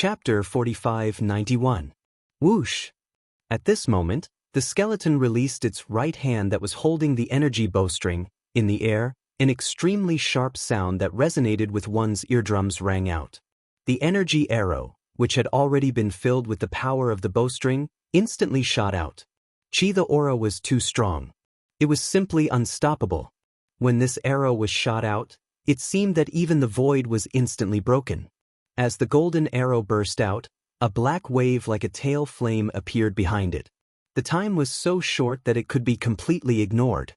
Chapter 4591. Whoosh! At this moment, the skeleton released its right hand that was holding the energy bowstring. In the air, an extremely sharp sound that resonated with one's eardrums rang out. The energy arrow, which had already been filled with the power of the bowstring, instantly shot out. The aura was too strong. It was simply unstoppable. When this arrow was shot out, it seemed that even the void was instantly broken. As the golden arrow burst out, a black wave like a tail flame appeared behind it. The time was so short that it could be completely ignored.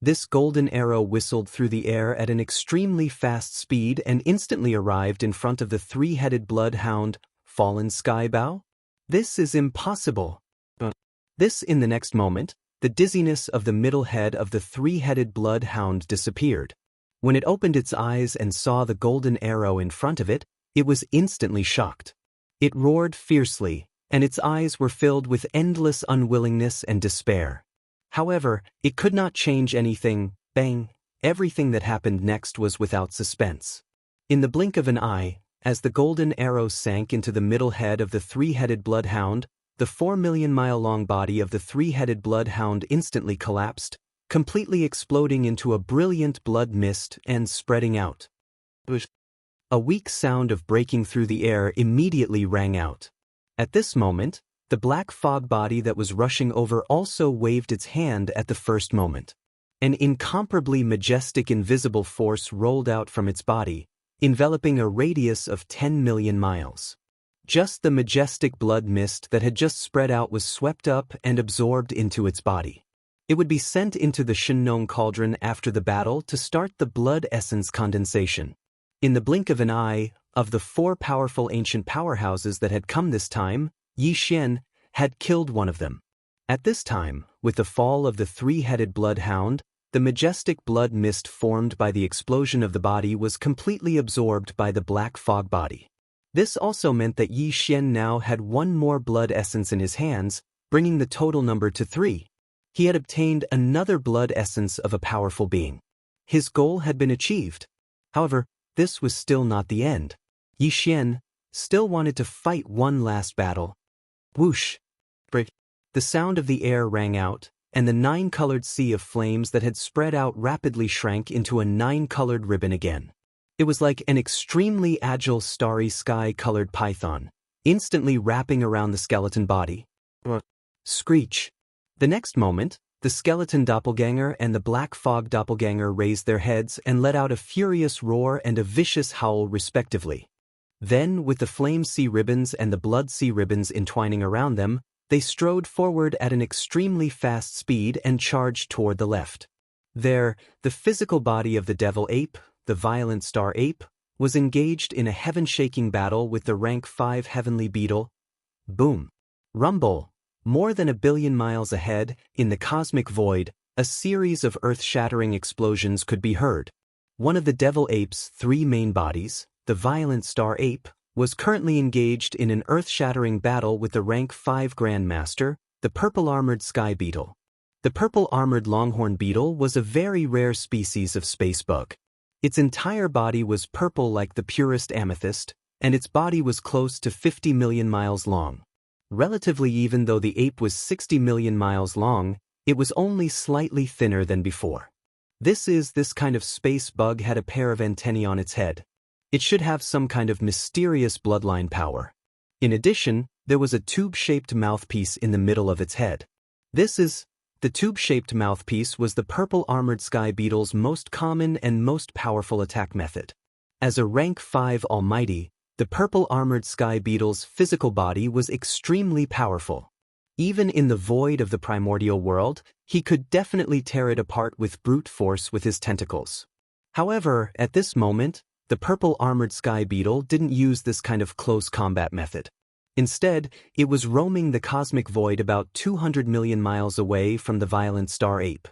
This golden arrow whistled through the air at an extremely fast speed and instantly arrived in front of the three-headed bloodhound, fallen skybow? This is impossible. In the next moment, the dizziness of the middle head of the three-headed bloodhound disappeared. When it opened its eyes and saw the golden arrow in front of it, it was instantly shocked. It roared fiercely, and its eyes were filled with endless unwillingness and despair. However, it could not change anything. Bang! Everything that happened next was without suspense. In the blink of an eye, as the golden arrow sank into the middle head of the three-headed bloodhound, the 4-million-mile-long body of the three-headed bloodhound instantly collapsed, completely exploding into a brilliant blood mist and spreading out. A weak sound of breaking through the air immediately rang out. At this moment, the black fog body that was rushing over also waved its hand at the first moment. An incomparably majestic invisible force rolled out from its body, enveloping a radius of 10 million miles. Just the majestic blood mist that had just spread out was swept up and absorbed into its body. It would be sent into the Shenong cauldron after the battle to start the blood essence condensation. In the blink of an eye, of the 4 powerful ancient powerhouses that had come this time, Yi Xian had killed one of them. At this time, with the fall of the three-headed bloodhound, the majestic blood mist formed by the explosion of the body was completely absorbed by the black fog body. This also meant that Yi Xian now had 1 more blood essence in his hands, bringing the total number to 3. He had obtained another blood essence of a powerful being. His goal had been achieved. However, this was still not the end. Yi Xian still wanted to fight one last battle. Whoosh! The sound of the air rang out, and the 9-colored sea of flames that had spread out rapidly shrank into a 9-colored ribbon again. It was like an extremely agile starry sky-colored python, instantly wrapping around the skeleton body. Screech! The next moment, the skeleton doppelganger and the black fog doppelganger raised their heads and let out a furious roar and a vicious howl respectively. Then, with the flame sea ribbons and the blood sea ribbons entwining around them, they strode forward at an extremely fast speed and charged toward the left. There, the physical body of the devil ape, the violent star ape, was engaged in a heaven-shaking battle with the rank 5 heavenly beetle. Boom! Rumble! More than 1 billion miles ahead, in the cosmic void, a series of earth-shattering explosions could be heard. One of the devil ape's 3 main bodies, the violent star ape, was currently engaged in an earth-shattering battle with the rank 5 Grandmaster, the purple-armored sky beetle. The purple-armored longhorn beetle was a very rare species of space bug. Its entire body was purple like the purest amethyst, and its body was close to 50 million miles long. Relatively, even though the ape was 60 million miles long, it was only slightly thinner than before. This kind of space bug had a pair of antennae on its head. It should have some kind of mysterious bloodline power. In addition, there was a tube-shaped mouthpiece in the middle of its head. The tube-shaped mouthpiece was the purple-armored sky beetle's most common and most powerful attack method. As a rank 5 almighty, the purple-armored sky beetle's physical body was extremely powerful. Even in the void of the primordial world, he could definitely tear it apart with brute force with his tentacles. However, at this moment, the purple-armored sky beetle didn't use this kind of close combat method. Instead, it was roaming the cosmic void about 200 million miles away from the violent star ape.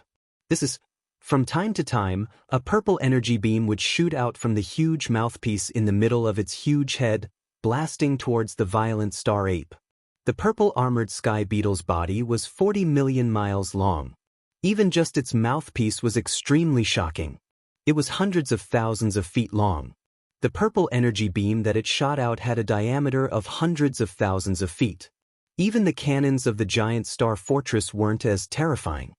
From time to time, a purple energy beam would shoot out from the huge mouthpiece in the middle of its huge head, blasting towards the violent star ape. The purple-armored sky beetle's body was 40 million miles long. Even just its mouthpiece was extremely shocking. It was hundreds of thousands of feet long. The purple energy beam that it shot out had a diameter of hundreds of thousands of feet. Even the cannons of the giant star fortress weren't as terrifying.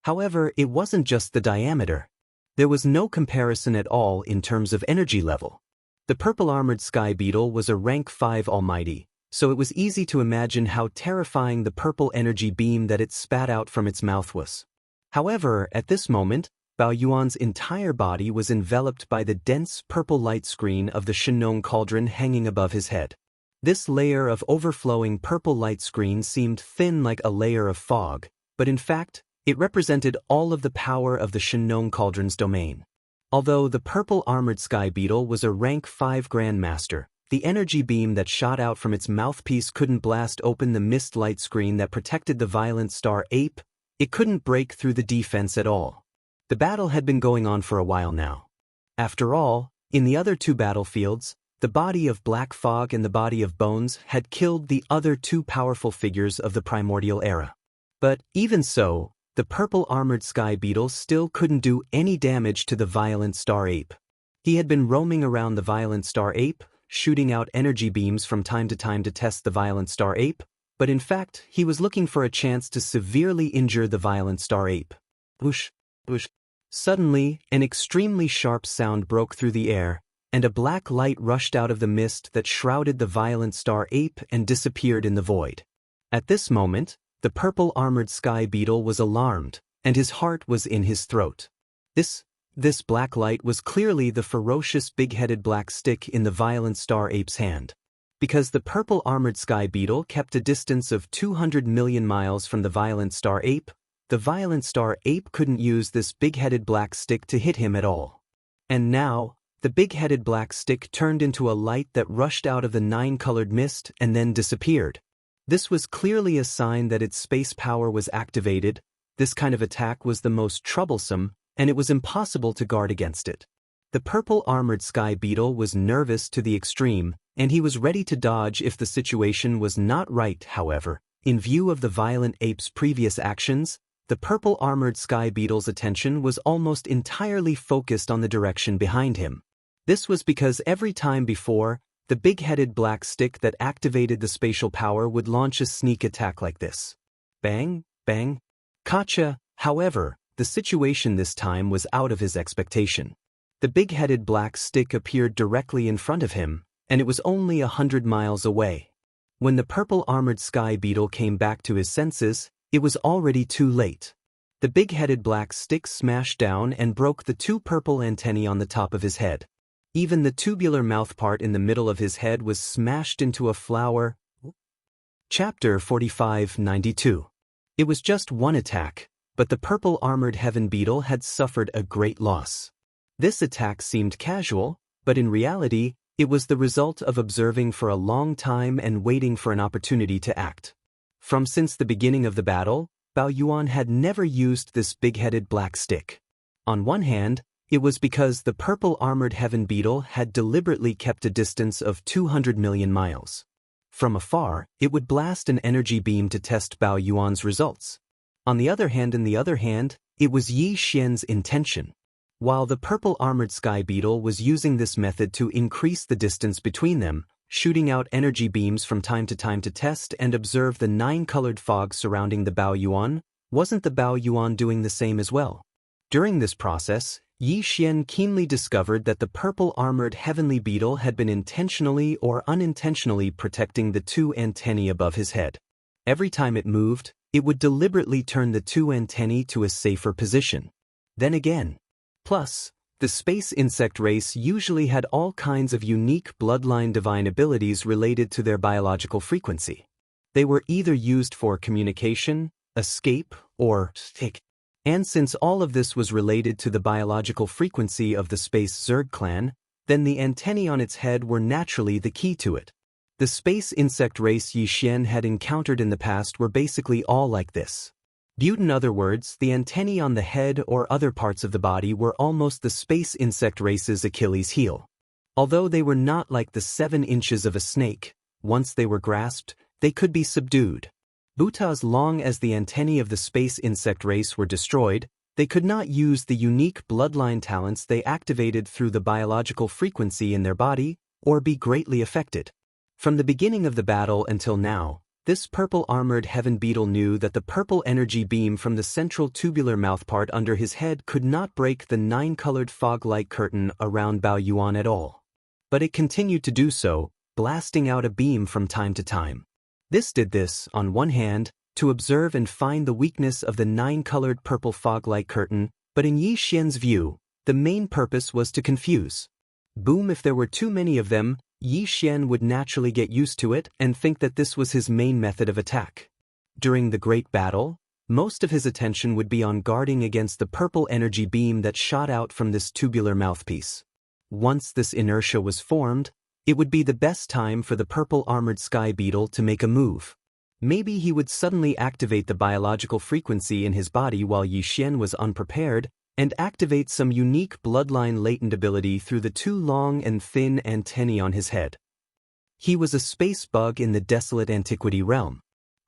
However, it wasn't just the diameter. There was no comparison at all in terms of energy level. The purple armored sky beetle was a rank 5 almighty, so it was easy to imagine how terrifying the purple energy beam that it spat out from its mouth was. However, at this moment, Bao Yuan's entire body was enveloped by the dense purple light screen of the Shenong cauldron hanging above his head. This layer of overflowing purple light screen seemed thin like a layer of fog, but in fact, it represented all of the power of the Shenong cauldron's domain. Although the purple armored sky beetle was a rank 5 grandmaster, the energy beam that shot out from its mouthpiece couldn't blast open the mist light screen that protected the violent star ape. It couldn't break through the defense at all. The battle had been going on for a while now. After all, in the other two battlefields, the body of Black Fog and the body of Bones had killed the other two powerful figures of the primordial era. But even so, the purple armored sky beetle still couldn't do any damage to the violent star ape. He had been roaming around the violent star ape, shooting out energy beams from time to time to test the violent star ape, but in fact, he was looking for a chance to severely injure the violent star ape. Whoosh, whoosh. Suddenly, an extremely sharp sound broke through the air, and a black light rushed out of the mist that shrouded the violent star ape and disappeared in the void. At this moment, the purple armored sky beetle was alarmed, and his heart was in his throat. This black light was clearly the ferocious big-headed black stick in the violent star ape's hand. Because the purple armored sky beetle kept a distance of 200 million miles from the violent star ape, the violent star ape couldn't use this big-headed black stick to hit him at all. And now, the big-headed black stick turned into a light that rushed out of the 9-colored mist and then disappeared. This was clearly a sign that its space power was activated. This kind of attack was the most troublesome, and it was impossible to guard against it. The purple armored sky beetle was nervous to the extreme, and he was ready to dodge if the situation was not right. However, in view of the violent ape's previous actions, the purple armored sky beetle's attention was almost entirely focused on the direction behind him. This was because every time before, the big-headed black stick that activated the spatial power would launch a sneak attack like this. Bang, bang. Gotcha. However, the situation this time was out of his expectation. The big-headed black stick appeared directly in front of him, and it was only 100 miles away. When the purple armored sky beetle came back to his senses, it was already too late. The big-headed black stick smashed down and broke the two purple antennae on the top of his head. Even the tubular mouth part in the middle of his head was smashed into a flower. Chapter 4592. It was just one attack, but the purple armored heaven beetle had suffered a great loss. This attack seemed casual, but in reality, it was the result of observing for a long time and waiting for an opportunity to act. Since the beginning of the battle, Bao Yuan had never used this big-headed black stick. On one hand, it was because the purple armored heaven beetle had deliberately kept a distance of 200 million miles. From afar, it would blast an energy beam to test Bao Yuan's results. On the other hand, it was Yi Xian's intention. While the purple armored sky beetle was using this method to increase the distance between them, shooting out energy beams from time to time to test and observe the 9-colored fog surrounding the Bao Yuan, wasn't the Bao Yuan doing the same as well? During this process, Yi Xian keenly discovered that the purple armored heavenly beetle had been intentionally or unintentionally protecting the two antennae above his head. Every time it moved, it would deliberately turn the two antennae to a safer position. Then again. Plus, the space insect race usually had all kinds of unique bloodline divine abilities related to their biological frequency. They were either used for communication, escape, or stick. And since all of this was related to the biological frequency of the space Zerg clan, then the antennae on its head were naturally the key to it. The space insect race Yi Xian had encountered in the past were basically all like this. In other words, the antennae on the head or other parts of the body were almost the space insect race's Achilles heel. Although they were not like the 7 inches of a snake, once they were grasped, they could be subdued. But as long as the antennae of the space insect race were destroyed, they could not use the unique bloodline talents they activated through the biological frequency in their body, or be greatly affected. From the beginning of the battle until now, this purple-armored heaven beetle knew that the purple energy beam from the central tubular mouthpart under his head could not break the 9-colored fog-like curtain around Bao Yuan at all. But it continued to do so, blasting out a beam from time to time. This did this, on one hand, to observe and find the weakness of the 9-colored purple fog-like curtain, but in Yi Xian's view, the main purpose was to confuse. Boom, if there were too many of them, Yi Xian would naturally get used to it and think that this was his main method of attack. During the great battle, most of his attention would be on guarding against the purple energy beam that shot out from this tubular mouthpiece. Once this inertia was formed, it would be the best time for the purple-armored sky beetle to make a move. Maybe he would suddenly activate the biological frequency in his body while Yi Xian was unprepared, and activate some unique bloodline latent ability through the 2 long and thin antennae on his head. He was a space bug in the desolate antiquity realm.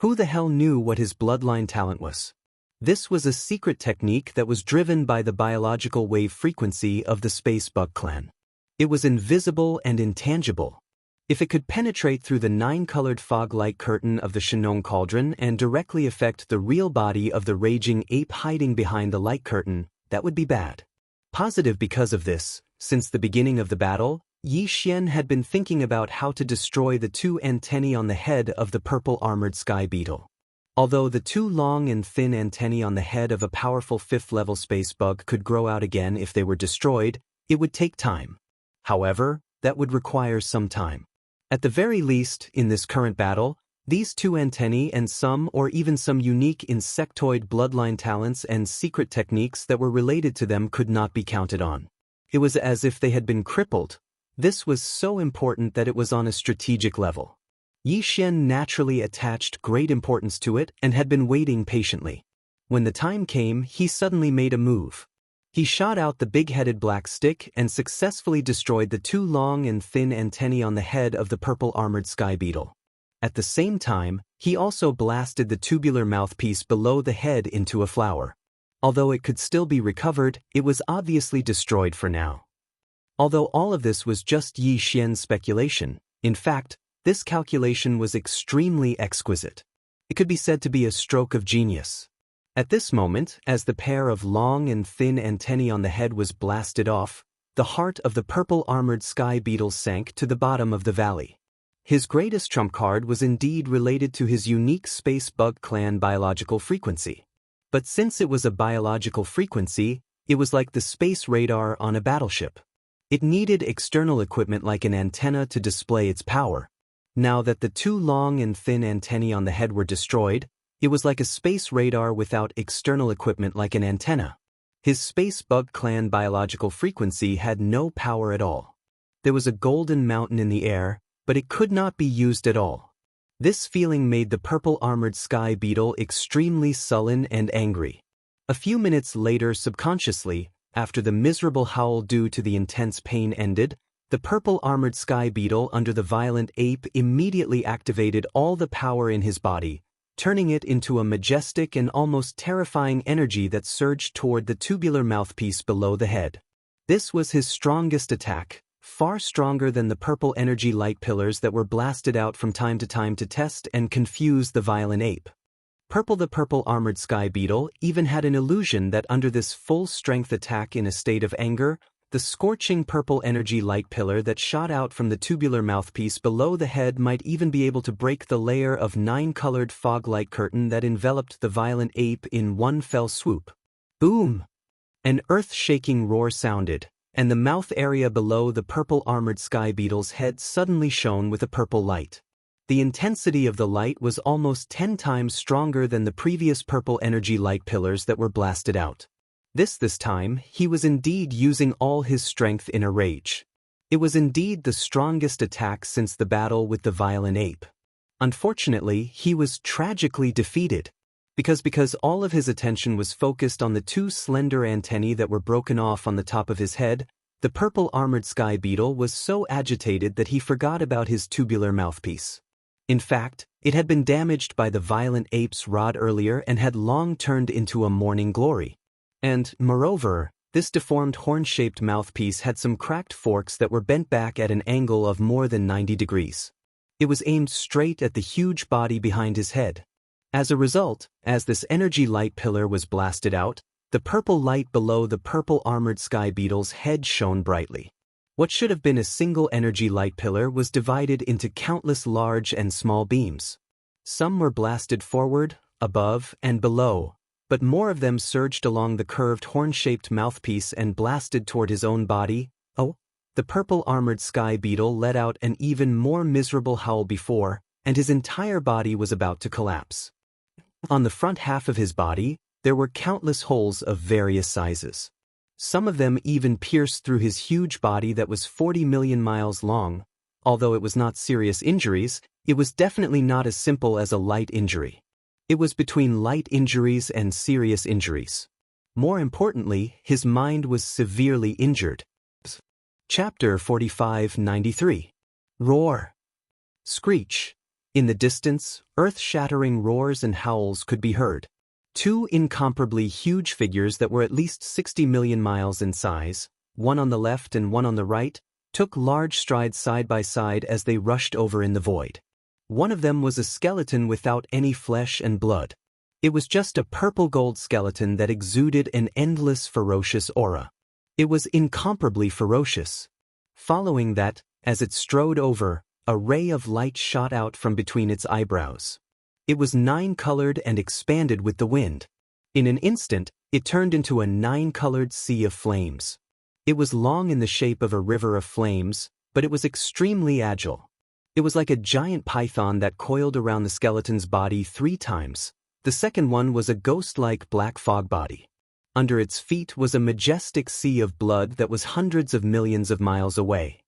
Who the hell knew what his bloodline talent was? This was a secret technique that was driven by the biological wave frequency of the space bug clan. It was invisible and intangible. If it could penetrate through the 9-colored fog-like curtain of the Shenong cauldron and directly affect the real body of the raging ape hiding behind the light curtain, that would be bad. Positive because of this, since the beginning of the battle, Yi Xian had been thinking about how to destroy the 2 antennae on the head of the purple-armored sky beetle. Although the 2 long and thin antennae on the head of a powerful 5th-level space bug could grow out again if they were destroyed, it would take time. However, that would require some time. At the very least, in this current battle, these 2 antennae and some or even some unique insectoid bloodline talents and secret techniques that were related to them could not be counted on. It was as if they had been crippled. This was so important that it was on a strategic level. Yi Xian naturally attached great importance to it and had been waiting patiently. When the time came, he suddenly made a move. He shot out the big-headed black stick and successfully destroyed the 2 long and thin antennae on the head of the purple-armored sky beetle. At the same time, he also blasted the tubular mouthpiece below the head into a flower. Although it could still be recovered, it was obviously destroyed for now. Although all of this was just Yi Xian's speculation, in fact, this calculation was extremely exquisite. It could be said to be a stroke of genius. At this moment, as the pair of long and thin antennae on the head was blasted off, the heart of the purple-armored sky beetle sank to the bottom of the valley. His greatest trump card was indeed related to his unique space bug clan biological frequency. But since it was a biological frequency, it was like the space radar on a battleship. It needed external equipment like an antenna to display its power. Now that the 2 long and thin antennae on the head were destroyed, it was like a space radar without external equipment like an antenna. His space bug clan biological frequency had no power at all. There was a golden mountain in the air, but it could not be used at all. This feeling made the purple-armored sky beetle extremely sullen and angry. A few minutes later, subconsciously, after the miserable howl due to the intense pain ended, the purple-armored sky beetle under the violent ape immediately activated all the power in his body, turning it into a majestic and almost terrifying energy that surged toward the tubular mouthpiece below the head. This was his strongest attack, far stronger than the purple energy light pillars that were blasted out from time to time to test and confuse the violent ape. The purple-armored sky beetle even had an illusion that under this full-strength attack in a state of anger, the scorching purple energy light pillar that shot out from the tubular mouthpiece below the head might even be able to break the layer of 9-colored fog-like curtain that enveloped the violent ape in one fell swoop. Boom! An earth-shaking roar sounded, and the mouth area below the purple-armored sky beetle's head suddenly shone with a purple light. The intensity of the light was almost 10 times stronger than the previous purple energy light pillars that were blasted out. This time, he was indeed using all his strength in a rage. It was indeed the strongest attack since the battle with the violent ape. Unfortunately, he was tragically defeated. Because all of his attention was focused on the 2 slender antennae that were broken off on the top of his head, the purple-armored sky beetle was so agitated that he forgot about his tubular mouthpiece. In fact, it had been damaged by the violent ape's rod earlier and had long turned into a morning glory. And, moreover, this deformed horn-shaped mouthpiece had some cracked forks that were bent back at an angle of more than 90 degrees. It was aimed straight at the huge body behind his head. As a result, as this energy light pillar was blasted out, the purple light below the purple armored sky beetle's head shone brightly. What should have been a single energy light pillar was divided into countless large and small beams. Some were blasted forward, above, and below, but more of them surged along the curved horn-shaped mouthpiece and blasted toward his own body. Oh, the purple armored sky beetle let out an even more miserable howl before, and his entire body was about to collapse. On the front half of his body, there were countless holes of various sizes. Some of them even pierced through his huge body that was 40 million miles long. Although it was not serious injuries, it was definitely not as simple as a light injury. It was between light injuries and serious injuries. More importantly, his mind was severely injured. Chapter 45-93. Roar. Screech. In the distance, earth-shattering roars and howls could be heard. Two incomparably huge figures that were at least 60 million miles in size, one on the left and one on the right, took large strides side by side as they rushed over in the void. One of them was a skeleton without any flesh and blood. It was just a purple-gold skeleton that exuded an endless ferocious aura. It was incomparably ferocious. Following that, as it strode over, a ray of light shot out from between its eyebrows. It was nine-colored and expanded with the wind. In an instant, it turned into a nine-colored sea of flames. It was long in the shape of a river of flames, but it was extremely agile. It was like a giant python that coiled around the skeleton's body 3 times. The second one was a ghost-like black fog body. Under its feet was a majestic sea of blood that was hundreds of millions of miles away.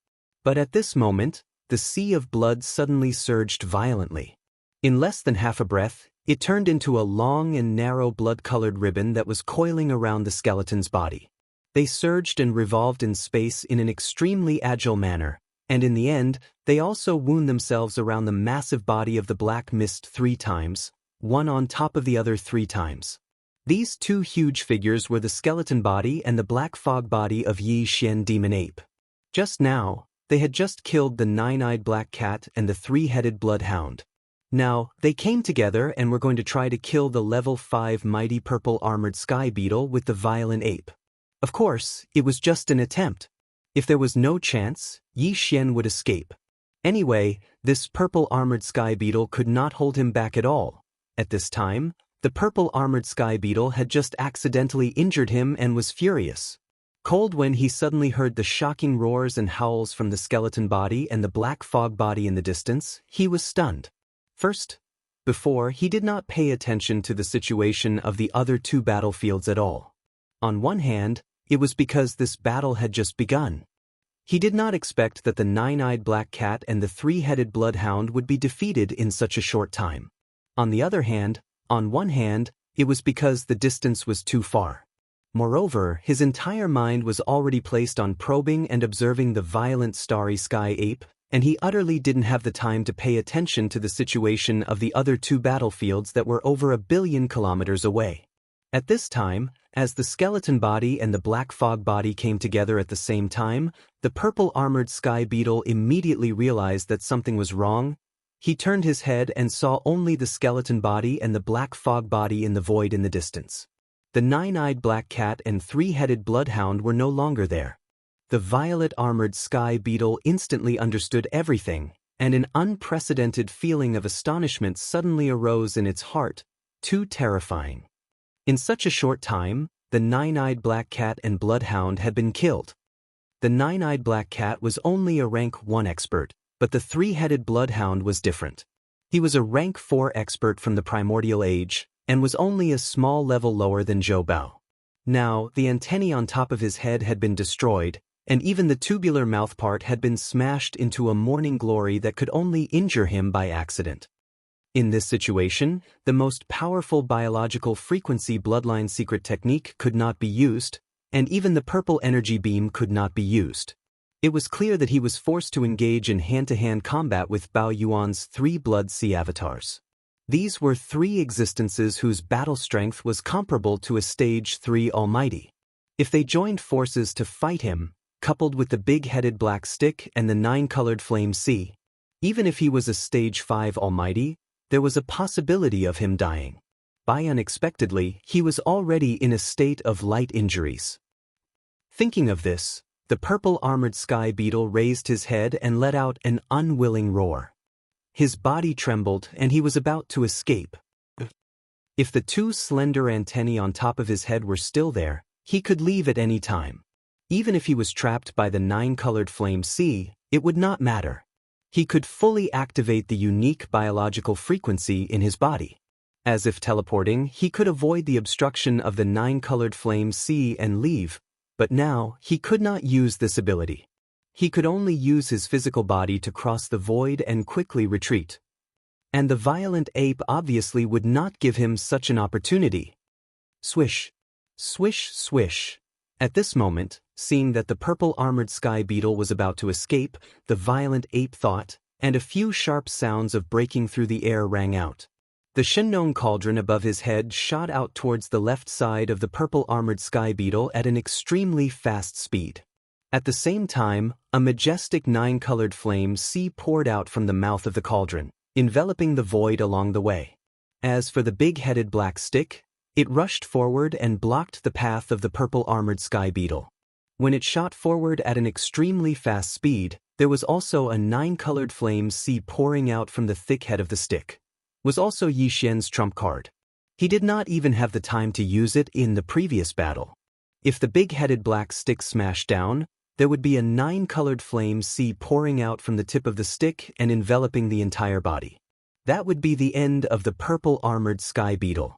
But at this moment, the sea of blood suddenly surged violently. In less than half a breath, it turned into a long and narrow blood-colored ribbon that was coiling around the skeleton's body. They surged and revolved in space in an extremely agile manner, and in the end, they also wound themselves around the massive body of the black mist 3 times, one on top of the other 3 times. These 2 huge figures were the skeleton body and the black fog body of Yi Xian demon ape. Just now, they had just killed the 9-eyed black cat and the 3-headed bloodhound. Now, they came together and were going to try to kill the level 5 mighty purple armored sky beetle with the violent ape. Of course, it was just an attempt. If there was no chance, Yi Xian would escape. Anyway, this purple armored sky beetle could not hold him back at all. At this time, the purple armored sky beetle had just accidentally injured him and was furious. Cold when he suddenly heard the shocking roars and howls from the skeleton body and the black fog body in the distance, he was stunned. First, before, he did not pay attention to the situation of the other 2 battlefields at all. On one hand, it was because this battle had just begun. He did not expect that the 9-eyed black cat and the 3-headed bloodhound would be defeated in such a short time. On the other hand, on one hand, it was because the distance was too far. Moreover, his entire mind was already placed on probing and observing the violent starry sky ape, and he utterly didn't have the time to pay attention to the situation of the other 2 battlefields that were over 1 billion kilometers away. At this time, as the skeleton body and the black fog body came together at the same time, the purple armored sky beetle immediately realized that something was wrong. He turned his head and saw only the skeleton body and the black fog body in the void in the distance. The 9-eyed black cat and 3-headed bloodhound were no longer there. The violet armored sky beetle instantly understood everything, and an unprecedented feeling of astonishment suddenly arose in its heart, too terrifying. In such a short time, the 9-eyed black cat and bloodhound had been killed. The 9-eyed black cat was only a rank 1 expert, but the 3-headed bloodhound was different. He was a rank 4 expert from the primordial age, and was only a small level lower than Zhou Bao. Now, the antennae on top of his head had been destroyed, and even the tubular mouthpart had been smashed into a morning glory that could only injure him by accident. In this situation, the most powerful biological frequency bloodline secret technique could not be used, and even the purple energy beam could not be used. It was clear that he was forced to engage in hand-to-hand combat with Bao Yuan's 3 blood sea avatars. These were 3 existences whose battle strength was comparable to a stage 3 almighty. If they joined forces to fight him, coupled with the big-headed black stick and the 9-colored flame sea, even if he was a stage 5 almighty, there was a possibility of him dying. By unexpectedly, he was already in a state of light injuries. Thinking of this, the purple-armored sky beetle raised his head and let out an unwilling roar. His body trembled and he was about to escape. If the 2 slender antennae on top of his head were still there, he could leave at any time. Even if he was trapped by the 9-colored flame sea, it would not matter. He could fully activate the unique biological frequency in his body. As if teleporting, he could avoid the obstruction of the 9-colored flame sea and leave, but now he could not use this ability. He could only use his physical body to cross the void and quickly retreat. And the violent ape obviously would not give him such an opportunity. Swish, swish, swish. At this moment, seeing that the purple-armored sky beetle was about to escape, the violent ape thought, and a few sharp sounds of breaking through the air rang out. The Shenong cauldron above his head shot out towards the left side of the purple-armored sky beetle at an extremely fast speed. At the same time, a majestic 9-colored flame sea poured out from the mouth of the cauldron, enveloping the void along the way. As for the big-headed black stick, it rushed forward and blocked the path of the purple-armored sky beetle. When it shot forward at an extremely fast speed, there was also a 9-colored flame sea pouring out from the thick head of the stick. Was also Yi Xian's trump card. He did not even have the time to use it in the previous battle. If the big-headed black stick smashed down, there would be a 9-colored flame sea pouring out from the tip of the stick and enveloping the entire body. That would be the end of the purple-armored sky beetle.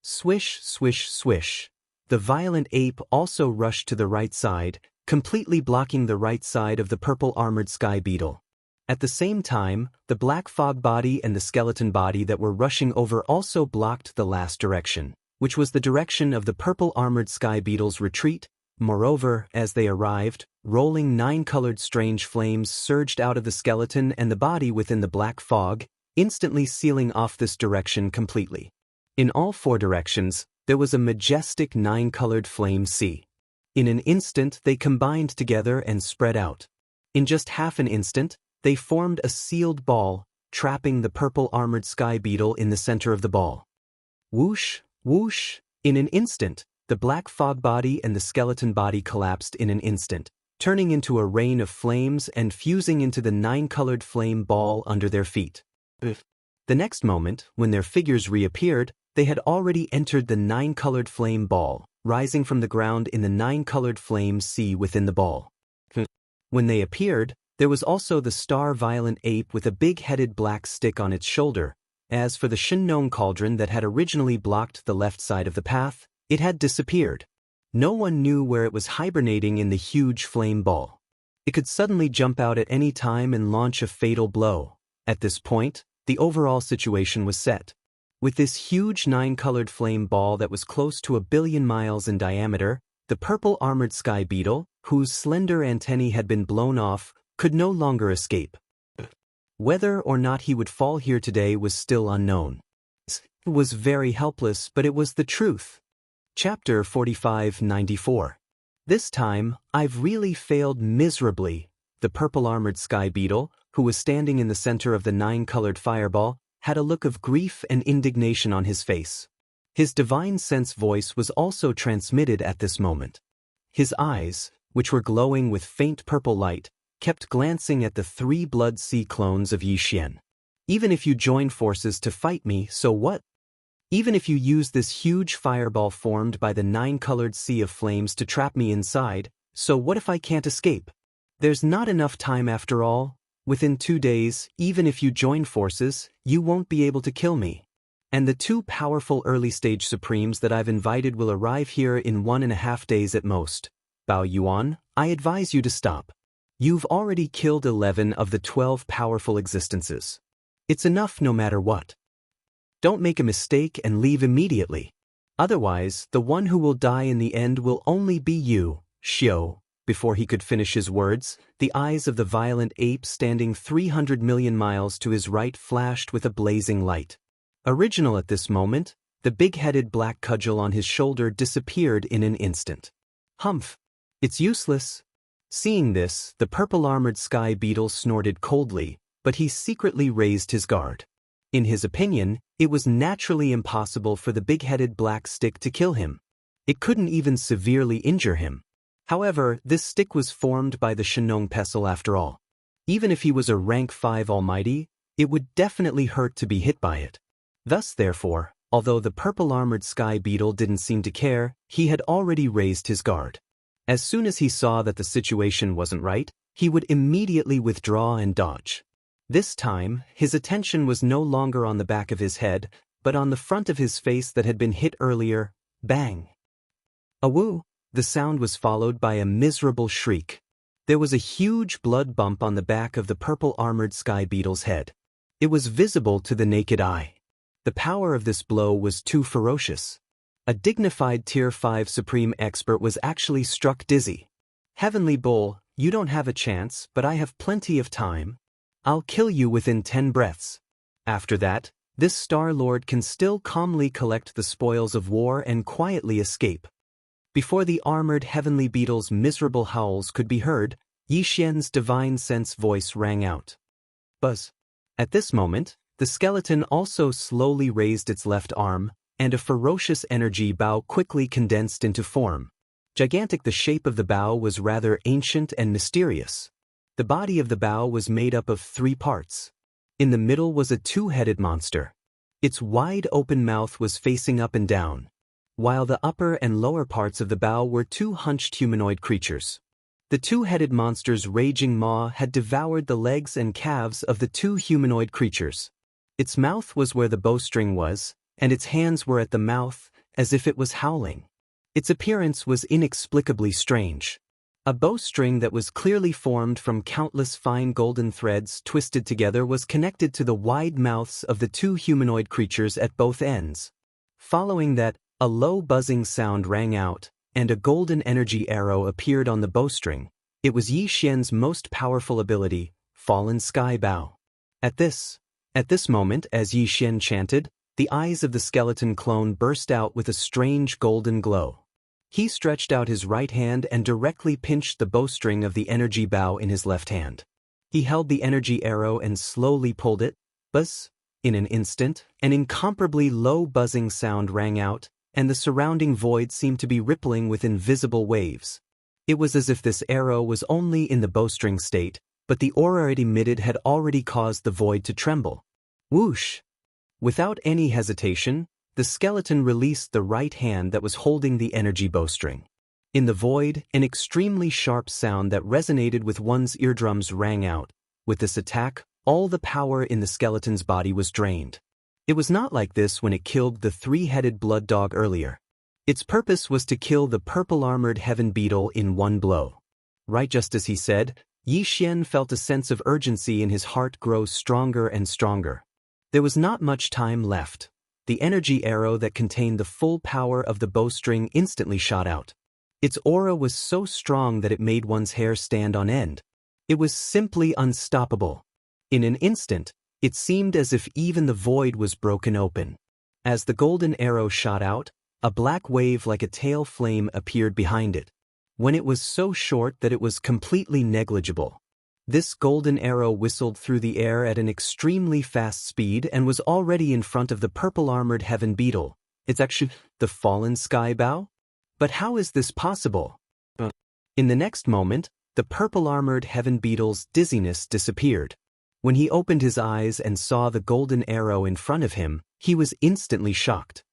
Swish, swish, swish. The violent ape also rushed to the right side, completely blocking the right side of the purple-armored sky beetle. At the same time, the black fog body and the skeleton body that were rushing over also blocked the last direction, which was the direction of the purple-armored sky beetle's retreat. Moreover, as they arrived, rolling 9-colored strange flames surged out of the skeleton and the body within the black fog, instantly sealing off this direction completely. In all 4 directions, there was a majestic 9-colored flame sea. In an instant, they combined together and spread out. In just half an instant, they formed a sealed ball, trapping the purple-armored sky beetle in the center of the ball. Whoosh, whoosh. In an instant, the black fog body and the skeleton body collapsed in an instant, turning into a rain of flames and fusing into the 9-colored flame ball under their feet. The next moment, when their figures reappeared, they had already entered the 9-colored flame ball, rising from the ground in the 9-colored flame sea within the ball. When they appeared, there was also the star-violent ape with a big-headed black stick on its shoulder. As for the Shenong cauldron that had originally blocked the left side of the path, it had disappeared. No one knew where it was hibernating in the huge flame ball. It could suddenly jump out at any time and launch a fatal blow. At this point, the overall situation was set. With this huge 9-colored flame ball that was close to 1 billion miles in diameter, the purple-armored sky beetle, whose slender antennae had been blown off, could no longer escape. Whether or not he would fall here today was still unknown. It was very helpless, but it was the truth. Chapter 4594. This time, I've really failed miserably. The purple-armored sky beetle, who was standing in the center of the 9-colored fireball, had a look of grief and indignation on his face. His divine sense voice was also transmitted at this moment. His eyes, which were glowing with faint purple light, kept glancing at the 3 blood sea clones of Yi Xian. Even if you join forces to fight me, so what? Even if you use this huge fireball formed by the 9-colored sea of flames to trap me inside, so what if I can't escape? There's not enough time after all. Within 2 days, even if you join forces, you won't be able to kill me. And the 2 powerful early-stage supremes that I've invited will arrive here in 1.5 days at most. Bao Yuan, I advise you to stop. You've already killed 11 of the 12 powerful existences. It's enough no matter what. Don't make a mistake and leave immediately. Otherwise, the one who will die in the end will only be you, Xiao. Before he could finish his words, the eyes of the violent ape standing 300 million miles to his right flashed with a blazing light. Original at this moment, the big-headed black cudgel on his shoulder disappeared in an instant. Humph! It's useless. Seeing this, the purple-armored sky beetle snorted coldly, but he secretly raised his guard. In his opinion, it was naturally impossible for the big-headed black stick to kill him. It couldn't even severely injure him. However, this stick was formed by the Shenong pestle after all. Even if he was a rank 5 almighty, it would definitely hurt to be hit by it. Thus, therefore, although the purple-armored sky beetle didn't seem to care, he had already raised his guard. As soon as he saw that the situation wasn't right, he would immediately withdraw and dodge. This time, his attention was no longer on the back of his head, but on the front of his face that had been hit earlier. Bang! A woo! The sound was followed by a miserable shriek. There was a huge blood bump on the back of the purple-armored sky beetle's head. It was visible to the naked eye. The power of this blow was too ferocious. A dignified Tier 5 Supreme Expert was actually struck dizzy. Heavenly Bull, you don't have a chance, but I have plenty of time. I'll kill you within 10 breaths. After that, this Star Lord can still calmly collect the spoils of war and quietly escape. Before the armored heavenly beetle's miserable howls could be heard, Yixian's divine sense voice rang out. Buzz. At this moment, the skeleton also slowly raised its left arm, and a ferocious energy bow quickly condensed into form. Gigantic, the shape of the bow was rather ancient and mysterious. The body of the bow was made up of 3 parts. In the middle was a 2-headed monster. Its wide open mouth was facing up and down, while the upper and lower parts of the bow were 2 hunched humanoid creatures. The 2-headed monster's raging maw had devoured the legs and calves of the 2 humanoid creatures. Its mouth was where the bowstring was, and its hands were at the mouth, as if it was howling. Its appearance was inexplicably strange. A bowstring that was clearly formed from countless fine golden threads twisted together was connected to the wide mouths of the 2 humanoid creatures at both ends. Following that, a low buzzing sound rang out, and a golden energy arrow appeared on the bowstring. It was Yi Xian's most powerful ability, Fallen Sky Bow. At this moment, as Yi Xian chanted, the eyes of the skeleton clone burst out with a strange golden glow. He stretched out his right hand and directly pinched the bowstring of the energy bow in his left hand. He held the energy arrow and slowly pulled it. Buzz! In an instant, an incomparably low buzzing sound rang out, and the surrounding void seemed to be rippling with invisible waves. It was as if this arrow was only in the bowstring state, but the aura it emitted had already caused the void to tremble. Whoosh! Without any hesitation, the skeleton released the right hand that was holding the energy bowstring. In the void, an extremely sharp sound that resonated with one's eardrums rang out. With this attack, all the power in the skeleton's body was drained. It was not like this when it killed the 3-headed blood dog earlier. Its purpose was to kill the purple-armored heaven beetle in one blow. Right just as he said, Yi Xian felt a sense of urgency in his heart grow stronger and stronger. There was not much time left. The energy arrow that contained the full power of the bowstring instantly shot out. Its aura was so strong that it made one's hair stand on end. It was simply unstoppable. In an instant, it seemed as if even the void was broken open. As the golden arrow shot out, a black wave like a tail flame appeared behind it. When it was so short that it was completely negligible. This golden arrow whistled through the air at an extremely fast speed and was already in front of the purple-armored heaven beetle. It's actually the fallen sky bow? But how is this possible? In the next moment, the purple-armored heaven beetle's dizziness disappeared. When he opened his eyes and saw the golden arrow in front of him, he was instantly shocked.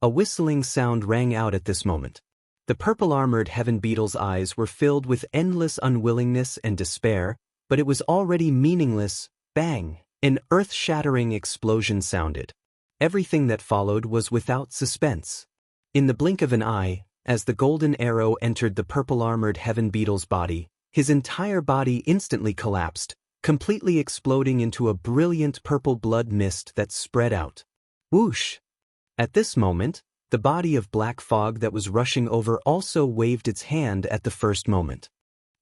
A whistling sound rang out at this moment. The purple-armored heaven beetle's eyes were filled with endless unwillingness and despair, but it was already meaningless. Bang! An earth-shattering explosion sounded. Everything that followed was without suspense. In the blink of an eye, as the golden arrow entered the purple-armored heaven beetle's body, his entire body instantly collapsed, completely exploding into a brilliant purple blood mist that spread out. Whoosh! At this moment, the body of black fog that was rushing over also waved its hand at the first moment.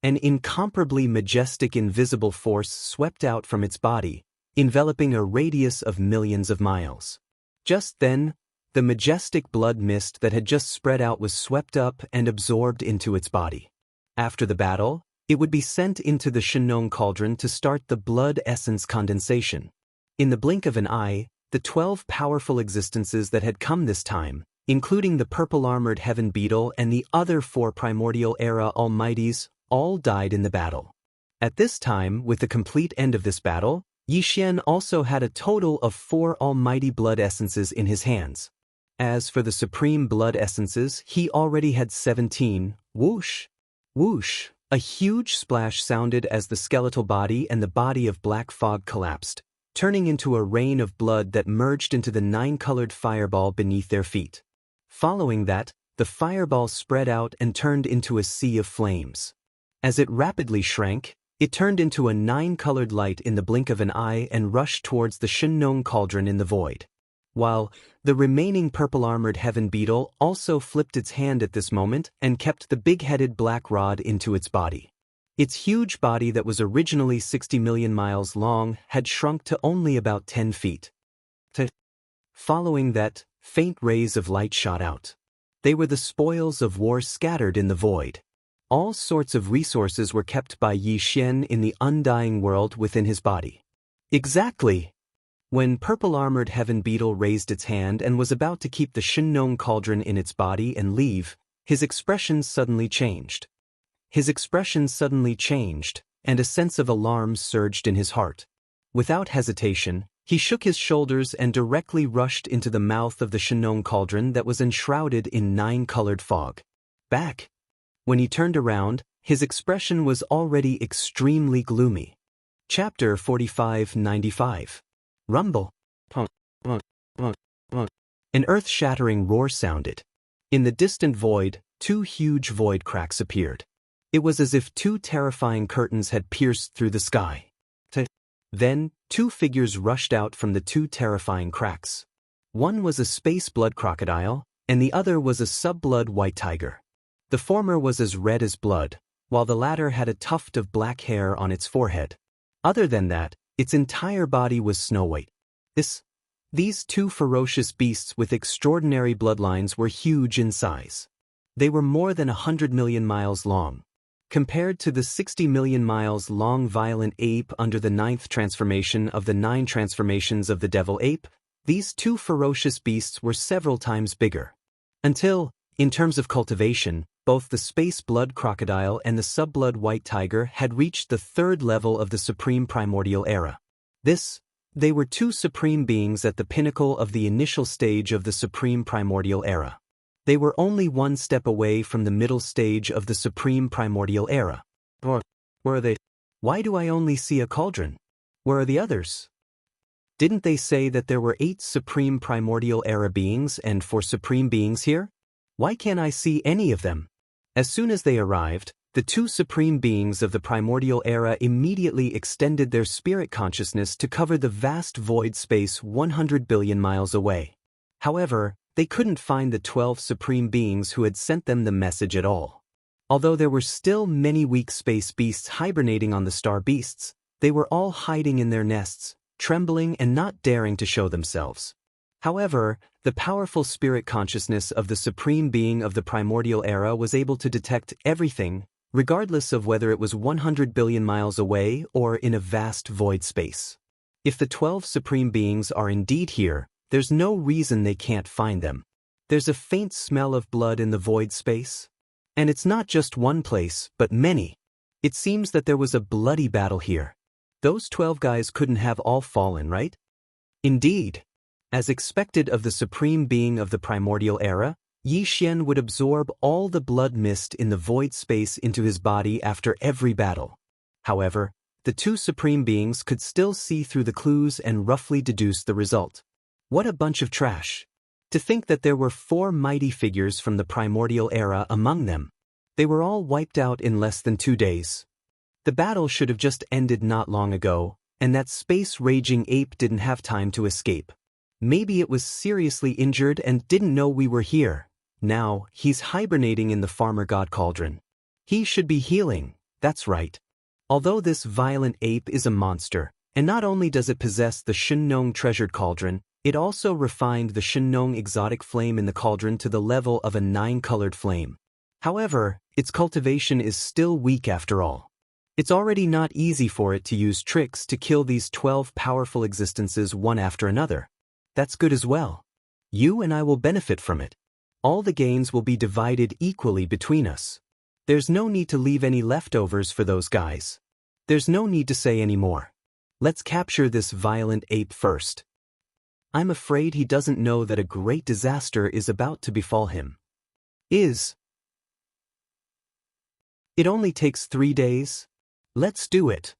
An incomparably majestic invisible force swept out from its body, enveloping a radius of millions of miles. Just then, the majestic blood mist that had just spread out was swept up and absorbed into its body. After the battle, it would be sent into the Shenong cauldron to start the blood essence condensation. In the blink of an eye, the 12 powerful existences that had come this time, including the purple-armored heaven beetle and the other 4 primordial era almighties, all died in the battle. At this time, with the complete end of this battle, Yi Xian also had a total of 4 almighty blood essences in his hands. As for the supreme blood essences, he already had 17. Whoosh! Whoosh! A huge splash sounded as the skeletal body and the body of black fog collapsed, turning into a rain of blood that merged into the 9-colored fireball beneath their feet. Following that, the fireball spread out and turned into a sea of flames. As it rapidly shrank, it turned into a 9-colored light in the blink of an eye and rushed towards the Shenong cauldron in the void. While the remaining purple-armored heaven beetle also flipped its hand at this moment and kept the big-headed black rod into its body. Its huge body that was originally 60 million miles long had shrunk to only about 10 feet. Following that, faint rays of light shot out. They were the spoils of war scattered in the void. All sorts of resources were kept by Yi Xian in the undying world within his body. Exactly! When purple-armored heaven beetle raised its hand and was about to keep the Shenong cauldron in its body and leave, his expression suddenly changed. And a sense of alarm surged in his heart. Without hesitation, he shook his shoulders and directly rushed into the mouth of the Shenong cauldron that was enshrouded in 9-colored fog. Back! When he turned around, his expression was already extremely gloomy. Chapter 4595. Rumble. An earth-shattering roar sounded. In the distant void, 2 huge void cracks appeared. It was as if 2 terrifying curtains had pierced through the sky. Then, 2 figures rushed out from the 2 terrifying cracks. One was a space blood crocodile, and the other was a sub-blood white tiger. The former was as red as blood, while the latter had a tuft of black hair on its forehead. Other than that, its entire body was snow-white. These 2 ferocious beasts with extraordinary bloodlines were huge in size. They were more than 100 million miles long. Compared to the 60 million miles long violent ape under the 9th transformation of the 9 transformations of the devil ape, these 2 ferocious beasts were several times bigger. Until, in terms of cultivation, both the space blood crocodile and the sub-blood white tiger had reached the 3rd level of the supreme primordial era. They were 2 supreme beings at the pinnacle of the initial stage of the supreme primordial era. They were only 1 step away from the middle stage of the supreme primordial era. Or were they? Why do I only see a cauldron? Where are the others? Didn't they say that there were 8 supreme primordial era beings and 4 supreme beings here? Why can't I see any of them? As soon as they arrived, the 2 supreme beings of the primordial era immediately extended their spirit consciousness to cover the vast void space 100 billion miles away. However, they couldn't find the 12 supreme beings who had sent them the message at all. Although there were still many weak space beasts hibernating on the star beasts, they were all hiding in their nests, trembling and not daring to show themselves. However, the powerful spirit consciousness of the supreme being of the primordial era was able to detect everything, regardless of whether it was 100 billion miles away or in a vast void space. If the 12 supreme beings are indeed here, there's no reason they can't find them. There's a faint smell of blood in the void space. And it's not just one place, but many. It seems that there was a bloody battle here. Those 12 guys couldn't have all fallen, right? Indeed. As expected of the supreme being of the primordial era, Yi Xian would absorb all the blood mist in the void space into his body after every battle. However, the 2 supreme beings could still see through the clues and roughly deduce the result. What a bunch of trash. To think that there were 4 mighty figures from the primordial era among them. They were all wiped out in less than 2 days. The battle should have just ended not long ago, and that space-raging ape didn't have time to escape. Maybe it was seriously injured and didn't know we were here. Now, he's hibernating in the farmer god cauldron. He should be healing, that's right. Although this violent ape is a monster, And not only does it possess the Shunnong treasured cauldron, it also refined the Shunnong exotic flame in the cauldron to the level of a 9-colored flame. However, its cultivation is still weak after all. It's already not easy for it to use tricks to kill these 12 powerful existences one after another. That's good as well. You and I will benefit from it. All the gains will be divided equally between us. There's no need to leave any leftovers for those guys. There's no need to say any more. Let's capture this violent ape first. I'm afraid he doesn't know that a great disaster is about to befall him. It only takes 3 days. Let's do it.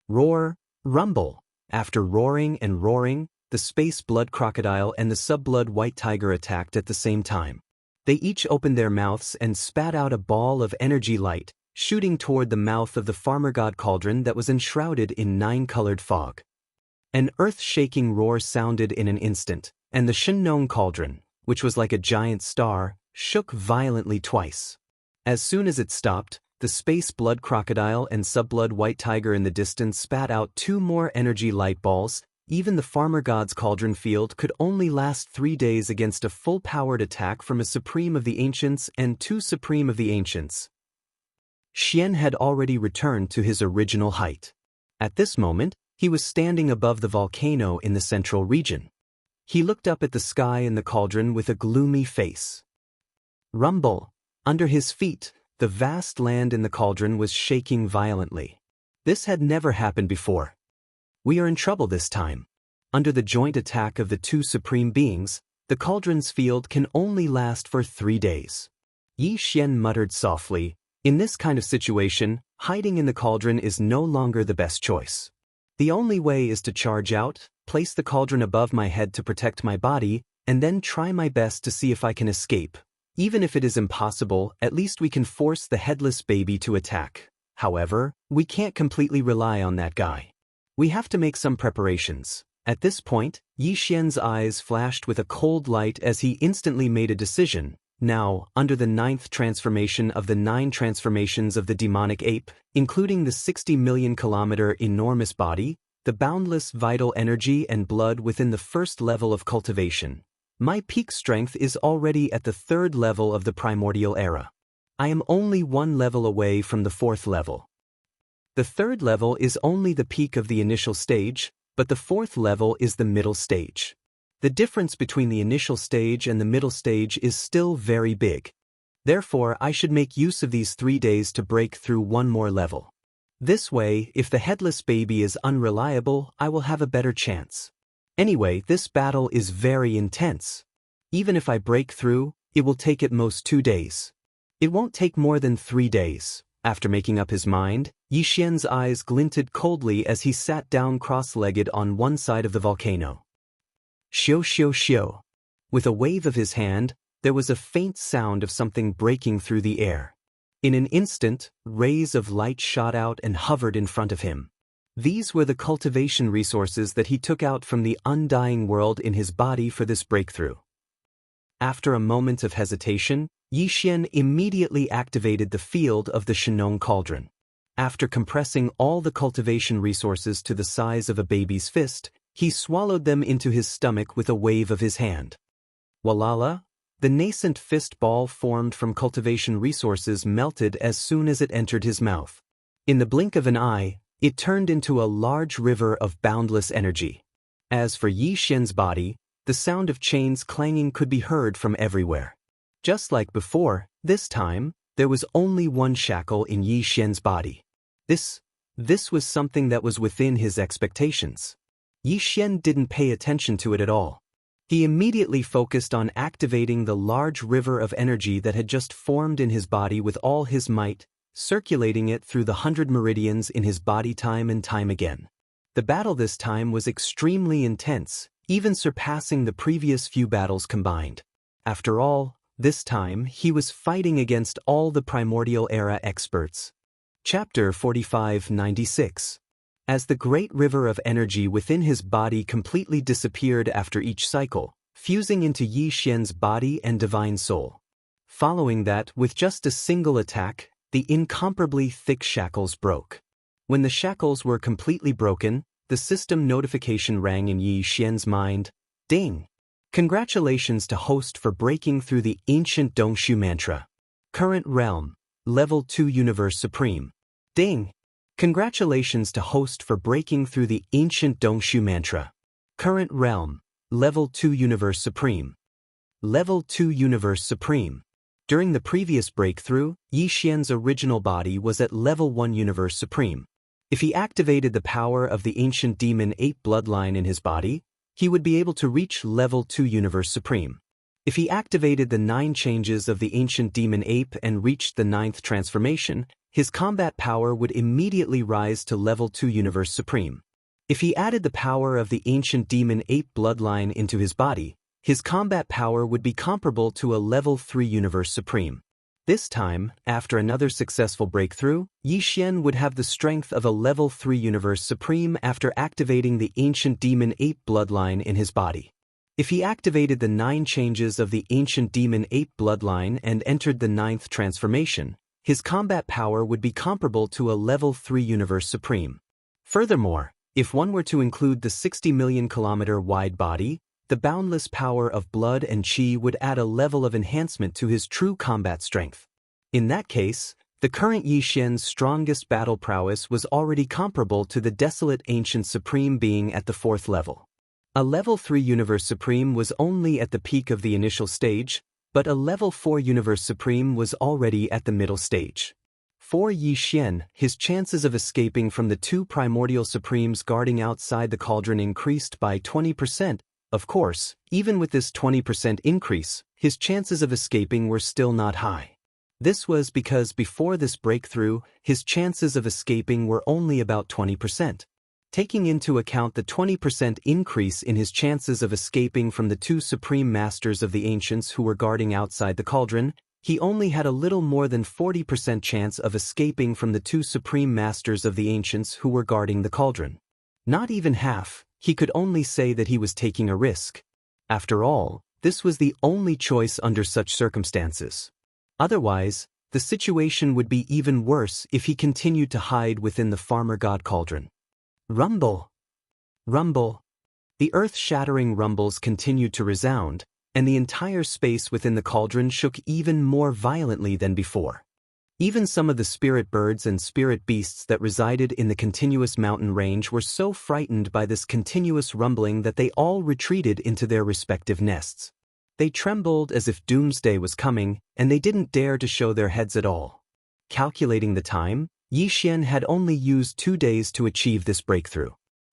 Roar, rumble. After roaring and roaring, the space blood crocodile and the sub-blood white tiger attacked at the same time. They each opened their mouths and spat out a ball of energy light, shooting toward the mouth of the farmer god cauldron that was enshrouded in 9-colored fog. An earth-shaking roar sounded in an instant, and the Shunnong cauldron, which was like a giant star, shook violently twice. As soon as it stopped, the space blood crocodile and sub-blood white tiger in the distance spat out 2 more energy light balls. Even the farmer god's cauldron field could only last 3 days against a full-powered attack from a supreme of the ancients and 2 supreme of the ancients. Xian had already returned to his original height. At this moment, he was standing above the volcano in the central region. He looked up at the sky and the cauldron with a gloomy face. Rumble. Under his feet, the vast land in the cauldron was shaking violently. This had never happened before. We are in trouble this time. Under the joint attack of the 2 supreme beings, the cauldron's field can only last for 3 days. Yi Xian muttered softly, in this kind of situation, hiding in the cauldron is no longer the best choice. The only way is to charge out, place the cauldron above my head to protect my body, and then try my best to see if I can escape. Even if it is impossible, at least we can force the headless baby to attack. However, we can't completely rely on that guy. We have to make some preparations. At this point, Yi Xian's eyes flashed with a cold light as he instantly made a decision. Now, under the 9th transformation of the 9 transformations of the demonic ape, including the 60 million kilometer enormous body, the boundless vital energy and blood within the 1st level of cultivation, my peak strength is already at the 3rd level of the primordial era. I am only 1 level away from the 4th level. The 3rd level is only the peak of the initial stage, but the 4th level is the middle stage. The difference between the initial stage and the middle stage is still very big. Therefore, I should make use of these 3 days to break through 1 more level. This way, if the headless baby is unreliable, I will have a better chance. Anyway, this battle is very intense. Even if I break through, it will take at most 2 days. It won't take more than 3 days. After making up his mind, Yi Xian's eyes glinted coldly as he sat down cross-legged on one side of the volcano. Xiu xiu xiu. With a wave of his hand, there was a faint sound of something breaking through the air. In an instant, rays of light shot out and hovered in front of him. These were the cultivation resources that he took out from the undying world in his body for this breakthrough. After a moment of hesitation, Yi Xian immediately activated the field of the Shunnong cauldron. After compressing all the cultivation resources to the size of a baby's fist, he swallowed them into his stomach with a wave of his hand. Walala, the nascent fist ball formed from cultivation resources melted as soon as it entered his mouth. In the blink of an eye, it turned into a large river of boundless energy. As for Yi Xian's body, the sound of chains clanging could be heard from everywhere. Just like before, this time, there was only 1 shackle in Yi Xian's body. This was something that was within his expectations. Yi Xian didn't pay attention to it at all. He immediately focused on activating the large river of energy that had just formed in his body with all his might, circulating it through the 100 meridians in his body time and time again. The battle this time was extremely intense, even surpassing the previous few battles combined. After all, this time he was fighting against all the primordial era experts. Chapter 4596. As the great river of energy within his body completely disappeared after each cycle, fusing into Yi Xian's body and divine soul. Following that, with just a single attack, the incomparably thick shackles broke. When the shackles were completely broken, the system notification rang in Yi Xian's mind. Ding! Congratulations to host for breaking through the ancient Dongshu mantra. Current realm, level 2 universe supreme. Ding! Congratulations to host for breaking through the ancient Dongshu mantra. Current realm, level 2 universe supreme. Level 2 universe supreme. During the previous breakthrough, Yi Xian's original body was at level 1 universe supreme. If he activated the power of the ancient demon ape bloodline in his body, he would be able to reach level 2 universe supreme. If he activated the 9 changes of the ancient demon ape and reached the 9th transformation, his combat power would immediately rise to level 2 universe supreme. If he added the power of the ancient demon ape bloodline into his body, his combat power would be comparable to a level 3 universe supreme. This time, after another successful breakthrough, Yi Xian would have the strength of a level 3 universe supreme after activating the ancient demon ape bloodline in his body. If he activated the 9 changes of the ancient demon ape bloodline and entered the 9th transformation, his combat power would be comparable to a level 3 universe supreme. Furthermore, if one were to include the 60 million kilometer wide body, the boundless power of blood and qi would add a level of enhancement to his true combat strength. In that case, the current Yi Xian's strongest battle prowess was already comparable to the desolate ancient supreme being at the 4th level. A level 3 universe supreme was only at the peak of the initial stage, but a level 4 universe supreme was already at the middle stage. For Yi Xian, his chances of escaping from the 2 primordial supremes guarding outside the cauldron increased by 20%. Of course, even with this 20% increase, his chances of escaping were still not high. This was because before this breakthrough, his chances of escaping were only about 20%. Taking into account the 20% increase in his chances of escaping from the 2 supreme masters of the ancients who were guarding outside the cauldron, he only had a little more than 40% chance of escaping from the 2 supreme masters of the ancients who were guarding the cauldron. Not even half. He could only say that he was taking a risk. After all, this was the only choice under such circumstances. Otherwise, the situation would be even worse if he continued to hide within the farmer god cauldron. Rumble! Rumble! The earth-shattering rumbles continued to resound, and the entire space within the cauldron shook even more violently than before. Even some of the spirit birds and spirit beasts that resided in the continuous mountain range were so frightened by this continuous rumbling that they all retreated into their respective nests. They trembled as if doomsday was coming, and they didn't dare to show their heads at all. Calculating the time, Yi Xian had only used 2 days to achieve this breakthrough.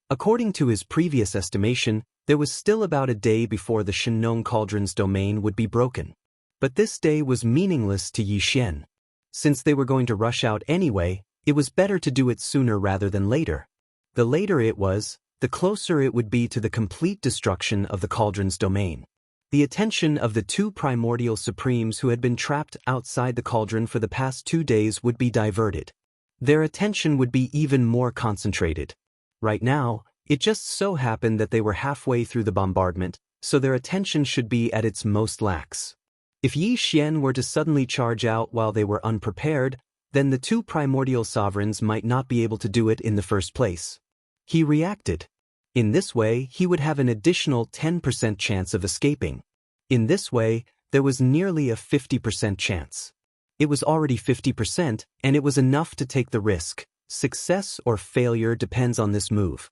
According to his previous estimation, there was still about a day before the Shenong Cauldron's domain would be broken. But this day was meaningless to Yi Xian. Since they were going to rush out anyway, it was better to do it sooner rather than later. The later it was, the closer it would be to the complete destruction of the cauldron's domain. The attention of the 2 primordial supremes who had been trapped outside the cauldron for the past 2 days would be diverted. Their attention would be even more concentrated. Right now, it just so happened that they were halfway through the bombardment, so their attention should be at its most lax. If Yi Xian were to suddenly charge out while they were unprepared, then the 2 primordial sovereigns might not be able to do it in the first place. He reacted. In this way, he would have an additional 10% chance of escaping. In this way, there was nearly a 50% chance. It was already 50%, and it was enough to take the risk. Success or failure depends on this move.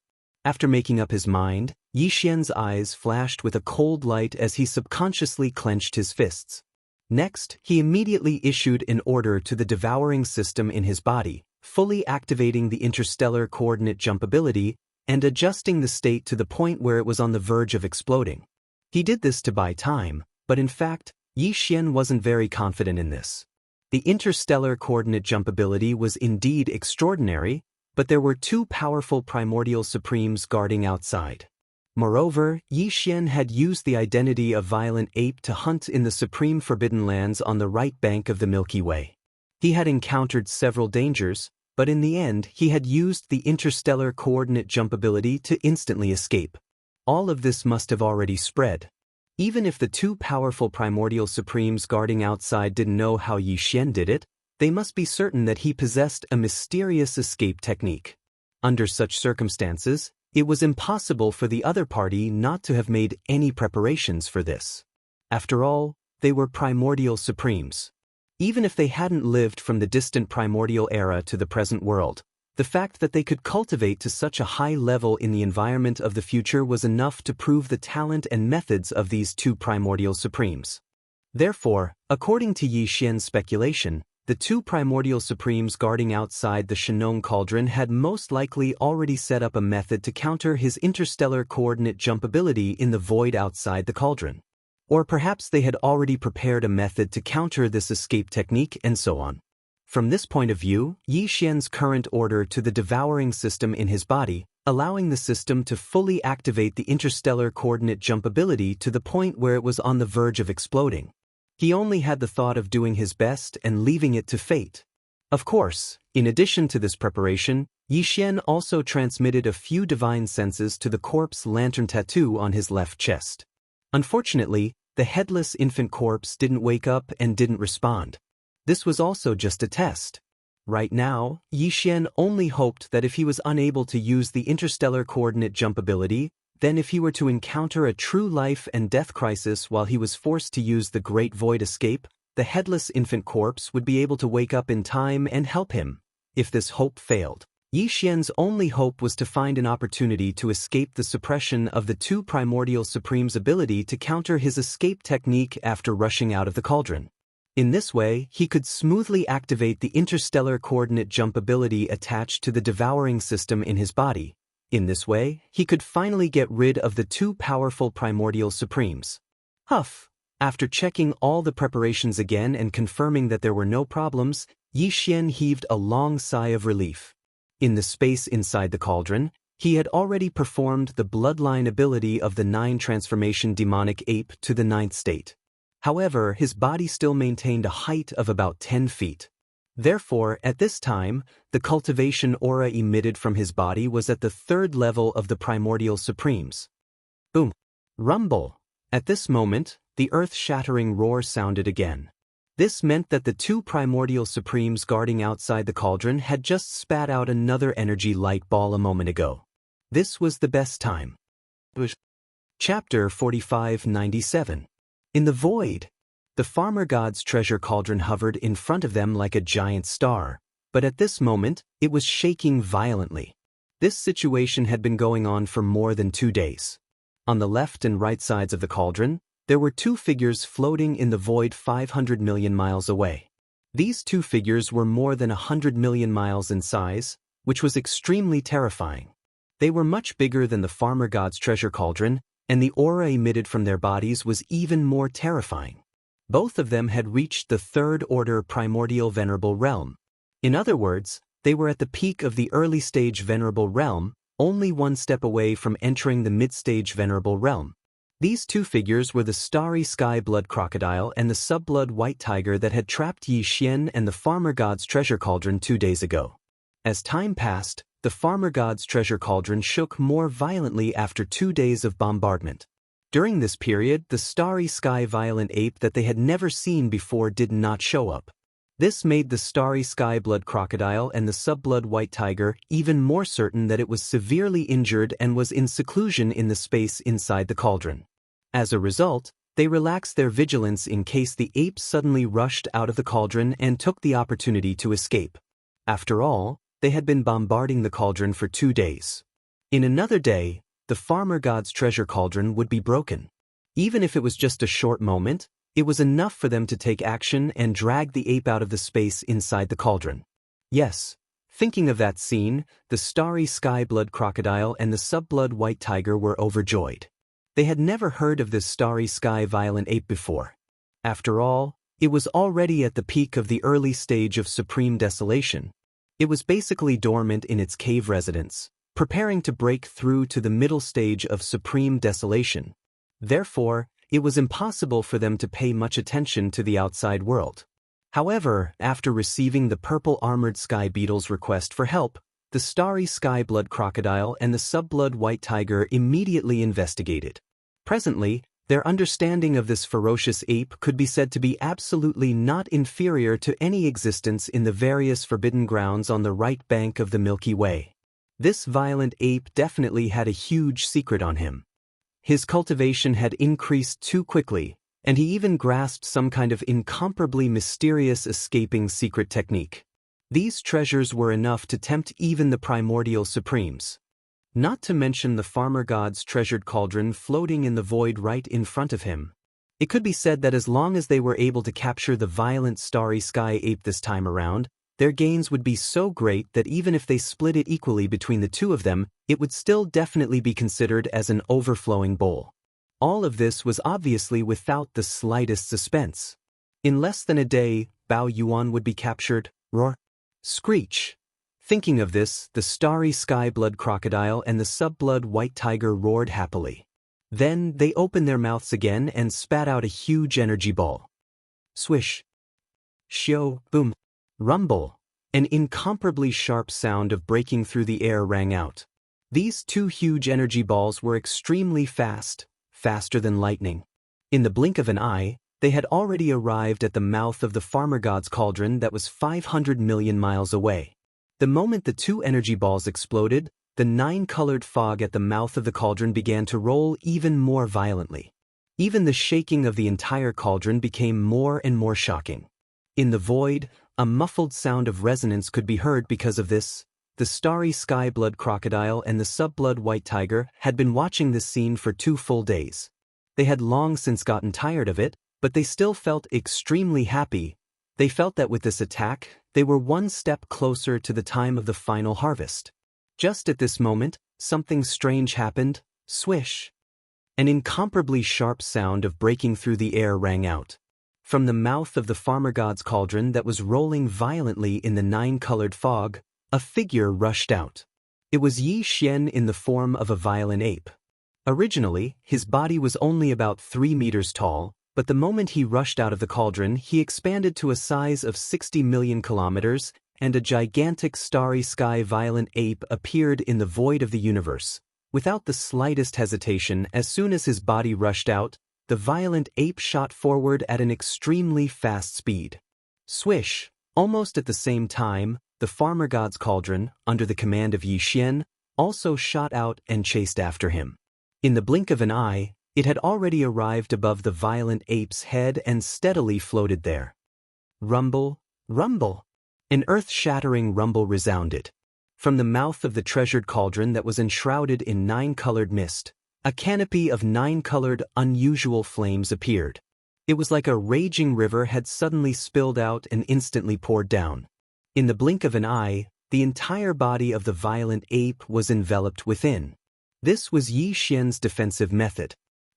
After making up his mind, Yi Xian's eyes flashed with a cold light as he subconsciously clenched his fists. Next, he immediately issued an order to the devouring system in his body, fully activating the interstellar coordinate jump ability and adjusting the state to the point where it was on the verge of exploding. He did this to buy time, but in fact, Yi Xian wasn't very confident in this. The interstellar coordinate jump ability was indeed extraordinary, but there were 2 powerful primordial supremes guarding outside. Moreover, Yi Xian had used the identity of Violent Ape to hunt in the supreme forbidden lands on the right bank of the Milky Way. He had encountered several dangers, but in the end he had used the interstellar coordinate jump ability to instantly escape. All of this must have already spread. Even if the 2 powerful primordial supremes guarding outside didn't know how Yi Xian did it, They must be certain that he possessed a mysterious escape technique. Under such circumstances, it was impossible for the other party not to have made any preparations for this. After all, they were primordial supremes. Even if they hadn't lived from the distant primordial era to the present world, the fact that they could cultivate to such a high level in the environment of the future was enough to prove the talent and methods of these two primordial supremes. Therefore, according to Yi Xian's speculation, the two primordial supremes guarding outside the Shenong cauldron had most likely already set up a method to counter his interstellar coordinate jump ability in the void outside the cauldron. Or perhaps they had already prepared a method to counter this escape technique and so on. From this point of view, Yi Xian's current order to the devouring system in his body, allowing the system to fully activate the interstellar coordinate jump ability to the point where it was on the verge of exploding. He only had the thought of doing his best and leaving it to fate. Of course, in addition to this preparation, Yi Xian also transmitted a few divine senses to the corpse lantern tattoo on his left chest. Unfortunately, the headless infant corpse didn't wake up and didn't respond. This was also just a test. Right now, Yi Xian only hoped that if he was unable to use the interstellar coordinate jump ability, then if he were to encounter a true life and death crisis while he was forced to use the Great Void Escape, the headless infant corpse would be able to wake up in time and help him. If this hope failed, Yi Xian's only hope was to find an opportunity to escape the suppression of the two primordial supremes' ability to counter his escape technique after rushing out of the cauldron. In this way, he could smoothly activate the interstellar coordinate jump ability attached to the devouring system in his body. In this way, he could finally get rid of the two powerful primordial supremes. Huff! After checking all the preparations again and confirming that there were no problems, Yi Xian heaved a long sigh of relief. In the space inside the cauldron, he had already performed the bloodline ability of the 9 transformation demonic ape to the 9th state. However, his body still maintained a height of about 10 feet. Therefore, at this time, the cultivation aura emitted from his body was at the 3rd level of the primordial supremes. Boom! Rumble! At this moment, the earth-shattering roar sounded again. This meant that the two primordial supremes guarding outside the cauldron had just spat out another energy light ball a moment ago. This was the best time. Chapter 4597. In the void. The farmer god's treasure cauldron hovered in front of them like a giant star, but at this moment, it was shaking violently. This situation had been going on for more than 2 days. On the left and right sides of the cauldron, there were 2 figures floating in the void 500 million miles away. These 2 figures were more than 100 million miles in size, which was extremely terrifying. They were much bigger than the farmer god's treasure cauldron, and the aura emitted from their bodies was even more terrifying. Both of them had reached the 3rd order primordial venerable realm. In other words, they were at the peak of the early stage venerable realm, only 1 step away from entering the mid-stage venerable realm. These 2 figures were the starry sky blood crocodile and the sub-blood white tiger that had trapped Yi Xian and the farmer god's treasure cauldron 2 days ago. As time passed, the farmer god's treasure cauldron shook more violently after 2 days of bombardment. During this period, the starry sky violent ape that they had never seen before did not show up. This made the starry sky blood crocodile and the sub-blood white tiger even more certain that it was severely injured and was in seclusion in the space inside the cauldron. As a result, they relaxed their vigilance in case the ape suddenly rushed out of the cauldron and took the opportunity to escape. After all, they had been bombarding the cauldron for 2 days. In another day, the farmer god's treasure cauldron would be broken. Even if it was just a short moment, it was enough for them to take action and drag the ape out of the space inside the cauldron. Yes, thinking of that scene, the starry sky blood crocodile and the sub-blood white tiger were overjoyed. They had never heard of this starry sky violent ape before. After all, it was already at the peak of the early stage of supreme desolation. It was basically dormant in its cave residence, preparing to break through to the middle stage of supreme desolation. Therefore, it was impossible for them to pay much attention to the outside world. However, after receiving the purple-armored sky beetle's request for help, the starry sky blood crocodile and the sub-blood white tiger immediately investigated. Presently, Their understanding of this ferocious ape could be said to be absolutely not inferior to any existence in the various forbidden grounds on the right bank of the Milky Way. This violent ape definitely had a huge secret on him. His cultivation had increased too quickly, and he even grasped some kind of incomparably mysterious escaping secret technique. These treasures were enough to tempt even the primordial supremes. Not to mention the farmer god's treasured cauldron floating in the void right in front of him. It could be said that as long as they were able to capture the violent starry sky ape this time around, their gains would be so great that even if they split it equally between the two of them, it would still definitely be considered as an overflowing bowl. All of this was obviously without the slightest suspense. In less than a day, Bao Yuan would be captured. Roar. Screech. Thinking of this, the starry sky blood crocodile and the sub-blood white tiger roared happily. Then they opened their mouths again and spat out a huge energy ball. Swish. Shio, boom. Rumble. An incomparably sharp sound of breaking through the air rang out. These two huge energy balls were extremely fast, faster than lightning. In the blink of an eye, they had already arrived at the mouth of the farmer god's cauldron that was 500 million miles away. The moment the two energy balls exploded, the nine-colored fog at the mouth of the cauldron began to roll even more violently. Even the shaking of the entire cauldron became more and more shocking. In the void, a muffled sound of resonance could be heard because of this. The starry sky blood crocodile and the sub-blood white tiger had been watching this scene for 2 full days. They had long since gotten tired of it, but they still felt extremely happy. They felt that with this attack, they were one step closer to the time of the final harvest. Just at this moment, something strange happened. Swish. An incomparably sharp sound of breaking through the air rang out. From the mouth of the farmer god's cauldron that was rolling violently in the nine-colored fog, a figure rushed out. It was Yi Xian in the form of a violent ape. Originally, his body was only about 3 meters tall, but the moment he rushed out of the cauldron, he expanded to a size of 60 million kilometers, and a gigantic starry sky violent ape appeared in the void of the universe. Without the slightest hesitation, as soon as his body rushed out, the violent ape shot forward at an extremely fast speed. Swish! Almost at the same time, the farmer god's cauldron, under the command of Yi Xian, also shot out and chased after him. In the blink of an eye, it had already arrived above the violent ape's head and steadily floated there. Rumble, rumble. An earth-shattering rumble resounded. From the mouth of the treasured cauldron that was enshrouded in 9-colored mist, a canopy of 9-colored, unusual flames appeared. It was like a raging river had suddenly spilled out and instantly poured down. In the blink of an eye, the entire body of the violent ape was enveloped within. This was Yi Xian's defensive method.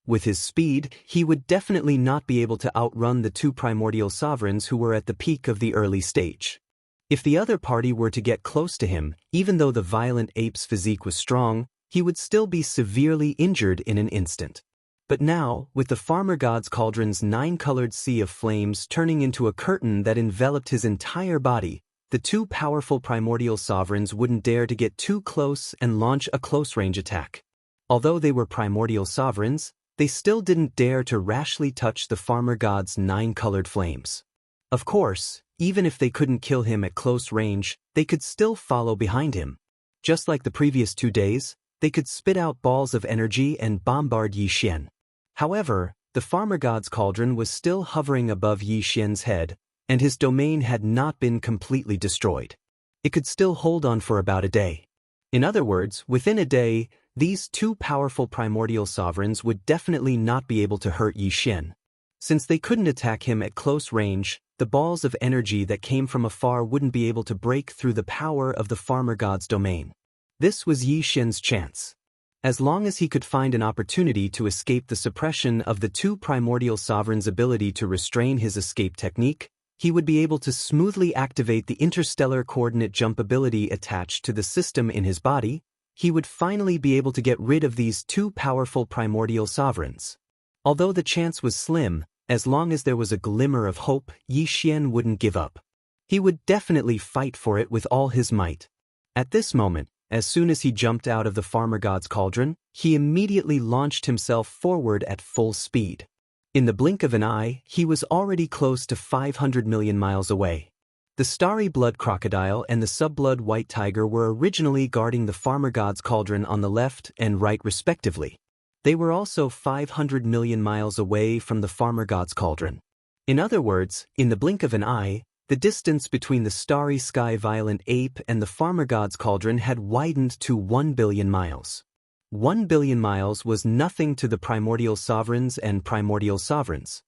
With his speed, he would definitely not be able to outrun the two primordial sovereigns who were at the peak of the early stage. If the other party were to get close to him, even though the violent ape's physique was strong, he would still be severely injured in an instant. But now, with the farmer god's cauldron's 9-colored sea of flames turning into a curtain that enveloped his entire body, the two powerful primordial sovereigns wouldn't dare to get too close and launch a close-range attack. Although they were primordial sovereigns, they still didn't dare to rashly touch the farmer god's 9-colored flames. Of course, even if they couldn't kill him at close range, they could still follow behind him. Just like the previous 2 days, they could spit out balls of energy and bombard Yi Xian. However, the farmer god's cauldron was still hovering above Yi Xian's head, and his domain had not been completely destroyed. It could still hold on for about a day. In other words, within a day, these two powerful primordial sovereigns would definitely not be able to hurt Yi Xian. Since they couldn't attack him at close range, the balls of energy that came from afar wouldn't be able to break through the power of the farmer god's domain. This was Yi Xian's chance. As long as he could find an opportunity to escape the suppression of the two primordial sovereigns' ability to restrain his escape technique, he would be able to smoothly activate the interstellar coordinate jump ability attached to the system in his body. He would finally be able to get rid of these two powerful primordial sovereigns. Although the chance was slim, as long as there was a glimmer of hope, Yi Xian wouldn't give up. He would definitely fight for it with all his might. At this moment, As soon as he jumped out of the farmer god's cauldron, he immediately launched himself forward at full speed. In the blink of an eye, he was already close to 500 million miles away. The starry blood crocodile and the subblood white tiger were originally guarding the farmer god's cauldron on the left and right respectively. They were also 500 million miles away from the farmer god's cauldron. In other words, in the blink of an eye, the distance between the starry sky violent ape and the farmer god's cauldron had widened to 1 billion miles. 1 billion miles was nothing to the primordial sovereigns and primordial sovereigns.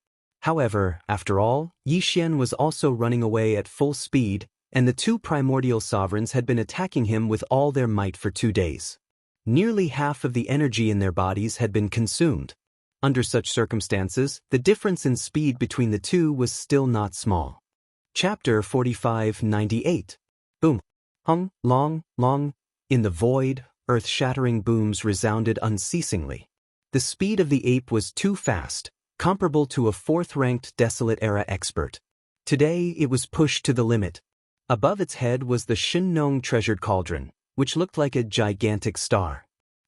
However, after all, Yixian was also running away at full speed, and the two primordial sovereigns had been attacking him with all their might for 2 days. Nearly half of the energy in their bodies had been consumed. Under such circumstances, the difference in speed between the two was still not small. Chapter 45-98. Boom. Hung, long, long. In the void, earth-shattering booms resounded unceasingly. The speed of the ape was too fast, comparable to a fourth-ranked Desolate Era expert. Today it was pushed to the limit. Above its head was the Shinong treasured cauldron, which looked like a gigantic star.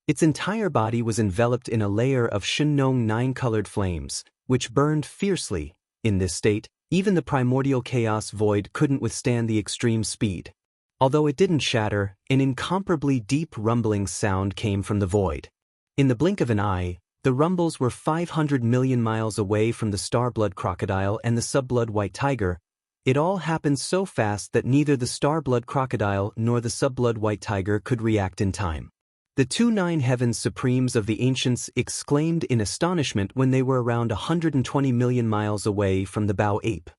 Its entire body was enveloped in a layer of Shinong 9-colored flames, which burned fiercely. In this state, even the primordial chaos void couldn't withstand the extreme speed. Although it didn't shatter, an incomparably deep rumbling sound came from the void. In the blink of an eye, the rumbles were 500 million miles away from the starblood crocodile and the subblood white tiger. It all happened so fast that neither the starblood crocodile nor the subblood white tiger could react in time. The two Nine Heavens Supremes of the ancients exclaimed in astonishment when they were around 120 million miles away from the Bao ape.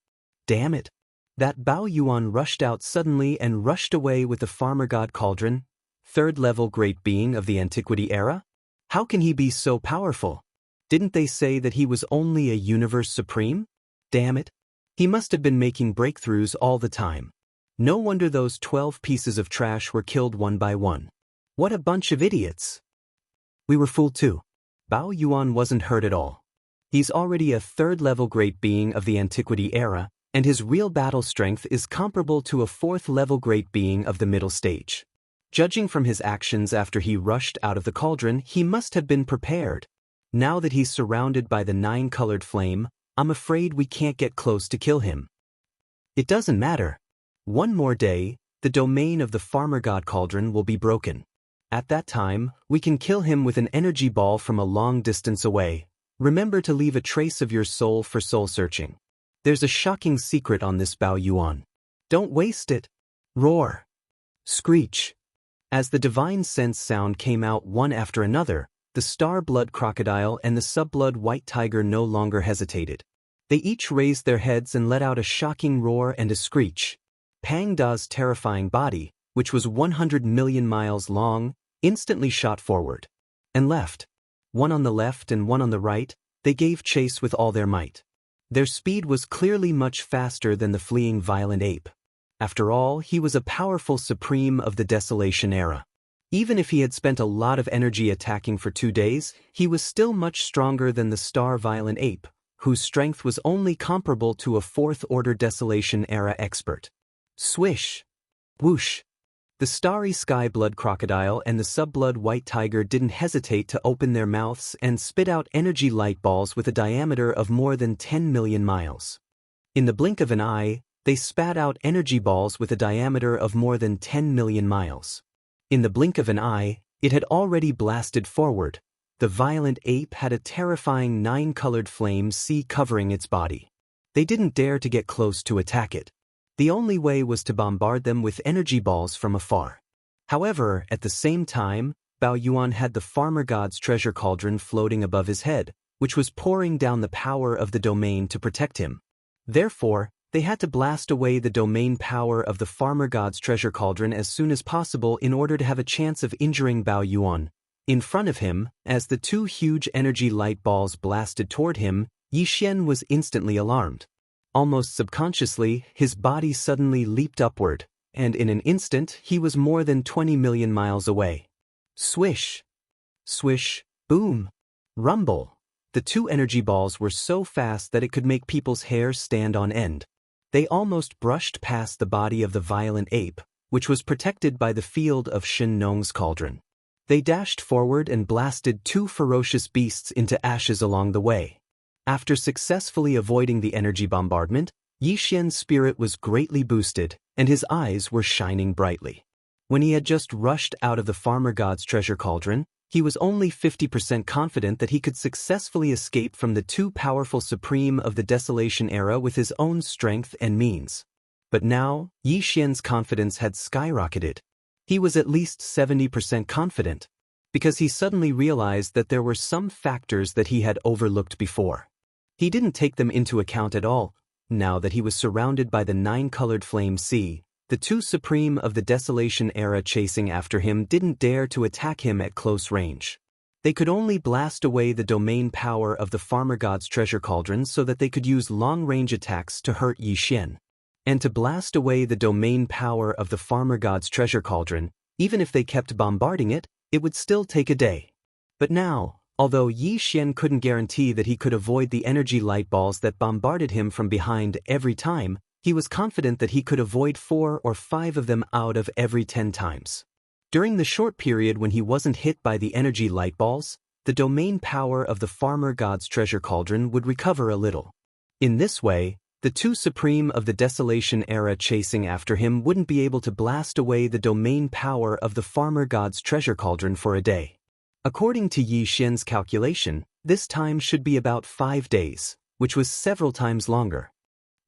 Damn it! That Bao Yuan rushed out suddenly and rushed away with the farmer god cauldron, third-level great being of the antiquity era? How can he be so powerful? Didn't they say that he was only a universe supreme? Damn it! He must have been making breakthroughs all the time. No wonder those 12 pieces of trash were killed one by one. What a bunch of idiots! We were fooled too. Bao Yuan wasn't hurt at all. He's already a third-level great being of the antiquity era, and his real battle strength is comparable to a fourth-level great being of the middle stage. Judging from his actions after he rushed out of the cauldron, he must have been prepared. Now that he's surrounded by the 9-colored flame, I'm afraid we can't get close to kill him. It doesn't matter. One more day, the domain of the farmer god cauldron will be broken. At that time, we can kill him with an energy ball from a long distance away. Remember to leave a trace of your soul for soul searching. There's a shocking secret on this Bao Yuan. Don't waste it. Roar. Screech. As the divine sense sound came out one after another, the star-blood crocodile and the subblood white tiger no longer hesitated. They each raised their heads and let out a shocking roar and a screech. Pang Da's terrifying body, which was 100 million miles long, instantly shot forward and left. One on the left and one on the right, they gave chase with all their might. Their speed was clearly much faster than the fleeing violent ape. After all, he was a powerful supreme of the Desolation era. Even if he had spent a lot of energy attacking for 2 days, he was still much stronger than the star violent ape, whose strength was only comparable to a fourth-order Desolation era expert. Swish! Whoosh! The starry sky blood crocodile and the subblood white tiger didn't hesitate to open their mouths and spit out energy light balls with a diameter of more than 10 million miles. In the blink of an eye, they spat out energy balls with a diameter of more than 10 million miles. In the blink of an eye, it had already blasted forward. The violent ape had a terrifying 9-colored flame sea covering its body. They didn't dare to get close to attack it. The only way was to bombard them with energy balls from afar. However, at the same time, Bao Yuan had the farmer god's treasure cauldron floating above his head, which was pouring down the power of the domain to protect him. Therefore, they had to blast away the domain power of the farmer god's treasure cauldron as soon as possible in order to have a chance of injuring Bao Yuan. In front of him, as the two huge energy light balls blasted toward him, Yixian was instantly alarmed. Almost subconsciously, his body suddenly leaped upward, and in an instant he was more than 20 million miles away. Swish! Swish! Boom! Rumble! The two energy balls were so fast that it could make people's hair stand on end. They almost brushed past the body of the violent ape, which was protected by the field of Shen Nong's cauldron. They dashed forward and blasted two ferocious beasts into ashes along the way. After successfully avoiding the energy bombardment, Yi Xian's spirit was greatly boosted, and his eyes were shining brightly. When he had just rushed out of the farmer god's treasure cauldron, he was only 50% confident that he could successfully escape from the too powerful supreme of the desolation era with his own strength and means. But now, Yi Xian's confidence had skyrocketed. He was at least 70% confident, because he suddenly realized that there were some factors that he had overlooked before. He didn't take them into account at all. Now that he was surrounded by the nine-colored flame sea, the two supreme of the desolation era chasing after him didn't dare to attack him at close range. They could only blast away the domain power of the farmer god's treasure cauldron so that they could use long-range attacks to hurt Yi Xian. And to blast away the domain power of the farmer god's treasure cauldron, even if they kept bombarding it, it would still take a day. But now, although Yi Xian couldn't guarantee that he could avoid the energy light balls that bombarded him from behind every time, he was confident that he could avoid 4 or 5 of them out of every 10 times. During the short period when he wasn't hit by the energy light balls, the domain power of the farmer god's treasure cauldron would recover a little. In this way, the two supreme of the desolation era chasing after him wouldn't be able to blast away the domain power of the farmer god's treasure cauldron for a day. According to Yi Xian's calculation, this time should be about 5 days, which was several times longer.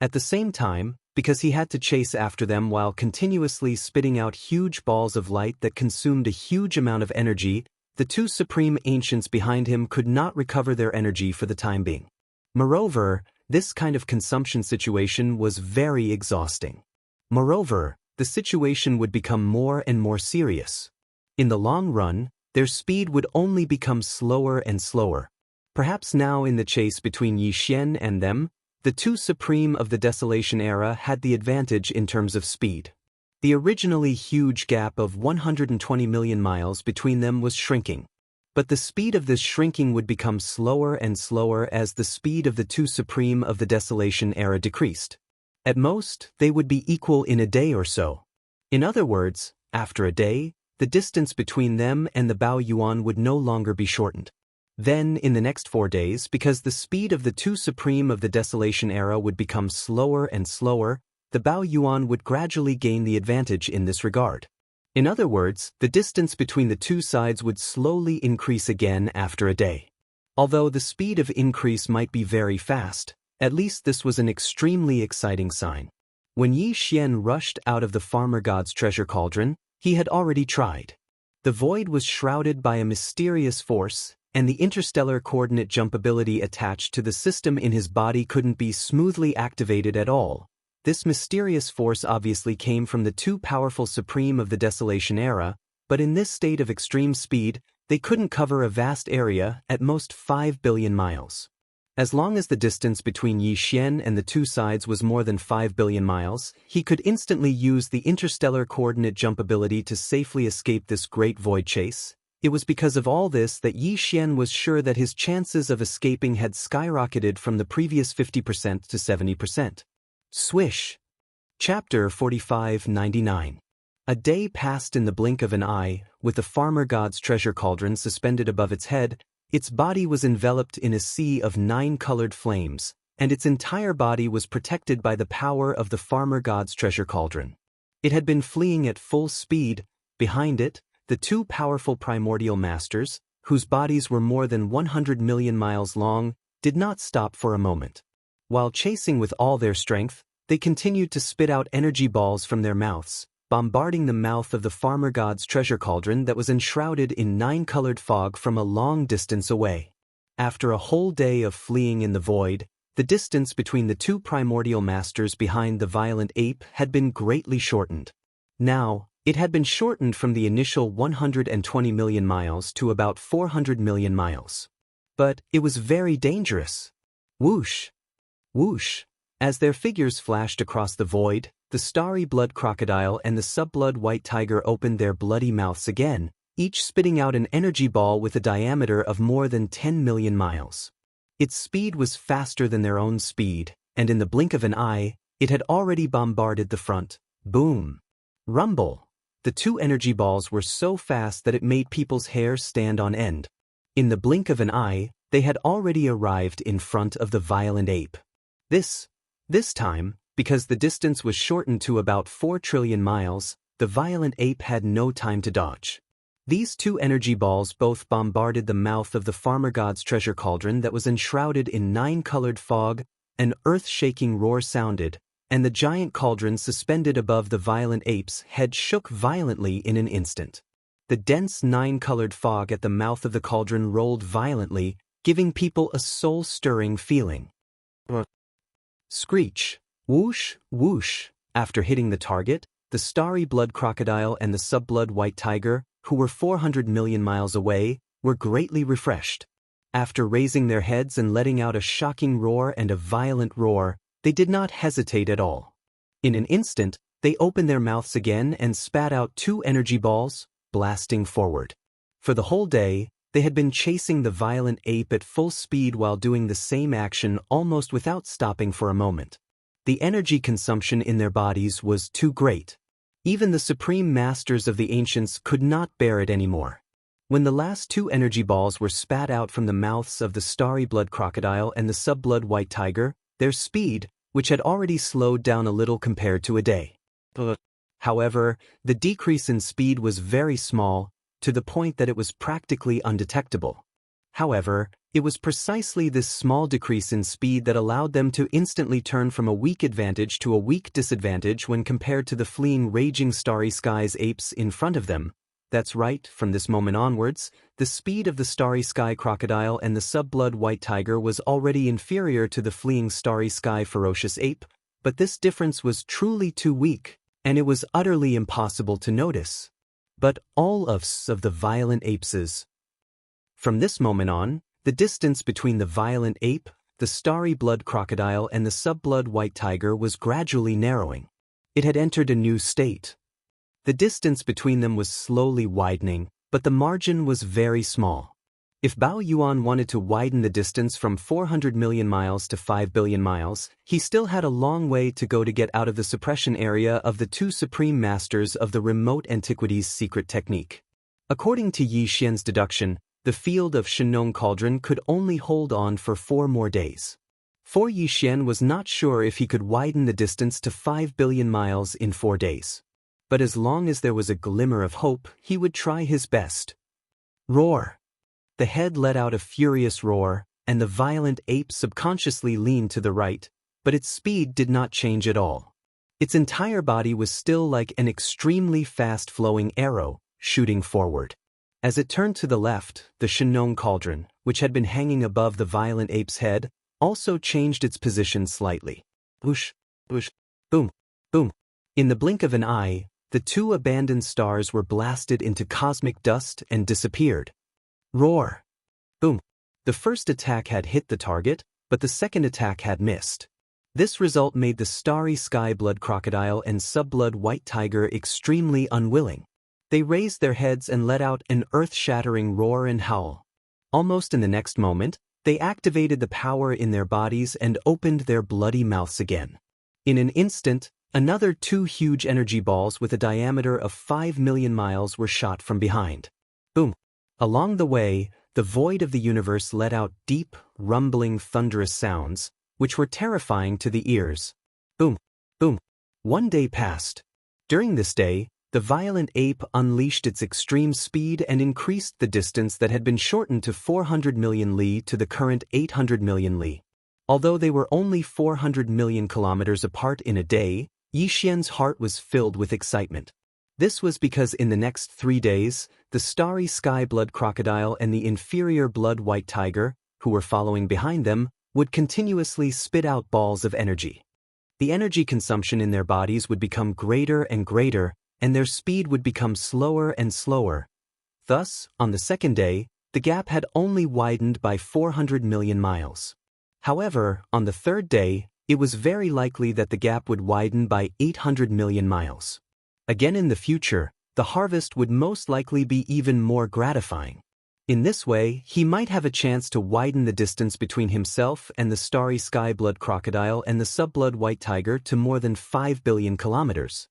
At the same time, because he had to chase after them while continuously spitting out huge balls of light that consumed a huge amount of energy, the two supreme ancients behind him could not recover their energy for the time being. Moreover, this kind of consumption situation was very exhausting. Moreover, the situation would become more and more serious. In the long run, their speed would only become slower and slower. Perhaps now in the chase between Yi Xian and them, the two supreme of the desolation era had the advantage in terms of speed. The originally huge gap of 120 million miles between them was shrinking. But the speed of this shrinking would become slower and slower as the speed of the two supreme of the desolation era decreased. At most, they would be equal in a day or so. In other words, after a day, the distance between them and the Bao Yuan would no longer be shortened. Then, in the next 4 days, because the speed of the two supreme of the desolation era would become slower and slower, the Bao Yuan would gradually gain the advantage in this regard. In other words, the distance between the two sides would slowly increase again after a day. Although the speed of increase might be very fast, at least this was an extremely exciting sign. When Yi Xian rushed out of the farmer god's treasure cauldron, he had already tried. The void was shrouded by a mysterious force, and the interstellar coordinate jump ability attached to the system in his body couldn't be smoothly activated at all. This mysterious force obviously came from the too powerful supreme of the desolation era, but in this state of extreme speed, they couldn't cover a vast area, at most 5 billion miles. As long as the distance between Yi Xian and the two sides was more than 5 billion miles, he could instantly use the interstellar coordinate jump ability to safely escape this great void chase. It was because of all this that Yi Xian was sure that his chances of escaping had skyrocketed from the previous 50% to 70%. Swish. Chapter 4599. A day passed in the blink of an eye, with the farmer god's treasure cauldron suspended above its head. Its body was enveloped in a sea of 9-colored flames, and its entire body was protected by the power of the farmer god's treasure cauldron. It had been fleeing at full speed. Behind it, the two powerful primordial masters, whose bodies were more than 100 million miles long, did not stop for a moment. While chasing with all their strength, they continued to spit out energy balls from their mouths, bombarding the mouth of the farmer god's treasure cauldron that was enshrouded in 9-colored fog from a long distance away. After a whole day of fleeing in the void, the distance between the two primordial masters behind the violent ape had been greatly shortened. Now, it had been shortened from the initial 120 million miles to about 400 million miles. But it was very dangerous. Whoosh! Whoosh! As their figures flashed across the void, the starry blood crocodile and the sub-blood white tiger opened their bloody mouths again, each spitting out an energy ball with a diameter of more than 10 million miles. Its speed was faster than their own speed, and in the blink of an eye, it had already bombarded the front. Boom! Rumble. The two energy balls were so fast that it made people's hair stand on end. In the blink of an eye, they had already arrived in front of the violent ape. This time, because the distance was shortened to about 4 trillion miles, the violent ape had no time to dodge. These two energy balls both bombarded the mouth of the farmer god's treasure cauldron that was enshrouded in 9-colored fog. An earth-shaking roar sounded, and the giant cauldron suspended above the violent ape's head shook violently in an instant. The dense 9-colored fog at the mouth of the cauldron rolled violently, giving people a soul-stirring feeling. Screech. Whoosh, whoosh. After hitting the target, the starry blood crocodile and the sub-blood white tiger, who were 400 million miles away, were greatly refreshed. After raising their heads and letting out a shocking roar and a violent roar, they did not hesitate at all. In an instant, they opened their mouths again and spat out 2 energy balls, blasting forward. For the whole day, they had been chasing the violent ape at full speed while doing the same action almost without stopping for a moment. The energy consumption in their bodies was too great. Even the supreme masters of the ancients could not bear it anymore. When the last 2 energy balls were spat out from the mouths of the starry blood crocodile and the sub-blood white tiger, their speed, which had already slowed down a little compared to a day. However, the decrease in speed was very small, to the point that it was practically undetectable. However, it was precisely this small decrease in speed that allowed them to instantly turn from a weak advantage to a weak disadvantage when compared to the fleeing raging starry skies apes in front of them. That's right, from this moment onwards, the speed of the starry sky crocodile and the sub-blood white tiger was already inferior to the fleeing starry sky ferocious ape, but this difference was truly too weak, and it was utterly impossible to notice. But all of the violent apeses. From this moment on, the distance between the violent ape, the starry blood crocodile and the sub-blood white tiger was gradually narrowing. It had entered a new state. The distance between them was slowly widening, but the margin was very small. If Bao Yuan wanted to widen the distance from 400 million miles to 5 billion miles, he still had a long way to go to get out of the suppression area of the 2 supreme masters of the remote antiquities secret technique. According to Yi Xian's deduction, the field of Shenong Cauldron could only hold on for 4 more days. For Yi Xian was not sure if he could widen the distance to 5 billion miles in 4 days. But as long as there was a glimmer of hope, he would try his best. Roar! The head let out a furious roar, and the violent ape subconsciously leaned to the right, but its speed did not change at all. Its entire body was still like an extremely fast-flowing arrow, shooting forward. As it turned to the left, the Shenong Cauldron, which had been hanging above the violent ape's head, also changed its position slightly. Whoosh, whoosh, boom, boom. In the blink of an eye, the 2 abandoned stars were blasted into cosmic dust and disappeared. Roar! Boom! The first attack had hit the target, but the second attack had missed. This result made the starry sky blood crocodile and sub-blood white tiger extremely unwilling. They raised their heads and let out an earth-shattering roar and howl. Almost in the next moment, they activated the power in their bodies and opened their bloody mouths again. In an instant, another 2 huge energy balls with a diameter of 5 million miles were shot from behind. Boom! Along the way, the void of the universe let out deep, rumbling, thunderous sounds, which were terrifying to the ears. Boom! Boom! 1 day passed. During this day, the violent ape unleashed its extreme speed and increased the distance that had been shortened to 400 million li to the current 800 million li. Although they were only 400 million kilometers apart in a day, Yi Xian's heart was filled with excitement. This was because in the next 3 days, the starry sky blood crocodile and the inferior blood white tiger, who were following behind them, would continuously spit out balls of energy. The energy consumption in their bodies would become greater and greater, and their speed would become slower and slower. Thus, on the second day, the gap had only widened by 400 million miles. However, on the third day, it was very likely that the gap would widen by 800 million miles. Again in the future, the harvest would most likely be even more gratifying. In this way, he might have a chance to widen the distance between himself and the starry sky blood crocodile and the sub-blood white tiger to more than 5 billion kilometers.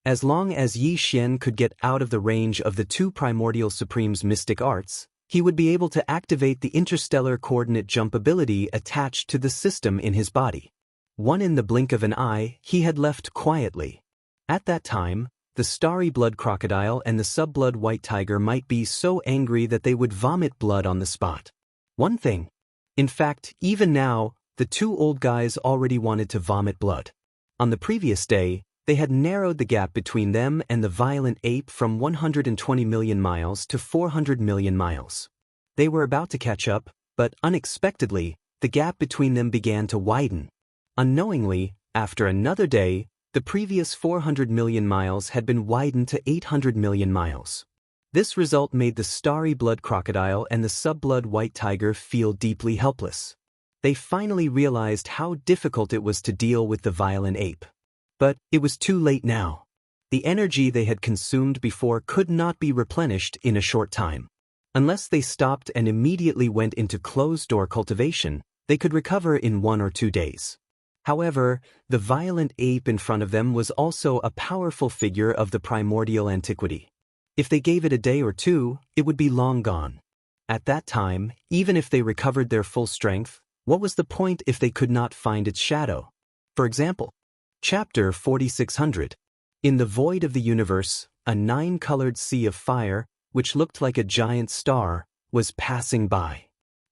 As long as Yi Xian could get out of the range of the two primordial supremes' mystic arts, he would be able to activate the interstellar coordinate jump ability attached to the system in his body. One in the blink of an eye, he had left quietly. At that time, the starry blood crocodile and the sub-blood white tiger might be so angry that they would vomit blood on the spot. One thing. In fact, even now, the two old guys already wanted to vomit blood. On the previous day, they had narrowed the gap between them and the violent ape from 120 million miles to 400 million miles. They were about to catch up, but unexpectedly, the gap between them began to widen. Unknowingly, after another day, the previous 400 million miles had been widened to 800 million miles. This result made the starry blood crocodile and the sub-blood white tiger feel deeply helpless. They finally realized how difficult it was to deal with the violent ape. But it was too late now. The energy they had consumed before could not be replenished in a short time. Unless they stopped and immediately went into closed-door cultivation, they could recover in 1 or 2 days. However, the violent ape in front of them was also a powerful figure of the primordial antiquity. If they gave it a day or two, it would be long gone. At that time, even if they recovered their full strength, what was the point if they could not find its shadow? For example, Chapter 4600. In the void of the universe, a 9-colored sea of fire, which looked like a giant star, was passing by.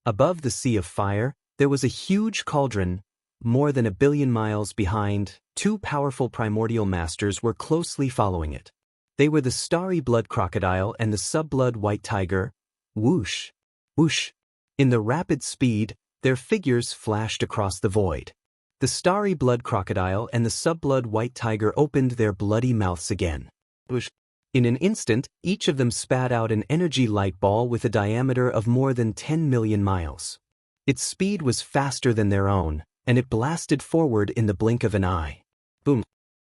Above the sea of fire, there was a huge cauldron. More than 1 billion miles behind, 2 powerful primordial masters were closely following it. They were the starry blood crocodile and the sub-blood white tiger. Whoosh! Whoosh! In the rapid speed, their figures flashed across the void. The starry blood crocodile and the sub-blood white tiger opened their bloody mouths again. Whoosh! In an instant, each of them spat out an energy light ball with a diameter of more than 10 million miles. Its speed was faster than their own, and it blasted forward in the blink of an eye. Boom!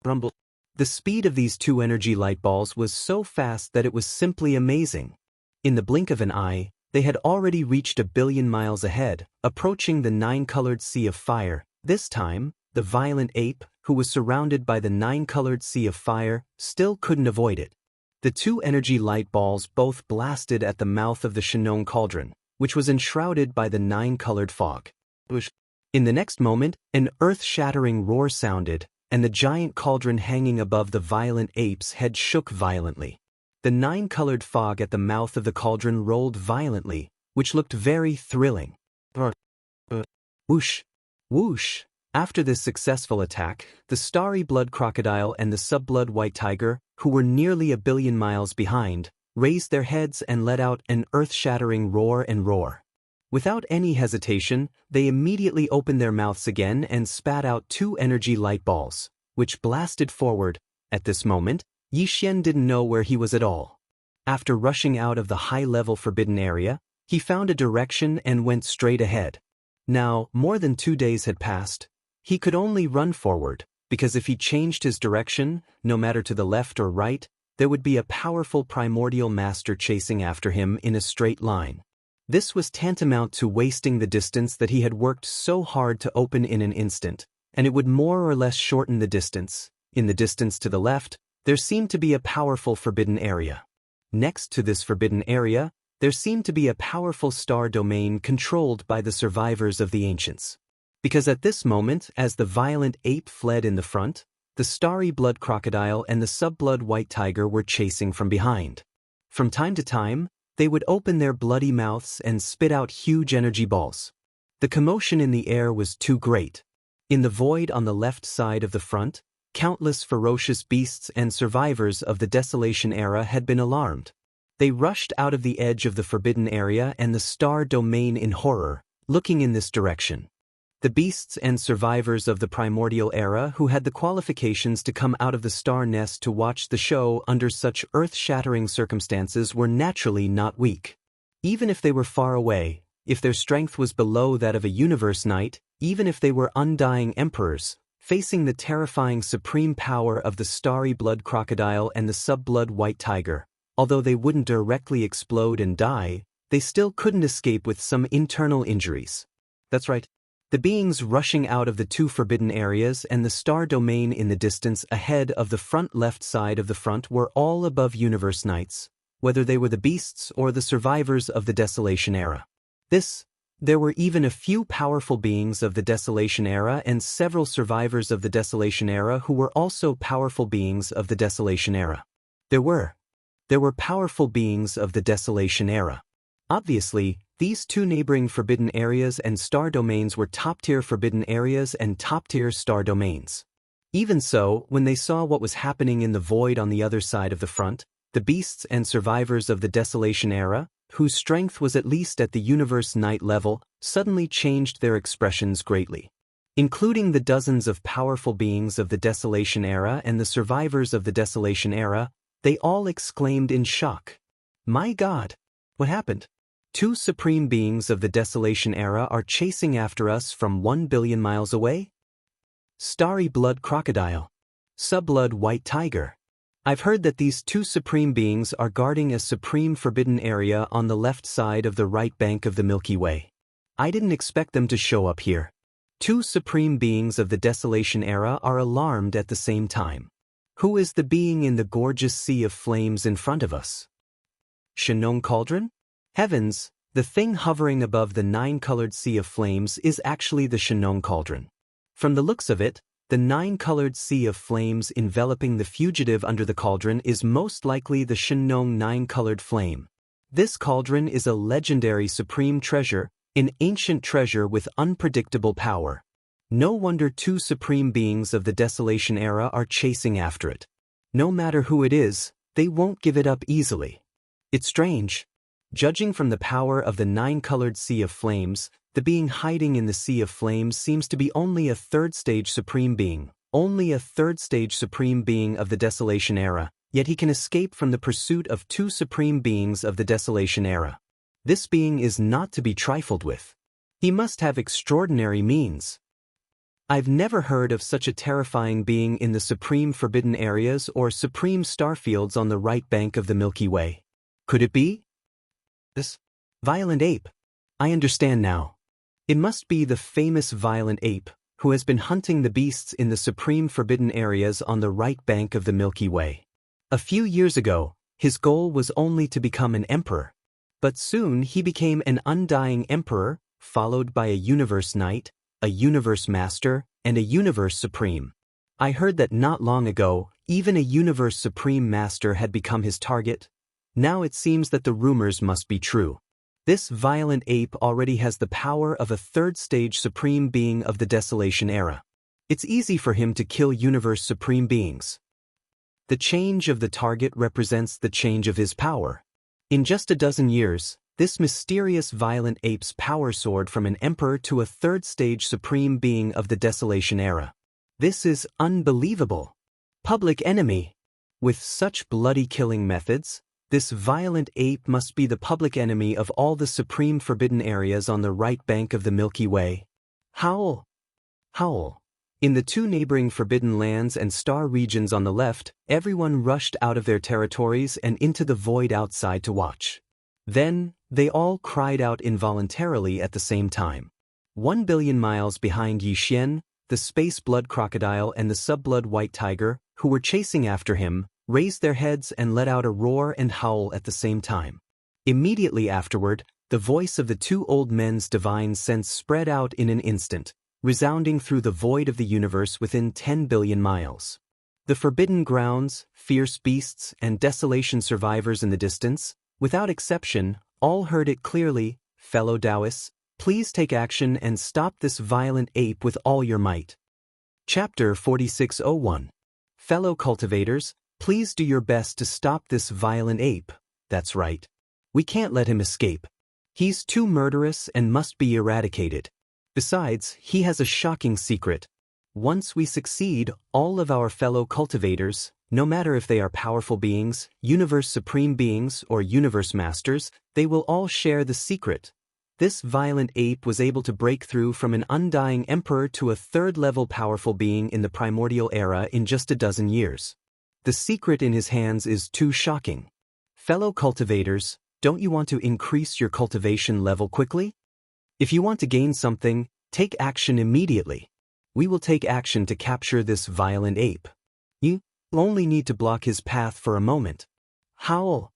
Rumble! The speed of these 2 energy light balls was so fast that it was simply amazing. In the blink of an eye, they had already reached 1 billion miles ahead, approaching the 9-colored sea of fire. This time, the violent ape, who was surrounded by the 9-colored sea of fire, still couldn't avoid it. The 2 energy light balls both blasted at the mouth of the Shenong cauldron, which was enshrouded by the 9-colored fog. In the next moment, an earth-shattering roar sounded, and the giant cauldron hanging above the violent ape's head shook violently. The 9-colored fog at the mouth of the cauldron rolled violently, which looked very thrilling. Whoosh! Whoosh! After this successful attack, the starry blood crocodile and the sub-blood white tiger, who were nearly 1 billion miles behind, raised their heads and let out an earth-shattering roar and roar. Without any hesitation, they immediately opened their mouths again and spat out 2 energy light balls, which blasted forward. At this moment, Yi Xian didn't know where he was at all. After rushing out of the high-level forbidden area, he found a direction and went straight ahead. Now, more than 2 days had passed. He could only run forward, because if he changed his direction, no matter to the left or right, there would be a powerful primordial master chasing after him in a straight line. This was tantamount to wasting the distance that he had worked so hard to open in an instant, and it would more or less shorten the distance. In the distance to the left, there seemed to be a powerful forbidden area. Next to this forbidden area, there seemed to be a powerful star domain controlled by the survivors of the ancients. Because at this moment, as the violent ape fled in the front, the starry blood crocodile and the sub-blood white tiger were chasing from behind. From time to time, they would open their bloody mouths and spit out huge energy balls. The commotion in the air was too great. In the void on the left side of the front, countless ferocious beasts and survivors of the Desolation era had been alarmed. They rushed out of the edge of the forbidden area and the star domain in horror, looking in this direction. The beasts and survivors of the primordial era who had the qualifications to come out of the star nest to watch the show under such earth-shattering circumstances were naturally not weak. Even if they were far away, if their strength was below that of a universe knight, even if they were undying emperors, facing the terrifying supreme power of the starry blood crocodile and the sub-blood white tiger, although they wouldn't directly explode and die, they still couldn't escape with some internal injuries. That's right. The beings rushing out of the two forbidden areas and the star domain in the distance ahead of the front left side of the front were all above universe knights, whether they were the beasts or the survivors of the Desolation Era. There were even a few powerful beings of the Desolation Era and several survivors of the Desolation Era who were also powerful beings of the Desolation Era. There were powerful beings of the Desolation Era. Obviously, these two neighboring forbidden areas and star domains were top-tier forbidden areas and top-tier star domains. Even so, when they saw what was happening in the void on the other side of the front, the beasts and survivors of the Desolation Era, whose strength was at least at the Universe Knight level, suddenly changed their expressions greatly. Including the dozens of powerful beings of the Desolation Era and the survivors of the Desolation Era, they all exclaimed in shock. "My God! What happened? Two supreme beings of the Desolation Era are chasing after us from 1 billion miles away? Starry blood crocodile. Subblood white tiger. I've heard that these two supreme beings are guarding a supreme forbidden area on the left side of the right bank of the Milky Way. I didn't expect them to show up here. Two supreme beings of the Desolation Era are alarmed at the same time. Who is the being in the gorgeous sea of flames in front of us? Xianxia cauldron? Heavens, the thing hovering above the nine-colored sea of flames is actually the Xianxia cauldron. From the looks of it, the nine-colored sea of flames enveloping the fugitive under the cauldron is most likely the Xianxia nine-colored flame. This cauldron is a legendary supreme treasure, an ancient treasure with unpredictable power. No wonder two supreme beings of the Desolation Era are chasing after it. No matter who it is, they won't give it up easily. It's strange. Judging from the power of the nine-colored sea of flames, the being hiding in the sea of flames seems to be only a third-stage supreme being, of the Desolation Era, yet he can escape from the pursuit of two supreme beings of the Desolation Era. This being is not to be trifled with. He must have extraordinary means. I've never heard of such a terrifying being in the supreme forbidden areas or supreme starfields on the right bank of the Milky Way. Could it be? This violent ape. I understand now. It must be the famous violent ape, who has been hunting the beasts in the supreme forbidden areas on the right bank of the Milky Way. A few years ago, his goal was only to become an emperor. But soon he became an undying emperor, followed by a universe knight, a universe master, and a universe supreme. I heard that not long ago, even a universe supreme master had become his target. Now it seems that the rumors must be true. This violent ape already has the power of a third-stage supreme being of the Desolation Era. It's easy for him to kill universe supreme beings. The change of the target represents the change of his power. In just a dozen years, this mysterious violent ape's power soared from an emperor to a third-stage supreme being of the Desolation Era. This is unbelievable. Public enemy. With such bloody killing methods, this violent ape must be the public enemy of all the supreme forbidden areas on the right bank of the Milky Way. Howl! Howl! In the two neighboring forbidden lands and star regions on the left, everyone rushed out of their territories and into the void outside to watch. Then, they all cried out involuntarily at the same time. 1 billion miles behind Yixian, the space blood crocodile and the subblood white tiger, who were chasing after him, raised their heads and let out a roar and howl at the same time. Immediately afterward, the voice of the two old men's divine sense spread out in an instant, resounding through the void of the universe within 10 billion miles. The forbidden grounds, fierce beasts, and desolation survivors in the distance, without exception, all heard it clearly. Fellow Daoists, please take action and stop this violent ape with all your might. Chapter 4601. Fellow cultivators, please do your best to stop this violent ape. That's right. We can't let him escape. He's too murderous and must be eradicated. Besides, he has a shocking secret. Once we succeed, all of our fellow cultivators, no matter if they are powerful beings, universe supreme beings, or universe masters, they will all share the secret. This violent ape was able to break through from an undying emperor to a third-level powerful being in the primordial era in just a dozen years. The secret in his hands is too shocking. Fellow cultivators, don't you want to increase your cultivation level quickly? If you want to gain something, Take action immediately. We will take action to capture this violent ape. You only need to block his path for a moment. Howl.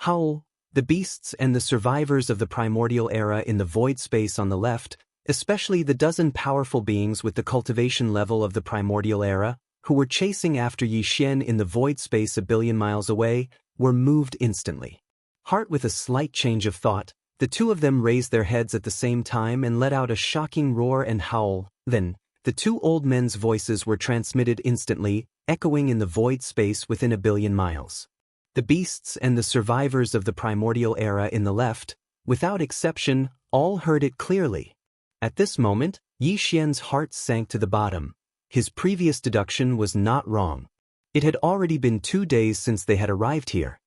Howl. The beasts and the survivors of the primordial era in the void space on the left, especially the dozen powerful beings with the cultivation level of the primordial era, who were chasing after Yi Xian in the void space a billion miles away, were moved instantly. Heart with a slight change of thought, the two of them raised their heads at the same time and let out a shocking roar and howl. Then, the two old men's voices were transmitted instantly, echoing in the void space within a billion miles. The beasts and the survivors of the primordial era in the left, without exception, all heard it clearly. At this moment, Yi Xian's heart sank to the bottom. His previous deduction was not wrong. It had already been 2 days since they had arrived here.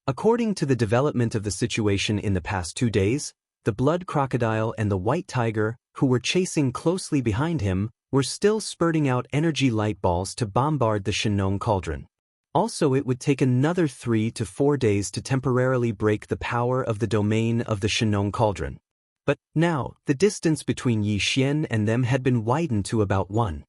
According to the development of the situation in the past 2 days, the blood crocodile and the white tiger, who were chasing closely behind him, were still spurting out energy light balls to bombard the Shenong cauldron. Also, it would take another 3 to 4 days to temporarily break the power of the domain of the Shenong cauldron. But now, the distance between Yi Xian and them had been widened to about 1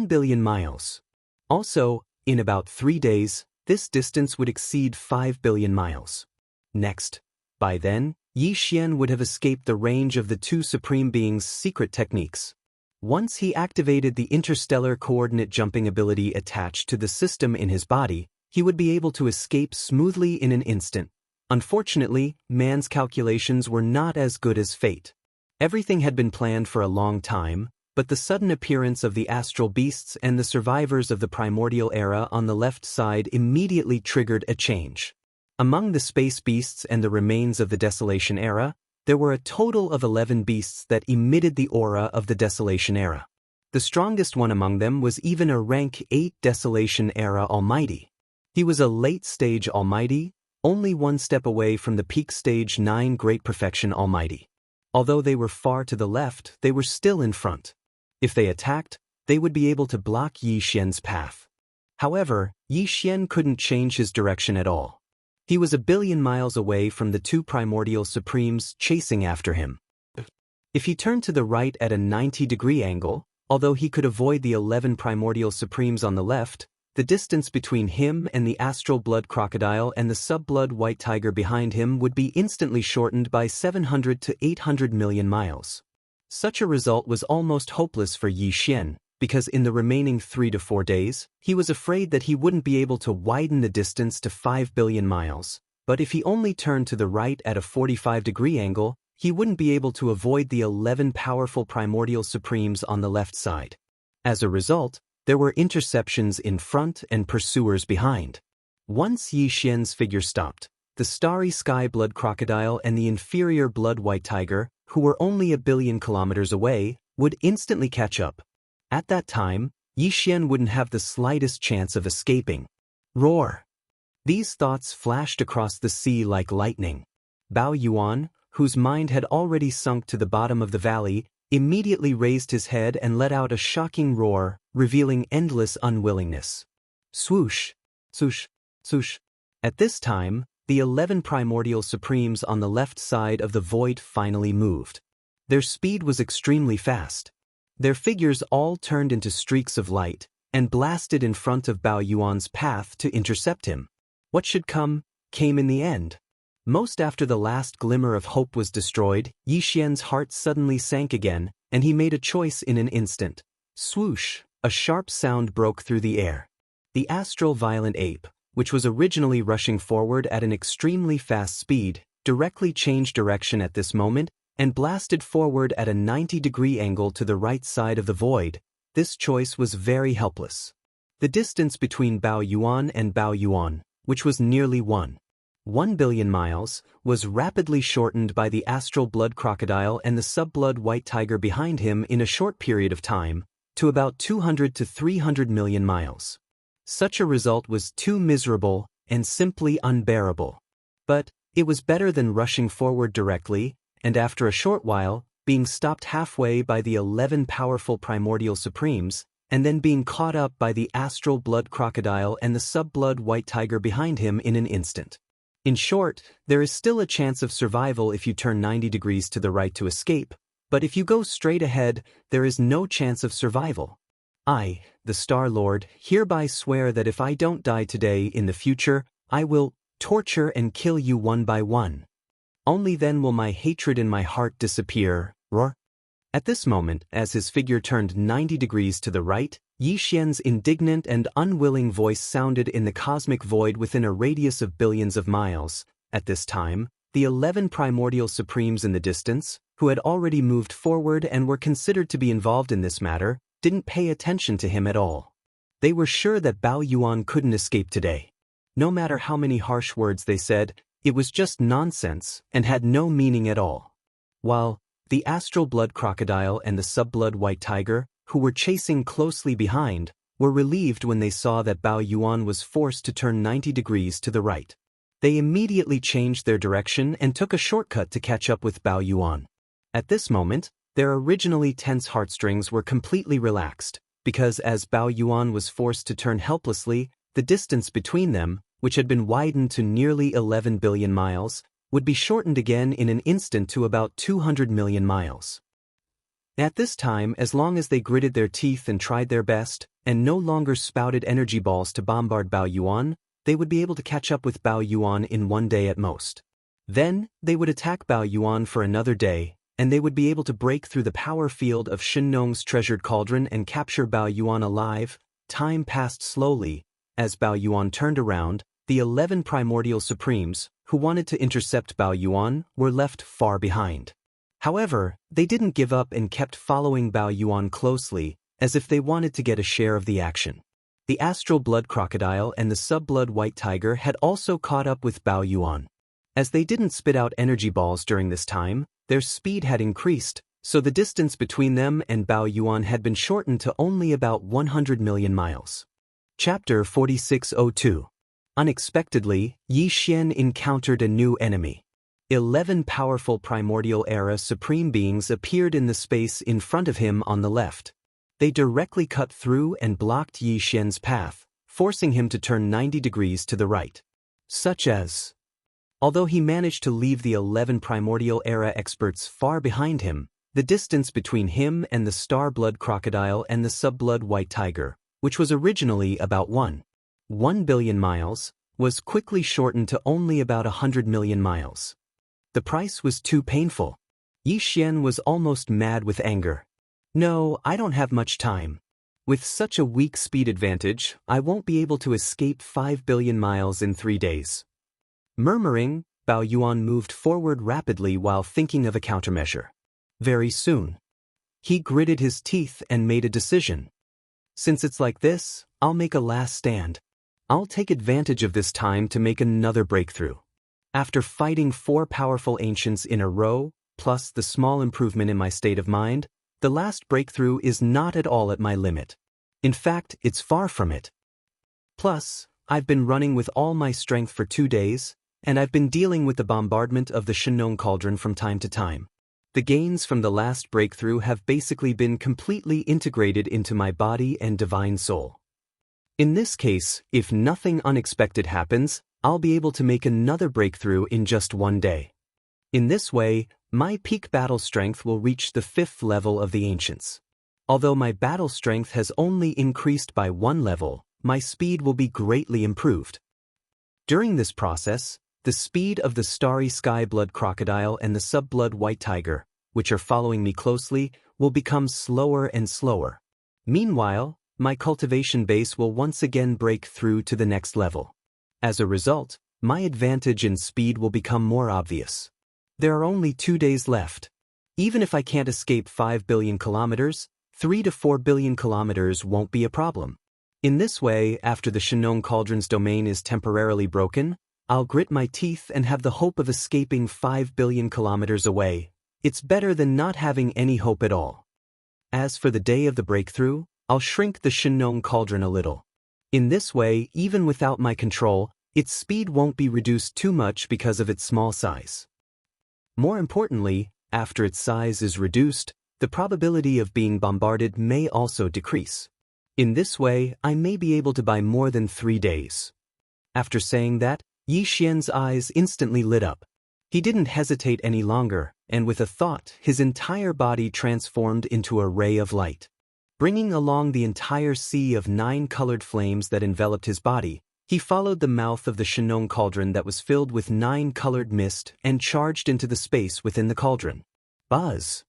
billion miles. Also, in about 3 days, this distance would exceed 5 billion miles. Next, by then, Yi Xian would have escaped the range of the two supreme beings' secret techniques. Once he activated the interstellar coordinate jumping ability attached to the system in his body, he would be able to escape smoothly in an instant. Unfortunately, man's calculations were not as good as fate. Everything had been planned for a long time, but the sudden appearance of the astral beasts and the survivors of the primordial era on the left side immediately triggered a change. Among the space beasts and the remains of the desolation era, there were a total of 11 beasts that emitted the aura of the desolation era. The strongest one among them was even a rank 8 desolation era almighty. He was a late-stage almighty, only 1 step away from the peak stage 9 great perfection almighty. Although they were far to the left, they were still in front. If they attacked, they would be able to block Yi Xian's path. However, Yi Xian couldn't change his direction at all. He was a billion miles away from the two primordial supremes chasing after him. If he turned to the right at a 90-degree angle, although he could avoid the 11 primordial supremes on the left, the distance between him and the astral blood crocodile and the sub-blood white tiger behind him would be instantly shortened by 700 to 800 million miles. Such a result was almost hopeless for Yi Xian, because in the remaining 3 to 4 days, he was afraid that he wouldn't be able to widen the distance to 5 billion miles, but if he only turned to the right at a 45-degree angle, he wouldn't be able to avoid the 11 powerful primordial supremes on the left side. As a result, there were interceptions in front and pursuers behind. Once Yi Xian's figure stopped, the starry sky blood crocodile and the inferior blood white tiger, who were only a billion kilometers away, would instantly catch up. At that time, Yi Xian wouldn't have the slightest chance of escaping. Roar! These thoughts flashed across the sea like lightning. Bao Yuan, whose mind had already sunk to the bottom of the valley, immediately raised his head and let out a shocking roar, revealing endless unwillingness. Swoosh! Swoosh! Swoosh! At this time, the 11 primordial supremes on the left side of the void finally moved. Their speed was extremely fast. Their figures all turned into streaks of light and blasted in front of Bao Yuan's path to intercept him. What should come, came in the end. Most after the last glimmer of hope was destroyed, Yi Xian's heart suddenly sank again, and he made a choice in an instant. Swoosh! A sharp sound broke through the air. The astral violent ape, which was originally rushing forward at an extremely fast speed, directly changed direction at this moment and blasted forward at a 90-degree angle to the right side of the void. This choice was very helpless. The distance between Bao Yuan and Bao Yuan, which was nearly 1 billion miles, was rapidly shortened by the astral blood crocodile and the sub-blood white tiger behind him in a short period of time, to about 200 to 300 million miles. Such a result was too miserable and simply unbearable. But it was better than rushing forward directly, and after a short while, being stopped halfway by the 11 powerful primordial supremes, and then being caught up by the astral blood crocodile and the sub-blood white tiger behind him in an instant. In short, there is still a chance of survival if you turn 90 degrees to the right to escape, but if you go straight ahead, there is no chance of survival. I, the Star Lord, hereby swear that if I don't die today in the future, I will torture and kill you one by one. Only then will my hatred in my heart disappear. Roar. At this moment, as his figure turned 90 degrees to the right, Yi Xian's indignant and unwilling voice sounded in the cosmic void within a radius of billions of miles. At this time, the 11 primordial supremes in the distance, who had already moved forward and were considered to be involved in this matter, didn't pay attention to him at all. They were sure that Bao Yuan couldn't escape today. No matter how many harsh words they said, it was just nonsense and had no meaning at all. While the astral blood crocodile and the sub-blood white tiger, who were chasing closely behind, were relieved when they saw that Bao Yuan was forced to turn 90 degrees to the right. They immediately changed their direction and took a shortcut to catch up with Bao Yuan. At this moment, their originally tense heartstrings were completely relaxed, because as Bao Yuan was forced to turn helplessly, the distance between them, which had been widened to nearly 11 billion miles, would be shortened again in an instant to about 200 million miles. At this time, as long as they gritted their teeth and tried their best, and no longer spouted energy balls to bombard Bao Yuan, they would be able to catch up with Bao Yuan in one day at most. Then, they would attack Bao Yuan for another day, and they would be able to break through the power field of Shinnong's treasured cauldron and capture Bao Yuan alive. Time passed slowly. As Bao Yuan turned around, the 11 primordial supremes, who wanted to intercept Bao Yuan, were left far behind. However, they didn't give up and kept following Bao Yuan closely, as if they wanted to get a share of the action. The astral blood crocodile and the sub-blood white tiger had also caught up with Bao Yuan. As they didn't spit out energy balls during this time, their speed had increased, so the distance between them and Bao Yuan had been shortened to only about 100 million miles. Chapter 4602. Unexpectedly, Yi Xian encountered a new enemy. 11 powerful primordial-era supreme beings appeared in the space in front of him on the left. They directly cut through and blocked Yi Xian's path, forcing him to turn 90 degrees to the right. Such as, although he managed to leave the 11 primordial-era experts far behind him, the distance between him and the star-blood crocodile and the sub-blood white tiger, which was originally about 1 billion miles, was quickly shortened to only about 100 million miles. The price was too painful. Yi Xian was almost mad with anger. No, I don't have much time. With such a weak speed advantage, I won't be able to escape 5 billion miles in 3 days. Murmuring, Bao Yuan moved forward rapidly while thinking of a countermeasure. Very soon, he gritted his teeth and made a decision. Since it's like this, I'll make a last stand. I'll take advantage of this time to make another breakthrough. After fighting 4 powerful ancients in a row, plus the small improvement in my state of mind, the last breakthrough is not at all at my limit. In fact, it's far from it. Plus, I've been running with all my strength for 2 days, and I've been dealing with the bombardment of the Shinnong cauldron from time to time. The gains from the last breakthrough have basically been completely integrated into my body and divine soul. In this case, if nothing unexpected happens, I'll be able to make another breakthrough in just 1 day. In this way, my peak battle strength will reach the 5th level of the ancients. Although my battle strength has only increased by 1 level, my speed will be greatly improved. During this process, the speed of the starry sky blood crocodile and the sub-blood white tiger, which are following me closely, will become slower and slower. Meanwhile, my cultivation base will once again break through to the next level. As a result, my advantage in speed will become more obvious. There are only 2 days left. Even if I can't escape 5 billion kilometers, 3 to 4 billion kilometers won't be a problem. In this way, after the Shinnong cauldron's domain is temporarily broken, I'll grit my teeth and have the hope of escaping 5 billion kilometers away. It's better than not having any hope at all. As for the day of the breakthrough, I'll shrink the Shinnong cauldron a little. In this way, even without my control, its speed won't be reduced too much because of its small size. More importantly, after its size is reduced, the probability of being bombarded may also decrease. In this way, I may be able to buy more than 3 days. After saying that, Yi Xian's eyes instantly lit up. He didn't hesitate any longer, and with a thought, his entire body transformed into a ray of light. Bringing along the entire sea of 9 colored flames that enveloped his body, he followed the mouth of the Shenong cauldron that was filled with 9 colored mist and charged into the space within the cauldron. Buzz!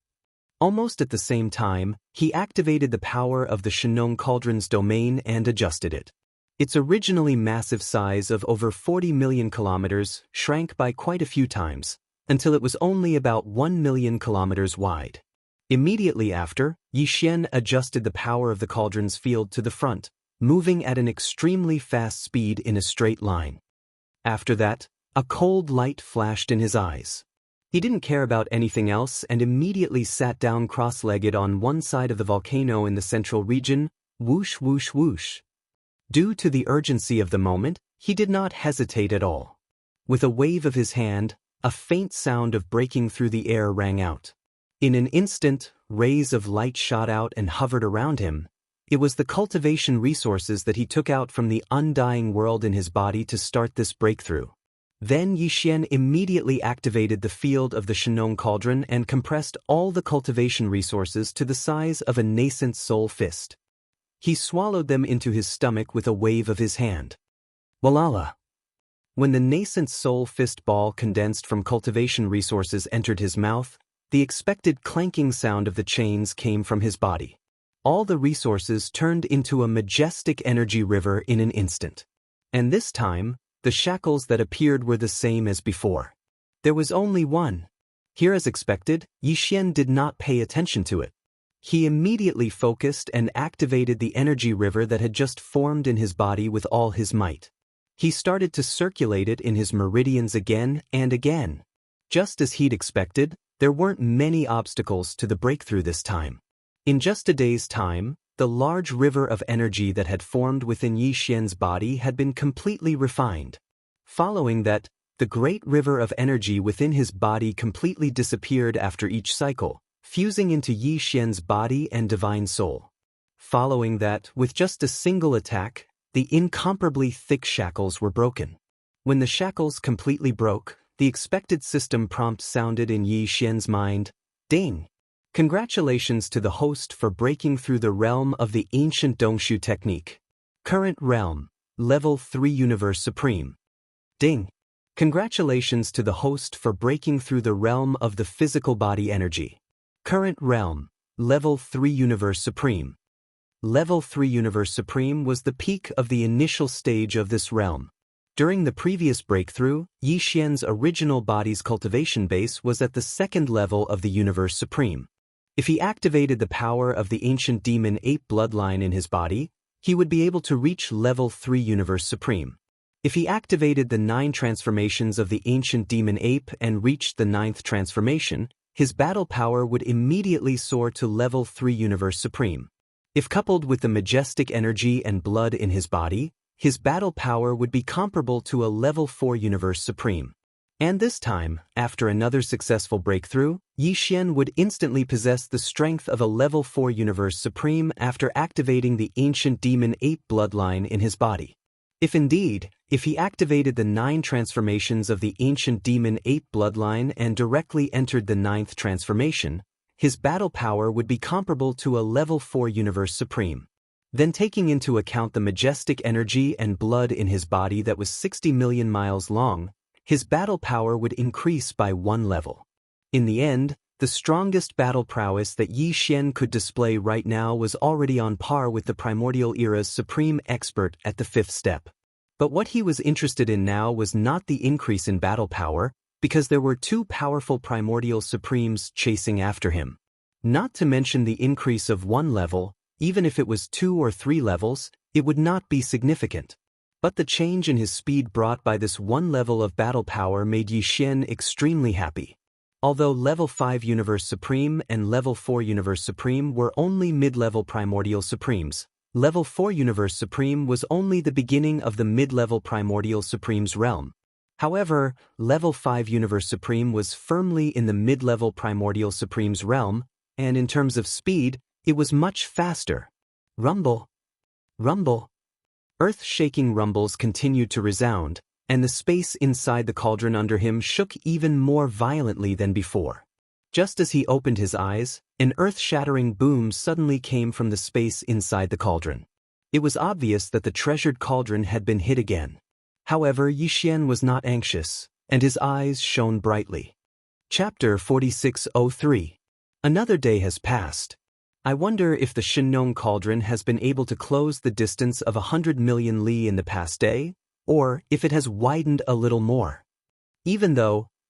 Almost at the same time, he activated the power of the Shenong cauldron's domain and adjusted it. Its originally massive size of over 40 million kilometers shrank by quite a few times, until it was only about 1 million kilometers wide. Immediately after, Yixian adjusted the power of the cauldron's field to the front, moving at an extremely fast speed in a straight line. After that, a cold light flashed in his eyes. He didn't care about anything else and immediately sat down cross-legged on one side of the volcano in the central region, whoosh whoosh whoosh. Due to the urgency of the moment, he did not hesitate at all. With a wave of his hand, a faint sound of breaking through the air rang out. In an instant, rays of light shot out and hovered around him. It was the cultivation resources that he took out from the undying world in his body to start this breakthrough. Then Yixian immediately activated the field of the Shenong cauldron and compressed all the cultivation resources to the size of a nascent soul fist. He swallowed them into his stomach with a wave of his hand. Walala! When the nascent soul fist ball condensed from cultivation resources entered his mouth, the expected clanking sound of the chains came from his body. All the resources turned into a majestic energy river in an instant. And this time, the shackles that appeared were the same as before. There was only one. Here, as expected, Yixian did not pay attention to it. He immediately focused and activated the energy river that had just formed in his body with all his might. He started to circulate it in his meridians again and again. Just as he'd expected, there weren't many obstacles to the breakthrough this time. In just a day's time, the large river of energy that had formed within Yixian's body had been completely refined. Following that, the great river of energy within his body completely disappeared after each cycle, fusing into Yixian's body and divine soul. Following that, with just a single attack, the incomparably thick shackles were broken. When the shackles completely broke, the expected system prompt sounded in Yixian's mind, "Ding! Congratulations to the host for breaking through the realm of the ancient Dongshu technique. Current realm, Level 3 Universe Supreme. Ding! Congratulations to the host for breaking through the realm of the physical body energy. Current realm, Level 3 Universe Supreme." Level 3 Universe Supreme was the peak of the initial stage of this realm. During the previous breakthrough, Yixian's original body's cultivation base was at the 2nd level of the Universe Supreme. If he activated the power of the ancient demon ape bloodline in his body, he would be able to reach Level 3 Universe Supreme. If he activated the 9 transformations of the ancient demon ape and reached the 9th transformation, his battle power would immediately soar to Level 3 Universe Supreme. If coupled with the majestic energy and blood in his body, his battle power would be comparable to a Level 4 Universe Supreme. And this time, after another successful breakthrough, Yixian would instantly possess the strength of a Level 4 Universe Supreme after activating the ancient demon ape bloodline in his body. If he activated the 9 transformations of the ancient demon ape bloodline and directly entered the 9th transformation, his battle power would be comparable to a Level 4 Universe Supreme. Then, taking into account the majestic energy and blood in his body that was 60 million miles long, his battle power would increase by 1 level. In the end, the strongest battle prowess that Yixian could display right now was already on par with the primordial era's supreme expert at the 5th step. But what he was interested in now was not the increase in battle power, because there were 2 powerful primordial supremes chasing after him. Not to mention the increase of 1 level, even if it was 2 or 3 levels, it would not be significant. But the change in his speed brought by this 1 level of battle power made Yixian extremely happy. Although Level 5 Universe Supreme and Level 4 Universe Supreme were only mid-level primordial supremes, Level 4 Universe Supreme was only the beginning of the mid-level primordial supremes realm. However, Level 5 Universe Supreme was firmly in the mid-level primordial supremes realm, and in terms of speed, it was much faster. Rumble! Rumble! Earth-shaking rumbles continued to resound, and the space inside the cauldron under him shook even more violently than before. Just as he opened his eyes, an earth-shattering boom suddenly came from the space inside the cauldron. It was obvious that the treasured cauldron had been hit again. However, Yixian was not anxious, and his eyes shone brightly. Chapter 4603. Another day has passed. I wonder if the Shinong cauldron has been able to close the distance of 100 million li in the past day, or if it has widened a little more.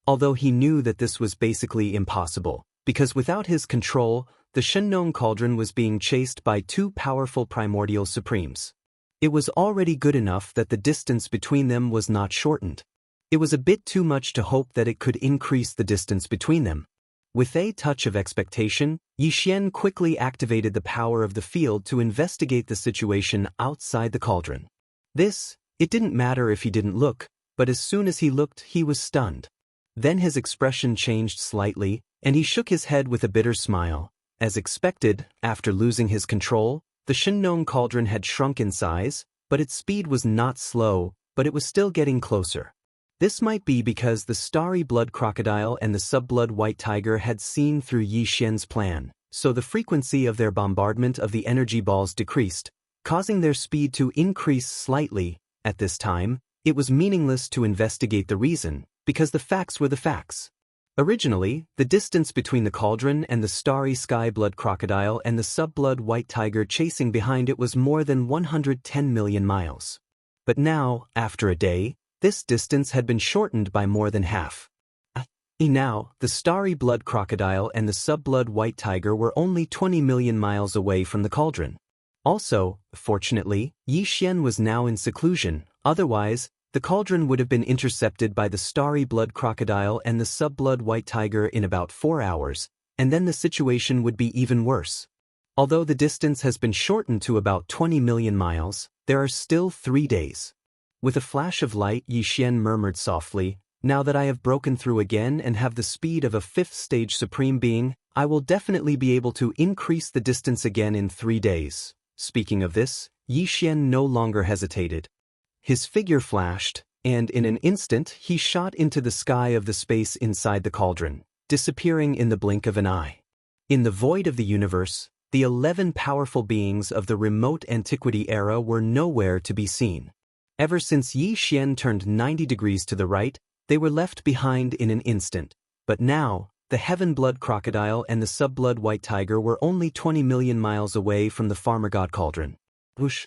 Although he knew that this was basically impossible, because without his control, the Shinong cauldron was being chased by two powerful primordial supremes. It was already good enough that the distance between them was not shortened. It was a bit too much to hope that it could increase the distance between them. With a touch of expectation, Yixian quickly activated the power of the field to investigate the situation outside the cauldron. It didn't matter if he didn't look, but as soon as he looked, he was stunned. Then his expression changed slightly, and he shook his head with a bitter smile. As expected, after losing his control, the Shinong cauldron had shrunk in size, but its speed was not slow, but it was still getting closer. This might be because the starry blood crocodile and the sub-blood white tiger had seen through Yixian's plan, so the frequency of their bombardment of the energy balls decreased, causing their speed to increase slightly. At this time, it was meaningless to investigate the reason, because the facts were the facts. Originally, the distance between the cauldron and the starry sky blood crocodile and the sub-blood white tiger chasing behind it was more than 110 million miles. But now, after a day, this distance had been shortened by more than half. Now, the starry blood crocodile and the sub-blood white tiger were only 20 million miles away from the cauldron. Also, fortunately, Yixian was now in seclusion, otherwise, the cauldron would have been intercepted by the starry blood crocodile and the sub-blood white tiger in about 4 hours, and then the situation would be even worse. Although the distance has been shortened to about 20 million miles, there are still 3 days. With a flash of light, Yixian murmured softly, "Now that I have broken through again and have the speed of a 5th-stage supreme being, I will definitely be able to increase the distance again in 3 days." Speaking of this, Yixian no longer hesitated. His figure flashed, and in an instant he shot into the sky of the space inside the cauldron, disappearing in the blink of an eye. In the void of the universe, the 11 powerful beings of the remote antiquity era were nowhere to be seen. Ever since Yixian turned 90 degrees to the right, they were left behind in an instant, but now, the heaven blood crocodile and the sub-blood white tiger were only 20 million miles away from the farmer god cauldron. Whoosh!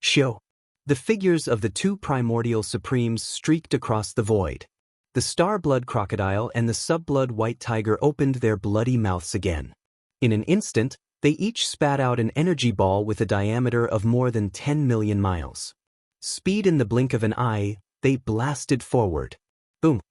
Shio! The figures of the two primordial supremes streaked across the void. The star-blood crocodile and the sub-blood white tiger opened their bloody mouths again. In an instant, they each spat out an energy ball with a diameter of more than 10 million miles. Speed in the blink of an eye, they blasted forward. Boom!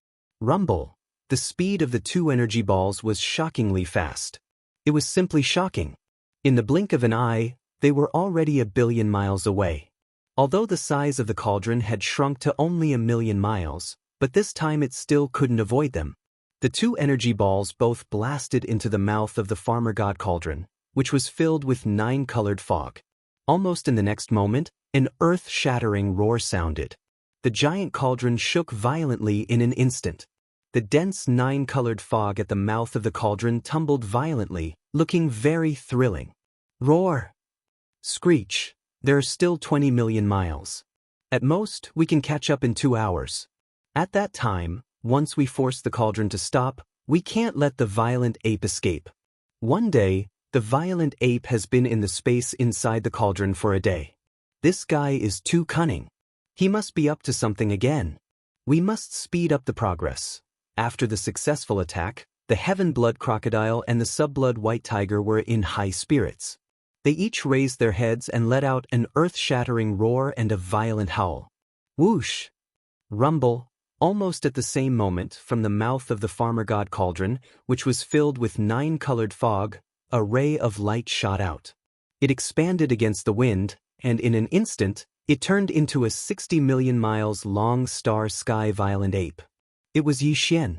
Rumble! The speed of the two energy balls was shockingly fast. It was simply shocking. In the blink of an eye, they were already 1 billion miles away. Although the size of the cauldron had shrunk to only 1 million miles, but this time it still couldn't avoid them. The two energy balls both blasted into the mouth of the farmer god cauldron, which was filled with 9-colored fog. Almost in the next moment, an earth-shattering roar sounded. The giant cauldron shook violently in an instant. The dense 9-colored fog at the mouth of the cauldron tumbled violently, looking very thrilling. Roar! Screech! There are still 20 million miles. At most, we can catch up in 2 hours. At that time, once we force the cauldron to stop, we can't let the violent ape escape. One day, the violent ape has been in the space inside the cauldron for a day. This guy is too cunning. He must be up to something again. We must speed up the progress. After the successful attack, the heaven blood crocodile and the sub-blood white tiger were in high spirits. They each raised their heads and let out an earth-shattering roar and a violent howl. Whoosh! Rumble! Almost at the same moment, from the mouth of the farmer god cauldron, which was filled with 9-colored fog, a ray of light shot out. It expanded against the wind, and in an instant, it turned into a 60 million miles long star-sky violent ape. It was Yixian.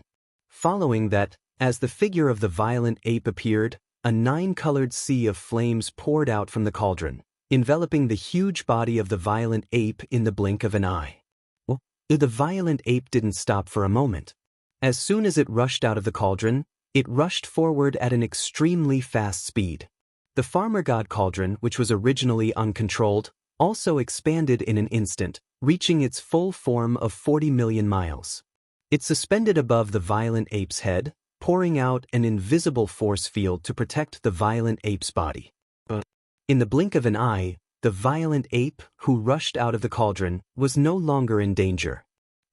Following that, as the figure of the violent ape appeared, a 9-colored sea of flames poured out from the cauldron, enveloping the huge body of the violent ape in the blink of an eye. The violent ape didn't stop for a moment. As soon as it rushed out of the cauldron, It rushed forward at an extremely fast speed. The farmer god cauldron, which was originally uncontrolled, also expanded in an instant, reaching its full form of 40 million miles. It suspended above the violent ape's head, pouring out an invisible force field to protect the violent ape's body. But in the blink of an eye, the violent ape, who rushed out of the cauldron, was no longer in danger.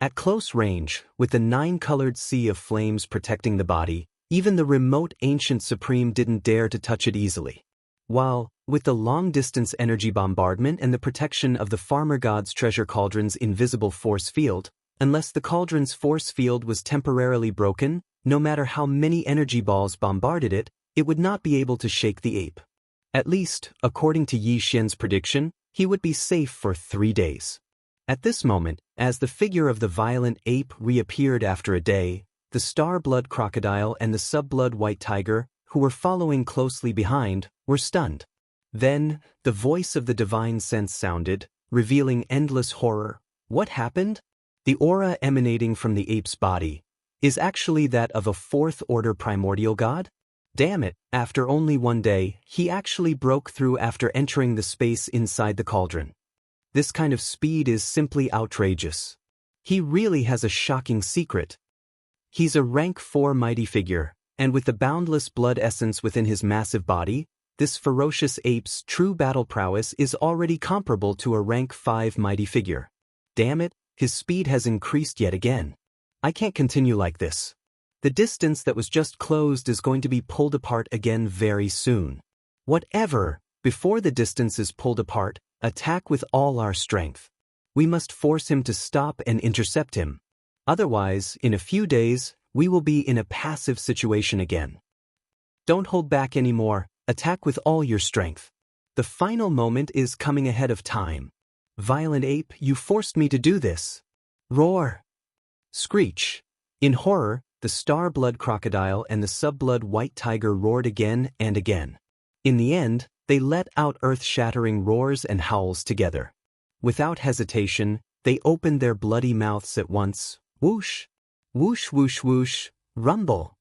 At close range, with the nine-colored sea of flames protecting the body, even the remote ancient supreme didn't dare to touch it easily. While, with the long-distance energy bombardment and the protection of the farmer god's treasure cauldron's invisible force field, unless the cauldron's force field was temporarily broken, no matter how many energy balls bombarded it, it would not be able to shake the ape. At least, according to Yi Xian's prediction, he would be safe for 3 days. At this moment, as the figure of the violent ape reappeared after a day, the star-blood crocodile and the sub-blood white tiger, who were following closely behind, were stunned. Then, the voice of the divine sense sounded, revealing endless horror. What happened? The aura emanating from the ape's body is actually that of a fourth-order primordial god? Damn it, after only 1 day, he actually broke through after entering the space inside the cauldron. This kind of speed is simply outrageous. He really has a shocking secret. He's a rank 4 mighty figure, and with the boundless blood essence within his massive body, this ferocious ape's true battle prowess is already comparable to a rank 5 mighty figure. Damn it, his speed has increased yet again. I can't continue like this. The distance that was just closed is going to be pulled apart again very soon. Whatever, before the distance is pulled apart, attack with all our strength. We must force him to stop and intercept him. Otherwise, in a few days, we will be in a passive situation again. Don't hold back anymore, attack with all your strength. The final moment is coming ahead of time. Violent ape, you forced me to do this. Roar. Screech. In horror, the star-blood crocodile and the sub-blood white tiger roared again and again. In the end, they let out earth-shattering roars and howls together. Without hesitation, they opened their bloody mouths at once. Whoosh! Whoosh whoosh whoosh! Rumble!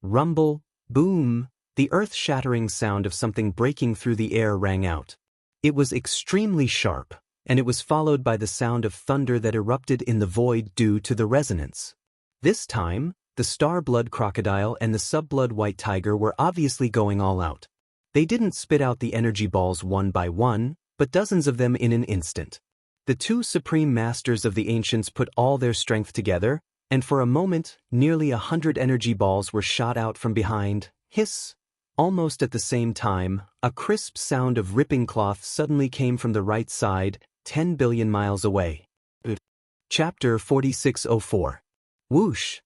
Rumble! Boom! The earth-shattering sound of something breaking through the air rang out. It was extremely sharp, and it was followed by the sound of thunder that erupted in the void due to the resonance. This time, the star-blood crocodile and the sub-blood white tiger were obviously going all out. They didn't spit out the energy balls one by one, but dozens of them in an instant. The two supreme masters of the ancients put all their strength together, and for a moment, nearly 100 energy balls were shot out from behind. Hiss! Almost at the same time, a crisp sound of ripping cloth suddenly came from the right side, 10 billion miles away. Chapter 4604. Whoosh!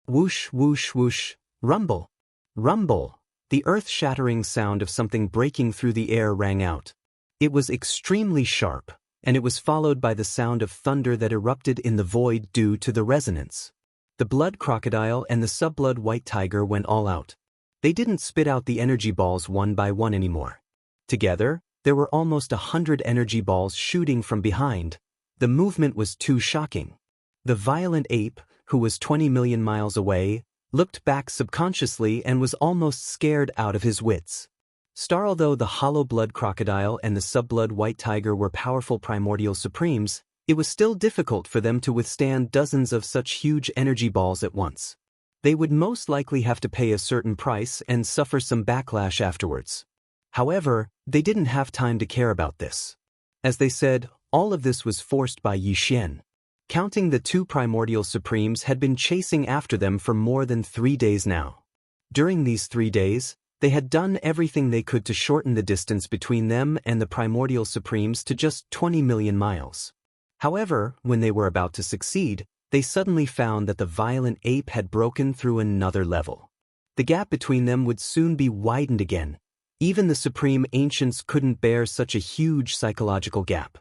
Whoosh whoosh whoosh! Rumble! Rumble! The earth-shattering sound of something breaking through the air rang out. It was extremely sharp, and it was followed by the sound of thunder that erupted in the void due to the resonance. The blood crocodile and the sub-blood white tiger went all out. They didn't spit out the energy balls one by one anymore. Together, there were almost 100 energy balls shooting from behind. The movement was too shocking. The violent ape, who was 20 million miles away, looked back subconsciously and was almost scared out of his wits. Although the hollow blood crocodile and the sub-blood white tiger were powerful primordial supremes, it was still difficult for them to withstand dozens of such huge energy balls at once. They would most likely have to pay a certain price and suffer some backlash afterwards. However, they didn't have time to care about this. As they said, all of this was forced by Yi Xian. Counting the two primordial supremes had been chasing after them for more than 3 days now. During these 3 days, they had done everything they could to shorten the distance between them and the primordial supremes to just 20 million miles. However, when they were about to succeed, they suddenly found that the violent ape had broken through another level. The gap between them would soon be widened again. Even the supreme ancients couldn't bear such a huge psychological gap.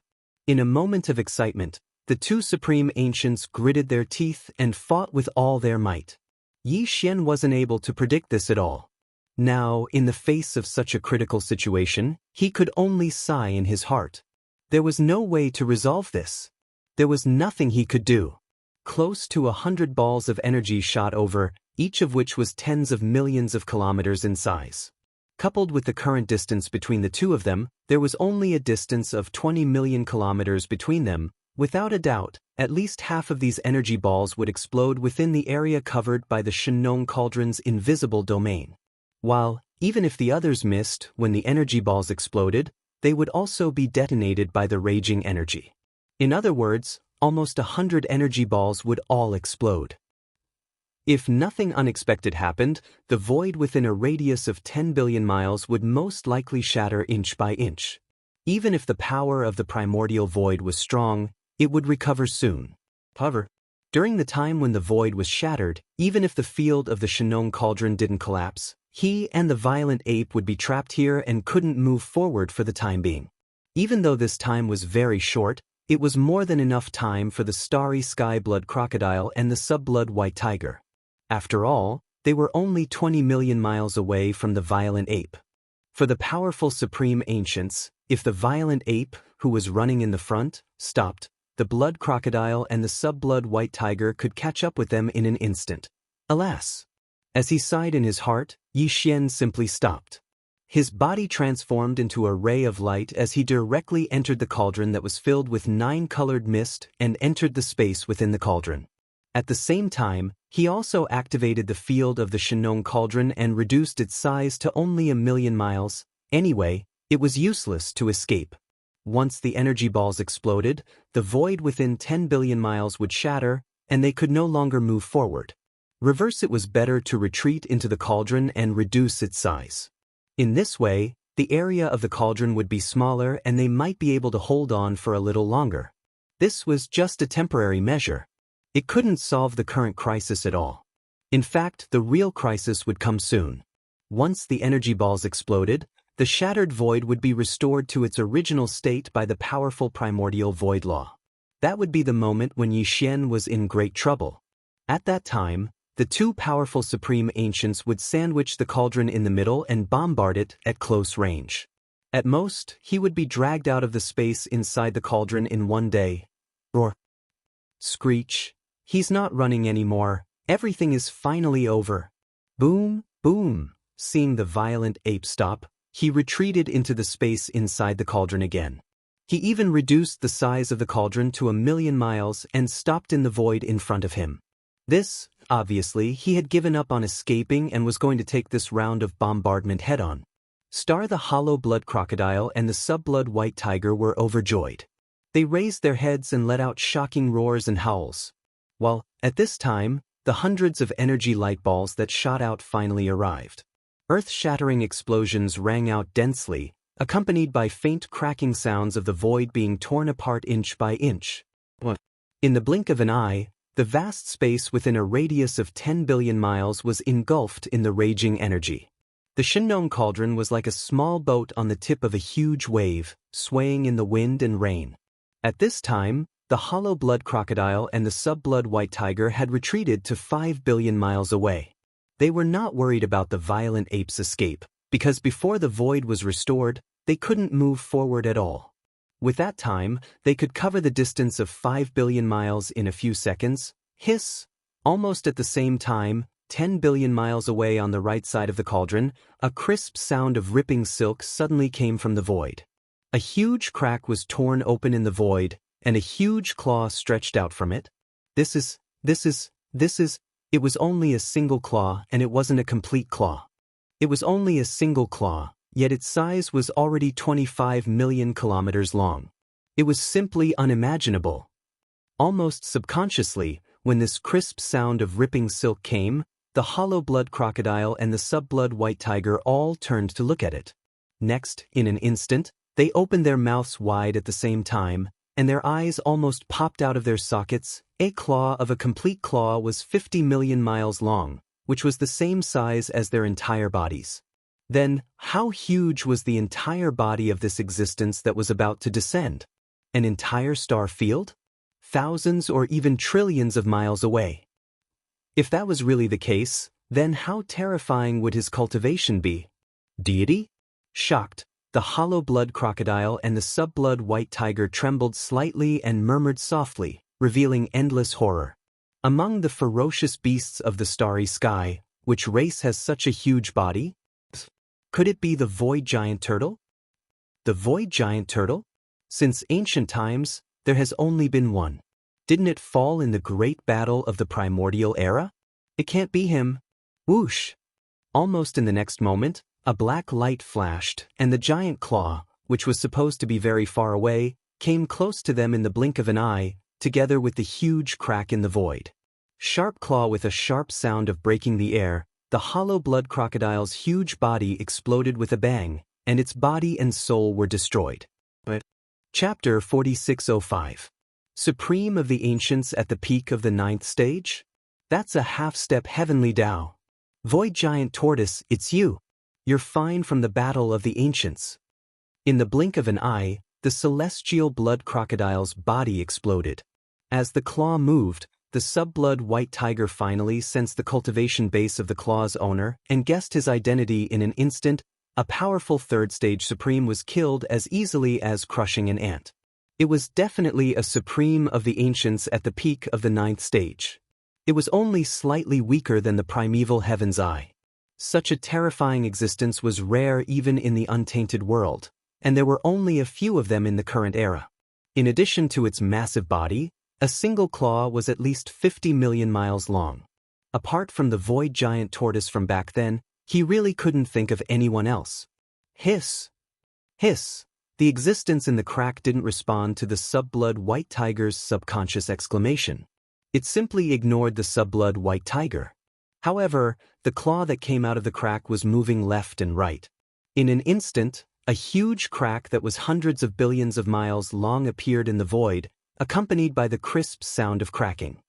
In a moment of excitement, the two supreme ancients gritted their teeth and fought with all their might. Yi Xian wasn't able to predict this at all. Now, in the face of such a critical situation, he could only sigh in his heart. There was no way to resolve this. There was nothing he could do. Close to 100 balls of energy shot over, each of which was tens of millions of kilometers in size. Coupled with the current distance between the two of them, there was only a distance of 20 million kilometers between them. Without a doubt, at least half of these energy balls would explode within the area covered by the Shenong Cauldron's invisible domain. While, even if the others missed when the energy balls exploded, they would also be detonated by the raging energy. In other words, almost 100 energy balls would all explode. If nothing unexpected happened, the void within a radius of 10 billion miles would most likely shatter inch by inch. Even if the power of the primordial void was strong, it would recover soon. However, during the time when the void was shattered, even if the field of the Shenong Cauldron didn't collapse, he and the violent ape would be trapped here and couldn't move forward for the time being. Even though this time was very short, it was more than enough time for the starry sky blood crocodile and the sub-blood white tiger. After all, they were only 20 million miles away from the violent ape. For the powerful supreme ancients, if the violent ape, who was running in the front, stopped, the blood crocodile and the sub-blood white tiger could catch up with them in an instant. Alas! As he sighed in his heart, Yi Xian simply stopped. His body transformed into a ray of light as he directly entered the cauldron that was filled with 9-colored mist and entered the space within the cauldron. At the same time, he also activated the field of the Shenong Cauldron and reduced its size to only 1 million miles. Anyway, it was useless to escape. Once the energy balls exploded, the void within 10 billion miles would shatter, and they could no longer move forward. Reverse, it was better to retreat into the cauldron and reduce its size. In this way, the area of the cauldron would be smaller and they might be able to hold on for a little longer. This was just a temporary measure. It couldn't solve the current crisis at all. In fact, the real crisis would come soon. Once the energy balls exploded, the shattered void would be restored to its original state by the powerful primordial void law. That would be the moment when Yi Xian was in great trouble. At that time, the two powerful supreme ancients would sandwich the cauldron in the middle and bombard it at close range. At most, he would be dragged out of the space inside the cauldron in one day. Roar. Screech. He's not running anymore. Everything is finally over. Boom, boom. Seeing the violent ape stop, he retreated into the space inside the cauldron again. He even reduced the size of the cauldron to 1 million miles and stopped in the void in front of him. This, obviously, he had given up on escaping and was going to take this round of bombardment head-on. Star the hollow blood crocodile and the sub-blood white tiger were overjoyed. They raised their heads and let out shocking roars and howls. While, at this time, the hundreds of energy light balls that shot out finally arrived. Earth-shattering explosions rang out densely, accompanied by faint cracking sounds of the void being torn apart inch by inch. In the blink of an eye, the vast space within a radius of 10 billion miles was engulfed in the raging energy. The Shenong Cauldron was like a small boat on the tip of a huge wave, swaying in the wind and rain. At this time, the hollow blood crocodile and the sub-blood white tiger had retreated to 5 billion miles away. They were not worried about the violent ape's escape, because before the void was restored, they couldn't move forward at all. With that time, they could cover the distance of 5 billion miles in a few seconds. Hiss! Almost at the same time, 10 billion miles away on the right side of the cauldron, a crisp sound of ripping silk suddenly came from the void. A huge crack was torn open in the void, and a huge claw stretched out from it. It was only a single claw, and it wasn't a complete claw. It was only a single claw, yet its size was already 25 million kilometers long. It was simply unimaginable. Almost subconsciously, when this crisp sound of ripping silk came, the hollow blood crocodile and the sub-blood white tiger all turned to look at it. Next, in an instant, they opened their mouths wide at the same time, and their eyes almost popped out of their sockets. A claw of a complete claw was 50 million miles long, which was the same size as their entire bodies. Then, how huge was the entire body of this existence that was about to descend? An entire star field? Thousands or even trillions of miles away. If that was really the case, then how terrifying would his cultivation be? Deity? Shocked, the hollow blood crocodile and the sub-blood white tiger trembled slightly and murmured softly, revealing endless horror. Among the ferocious beasts of the starry sky, which race has such a huge body? Could it be the void giant turtle? The void giant turtle? Since ancient times, there has only been one. Didn't it fall in the great battle of the primordial era? It can't be him. Whoosh! Almost in the next moment, a black light flashed, and the giant claw, which was supposed to be very far away, came close to them in the blink of an eye, together with the huge crack in the void. Sharp claw with a sharp sound of breaking the air, the hollow blood crocodile's huge body exploded with a bang, and its body and soul were destroyed. But Chapter 4605. Supreme of the Ancients at the peak of the 9th stage? That's a half-step heavenly Dao. Void giant tortoise, it's you. You're fine from the battle of the ancients. In the blink of an eye, the celestial blood crocodile's body exploded. As the claw moved, the sub-blood white tiger finally sensed the cultivation base of the claw's owner and guessed his identity in an instant. A powerful third-stage supreme was killed as easily as crushing an ant. It was definitely a supreme of the ancients at the peak of the 9th stage. It was only slightly weaker than the primeval Heaven's Eye. Such a terrifying existence was rare even in the untainted world, and there were only a few of them in the current era. In addition to its massive body, a single claw was at least 50 million miles long. Apart from the void giant tortoise from back then, he really couldn't think of anyone else. Hiss! Hiss! The existence in the crack didn't respond to the sub-blood white tiger's subconscious exclamation. It simply ignored the sub-blood white tiger. However, the claw that came out of the crack was moving left and right. In an instant, a huge crack that was hundreds of billions of miles long appeared in the void, accompanied by the crisp sound of cracking.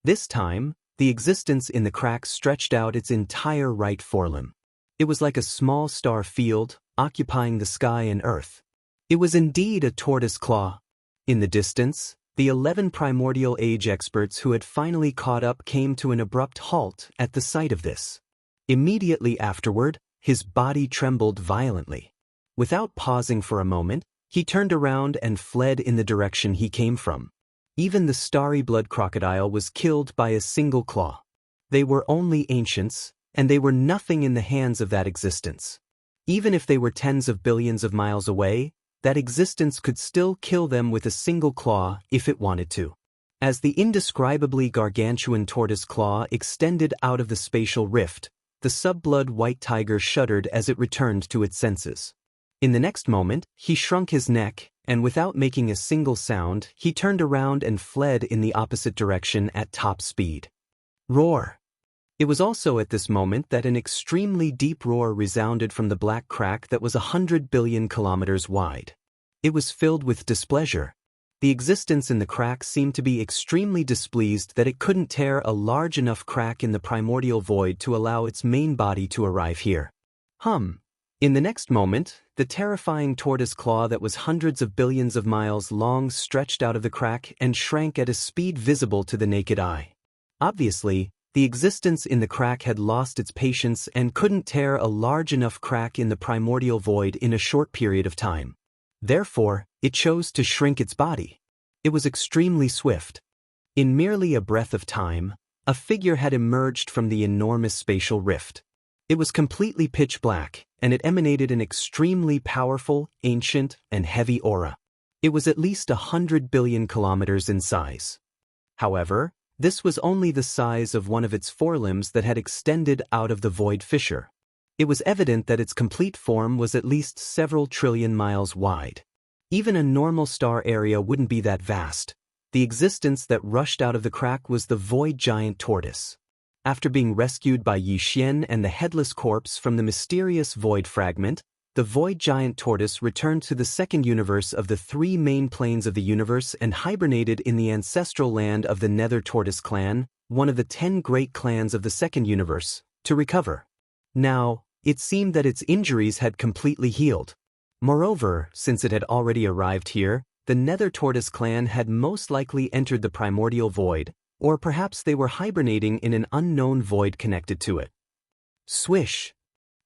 This time, the existence in the crack stretched out its entire right forelimb. It was like a small star field, occupying the sky and earth. It was indeed a tortoise claw. In the distance, the 11 primordial age experts who had finally caught up came to an abrupt halt at the sight of this. Immediately afterward, his body trembled violently. Without pausing for a moment, he turned around and fled in the direction he came from. Even the starry blood crocodile was killed by a single claw. They were only ancients, and they were nothing in the hands of that existence. Even if they were tens of billions of miles away, that existence could still kill them with a single claw if it wanted to. As the indescribably gargantuan tortoise claw extended out of the spatial rift, the sub-blood white tiger shuddered as it returned to its senses. In the next moment, he shrunk his neck, and without making a single sound, he turned around and fled in the opposite direction at top speed. Roar! It was also at this moment that an extremely deep roar resounded from the black crack that was 100 billion kilometers wide. It was filled with displeasure. The existence in the crack seemed to be extremely displeased that it couldn't tear a large enough crack in the primordial void to allow its main body to arrive here. In the next moment, the terrifying tortoise claw that was hundreds of billions of miles long stretched out of the crack and shrank at a speed visible to the naked eye. Obviously, the existence in the crack had lost its patience and couldn't tear a large enough crack in the primordial void in a short period of time. Therefore, it chose to shrink its body. It was extremely swift. In merely a breath of time, a figure had emerged from the enormous spatial rift. It was completely pitch black, and it emanated an extremely powerful, ancient, and heavy aura. It was at least 100 billion kilometers in size. However, this was only the size of one of its forelimbs that had extended out of the void fissure. It was evident that its complete form was at least several trillion miles wide. Even a normal star area wouldn't be that vast. The existence that rushed out of the crack was the void giant tortoise. After being rescued by Yi Xian and the headless corpse from the mysterious void fragment, the void giant tortoise returned to the second universe of the 3 main planes of the universe and hibernated in the ancestral land of the Nether Tortoise clan, one of the 10 great clans of the second universe, to recover. Now, it seemed that its injuries had completely healed. Moreover, since it had already arrived here, the Nether Tortoise clan had most likely entered the primordial void, or perhaps they were hibernating in an unknown void connected to it. Swish!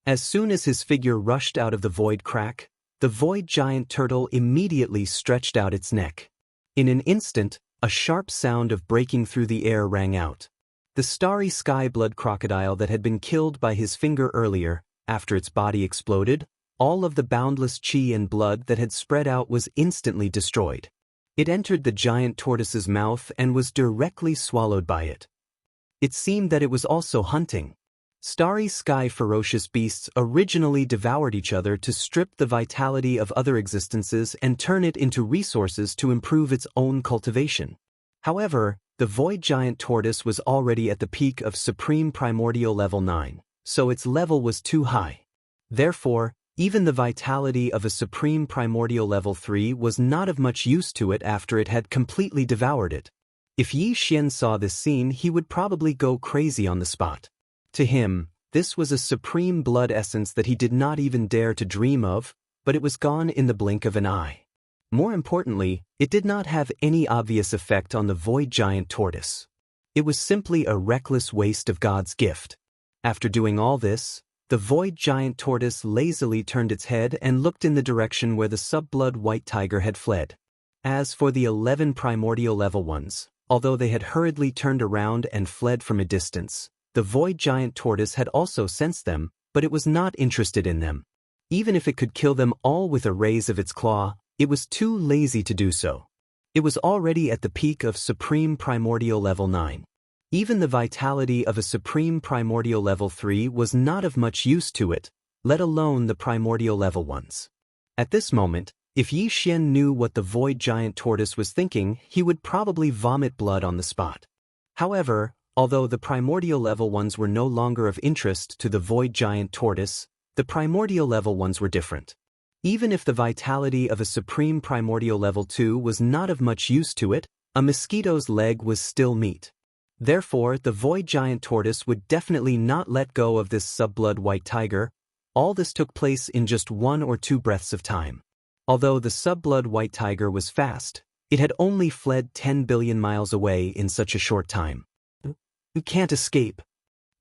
As soon as his figure rushed out of the void crack, the void giant turtle immediately stretched out its neck. In an instant, A sharp sound of breaking through the air rang out. The starry sky blood crocodile that had been killed by his finger earlier, after its body exploded, all of the boundless chi and blood that had spread out was instantly destroyed. It entered the giant tortoise's mouth and was directly swallowed by it. It seemed that it was also hunting. Starry sky ferocious beasts originally devoured each other to strip the vitality of other existences and turn it into resources to improve its own cultivation. However, the void giant tortoise was already at the peak of supreme primordial level 9, so its level was too high. Therefore, even the vitality of a supreme primordial level 3 was not of much use to it after it had completely devoured it. If Yi Xian saw this scene, he would probably go crazy on the spot. To him, this was a supreme blood essence that he did not even dare to dream of, but it was gone in the blink of an eye. More importantly, it did not have any obvious effect on the void giant tortoise. It was simply a reckless waste of God's gift. After doing all this, the void giant tortoise lazily turned its head and looked in the direction where the sub-blood white tiger had fled. As for the 11 primordial level ones, although they had hurriedly turned around and fled from a distance, the void giant tortoise had also sensed them, but it was not interested in them. Even if it could kill them all with a raise of its claw, it was too lazy to do so. It was already at the peak of supreme primordial level 9. Even the vitality of a supreme primordial level 3 was not of much use to it, let alone the primordial level ones. At this moment, if Yi Xian knew what the void giant tortoise was thinking, he would probably vomit blood on the spot. However, although the primordial level ones were no longer of interest to the void giant tortoise, the primordial level ones were different. Even if the vitality of a supreme primordial level 2 was not of much use to it, a mosquito's leg was still meat. Therefore, the void giant tortoise would definitely not let go of this sub-blood white tiger. All this took place in just 1 or 2 breaths of time. Although the sub-blood white tiger was fast, it had only fled 10 billion miles away in such a short time. You can't escape.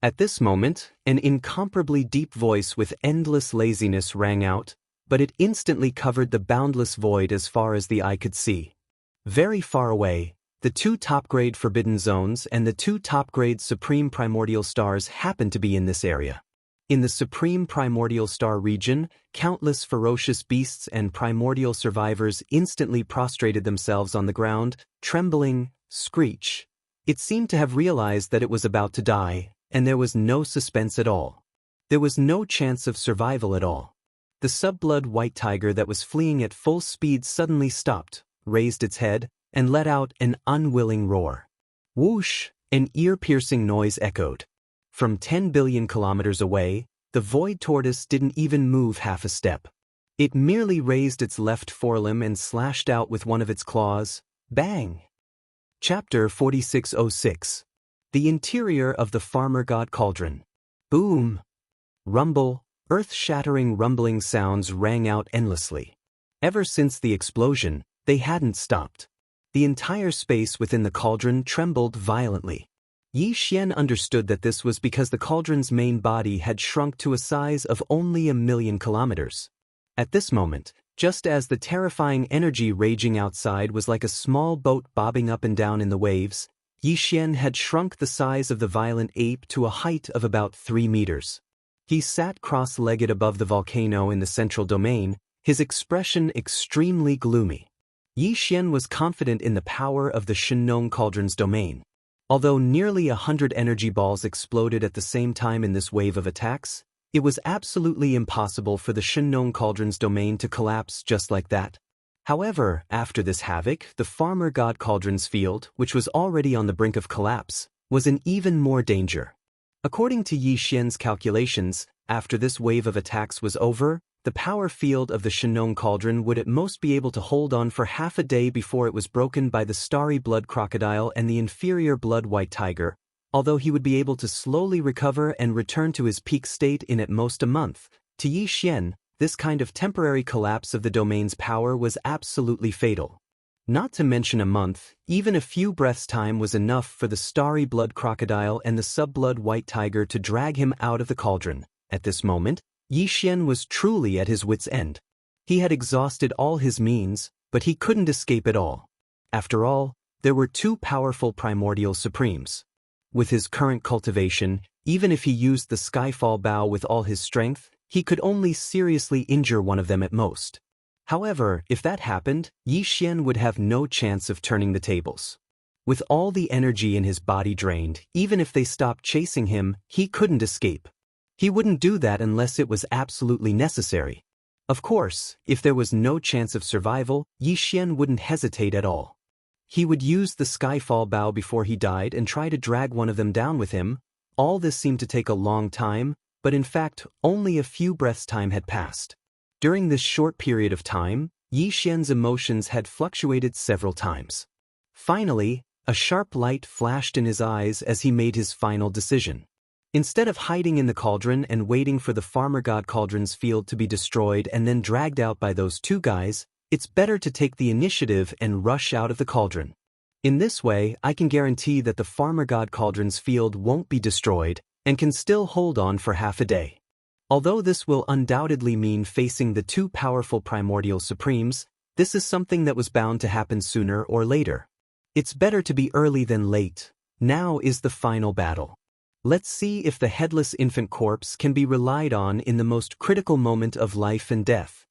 At this moment, an incomparably deep voice with endless laziness rang out, but it instantly covered the boundless void as far as the eye could see. Very far away, the 2 top-grade forbidden zones and the 2 top-grade supreme primordial stars happened to be in this area. In the supreme primordial star region, countless ferocious beasts and primordial survivors instantly prostrated themselves on the ground, trembling, screech. It seemed to have realized that it was about to die, and there was no suspense at all. There was no chance of survival at all. The sub-blood white tiger that was fleeing at full speed suddenly stopped, raised its head, and let out an unwilling roar. Whoosh! An ear-piercing noise echoed. From 10 billion kilometers away, the void tortoise didn't even move half a step. It merely raised its left forelimb and slashed out with one of its claws. Bang! Chapter 4606. The Interior of the Farmer God Cauldron. Boom! Rumble, earth-shattering rumbling sounds rang out endlessly. Ever since the explosion, they hadn't stopped. The entire space within the cauldron trembled violently. Yi Xian understood that this was because the cauldron's main body had shrunk to a size of only 1,000,000 kilometers. At this moment, just as the terrifying energy raging outside was like a small boat bobbing up and down in the waves, Yi Xian had shrunk the size of the violent ape to a height of about 3 meters. He sat cross-legged above the volcano in the central domain, his expression extremely gloomy. Yi Xian was confident in the power of the Shenong Cauldron's domain. Although nearly 100 energy balls exploded at the same time in this wave of attacks, it was absolutely impossible for the Shenong Cauldron's domain to collapse just like that. However, after this havoc, the Farmer God Cauldron's field, which was already on the brink of collapse, was in even more danger. According to Yi Xian's calculations, after this wave of attacks was over, the power field of the Shenong Cauldron would at most be able to hold on for half a day before it was broken by the starry blood crocodile and the inferior blood white tiger, although he would be able to slowly recover and return to his peak state in at most a month. To Yi Xian, this kind of temporary collapse of the domain's power was absolutely fatal. Not to mention a month, even a few breaths' time was enough for the starry blood crocodile and the sub-blood white tiger to drag him out of the cauldron. At this moment, Yi Xian was truly at his wit's end. He had exhausted all his means, but he couldn't escape at all. After all, there were two powerful primordial supremes. With his current cultivation, even if he used the Skyfall Bow with all his strength, he could only seriously injure one of them at most. However, if that happened, Yi Xian would have no chance of turning the tables. With all the energy in his body drained, even if they stopped chasing him, he couldn't escape. He wouldn't do that unless it was absolutely necessary. Of course, if there was no chance of survival, Yi Xian wouldn't hesitate at all. He would use the Skyfall Bow before he died and try to drag one of them down with him. All this seemed to take a long time, but in fact, only a few breaths' time had passed. During this short period of time, Yi Xian's emotions had fluctuated several times. Finally, a sharp light flashed in his eyes as he made his final decision. Instead of hiding in the cauldron and waiting for the farmer god cauldron's field to be destroyed and then dragged out by those two guys, it's better to take the initiative and rush out of the cauldron. In this way, I can guarantee that the farmer god cauldron's field won't be destroyed and can still hold on for half a day. Although this will undoubtedly mean facing the two powerful primordial supremes, this is something that was bound to happen sooner or later. It's better to be early than late. Now is the final battle. Let's see if the headless infant corpse can be relied on in the most critical moment of life and death.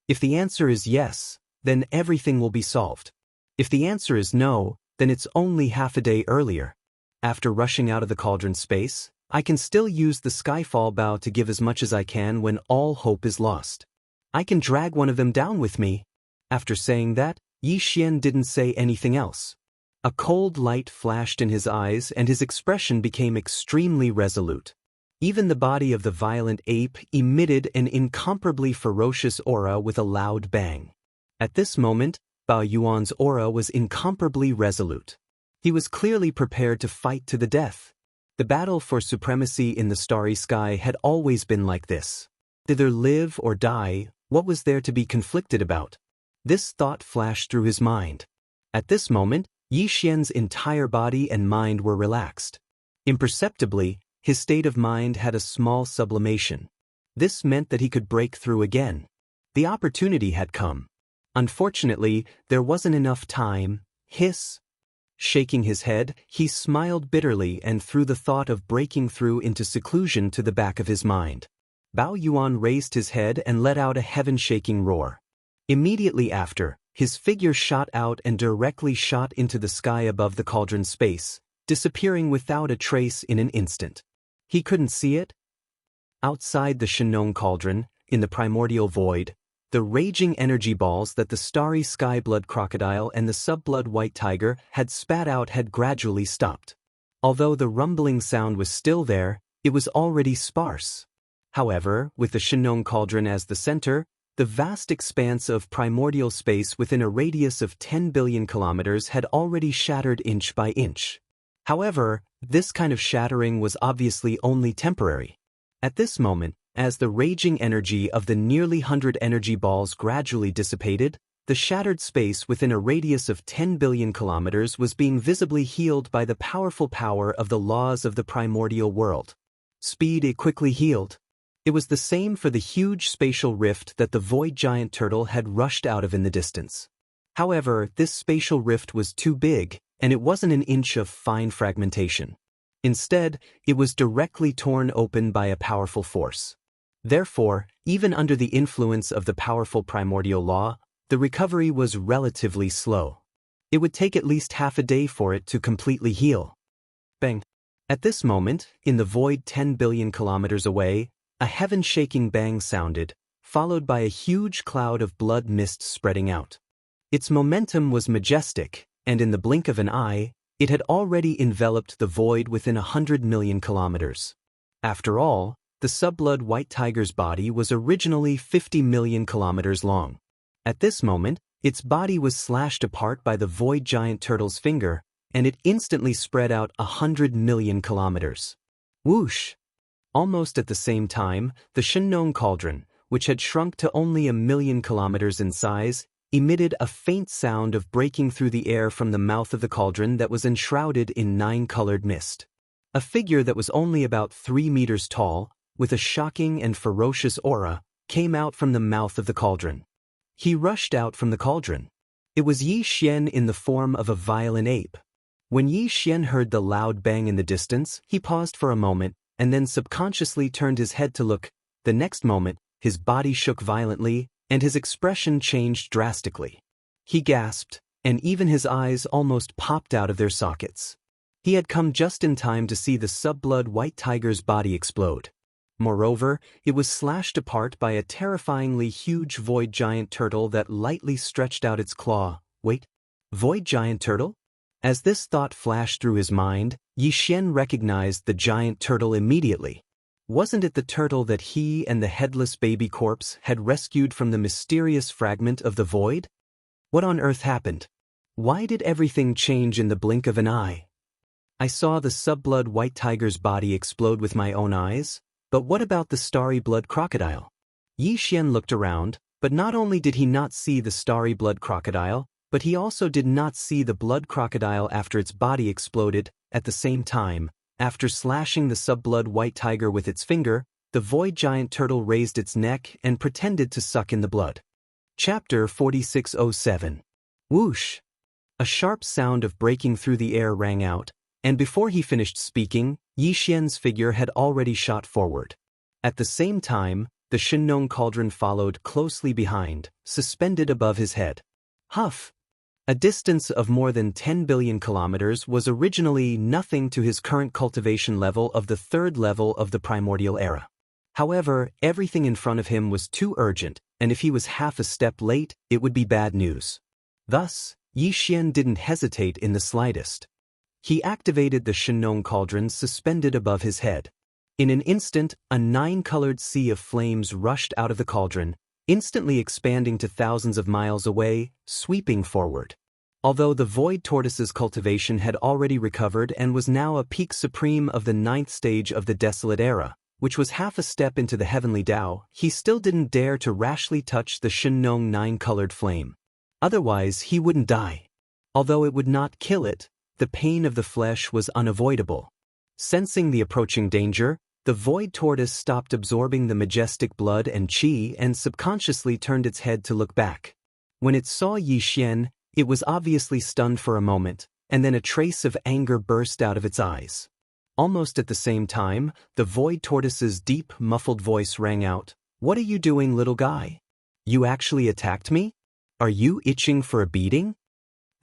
If the answer is yes, then everything will be solved. If the answer is no, then it's only half a day earlier. After rushing out of the cauldron space, I can still use the Skyfall Bow to give as much as I can when all hope is lost. I can drag one of them down with me. After saying that, Yi Xian didn't say anything else. A cold light flashed in his eyes and his expression became extremely resolute. Even the body of the violent ape emitted an incomparably ferocious aura with a loud bang. At this moment, Bao Yuan's aura was incomparably resolute. He was clearly prepared to fight to the death. The battle for supremacy in the starry sky had always been like this. Either live or die, what was there to be conflicted about? This thought flashed through his mind. At this moment, Yi Xian's entire body and mind were relaxed. Imperceptibly, his state of mind had a small sublimation. This meant that he could break through again. The opportunity had come. Unfortunately, there wasn't enough time. Hiss. Shaking his head, he smiled bitterly and threw the thought of breaking through into seclusion to the back of his mind. Bao Yuan raised his head and let out a heaven-shaking roar. Immediately after, his figure shot out and directly shot into the sky above the cauldron space, disappearing without a trace in an instant. He couldn't see it. Outside the Shenong cauldron, in the primordial void, the raging energy balls that the starry sky blood crocodile and the sub-blood white tiger had spat out had gradually stopped. Although the rumbling sound was still there, it was already sparse. However, with the Shenong cauldron as the center, the vast expanse of primordial space within a radius of 10 billion kilometers had already shattered inch by inch. However, this kind of shattering was obviously only temporary. At this moment, as the raging energy of the nearly 100 energy balls gradually dissipated, the shattered space within a radius of 10 billion kilometers was being visibly healed by the powerful power of the laws of the primordial world. Speed, it quickly healed. It was the same for the huge spatial rift that the void giant turtle had rushed out of in the distance. However, this spatial rift was too big, and it wasn't an inch of fine fragmentation. Instead, it was directly torn open by a powerful force. Therefore, even under the influence of the powerful primordial law, the recovery was relatively slow. It would take at least half a day for it to completely heal. Bang! At this moment, in the void 10 billion kilometers away, a heaven-shaking bang sounded, followed by a huge cloud of blood mist spreading out. Its momentum was majestic, and in the blink of an eye, it had already enveloped the void within 100 million kilometers. After all, the sub-blood white tiger's body was originally 50 million kilometers long. At this moment, its body was slashed apart by the void giant turtle's finger, and it instantly spread out 100 million kilometers. Whoosh! Almost at the same time, the Shenong cauldron, which had shrunk to only 1 million kilometers in size, emitted a faint sound of breaking through the air from the mouth of the cauldron that was enshrouded in 9-colored mist. A figure that was only about 3 meters tall, with a shocking and ferocious aura, came out from the mouth of the cauldron. He rushed out from the cauldron. It was Yi Xian in the form of a violent ape. When Yi Xian heard the loud bang in the distance, he paused for a moment, and then subconsciously turned his head to look. The next moment, his body shook violently, and his expression changed drastically. He gasped, and even his eyes almost popped out of their sockets. He had come just in time to see the sub-blood white tiger's body explode. Moreover, it was slashed apart by a terrifyingly huge void giant turtle that lightly stretched out its claw. Wait, void giant turtle? As this thought flashed through his mind, Yi Xian recognized the giant turtle immediately. Wasn't it the turtle that he and the headless baby corpse had rescued from the mysterious fragment of the void? What on earth happened? Why did everything change in the blink of an eye? I saw the sub-blood white tiger's body explode with my own eyes, but what about the starry blood crocodile? Yi Xian looked around, but not only did he not see the starry blood crocodile, but he also did not see the blood crocodile after its body exploded. At the same time, after slashing the sub-blood white tiger with its finger, the void giant turtle raised its neck and pretended to suck in the blood. Chapter 4607. Whoosh! A sharp sound of breaking through the air rang out, and before he finished speaking, Yi Xian's figure had already shot forward. At the same time, the Shenong cauldron followed closely behind, suspended above his head. Huff! A distance of more than 10 billion kilometers was originally nothing to his current cultivation level of the third level of the primordial era. However, everything in front of him was too urgent, and if he was half a step late, it would be bad news. Thus, Yi Xian didn't hesitate in the slightest. He activated the Shenong cauldron suspended above his head. In an instant, a 9-colored sea of flames rushed out of the cauldron, instantly expanding to thousands of miles away, sweeping forward. Although the void tortoise's cultivation had already recovered and was now a peak supreme of the 9th stage of the desolate era, which was half a step into the heavenly Tao, he still didn't dare to rashly touch the Shenong 9-colored flame. Otherwise, he wouldn't die. Although it would not kill it, the pain of the flesh was unavoidable. Sensing the approaching danger, the void tortoise stopped absorbing the majestic blood and qi and subconsciously turned its head to look back. When it saw Yi Xian, it was obviously stunned for a moment, and then a trace of anger burst out of its eyes. Almost at the same time, the void tortoise's deep, muffled voice rang out, "What are you doing, little guy? You actually attacked me? Are you itching for a beating?"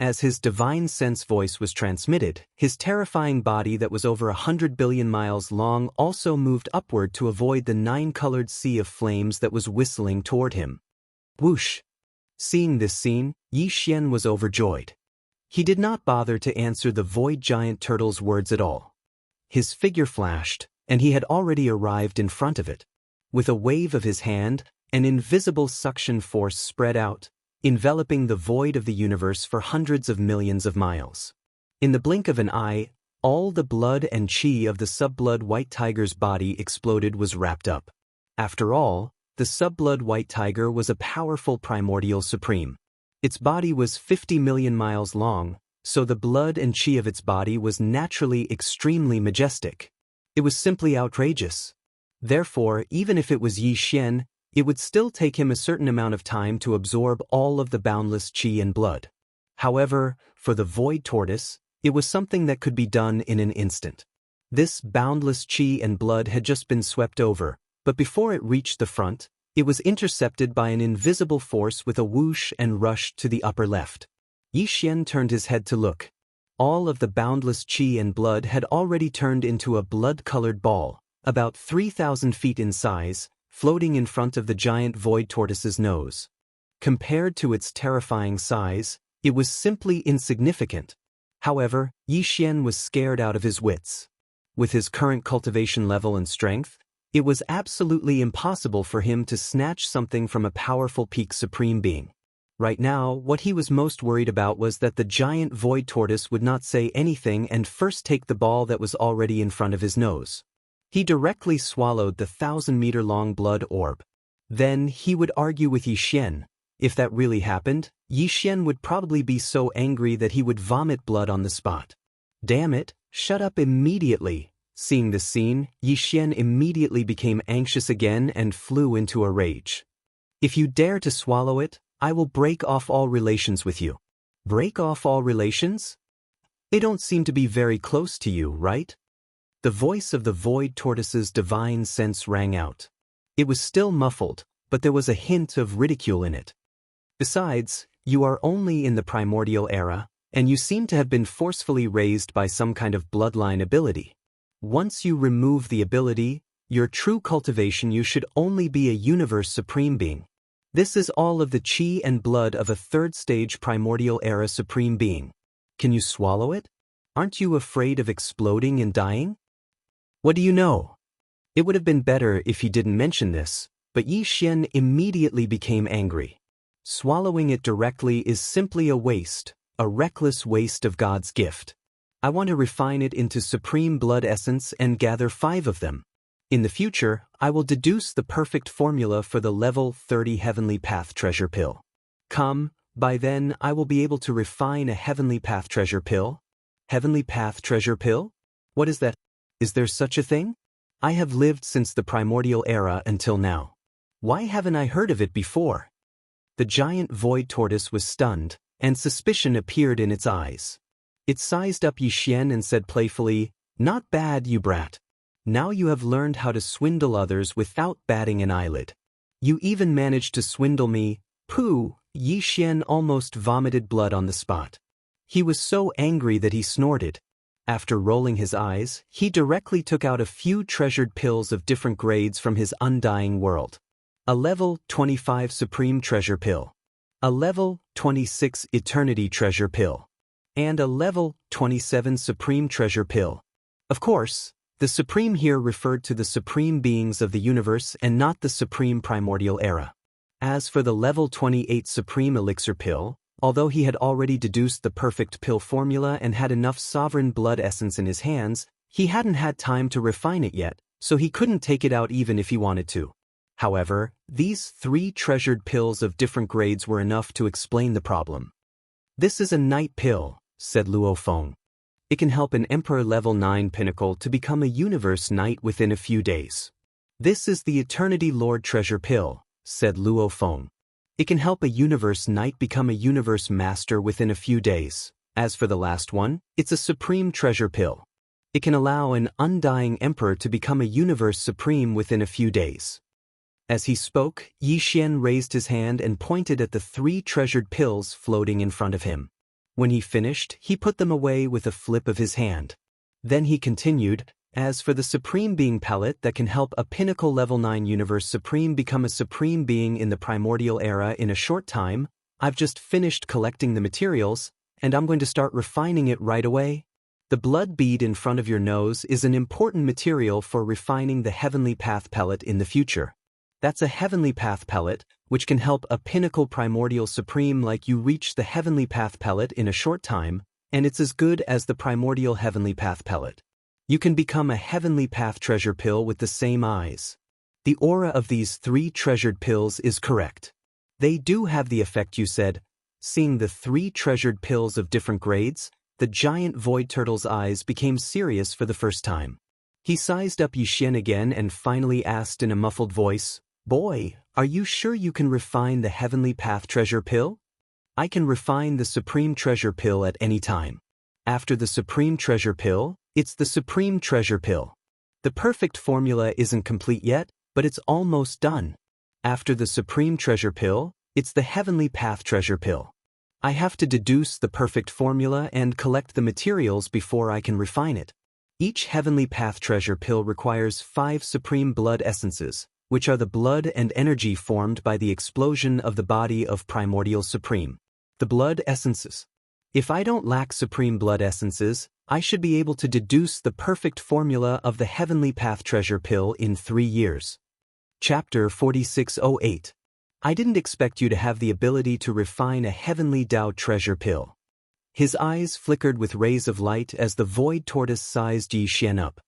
As his divine sense voice was transmitted, his terrifying body that was over 100 billion miles long also moved upward to avoid the 9-colored sea of flames that was whistling toward him. Whoosh! Seeing this scene, Yi Xian was overjoyed. He did not bother to answer the void giant turtle's words at all. His figure flashed, and he had already arrived in front of it. With a wave of his hand, an invisible suction force spread out, enveloping the void of the universe for hundreds of millions of miles. In the blink of an eye, all the blood and qi of the sub-blood white tiger's body exploded was wrapped up. After all, the sub-blood white tiger was a powerful primordial supreme. Its body was 50 million miles long, so the blood and qi of its body was naturally extremely majestic. It was simply outrageous. Therefore, even if it was Yi Xian, it would still take him a certain amount of time to absorb all of the boundless qi and blood. However, for the void tortoise, it was something that could be done in an instant. This boundless qi and blood had just been swept over, but before it reached the front, it was intercepted by an invisible force with a whoosh and rushed to the upper left. Yi Xian turned his head to look. All of the boundless qi and blood had already turned into a blood-colored ball, about 3,000 feet in size, floating in front of the giant void tortoise's nose. Compared to its terrifying size, it was simply insignificant. However, Yi Xian was scared out of his wits. With his current cultivation level and strength, it was absolutely impossible for him to snatch something from a powerful peak supreme being. Right now, what he was most worried about was that the giant void tortoise would not say anything and first take the ball that was already in front of his nose. He directly swallowed the 1,000-meter-long blood orb. Then he would argue with Yi Xian. If that really happened, Yi Xian would probably be so angry that he would vomit blood on the spot. Damn it, shut up immediately. Seeing this scene, Yi Xian immediately became anxious again and flew into a rage. If you dare to swallow it, I will break off all relations with you. Break off all relations? They don't seem to be very close to you, right? The voice of the void tortoise's divine sense rang out. It was still muffled, but there was a hint of ridicule in it. Besides, you are only in the primordial era, and you seem to have been forcefully raised by some kind of bloodline ability. Once you remove the ability, your true cultivation, you should only be a universe supreme being. This is all of the chi and blood of a third-stage primordial era supreme being. Can you swallow it? Aren't you afraid of exploding and dying? What do you know? It would have been better if he didn't mention this, but Yi Xian immediately became angry. Swallowing it directly is simply a waste, a reckless waste of God's gift. I want to refine it into supreme blood essence and gather 5 of them. In the future, I will deduce the perfect formula for the level 30 Heavenly Path treasure pill. By then I will be able to refine a Heavenly Path treasure pill. Heavenly Path treasure pill? What is that? Is there such a thing? I have lived since the primordial era until now. Why haven't I heard of it before? The giant void tortoise was stunned, and suspicion appeared in its eyes. It sized up Yi Xian and said playfully, "Not bad, you brat. Now you have learned how to swindle others without batting an eyelid. You even managed to swindle me." Pooh! Yi Xian almost vomited blood on the spot. He was so angry that he snorted. After rolling his eyes, he directly took out a few treasured pills of different grades from his undying world. A level 25 Supreme Treasure Pill. A level 26 Eternity Treasure Pill. And a level 27 Supreme Treasure Pill. Of course, the Supreme here referred to the Supreme Beings of the universe and not the Supreme Primordial Era. As for the level 28 Supreme Elixir Pill, although he had already deduced the perfect pill formula and had enough sovereign blood essence in his hands, he hadn't had time to refine it yet, so he couldn't take it out even if he wanted to. However, these 3 treasured pills of different grades were enough to explain the problem. "This is a night pill," said Luo Feng. "It can help an Emperor level 9 pinnacle to become a universe knight within a few days." "This is the Eternity Lord Treasure Pill," said Luo Feng. "It can help a universe knight become a universe master within a few days. As for the last one, it's a Supreme Treasure Pill. It can allow an undying emperor to become a universe supreme within a few days." As he spoke, Yi Xian raised his hand and pointed at the 3 treasured pills floating in front of him. When he finished, he put them away with a flip of his hand. Then he continued, "As for the Supreme Being Palette that can help a Pinnacle Level 9 Universe Supreme become a Supreme Being in the Primordial Era in a short time, I've just finished collecting the materials, and I'm going to start refining it right away." The blood bead in front of your nose is an important material for refining the Heavenly Path Palette in the future. That's a Heavenly Path Palette, which can help a Pinnacle Primordial Supreme like you reach the Heavenly Path Palette in a short time, and it's as good as the Primordial Heavenly Path Palette. You can become a Heavenly Path Treasure Pill with the same eyes. The aura of these 3 treasured pills is correct. They do have the effect you said. Seeing the 3 treasured pills of different grades, the giant void turtle's eyes became serious for the first time. He sized up Yi Xian again and finally asked in a muffled voice, "Boy, are you sure you can refine the Heavenly Path Treasure Pill?" "I can refine the Supreme Treasure Pill at any time. After the Supreme Treasure Pill, it's the Supreme Treasure Pill. The perfect formula isn't complete yet, but it's almost done. After the Supreme Treasure Pill, it's the Heavenly Path Treasure Pill. I have to deduce the perfect formula and collect the materials before I can refine it. Each Heavenly Path Treasure Pill requires 5 Supreme Blood Essences, which are the blood and energy formed by the explosion of the body of Primordial Supreme. The blood essences. If I don't lack Supreme Blood Essences, I should be able to deduce the perfect formula of the Heavenly Path Treasure Pill in 3 years. Chapter 4608. I didn't expect you to have the ability to refine a Heavenly Dao Treasure Pill. His eyes flickered with rays of light as the void tortoise sized Yi Xian up.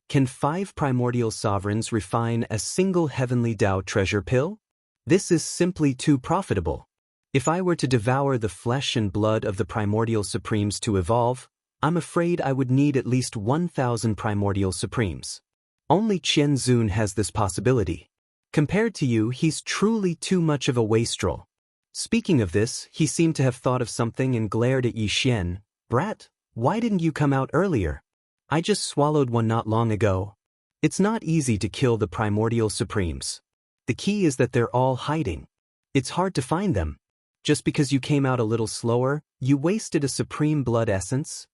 Can 5 primordial sovereigns refine a single Heavenly Dao Treasure Pill? This is simply too profitable. If I were to devour the flesh and blood of the primordial supremes to evolve, I'm afraid I would need at least 1,000 primordial supremes. Only Qian Zun has this possibility. Compared to you, he's truly too much of a wastrel. Speaking of this, he seemed to have thought of something and glared at Yi Xian. Brat, why didn't you come out earlier? I just swallowed one not long ago. It's not easy to kill the primordial supremes. The key is that they're all hiding. It's hard to find them. Just because you came out a little slower, you wasted a supreme blood essence.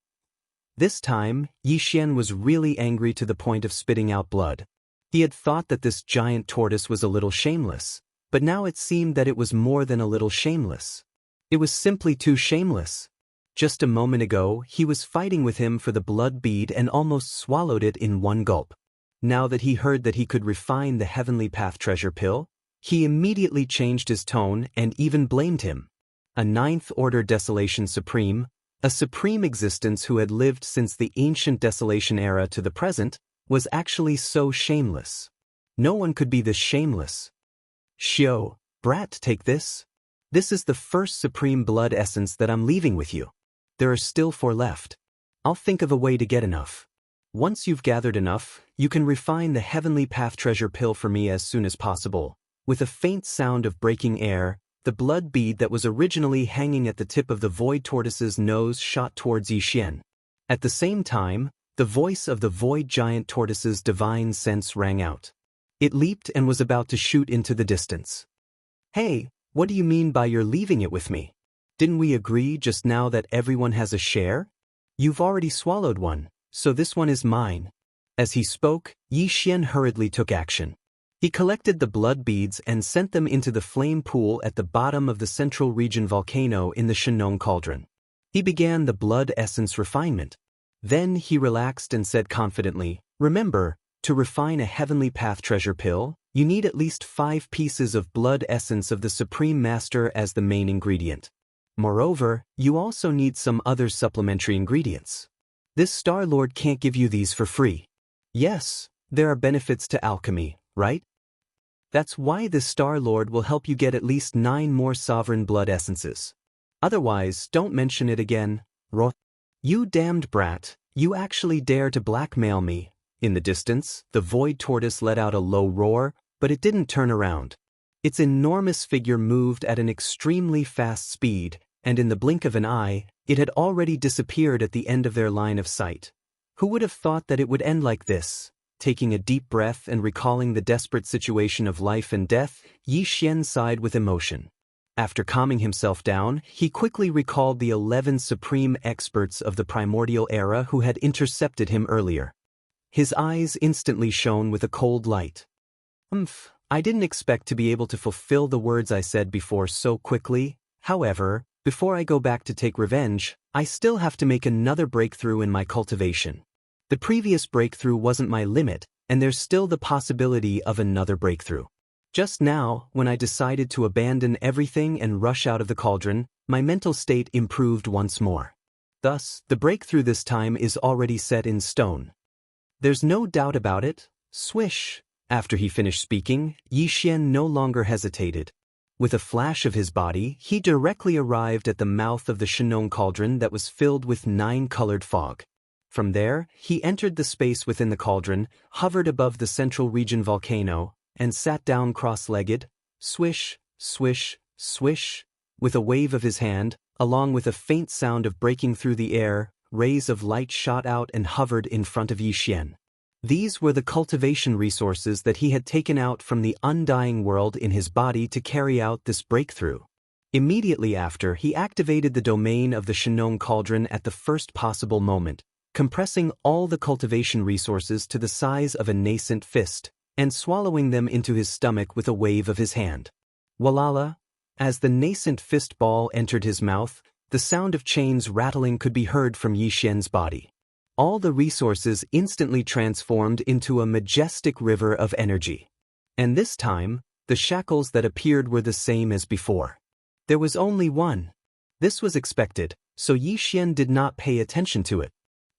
This time, Yi Xian was really angry to the point of spitting out blood. He had thought that this giant tortoise was a little shameless, but now it seemed that it was more than a little shameless. It was simply too shameless. Just a moment ago, he was fighting with him for the blood bead and almost swallowed it in one gulp. Now that he heard that he could refine the Heavenly Path treasure pill, he immediately changed his tone and even blamed him. A ninth-order Desolation Supreme, a supreme existence who had lived since the ancient Desolation era to the present, was actually so shameless. No one could be this shameless. Xiao, brat, take this. This is the first supreme blood essence that I'm leaving with you. There are still 4 left. I'll think of a way to get enough. Once you've gathered enough, you can refine the Heavenly Path treasure pill for me as soon as possible. With a faint sound of breaking air, the blood bead that was originally hanging at the tip of the void tortoise's nose shot towards Yi Xian. At the same time, the voice of the void giant tortoise's divine sense rang out. It leaped and was about to shoot into the distance. Hey, what do you mean by you're leaving it with me? Didn't we agree just now that everyone has a share? You've already swallowed one, so this one is mine. As he spoke, Yi Xian hurriedly took action. He collected the blood beads and sent them into the flame pool at the bottom of the central region volcano in the Shenong cauldron. He began the blood essence refinement. Then he relaxed and said confidently, remember, to refine a Heavenly Path treasure pill, you need at least 5 pieces of blood essence of the Supreme Master as the main ingredient. Moreover, you also need some other supplementary ingredients. This Star Lord can't give you these for free. Yes, there are benefits to alchemy, right? That's why this Star Lord will help you get at least 9 more sovereign blood essences. Otherwise, don't mention it again. You damned brat, you actually dare to blackmail me. In the distance, the void tortoise let out a low roar, but it didn't turn around. Its enormous figure moved at an extremely fast speed, and in the blink of an eye, it had already disappeared at the end of their line of sight. Who would have thought that it would end like this? Taking a deep breath and recalling the desperate situation of life and death, Yi Xian sighed with emotion. After calming himself down, he quickly recalled the 11 supreme experts of the primordial era who had intercepted him earlier. His eyes instantly shone with a cold light. I didn't expect to be able to fulfill the words I said before so quickly. However, before I go back to take revenge, I still have to make another breakthrough in my cultivation. The previous breakthrough wasn't my limit, and there's still the possibility of another breakthrough. Just now, when I decided to abandon everything and rush out of the cauldron, my mental state improved once more. Thus, the breakthrough this time is already set in stone. There's no doubt about it. Swish! After he finished speaking, Yi Xian no longer hesitated. With a flash of his body, he directly arrived at the mouth of the Shenong cauldron that was filled with 9-colored fog. From there, he entered the space within the cauldron, hovered above the central region volcano, and sat down cross-legged. Swish, swish, swish. With a wave of his hand, along with a faint sound of breaking through the air, rays of light shot out and hovered in front of Yi Xian. These were the cultivation resources that he had taken out from the undying world in his body to carry out this breakthrough. Immediately after, he activated the domain of the Shenong cauldron at the first possible moment, compressing all the cultivation resources to the size of a nascent fist, and swallowing them into his stomach with a wave of his hand. Walala! As the nascent fist ball entered his mouth, the sound of chains rattling could be heard from Yi Xian's body. All the resources instantly transformed into a majestic river of energy. And this time, the shackles that appeared were the same as before. There was only one. This was expected, so Yi Xian did not pay attention to it.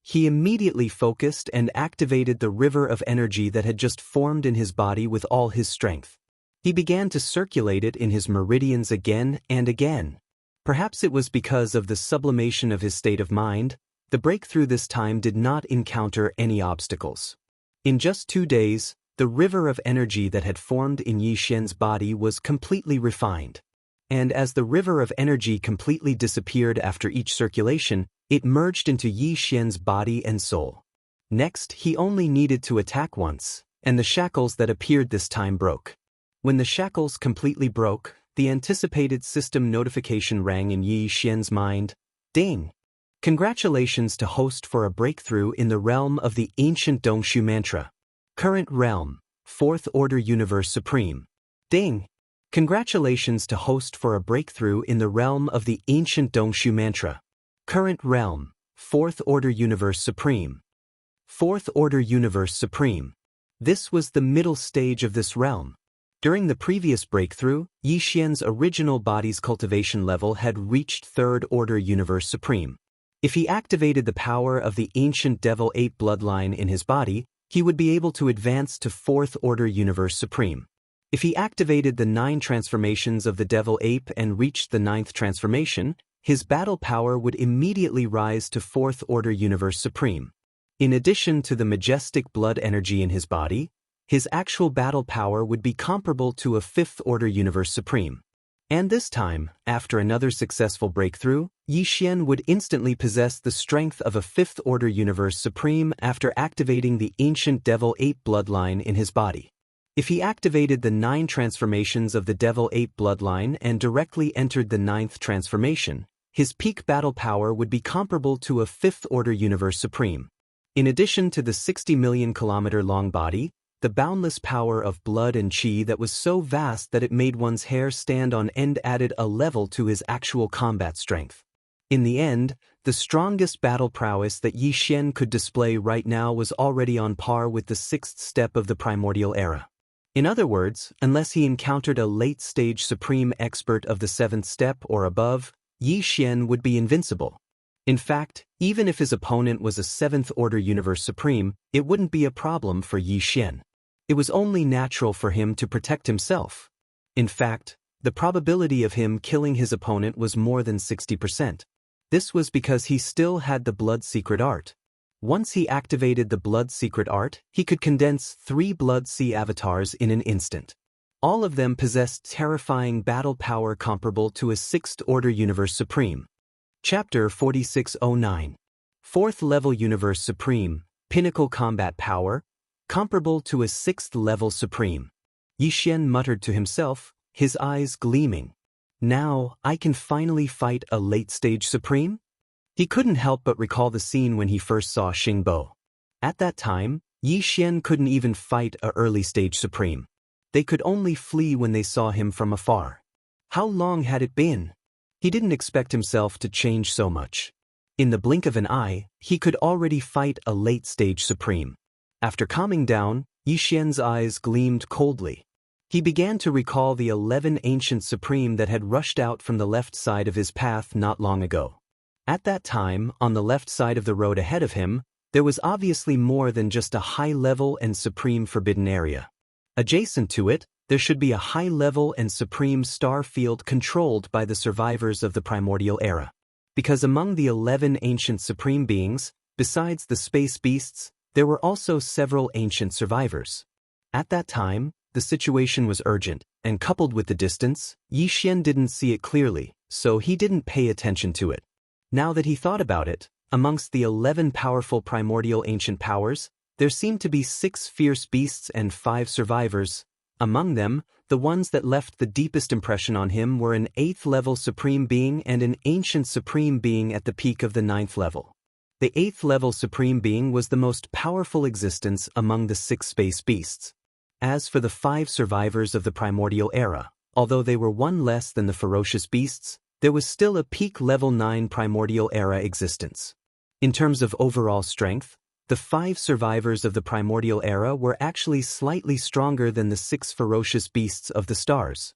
He immediately focused and activated the river of energy that had just formed in his body with all his strength. He began to circulate it in his meridians again and again. Perhaps it was because of the sublimation of his state of mind. The breakthrough this time did not encounter any obstacles. In just 2 days, the river of energy that had formed in Yi Xian's body was completely refined. and as the river of energy completely disappeared after each circulation, it merged into Yi Xian's body and soul. Next, he only needed to attack once, and the shackles that appeared this time broke. When the shackles completely broke, the anticipated system notification rang in Yi Xian's mind. Ding! Congratulations to host for a breakthrough in the realm of the ancient Dongshu mantra. Current realm, 4th Order Universe Supreme. Ding! Congratulations to host for a breakthrough in the realm of the ancient Dongshu mantra. Current realm, 4th Order Universe Supreme. 4th Order Universe Supreme. This was the middle stage of this realm. During the previous breakthrough, Yi Xian's original body's cultivation level had reached 3rd Order Universe Supreme. If he activated the power of the ancient Devil Ape bloodline in his body, he would be able to advance to 4th Order Universe Supreme. If he activated the 9 transformations of the Devil Ape and reached the 9th transformation, his battle power would immediately rise to 4th Order Universe Supreme. In addition to the majestic blood energy in his body, his actual battle power would be comparable to a 5th Order Universe Supreme. And this time, after another successful breakthrough, Yi Xian would instantly possess the strength of a 5th Order Universe Supreme after activating the ancient Devil Ape bloodline in his body. If he activated the 9 transformations of the Devil Ape bloodline and directly entered the 9th transformation, his peak battle power would be comparable to a 5th Order Universe Supreme. In addition to the 60 million kilometer long body, the boundless power of blood and qi that was so vast that it made one's hair stand on end added a level to his actual combat strength. In the end, the strongest battle prowess that Yi Xian could display right now was already on par with the 6th step of the primordial era. In other words, unless he encountered a late-stage supreme expert of the 7th step or above, Yi Xian would be invincible. In fact, even if his opponent was a 7th Order Universe Supreme, it wouldn't be a problem for Yi Xian. It was only natural for him to protect himself. In fact, the probability of him killing his opponent was more than 60%. This was because he still had the Blood Secret Art. Once he activated the Blood Secret Art, he could condense 3 Blood Sea avatars in an instant. All of them possessed terrifying battle power comparable to a 6th Order Universe Supreme. Chapter 4609. 4th Level Universe Supreme, Pinnacle Combat Power, comparable to a 6th Level Supreme. Yi Xian muttered to himself, his eyes gleaming. Now, I can finally fight a late-stage Supreme? He couldn't help but recall the scene when he first saw Xingbo. At that time, Yi Xian couldn't even fight a early-stage Supreme. They could only flee when they saw him from afar. How long had it been? He didn't expect himself to change so much. In the blink of an eye, he could already fight a late-stage Supreme. After calming down, Yi Xian's eyes gleamed coldly. He began to recall the 11 ancient Supreme that had rushed out from the left side of his path not long ago. At that time, on the left side of the road ahead of him, there was obviously more than just a high-level and supreme forbidden area. Adjacent to it, there should be a high-level and supreme star field controlled by the survivors of the primordial era. Because among the 11 ancient supreme beings, besides the space beasts, there were also several ancient survivors. At that time, the situation was urgent, and coupled with the distance, Yi Xian didn't see it clearly, so he didn't pay attention to it. Now that he thought about it, amongst the 11 powerful primordial ancient powers, there seemed to be 6 fierce beasts and 5 survivors. Among them, the ones that left the deepest impression on him were an 8th level supreme being and an ancient supreme being at the peak of the 9th level. The 8th level supreme being was the most powerful existence among the 6 space beasts. As for the 5 survivors of the primordial era, although they were one less than the ferocious beasts, there was still a peak level 9 primordial era existence. In terms of overall strength, the 5 survivors of the primordial era were actually slightly stronger than the 6 ferocious beasts of the stars.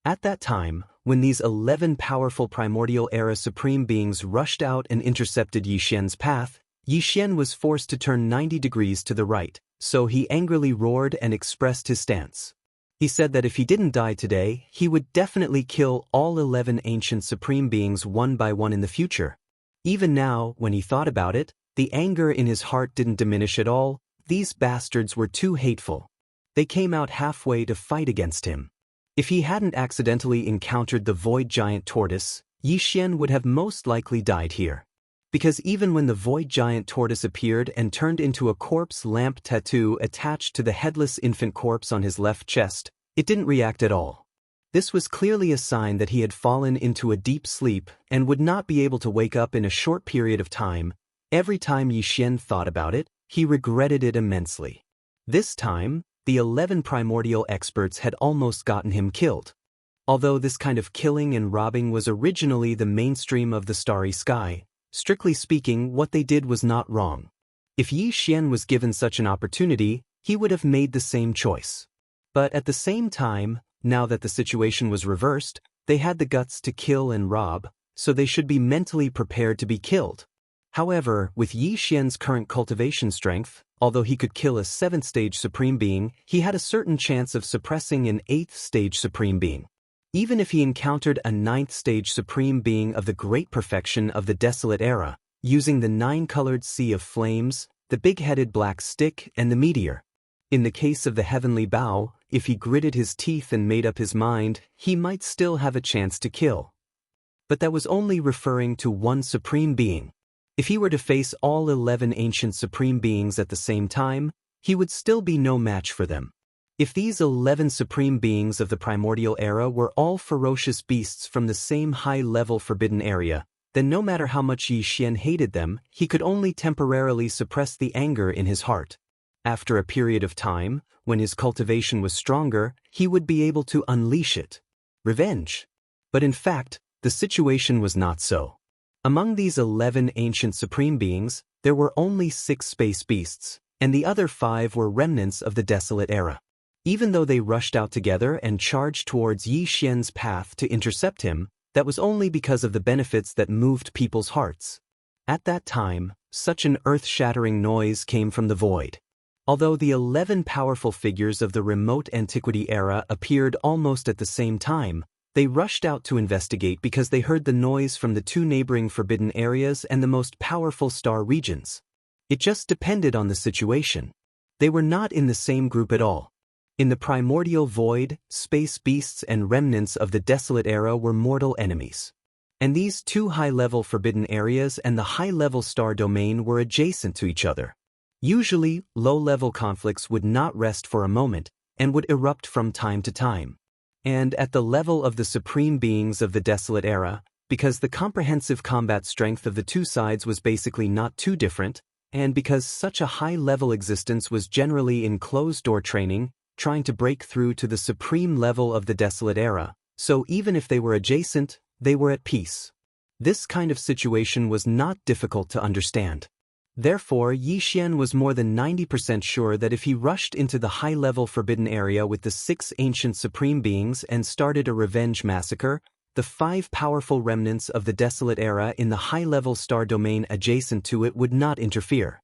At that time, when these 11 powerful primordial era supreme beings rushed out and intercepted Yi Xian's path, Yi Xian was forced to turn 90 degrees to the right, so he angrily roared and expressed his stance. He said that if he didn't die today, he would definitely kill all 11 ancient supreme beings one by one in the future. Even now, when he thought about it, the anger in his heart didn't diminish at all. These bastards were too hateful. They came out halfway to fight against him. If he hadn't accidentally encountered the void giant tortoise, Yixian would have most likely died here. Because even when the void giant tortoise appeared and turned into a corpse lamp tattoo attached to the headless infant corpse on his left chest, it didn't react at all. This was clearly a sign that he had fallen into a deep sleep and would not be able to wake up in a short period of time. Every time Yixian thought about it, he regretted it immensely. This time, the 11 primordial experts had almost gotten him killed. Although this kind of killing and robbing was originally the mainstream of the starry sky, strictly speaking, what they did was not wrong. If Yixian was given such an opportunity, he would have made the same choice. But at the same time, now that the situation was reversed, they had the guts to kill and rob, so they should be mentally prepared to be killed. However, with Yixian's current cultivation strength, although he could kill a 7th stage supreme being, he had a certain chance of suppressing an 8th stage supreme being. Even if he encountered a 9th stage supreme being of the great perfection of the desolate era, using the 9-colored sea of flames, the big-headed black stick, and the meteor. In the case of the heavenly bow, if he gritted his teeth and made up his mind, he might still have a chance to kill. But that was only referring to one supreme being. If he were to face all 11 ancient supreme beings at the same time, he would still be no match for them. If these 11 supreme beings of the primordial era were all ferocious beasts from the same high-level forbidden area, then no matter how much Yixian hated them, he could only temporarily suppress the anger in his heart. After a period of time, when his cultivation was stronger, he would be able to unleash it. Revenge. But in fact, the situation was not so. Among these 11 ancient supreme beings, there were only 6 space beasts, and the other 5 were remnants of the desolate era. Even though they rushed out together and charged towards Yixian's path to intercept him, that was only because of the benefits that moved people's hearts. At that time, such an earth-shattering noise came from the void. Although the 11 powerful figures of the remote antiquity era appeared almost at the same time, they rushed out to investigate because they heard the noise from the 2 neighboring forbidden areas and the most powerful star regions. It just depended on the situation. They were not in the same group at all. In the primordial void, space beasts and remnants of the desolate era were mortal enemies. And these 2 high-level forbidden areas and the high-level star domain were adjacent to each other. Usually, low-level conflicts would not rest for a moment and would erupt from time to time. And at the level of the supreme beings of the desolate era, because the comprehensive combat strength of the 2 sides was basically not too different, and because such a high-level existence was generally in closed-door training, trying to break through to the supreme level of the desolate era, so even if they were adjacent, they were at peace. This kind of situation was not difficult to understand. Therefore, Yixian was more than 90% sure that if he rushed into the high-level forbidden area with the 6 ancient supreme beings and started a revenge massacre, the 5 powerful remnants of the desolate era in the high-level star domain adjacent to it would not interfere.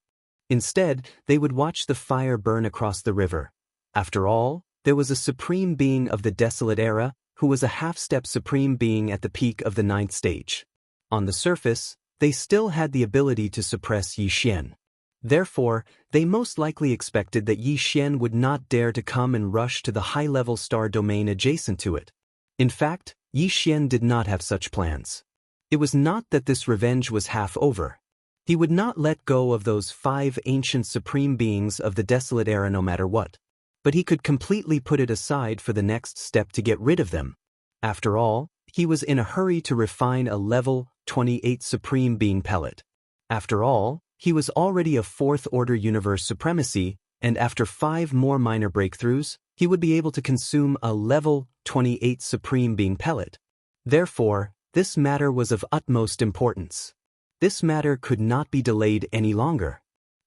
Instead, they would watch the fire burn across the river. After all, there was a supreme being of the desolate era who was a half-step supreme being at the peak of the 9th stage. On the surface, they still had the ability to suppress Yixian. Therefore, they most likely expected that Yixian would not dare to come and rush to the high-level star domain adjacent to it. In fact, Yixian did not have such plans. It was not that this revenge was half over. He would not let go of those 5 ancient supreme beings of the desolate era no matter what. But he could completely put it aside for the next step to get rid of them. After all, he was in a hurry to refine a level 28 supreme being pellet. After all, he was already a 4th-order universe supremacy, and after 5 more minor breakthroughs, he would be able to consume a level 28 supreme being pellet. Therefore, this matter was of utmost importance. This matter could not be delayed any longer.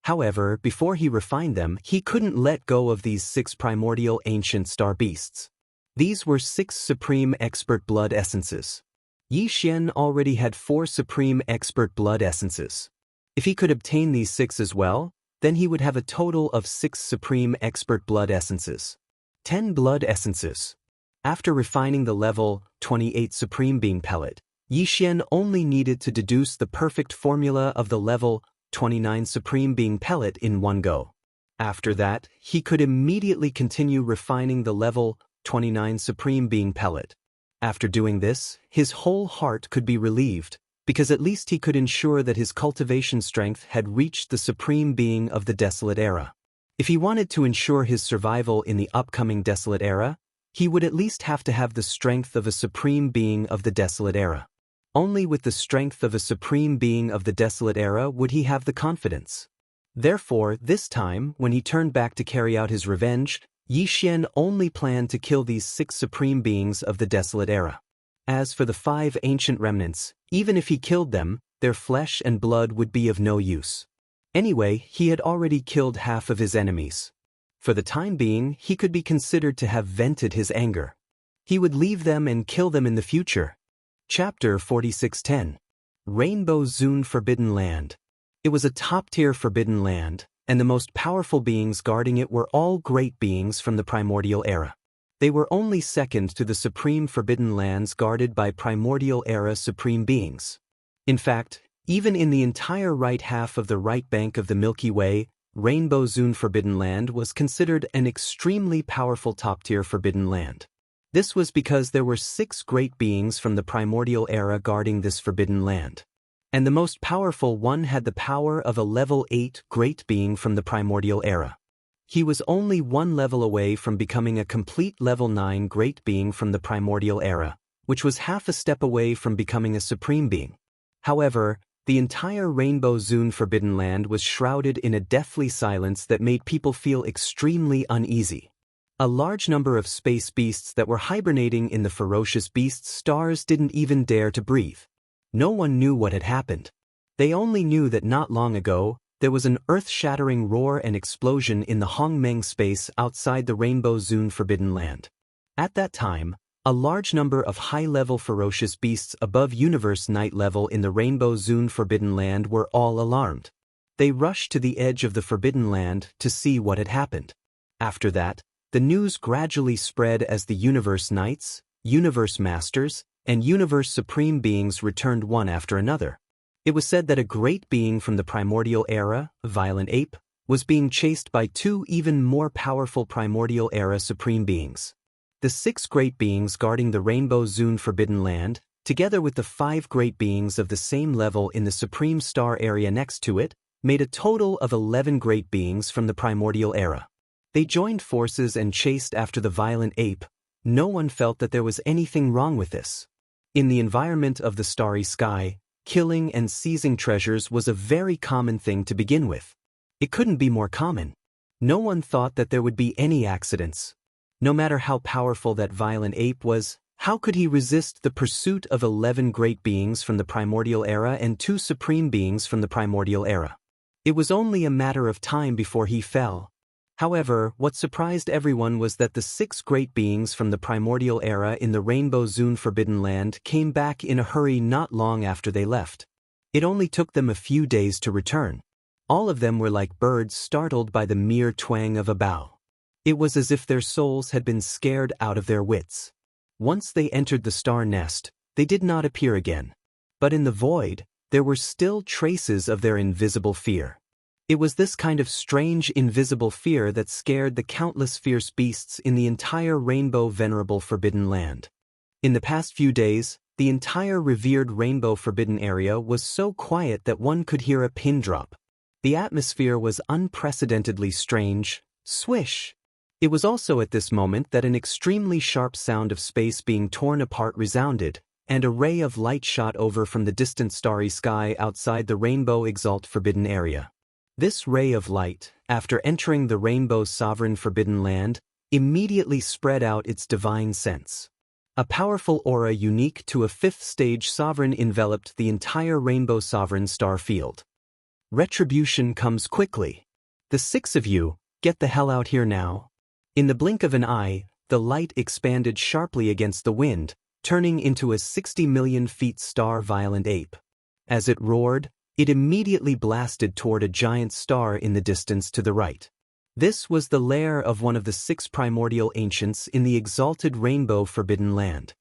However, before he refined them, he couldn't let go of these 6 primordial ancient star beasts. These were 6 supreme expert blood essences. Yixian already had 4 supreme expert blood essences. If he could obtain these 6 as well, then he would have a total of 6 supreme expert blood essences. 10 blood essences. After refining the level 28 supreme being pellet, Yixian only needed to deduce the perfect formula of the level 29 supreme being pellet in one go. After that, he could immediately continue refining the level 29 Supreme Being Pellet. After doing this, his whole heart could be relieved, because at least he could ensure that his cultivation strength had reached the Supreme Being of the Desolate Era. If he wanted to ensure his survival in the upcoming Desolate Era, he would at least have to have the strength of a Supreme Being of the Desolate Era. Only with the strength of a Supreme Being of the Desolate Era would he have the confidence. Therefore, this time, when he turned back to carry out his revenge, Yi Xian only planned to kill these 6 Supreme Beings of the Desolate Era. As for the 5 ancient remnants, even if he killed them, their flesh and blood would be of no use. Anyway, he had already killed half of his enemies. For the time being, he could be considered to have vented his anger. He would leave them and kill them in the future. Chapter 4610. Rainbow Zone Forbidden Land. It was a top-tier forbidden land, and the most powerful beings guarding it were all great beings from the primordial era. They were only second to the supreme forbidden lands guarded by primordial era supreme beings. In fact, even in the entire right half of the right bank of the Milky Way, Rainbow Zone Forbidden Land was considered an extremely powerful top-tier forbidden land. This was because there were 6 great beings from the primordial era guarding this forbidden land. And the most powerful one had the power of a level 8 great being from the primordial era. He was only 1 level away from becoming a complete level 9 great being from the primordial era, which was half a step away from becoming a supreme being. However, the entire Rainbow Zone Forbidden Land was shrouded in a deathly silence that made people feel extremely uneasy. A large number of space beasts that were hibernating in the ferocious beast stars didn't even dare to breathe. No one knew what had happened. They only knew that not long ago, there was an earth-shattering roar and explosion in the Hongmeng space outside the Rainbow Zone Forbidden Land. At that time, a large number of high-level ferocious beasts above universe night level in the Rainbow Zone Forbidden Land were all alarmed. They rushed to the edge of the Forbidden Land to see what had happened. After that, the news gradually spread as the Universe Knights, Universe Masters, and Universe Supreme Beings returned one after another. It was said that a great being from the primordial era, Violent Ape, was being chased by 2 even more powerful primordial era Supreme Beings. The 6 great beings guarding the Rainbow Zone Forbidden Land, together with the 5 great beings of the same level in the Supreme Star area next to it, made a total of 11 great beings from the primordial era. They joined forces and chased after the Violent Ape. No one felt that there was anything wrong with this. In the environment of the starry sky, killing and seizing treasures was a very common thing to begin with. It couldn't be more common. No one thought that there would be any accidents. No matter how powerful that Violent Ape was, how could he resist the pursuit of 11 great beings from the primordial era and 2 supreme beings from the primordial era? It was only a matter of time before he fell. However, what surprised everyone was that the 6 great beings from the primordial era in the Rainbow Zone Forbidden Land came back in a hurry not long after they left. It only took them a few days to return. All of them were like birds startled by the mere twang of a bow. It was as if their souls had been scared out of their wits. Once they entered the star nest, they did not appear again. But in the void, there were still traces of their invisible fear. It was this kind of strange invisible fear that scared the countless fierce beasts in the entire Rainbow Venerable Forbidden Land. In the past few days, the entire revered Rainbow Forbidden area was so quiet that one could hear a pin drop. The atmosphere was unprecedentedly strange. Swish! It was also at this moment that an extremely sharp sound of space being torn apart resounded, and a ray of light shot over from the distant starry sky outside the Rainbow Exalt Forbidden area. This ray of light, after entering the Rainbow's sovereign forbidden land, immediately spread out its divine sense. A powerful aura unique to a 5th stage sovereign enveloped the entire Rainbow Sovereign star field. Retribution comes quickly. The 6 of you, get the hell out here now. In the blink of an eye, the light expanded sharply against the wind, turning into a 60 million feet star Violent Ape. As it roared, it immediately blasted toward a giant star in the distance to the right. This was the lair of one of the 6 primordial ancients in the exalted Rainbow Forbidden Land.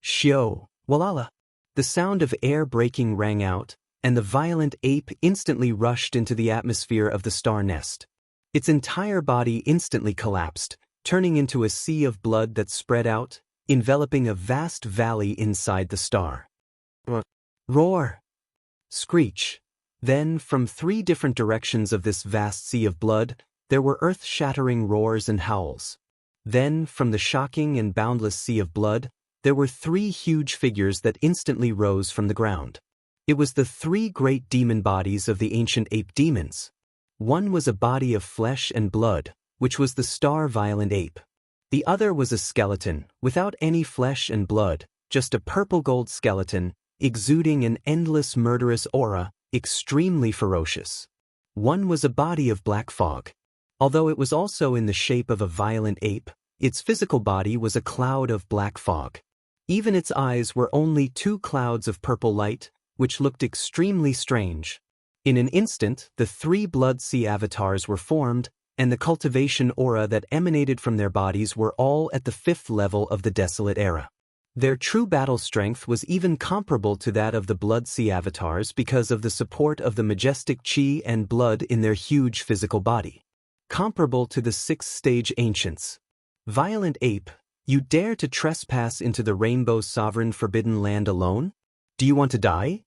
Shio, Walala! The sound of air breaking rang out, and the Violent Ape instantly rushed into the atmosphere of the star nest. Its entire body instantly collapsed, turning into a sea of blood that spread out, enveloping a vast valley inside the star. Roar! Screech! Then, from 3 different directions of this vast sea of blood, there were earth-shattering roars and howls. Then, from the shocking and boundless sea of blood, there were 3 huge figures that instantly rose from the ground. It was the 3 great demon bodies of the ancient ape demons. One was a body of flesh and blood, which was the star violent ape. The other was a skeleton, without any flesh and blood, just a purple-gold skeleton, exuding an endless murderous aura, extremely ferocious. One was a body of black fog. Although it was also in the shape of a violent ape, its physical body was a cloud of black fog. Even its eyes were only 2 clouds of purple light, which looked extremely strange. In an instant, the 3 blood sea avatars were formed, and the cultivation aura that emanated from their bodies were all at the 5th level of the Desolate Era. Their true battle strength was even comparable to that of the blood sea avatars because of the support of the majestic chi and blood in their huge physical body. Comparable to the 6th stage ancients. Violent ape, you dare to trespass into the Rainbow's sovereign forbidden land alone? Do you want to die?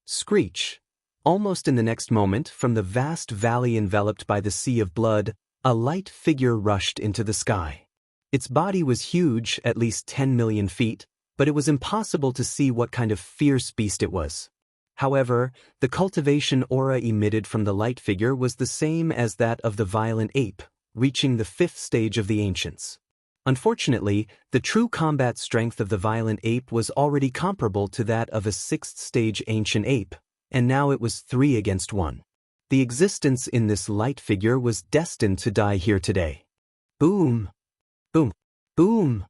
Screech. Almost in the next moment, from the vast valley enveloped by the sea of blood, a light figure rushed into the sky. Its body was huge, at least 10 million feet, but it was impossible to see what kind of fierce beast it was. However, the cultivation aura emitted from the light figure was the same as that of the violent ape, reaching the 5th stage of the ancients. Unfortunately, the true combat strength of the violent ape was already comparable to that of a 6th stage ancient ape, and now it was 3 against 1. The existence in this light figure was destined to die here today. Boom! Boom! Boom!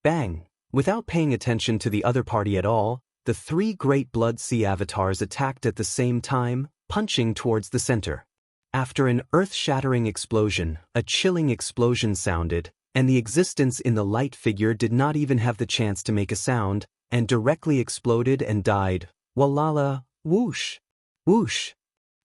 Bang! Without paying attention to the other party at all, the 3 great blood sea avatars attacked at the same time, punching towards the center. After an earth-shattering explosion, a chilling explosion sounded, and the existence in the light figure did not even have the chance to make a sound, and directly exploded and died. Walala, whoosh! Whoosh!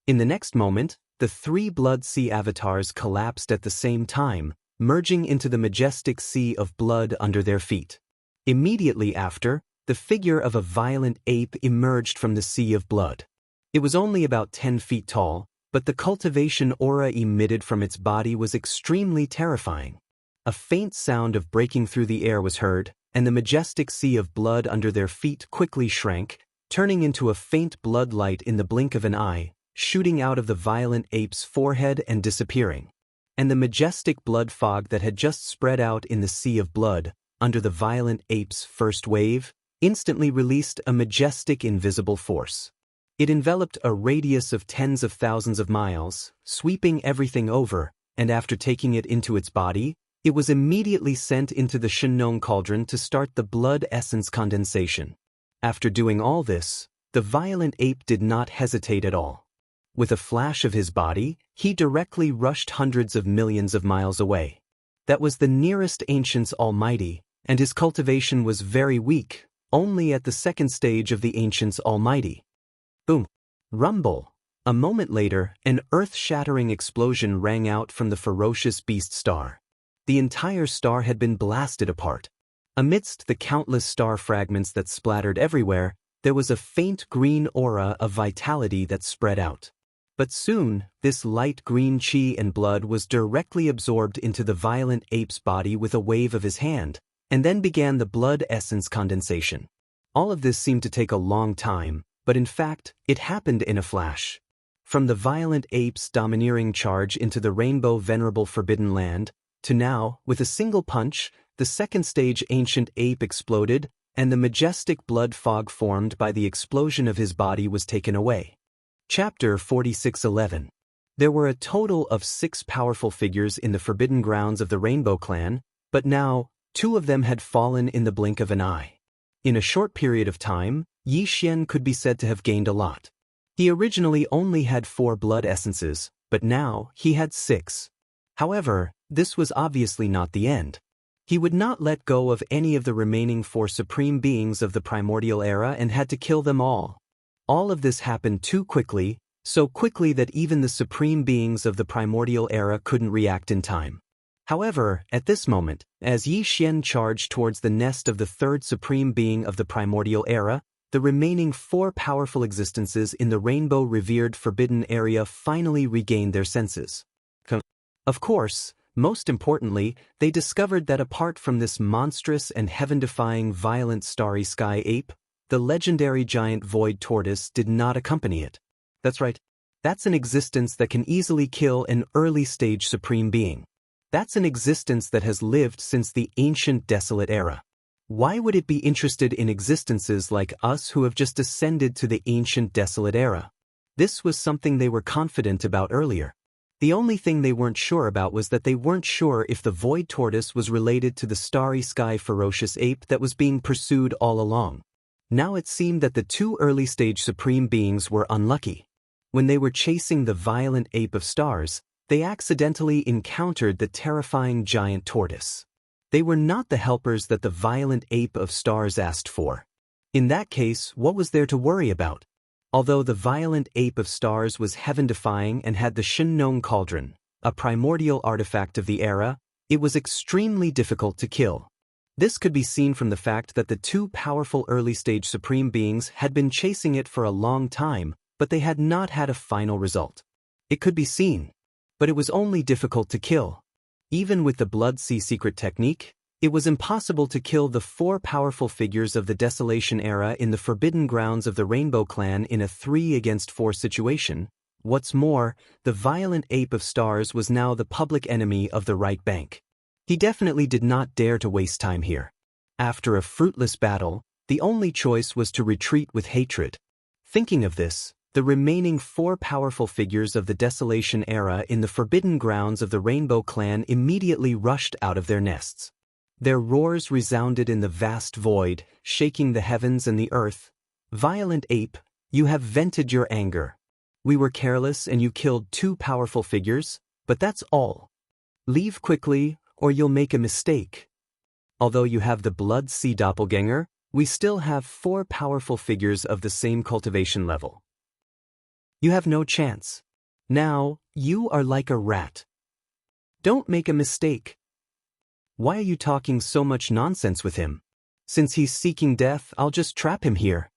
In the next moment, the 3 blood sea avatars collapsed at the same time, merging into the majestic sea of blood under their feet. Immediately after, the figure of a violent ape emerged from the sea of blood. It was only about 10 feet tall, but the cultivation aura emitted from its body was extremely terrifying. A faint sound of breaking through the air was heard, and the majestic sea of blood under their feet quickly shrank, turning into a faint blood light in the blink of an eye, shooting out of the violent ape's forehead and disappearing. And the majestic blood fog that had just spread out in the sea of blood, under the violent ape's first wave, instantly released a majestic invisible force. It enveloped a radius of tens of thousands of miles, sweeping everything over, and after taking it into its body, it was immediately sent into the Shenong cauldron to start the blood essence condensation. After doing all this, the violent ape did not hesitate at all. With a flash of his body, he directly rushed hundreds of millions of miles away. That was the nearest Ancient's Almighty, and his cultivation was very weak, only at the 2nd stage of the Ancient's Almighty. Boom! Rumble! A moment later, an earth-shattering explosion rang out from the ferocious beast star. The entire star had been blasted apart. Amidst the countless star fragments that splattered everywhere, there was a faint green aura of vitality that spread out. But soon, this light green chi and blood was directly absorbed into the violent ape's body with a wave of his hand, and then began the blood essence condensation. All of this seemed to take a long time, but in fact, it happened in a flash. From the violent ape's domineering charge into the rainbow venerable forbidden land, to now, with a single punch, the 2nd stage ancient ape exploded, and the majestic blood fog formed by the explosion of his body was taken away. Chapter 46:11. There were a total of 6 powerful figures in the forbidden grounds of the Rainbow Clan, but now, 2 of them had fallen in the blink of an eye. In a short period of time, Yi Xian could be said to have gained a lot. He originally only had 4 blood essences, but now he had 6. However, this was obviously not the end. He would not let go of any of the remaining 4 supreme beings of the primordial era and had to kill them all. All of this happened too quickly, so quickly that even the supreme beings of the primordial era couldn't react in time. However, at this moment, as Yi Xian charged towards the nest of the third supreme being of the primordial era, the remaining 4 powerful existences in the rainbow-revered forbidden area finally regained their senses. Of course, most importantly, they discovered that apart from this monstrous and heaven-defying violent starry sky ape, the legendary giant void tortoise did not accompany it. That's right. That's an existence that can easily kill an early-stage supreme being. That's an existence that has lived since the ancient desolate era. Why would it be interested in existences like us who have just ascended to the ancient desolate era? This was something they were confident about earlier. The only thing they weren't sure about was that they weren't sure if the void tortoise was related to the starry sky ferocious ape that was being pursued all along. Now it seemed that the 2 early-stage supreme beings were unlucky. When they were chasing the violent ape of stars, they accidentally encountered the terrifying giant tortoise. They were not the helpers that the violent ape of stars asked for. In that case, what was there to worry about? Although the violent ape of stars was heaven-defying and had the Shinong cauldron, a primordial artifact of the era, it was extremely difficult to kill. This could be seen from the fact that the 2 powerful early-stage supreme beings had been chasing it for a long time, but they had not had a final result. It could be seen, but it was only difficult to kill. Even with the Blood Sea secret technique, it was impossible to kill the 4 powerful figures of the Desolation era in the forbidden grounds of the Rainbow Clan in a 3-against-4 situation. What's more, the violent ape of stars was now the public enemy of the right bank. He definitely did not dare to waste time here. After a fruitless battle, the only choice was to retreat with hatred. Thinking of this, the remaining 4 powerful figures of the Desolation era in the forbidden grounds of the Rainbow Clan immediately rushed out of their nests. Their roars resounded in the vast void, shaking the heavens and the earth. "Violent ape, you have vented your anger. We were careless and you killed 2 powerful figures, but that's all. Leave quickly or you'll make a mistake. Although you have the Blood Sea doppelganger, we still have 4 powerful figures of the same cultivation level. You have no chance. Now, you are like a rat. Don't make a mistake. Why are you talking so much nonsense with him? Since he's seeking death, I'll just trap him here."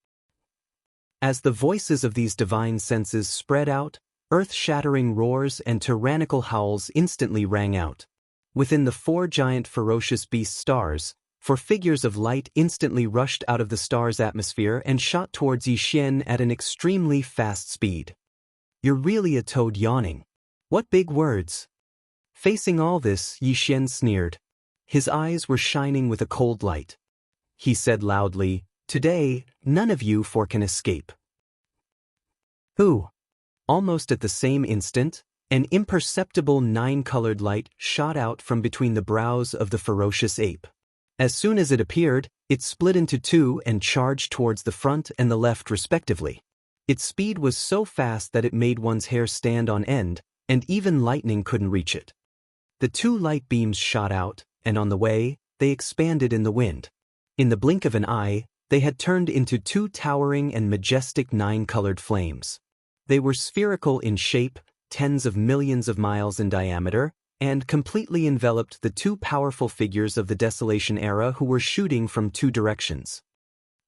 As the voices of these divine senses spread out, earth-shattering roars and tyrannical howls instantly rang out. Within the 4 giant ferocious beast stars, 4 figures of light instantly rushed out of the star's atmosphere and shot towards Yi Xian at an extremely fast speed. "You're really a toad yawning. What big words." Facing all this, Yi Xian sneered. His eyes were shining with a cold light. He said loudly, "Today, none of you 4 can escape." Who? Almost at the same instant, an imperceptible 9-colored light shot out from between the brows of the ferocious ape. As soon as it appeared, it split into 2 and charged towards the front and the left respectively. Its speed was so fast that it made one's hair stand on end, and even lightning couldn't reach it. The 2 light beams shot out, and on the way, they expanded in the wind. In the blink of an eye, they had turned into 2 towering and majestic 9-colored flames. They were spherical in shape, tens of millions of miles in diameter, and completely enveloped the 2 powerful figures of the Desolation era who were shooting from 2 directions.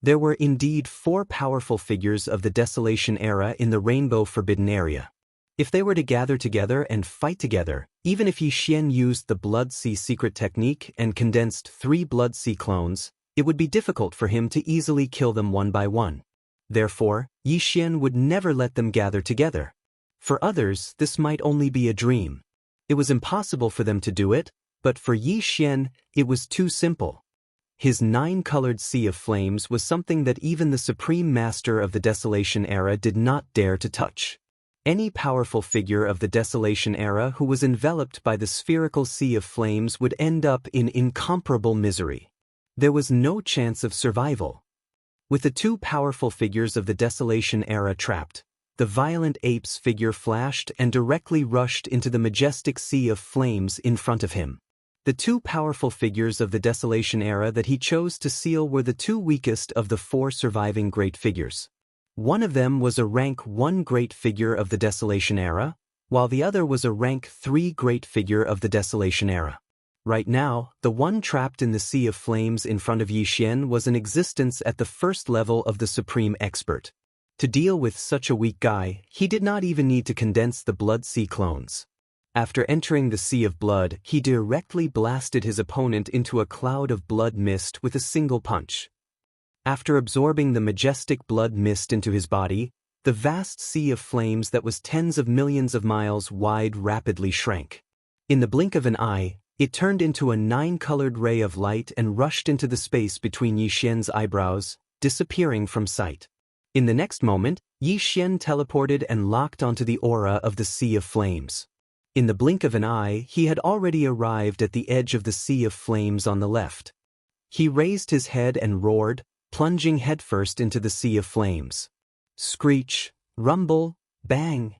There were indeed 4 powerful figures of the Desolation era in the Rainbow Forbidden area. If they were to gather together and fight together, even if Yi Xian used the Blood Sea secret technique and condensed 3 Blood Sea clones, it would be difficult for him to easily kill them one by one. Therefore, Yi Xian would never let them gather together. For others, this might only be a dream. It was impossible for them to do it, but for Yi Xian, it was too simple. His 9-colored sea of flames was something that even the Supreme Master of the Desolation era did not dare to touch. Any powerful figure of the Desolation era who was enveloped by the spherical sea of flames would end up in incomparable misery. There was no chance of survival. With the 2 powerful figures of the Desolation era trapped, the violent ape's figure flashed and directly rushed into the majestic sea of flames in front of him. The 2 powerful figures of the Desolation era that he chose to seal were the 2 weakest of the 4 surviving great figures. One of them was a rank 1 great figure of the Desolation era, while the other was a rank 3 great figure of the Desolation era. Right now, the one trapped in the sea of flames in front of Yi Xian was an existence at the first level of the supreme expert. To deal with such a weak guy, he did not even need to condense the blood sea clones. After entering the sea of blood, he directly blasted his opponent into a cloud of blood mist with a single punch. After absorbing the majestic blood mist into his body, the vast sea of flames that was tens of millions of miles wide rapidly shrank. In the blink of an eye, it turned into a 9-colored ray of light and rushed into the space between Yi Xian's eyebrows, disappearing from sight. In the next moment, Yi Xian teleported and locked onto the aura of the sea of flames. In the blink of an eye, he had already arrived at the edge of the sea of flames on the left. He raised his head and roared, plunging headfirst into the sea of flames. Screech, rumble, bang.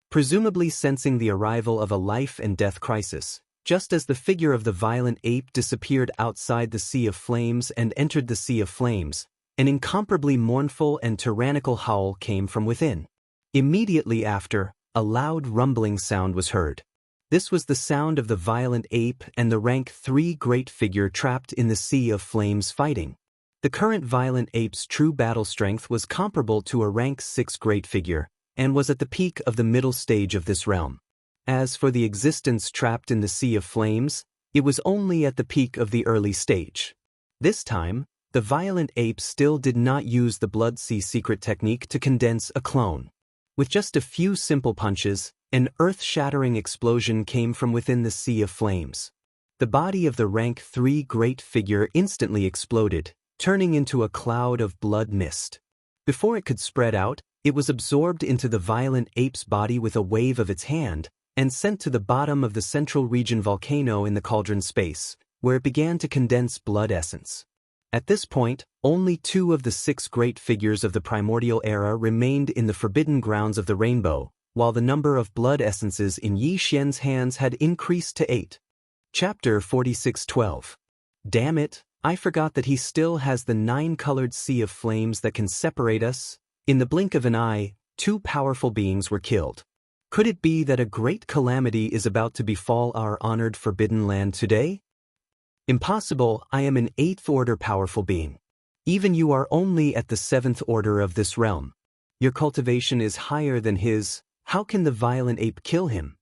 Presumably sensing the arrival of a life-and-death crisis, just as the figure of the violent ape disappeared outside the sea of flames and entered the sea of flames, an incomparably mournful and tyrannical howl came from within. Immediately after, a loud rumbling sound was heard. This was the sound of the violent ape and the rank 3 great figure trapped in the sea of flames fighting. The current violent ape's true battle strength was comparable to a rank 6 great figure, and was at the peak of the middle stage of this realm. As for the existence trapped in the sea of flames, it was only at the peak of the early stage. This time, the violent ape still did not use the blood sea secret technique to condense a clone. With just a few simple punches, an earth-shattering explosion came from within the sea of flames. The body of the rank 3 great figure instantly exploded, turning into a cloud of blood mist. Before it could spread out, it was absorbed into the violent ape's body with a wave of its hand, and sent to the bottom of the central region volcano in the cauldron space, where it began to condense blood essence. At this point, only 2 of the 6 great figures of the primordial era remained in the forbidden grounds of the rainbow, while the number of blood essences in Yi Xian's hands had increased to 8. Chapter 46:12. Damn it, I forgot that he still has the 9-colored sea of flames that can separate us. In the blink of an eye, 2 powerful beings were killed. Could it be that a great calamity is about to befall our honored forbidden land today? Impossible, I am an 8th order powerful being. Even you are only at the 7th order of this realm. Your cultivation is higher than his. How can the violent ape kill him?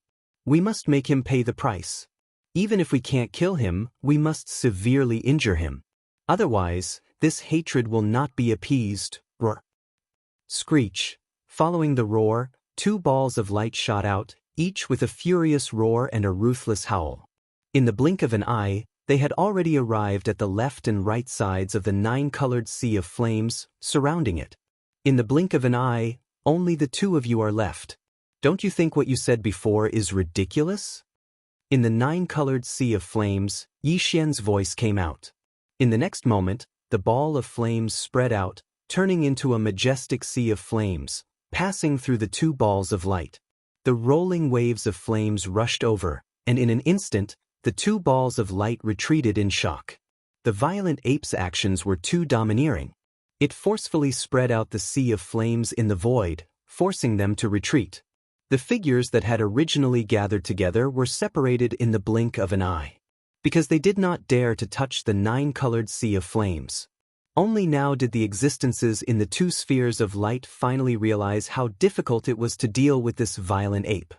We must make him pay the price. Even if we can't kill him, we must severely injure him. Otherwise, this hatred will not be appeased. Roar. Screech. Following the roar, 2 balls of light shot out, each with a furious roar and a ruthless howl. In the blink of an eye, they had already arrived at the left and right sides of the 9-colored sea of flames, surrounding it. In the blink of an eye, only the 2 of you are left. Don't you think what you said before is ridiculous? In the 9-colored sea of flames, Yi Xian's voice came out. In the next moment, the ball of flames spread out, turning into a majestic sea of flames, passing through the 2 balls of light. The rolling waves of flames rushed over, and in an instant, the 2 balls of light retreated in shock. The violent ape's actions were too domineering. It forcefully spread out the sea of flames in the void, forcing them to retreat. The figures that had originally gathered together were separated in the blink of an eye, because they did not dare to touch the 9-colored sea of flames. Only now did the existences in the 2 spheres of light finally realize how difficult it was to deal with this violent ape.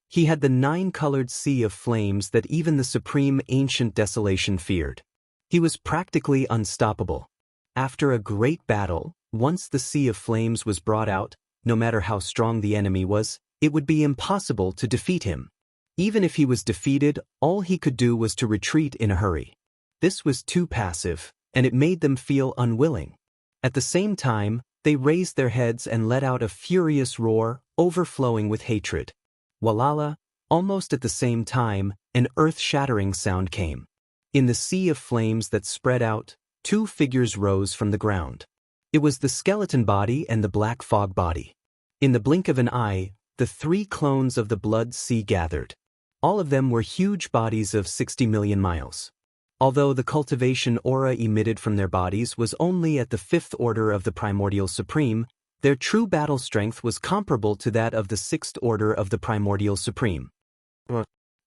He had the 9-colored sea of flames that even the supreme ancient desolation feared. He was practically unstoppable. After a great battle, once the sea of flames was brought out, no matter how strong the enemy was, it would be impossible to defeat him. Even if he was defeated, all he could do was to retreat in a hurry. This was too passive, and it made them feel unwilling. At the same time, they raised their heads and let out a furious roar, overflowing with hatred. Walala, almost at the same time, an earth-shattering sound came. In the sea of flames that spread out, 2 figures rose from the ground. It was the skeleton body and the black fog body. In the blink of an eye, the 3 clones of the blood sea gathered. All of them were huge bodies of 60 million miles. Although the cultivation aura emitted from their bodies was only at the 5th order of the primordial supreme, their true battle strength was comparable to that of the 6th order of the primordial supreme.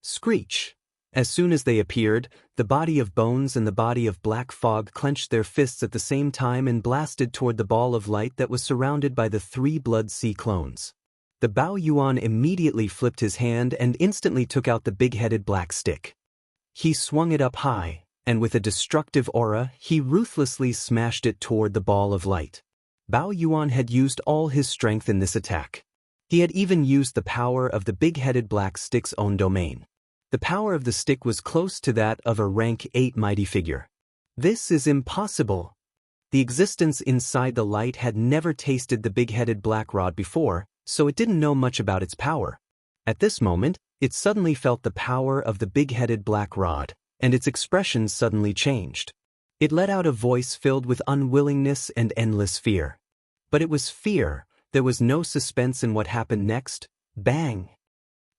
Screech. As soon as they appeared, the body of bones and the body of black fog clenched their fists at the same time and blasted toward the ball of light that was surrounded by the 3 Blood Sea clones. The Bao Yuan immediately flipped his hand and instantly took out the big-headed black stick. He swung it up high, and with a destructive aura, he ruthlessly smashed it toward the ball of light. Bao Yuan had used all his strength in this attack. He had even used the power of the big-headed black stick's own domain. The power of the stick was close to that of a rank 8 mighty figure. This is impossible. The existence inside the light had never tasted the big-headed black rod before, so it didn't know much about its power. At this moment, it suddenly felt the power of the big-headed black rod, and its expression suddenly changed. It let out a voice filled with unwillingness and endless fear. But it was fear. There was no suspense in what happened next. Bang!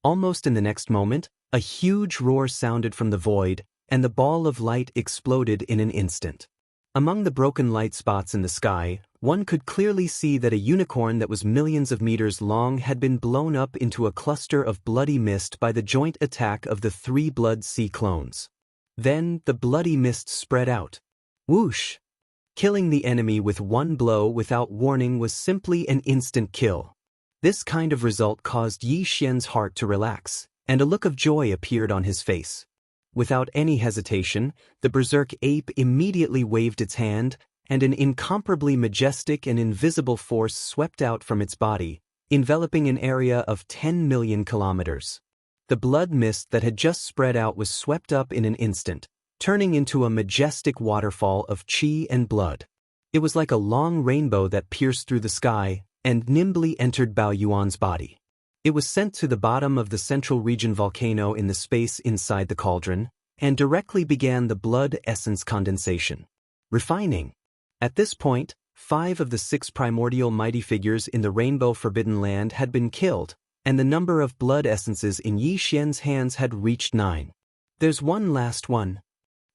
Almost in the next moment, a huge roar sounded from the void, and the ball of light exploded in an instant. Among the broken light spots in the sky, one could clearly see that a unicorn that was millions of meters long had been blown up into a cluster of bloody mist by the joint attack of the 3 Blood Sea clones. Then the bloody mist spread out. Whoosh! Killing the enemy with one blow without warning was simply an instant kill. This kind of result caused Yi Xian's heart to relax, and a look of joy appeared on his face. Without any hesitation, the berserk ape immediately waved its hand, and an incomparably majestic and invisible force swept out from its body, enveloping an area of 10 million kilometers. The blood mist that had just spread out was swept up in an instant, turning into a majestic waterfall of qi and blood. It was like a long rainbow that pierced through the sky and nimbly entered Bao Yuan's body. It was sent to the bottom of the central region volcano in the space inside the cauldron, and directly began the blood essence condensation. Refining. At this point, 5 of the 6 primordial mighty figures in the Rainbow Forbidden Land had been killed, and the number of blood essences in Yi Xian's hands had reached 9. There's one last one.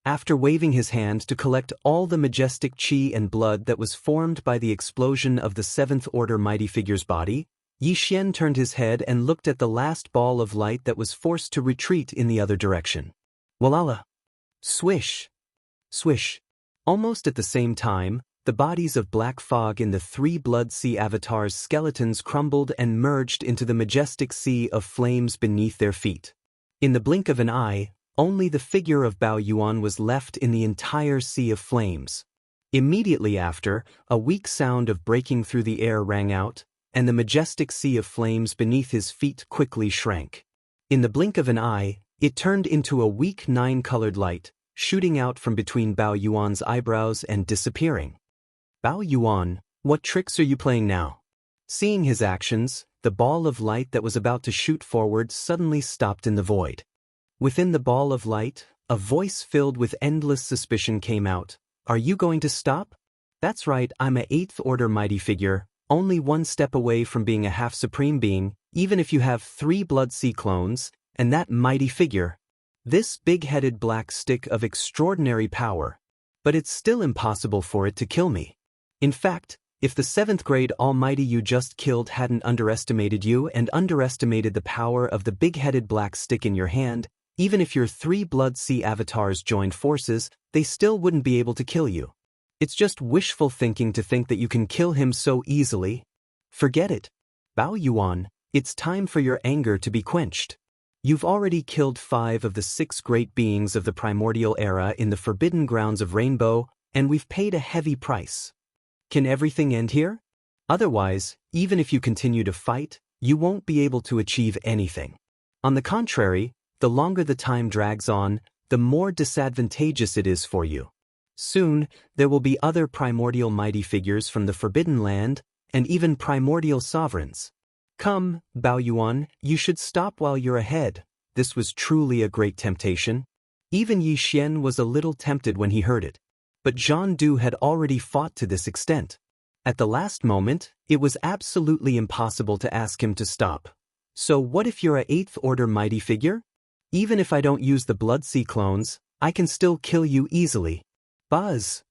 After waving his hand to collect all the majestic qi and blood that was formed by the explosion of the 7th Order mighty figure's body, Yi Xian turned his head and looked at the last ball of light that was forced to retreat in the other direction. Walala! Swish! Swish! Almost at the same time, the bodies of black fog in the 3 Blood Sea avatars' skeletons crumbled and merged into the majestic sea of flames beneath their feet. In the blink of an eye, only the figure of Bao Yuan was left in the entire sea of flames. Immediately after, a weak sound of breaking through the air rang out, and the majestic sea of flames beneath his feet quickly shrank. In the blink of an eye, it turned into a weak 9-colored light, shooting out from between Bao Yuan's eyebrows and disappearing. Bao Yuan, what tricks are you playing now? Seeing his actions, the ball of light that was about to shoot forward suddenly stopped in the void. Within the ball of light, a voice filled with endless suspicion came out. Are you going to stop? That's right, I'm a 8th Order mighty figure, only one step away from being a half-supreme being, even if you have 3 Blood Sea clones, and that mighty figure. This big-headed black stick of extraordinary power. But it's still impossible for it to kill me. In fact, if the 7th grade almighty you just killed hadn't underestimated you and underestimated the power of the big-headed black stick in your hand, even if your 3 Blood Sea avatars joined forces, they still wouldn't be able to kill you. It's just wishful thinking to think that you can kill him so easily. Forget it. Bao Yuan, it's time for your anger to be quenched. You've already killed 5 of the 6 great beings of the primordial era in the forbidden grounds of Rainbow, and we've paid a heavy price. Can everything end here? Otherwise, even if you continue to fight, you won't be able to achieve anything. On the contrary, the longer the time drags on, the more disadvantageous it is for you. Soon, there will be other primordial mighty figures from the Forbidden Land, and even primordial sovereigns. Come, Bao Yuan, you should stop while you're ahead. This was truly a great temptation. Even Yi Xian was a little tempted when he heard it. But Zhang Du had already fought to this extent. At the last moment, it was absolutely impossible to ask him to stop. So what if you're a 8th Order mighty figure? Even if I don't use the Blood Sea clones, I can still kill you easily. Buzz!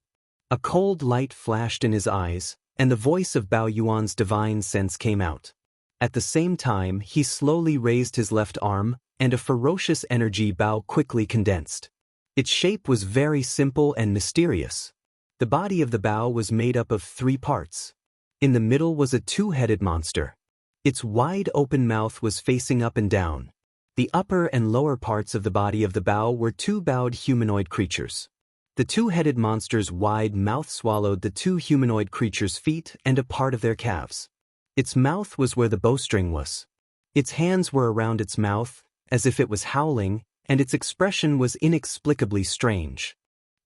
A cold light flashed in his eyes, and the voice of Bao Yuan's divine sense came out. At the same time, he slowly raised his left arm, and a ferocious energy bow quickly condensed. Its shape was very simple and mysterious. The body of the bow was made up of 3 parts. In the middle was a 2-headed monster. Its wide open mouth was facing up and down. The upper and lower parts of the body of the bow were 2 bowed humanoid creatures. The 2-headed monster's wide mouth swallowed the 2 humanoid creatures' feet and a part of their calves. Its mouth was where the bowstring was. Its hands were around its mouth, as if it was howling, and its expression was inexplicably strange.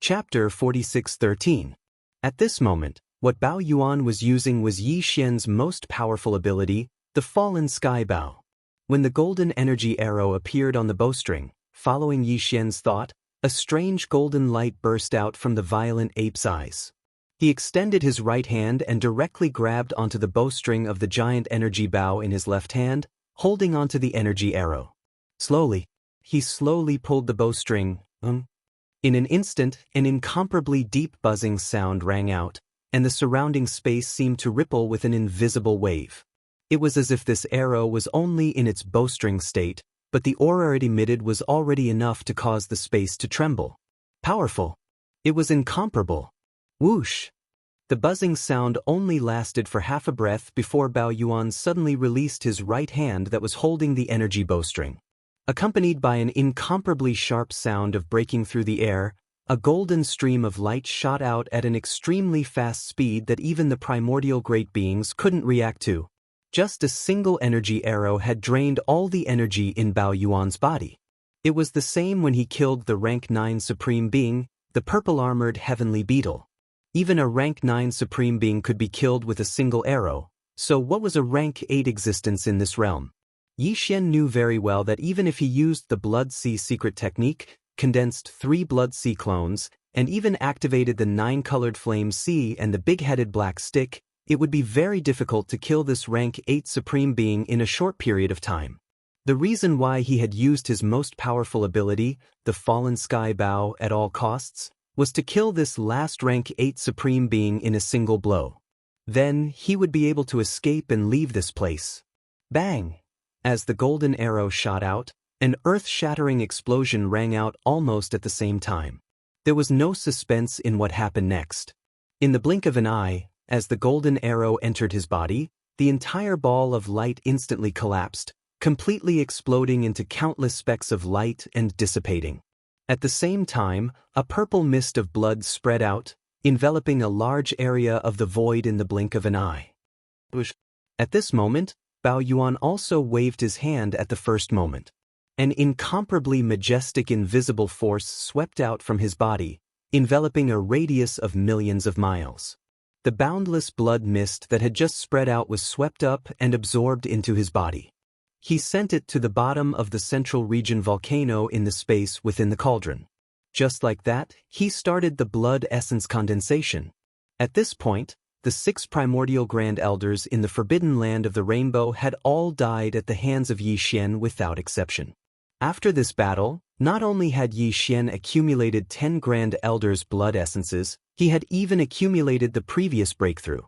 Chapter 46:13. At this moment, what Bao Yuan was using was Yi Xian's most powerful ability, the Fallen Sky Bow. When the golden energy arrow appeared on the bowstring, following Yi Xian's thought, a strange golden light burst out from the violent ape's eyes. He extended his right hand and directly grabbed onto the bowstring of the giant energy bow in his left hand, holding onto the energy arrow. He slowly pulled the bowstring. In an instant, an incomparably deep buzzing sound rang out, and the surrounding space seemed to ripple with an invisible wave. It was as if this arrow was only in its bowstring state, but the aura it emitted was already enough to cause the space to tremble. Powerful. It was incomparable. Whoosh! The buzzing sound only lasted for half a breath before Bao Yuan suddenly released his right hand that was holding the energy bowstring. Accompanied by an incomparably sharp sound of breaking through the air, a golden stream of light shot out at an extremely fast speed that even the primordial great beings couldn't react to. Just a single energy arrow had drained all the energy in Bao Yuan's body. It was the same when he killed the rank 9 supreme being, the purple-armored heavenly beetle. Even a rank 9 supreme being could be killed with a single arrow, so what was a rank 8 existence in this realm? Yi Xian knew very well that even if he used the Blood Sea secret technique, condensed 3 Blood Sea clones, and even activated the 9-colored Flame Sea and the big-headed black stick, it would be very difficult to kill this rank 8 supreme being in a short period of time. The reason why he had used his most powerful ability, the Fallen Sky Bow, at all costs, was to kill this last rank 8 supreme being in a single blow. Then, he would be able to escape and leave this place. Bang! As the golden arrow shot out, an earth-shattering explosion rang out almost at the same time. There was no suspense in what happened next. In the blink of an eye, as the golden arrow entered his body, the entire ball of light instantly collapsed, completely exploding into countless specks of light and dissipating. At the same time, a purple mist of blood spread out, enveloping a large area of the void in the blink of an eye. At this moment, Bao Yuan also waved his hand at the first moment. An incomparably majestic invisible force swept out from his body, enveloping a radius of millions of miles. The boundless blood mist that had just spread out was swept up and absorbed into his body. He sent it to the bottom of the central region volcano in the space within the cauldron. Just like that, he started the blood essence condensation. At this point, the 6 primordial grand elders in the forbidden land of the rainbow had all died at the hands of Yi Xian without exception. After this battle, not only had Yi Xian accumulated 10 grand elders' blood essences, he had even accumulated the previous breakthrough.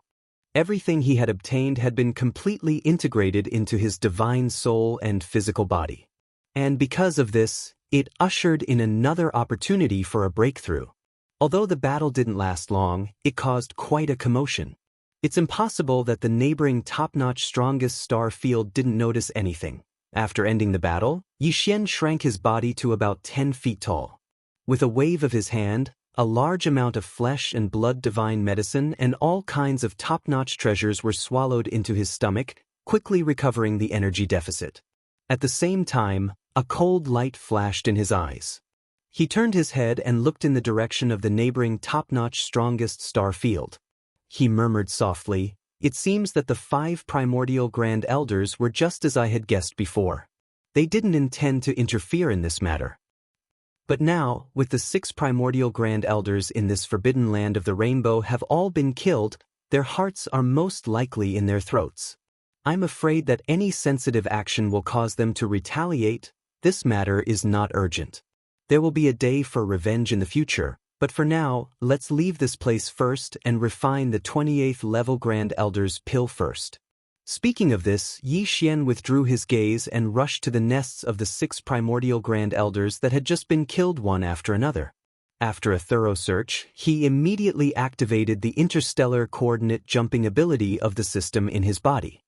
Everything he had obtained had been completely integrated into his divine soul and physical body. And because of this, it ushered in another opportunity for a breakthrough. Although the battle didn't last long, it caused quite a commotion. It's impossible that the neighboring top-notch strongest star field didn't notice anything. After ending the battle, Yi Xian shrank his body to about 10 feet tall. With a wave of his hand, a large amount of flesh and blood divine medicine and all kinds of top-notch treasures were swallowed into his stomach, quickly recovering the energy deficit. At the same time, a cold light flashed in his eyes. He turned his head and looked in the direction of the neighboring top-notch strongest star field. He murmured softly, "It seems that the 5 primordial grand elders were just as I had guessed before. They didn't intend to interfere in this matter. But now, with the 6 primordial grand elders in this forbidden land of the rainbow have all been killed, their hearts are most likely in their throats. I'm afraid that any sensitive action will cause them to retaliate. This matter is not urgent. There will be a day for revenge in the future, but for now, let's leave this place first and refine the 28th level Grand Elder's pill first." Speaking of this, Yi Xian withdrew his gaze and rushed to the nests of the 6 primordial Grand Elders that had just been killed one after another. After a thorough search, he immediately activated the interstellar coordinate jumping ability of the system in his body.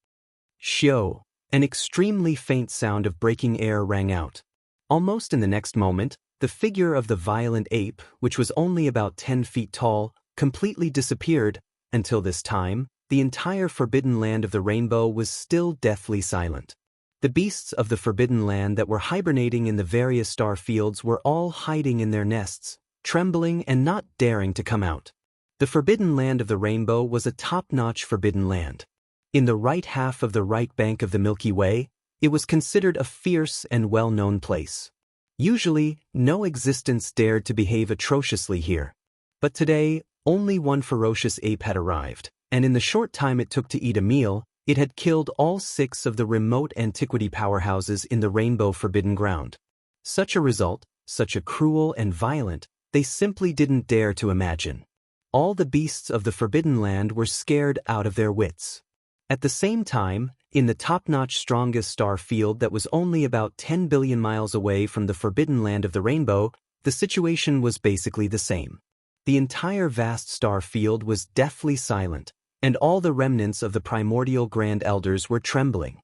Xiao, an extremely faint sound of breaking air rang out. Almost in the next moment, the figure of the violent ape, which was only about 10 feet tall, completely disappeared. Until this time, the entire forbidden land of the rainbow was still deathly silent. The beasts of the forbidden land that were hibernating in the various star fields were all hiding in their nests, trembling and not daring to come out. The forbidden land of the rainbow was a top-notch forbidden land. In the right half of the right bank of the Milky Way, it was considered a fierce and well-known place. Usually, no existence dared to behave atrociously here. But today, only one ferocious ape had arrived, and in the short time it took to eat a meal, it had killed all 6 of the remote antiquity powerhouses in the Rainbow Forbidden Ground. Such a result, such a cruel and violent, they simply didn't dare to imagine. All the beasts of the Forbidden Land were scared out of their wits. At the same time, in the top-notch strongest star field that was only about 10 billion miles away from the Forbidden Land of the Rainbow, the situation was basically the same. The entire vast star field was deathly silent, and all the remnants of the primordial Grand Elders were trembling.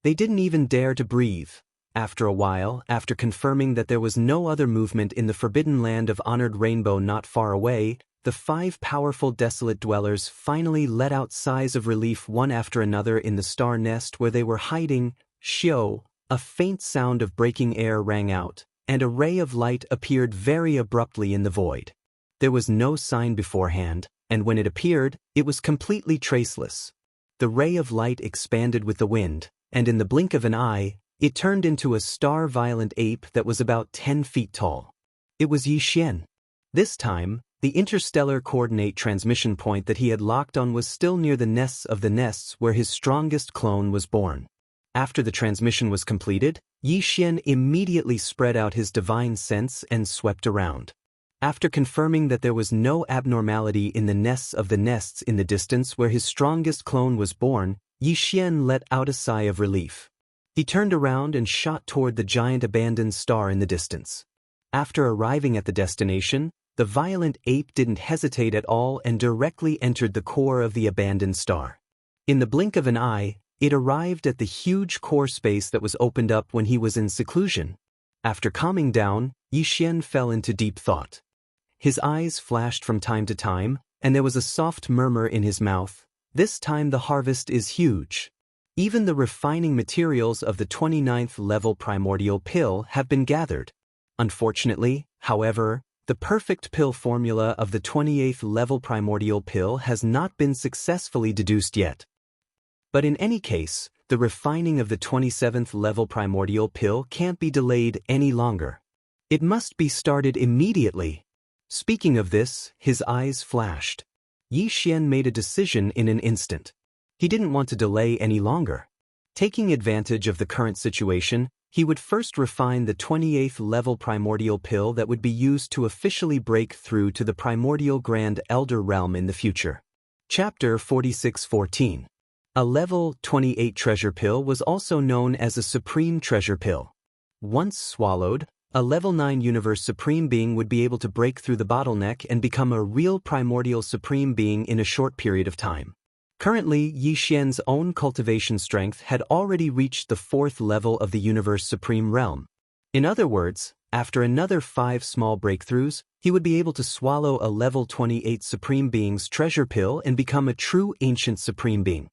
They didn't even dare to breathe. After a while, after confirming that there was no other movement in the Forbidden Land of Honored Rainbow not far away, the 5 powerful desolate dwellers finally let out sighs of relief one after another in the star nest where they were hiding. Xiao, a faint sound of breaking air rang out, and a ray of light appeared very abruptly in the void. There was no sign beforehand, and when it appeared, it was completely traceless. The ray of light expanded with the wind, and in the blink of an eye, it turned into a star-violent ape that was about 10 feet tall. It was Yi Xian. This time, the interstellar coordinate transmission point that he had locked on was still near the nests where his strongest clone was born. After the transmission was completed, Yi Xian immediately spread out his divine sense and swept around. After confirming that there was no abnormality in the nests in the distance where his strongest clone was born, Yi Xian let out a sigh of relief. He turned around and shot toward the giant abandoned star in the distance. After arriving at the destination, the violent ape didn't hesitate at all and directly entered the core of the abandoned star. In the blink of an eye, it arrived at the huge core space that was opened up when he was in seclusion. After calming down, Yi Xian fell into deep thought. His eyes flashed from time to time, and there was a soft murmur in his mouth. This time the harvest is huge. Even the refining materials of the 29th level primordial pill have been gathered. Unfortunately, however, the perfect pill formula of the 28th level primordial pill has not been successfully deduced yet. But in any case, the refining of the 27th level primordial pill can't be delayed any longer. It must be started immediately. Speaking of this, his eyes flashed. Yi Xian made a decision in an instant. He didn't want to delay any longer. Taking advantage of the current situation, he would first refine the 28th level primordial pill that would be used to officially break through to the primordial Grand Elder realm in the future. Chapter 46:14. A level 28 treasure pill was also known as a supreme treasure pill. Once swallowed, a level 9 universe supreme being would be able to break through the bottleneck and become a real primordial supreme being in a short period of time. Currently, Yi Xian's own cultivation strength had already reached the 4th level of the universe supreme realm. In other words, after another 5 small breakthroughs, he would be able to swallow a level 28 supreme being's treasure pill and become a true ancient supreme being.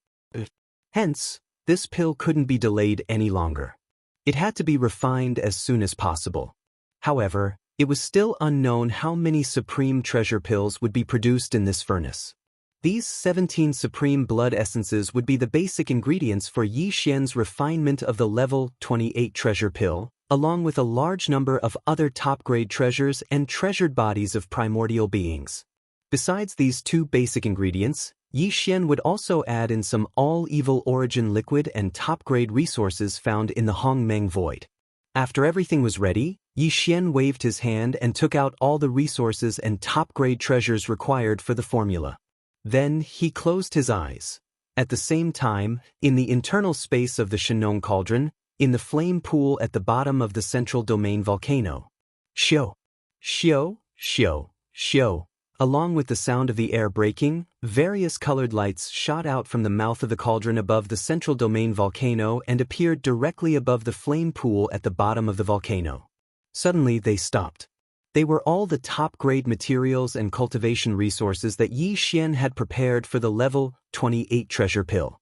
Hence, this pill couldn't be delayed any longer. It had to be refined as soon as possible. However, it was still unknown how many supreme treasure pills would be produced in this furnace. These 17 supreme blood essences would be the basic ingredients for Yi Xian's refinement of the level 28 treasure pill, along with a large number of other top-grade treasures and treasured bodies of primordial beings. Besides these 2 basic ingredients, Yi Xian would also add in some all-evil origin liquid and top-grade resources found in the Hongmeng Void. After everything was ready, Yi Xian waved his hand and took out all the resources and top-grade treasures required for the formula. Then he closed his eyes. At the same time, in the internal space of the Shenong cauldron, in the flame pool at the bottom of the central domain volcano. Xiu, xiu, xiu, xiu. Along with the sound of the air breaking, various colored lights shot out from the mouth of the cauldron above the central domain volcano and appeared directly above the flame pool at the bottom of the volcano. Suddenly they stopped. They were all the top-grade materials and cultivation resources that Yi Xian had prepared for the level 28 treasure pill.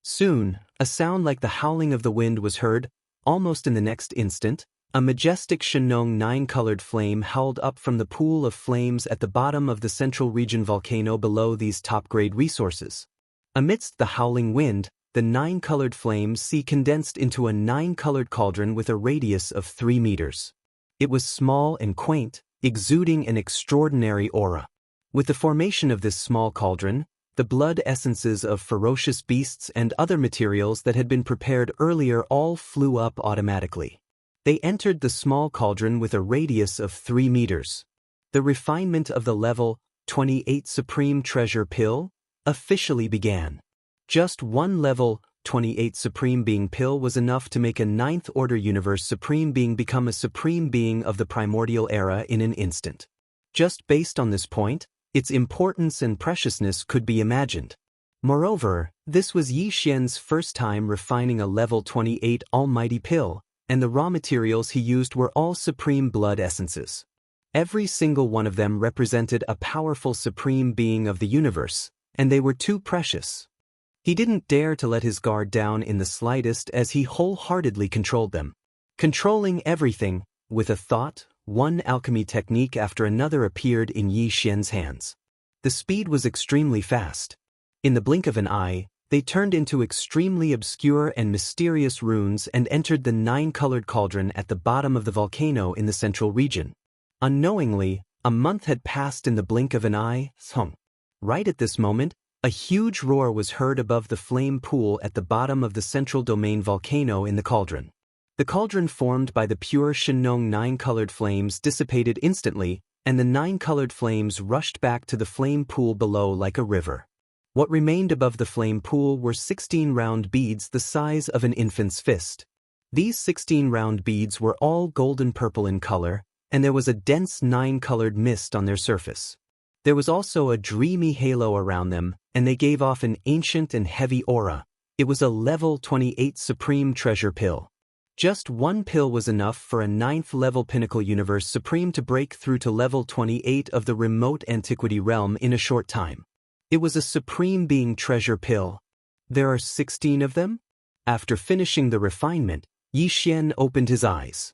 Soon, a sound like the howling of the wind was heard. Almost in the next instant, a majestic Shenong 9-colored flame howled up from the pool of flames at the bottom of the central region volcano below these top-grade resources. Amidst the howling wind, the 9-colored flames condensed into a 9-colored cauldron with a radius of 3 meters. It was small and quaint, exuding an extraordinary aura. With the formation of this small cauldron, the blood essences of ferocious beasts and other materials that had been prepared earlier all flew up automatically. They entered the small cauldron with a radius of 3 meters. The refinement of the level 28 Supreme Treasure Pill officially began. Just one level 28 Supreme Being Pill was enough to make a 9th Order Universe Supreme Being become a Supreme Being of the Primordial Era in an instant. Just based on this point, its importance and preciousness could be imagined. Moreover, this was Yi Xian's first time refining a level 28 Almighty Pill, and the raw materials he used were all supreme blood essences. Every single one of them represented a powerful supreme being of the universe, and they were too precious. He didn't dare to let his guard down in the slightest as he wholeheartedly controlled them. Controlling everything, with a thought, one alchemy technique after another appeared in Yi Xian's hands. The speed was extremely fast. In the blink of an eye, they turned into extremely obscure and mysterious runes and entered the 9-colored cauldron at the bottom of the volcano in the central region. Unknowingly, a month had passed in the blink of an eye. Right at this moment, a huge roar was heard above the flame pool at the bottom of the central domain volcano in the cauldron. The cauldron formed by the pure Shenong 9-colored flames dissipated instantly, and the 9-colored flames rushed back to the flame pool below like a river. What remained above the flame pool were 16 round beads the size of an infant's fist. These 16 round beads were all golden purple in color, and there was a dense 9-colored mist on their surface. There was also a dreamy halo around them, and they gave off an ancient and heavy aura. It was a level 28 Supreme Treasure Pill. Just one pill was enough for a 9th level Pinnacle Universe Supreme to break through to level 28 of the remote Antiquity realm in a short time. It was a Supreme Being Treasure Pill. There are 16 of them? After finishing the refinement, Yi Xian opened his eyes.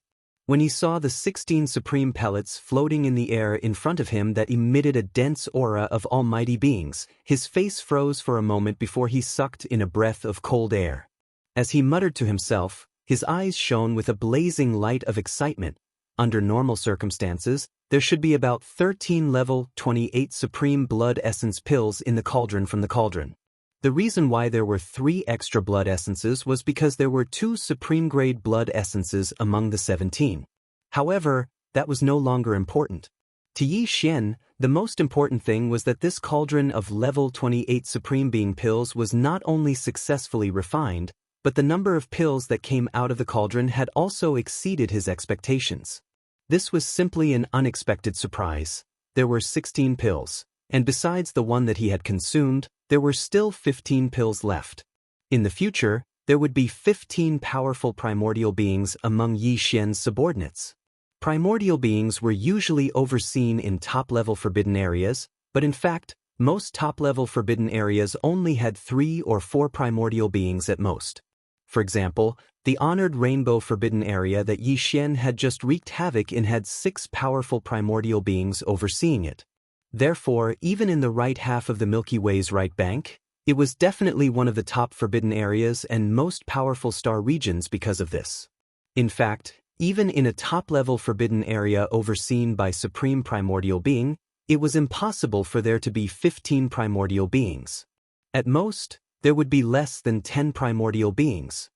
When he saw the 16 supreme pellets floating in the air in front of him that emitted a dense aura of almighty beings, his face froze for a moment before he sucked in a breath of cold air. As he muttered to himself, his eyes shone with a blazing light of excitement. Under normal circumstances, there should be about 13 level 28 supreme blood essence pills in the cauldron from the cauldron. The reason why there were 3 extra blood essences was because there were 2 supreme-grade blood essences among the 17. However, that was no longer important. To Yi Xian, the most important thing was that this cauldron of level 28 Supreme Being pills was not only successfully refined, but the number of pills that came out of the cauldron had also exceeded his expectations. This was simply an unexpected surprise. There were 16 pills, and besides the one that he had consumed, there were still 15 pills left. In the future, there would be 15 powerful primordial beings among Yi Xian's subordinates. Primordial beings were usually overseen in top-level forbidden areas, but in fact, most top-level forbidden areas only had 3 or 4 primordial beings at most. For example, the honored Rainbow Forbidden Area that Yi Xian had just wreaked havoc in had 6 powerful primordial beings overseeing it. Therefore, even in the right half of the Milky Way's right bank, it was definitely one of the top forbidden areas and most powerful star regions because of this. In fact, even in a top-level forbidden area overseen by Supreme Primordial Being, it was impossible for there to be 15 primordial beings. At most, there would be less than 10 primordial beings.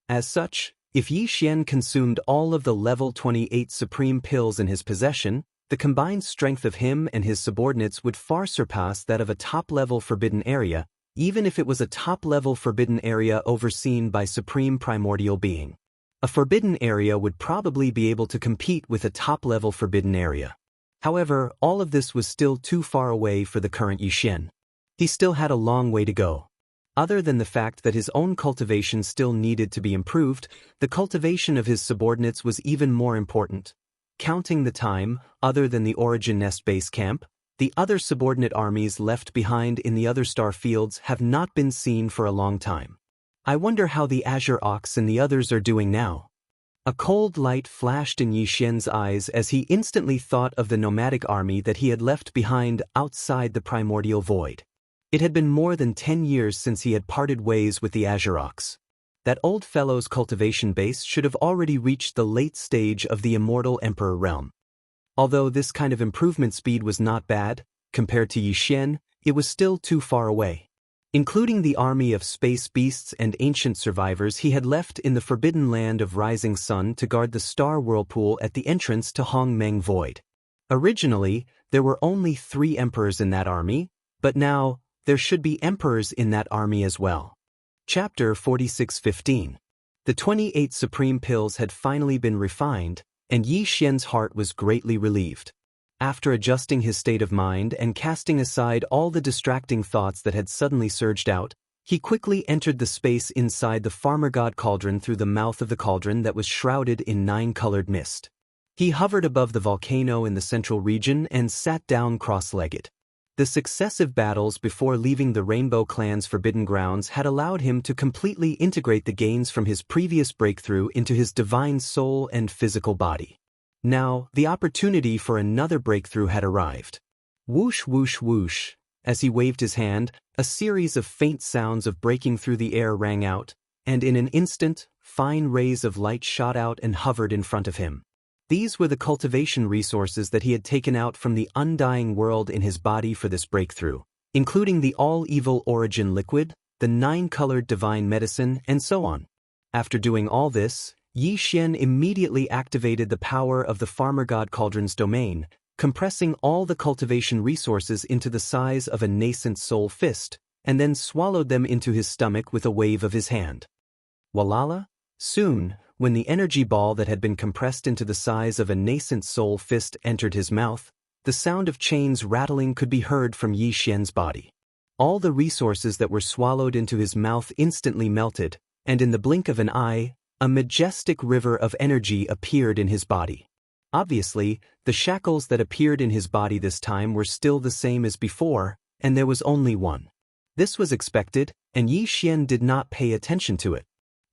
As such, if Yi Xian consumed all of the level 28 supreme pills in his possession, the combined strength of him and his subordinates would far surpass that of a top-level forbidden area, even if it was a top-level forbidden area overseen by Supreme Primordial Being. A forbidden area would probably be able to compete with a top-level forbidden area. However, all of this was still too far away for the current Yixin. He still had a long way to go. Other than the fact that his own cultivation still needed to be improved, the cultivation of his subordinates was even more important. Counting the time, other than the Origin Nest base camp, the other subordinate armies left behind in the other star fields have not been seen for a long time. I wonder how the Azure Ox and the others are doing now. A cold light flashed in Yixian's eyes as he instantly thought of the nomadic army that he had left behind outside the primordial void. It had been more than 10 years since he had parted ways with the Azure Ox. That old fellow's cultivation base should have already reached the late stage of the Immortal Emperor realm. Although this kind of improvement speed was not bad, compared to Yixin, it was still too far away. Including the army of space beasts and ancient survivors he had left in the forbidden land of Rising Sun to guard the star whirlpool at the entrance to Hong Meng Void. Originally, there were only 3 emperors in that army, but now, there should be emperors in that army as well. Chapter 46:15. The 28 supreme pills had finally been refined, and Yi Xian's heart was greatly relieved. After adjusting his state of mind and casting aside all the distracting thoughts that had suddenly surged out, he quickly entered the space inside the farmer god cauldron through the mouth of the cauldron that was shrouded in 9-colored mist. He hovered above the volcano in the central region and sat down cross-legged. The successive battles before leaving the Rainbow Clan's forbidden grounds had allowed him to completely integrate the gains from his previous breakthrough into his divine soul and physical body. Now, the opportunity for another breakthrough had arrived. Whoosh whoosh whoosh. As he waved his hand, a series of faint sounds of breaking through the air rang out, and in an instant, fine rays of light shot out and hovered in front of him. These were the cultivation resources that he had taken out from the undying world in his body for this breakthrough, including the all-evil origin liquid, the 9-colored divine medicine, and so on. After doing all this, Yi Xian immediately activated the power of the farmer god cauldron's domain, compressing all the cultivation resources into the size of a nascent soul fist, and then swallowed them into his stomach with a wave of his hand. Walala? Soon, when the energy ball that had been compressed into the size of a nascent soul fist entered his mouth, the sound of chains rattling could be heard from Yi Xian's body. All the resources that were swallowed into his mouth instantly melted, and in the blink of an eye, a majestic river of energy appeared in his body. Obviously, the shackles that appeared in his body this time were still the same as before, and there was only one. This was expected, and Yi Xian did not pay attention to it.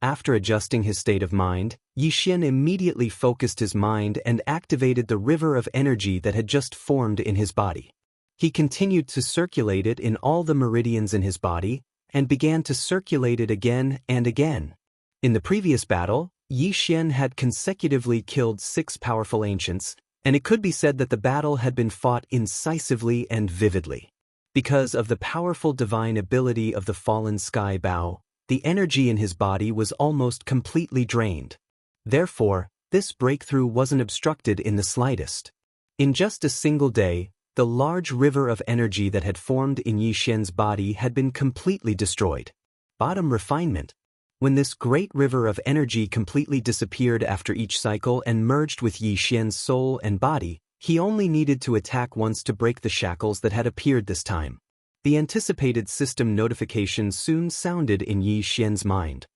After adjusting his state of mind, Yi Xian immediately focused his mind and activated the river of energy that had just formed in his body. He continued to circulate it in all the meridians in his body, and began to circulate it again and again. In the previous battle, Yi Xian had consecutively killed 6 powerful ancients, and it could be said that the battle had been fought incisively and vividly. Because of the powerful divine ability of the fallen sky bow, the energy in his body was almost completely drained. Therefore, this breakthrough wasn't obstructed in the slightest. In just a single day, the large river of energy that had formed in Yi Xian's body had been completely destroyed. Bottom refinement. When this great river of energy completely disappeared after each cycle and merged with Yi Xian's soul and body, he only needed to attack once to break the shackles that had appeared this time. The anticipated system notification soon sounded in Yi Xian's mind.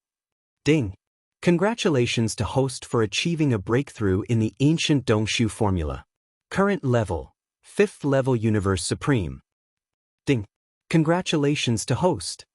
Ding! Congratulations to host for achieving a breakthrough in the ancient Dongshu formula. Current level, 5th level Universe Supreme. Ding! Congratulations to host.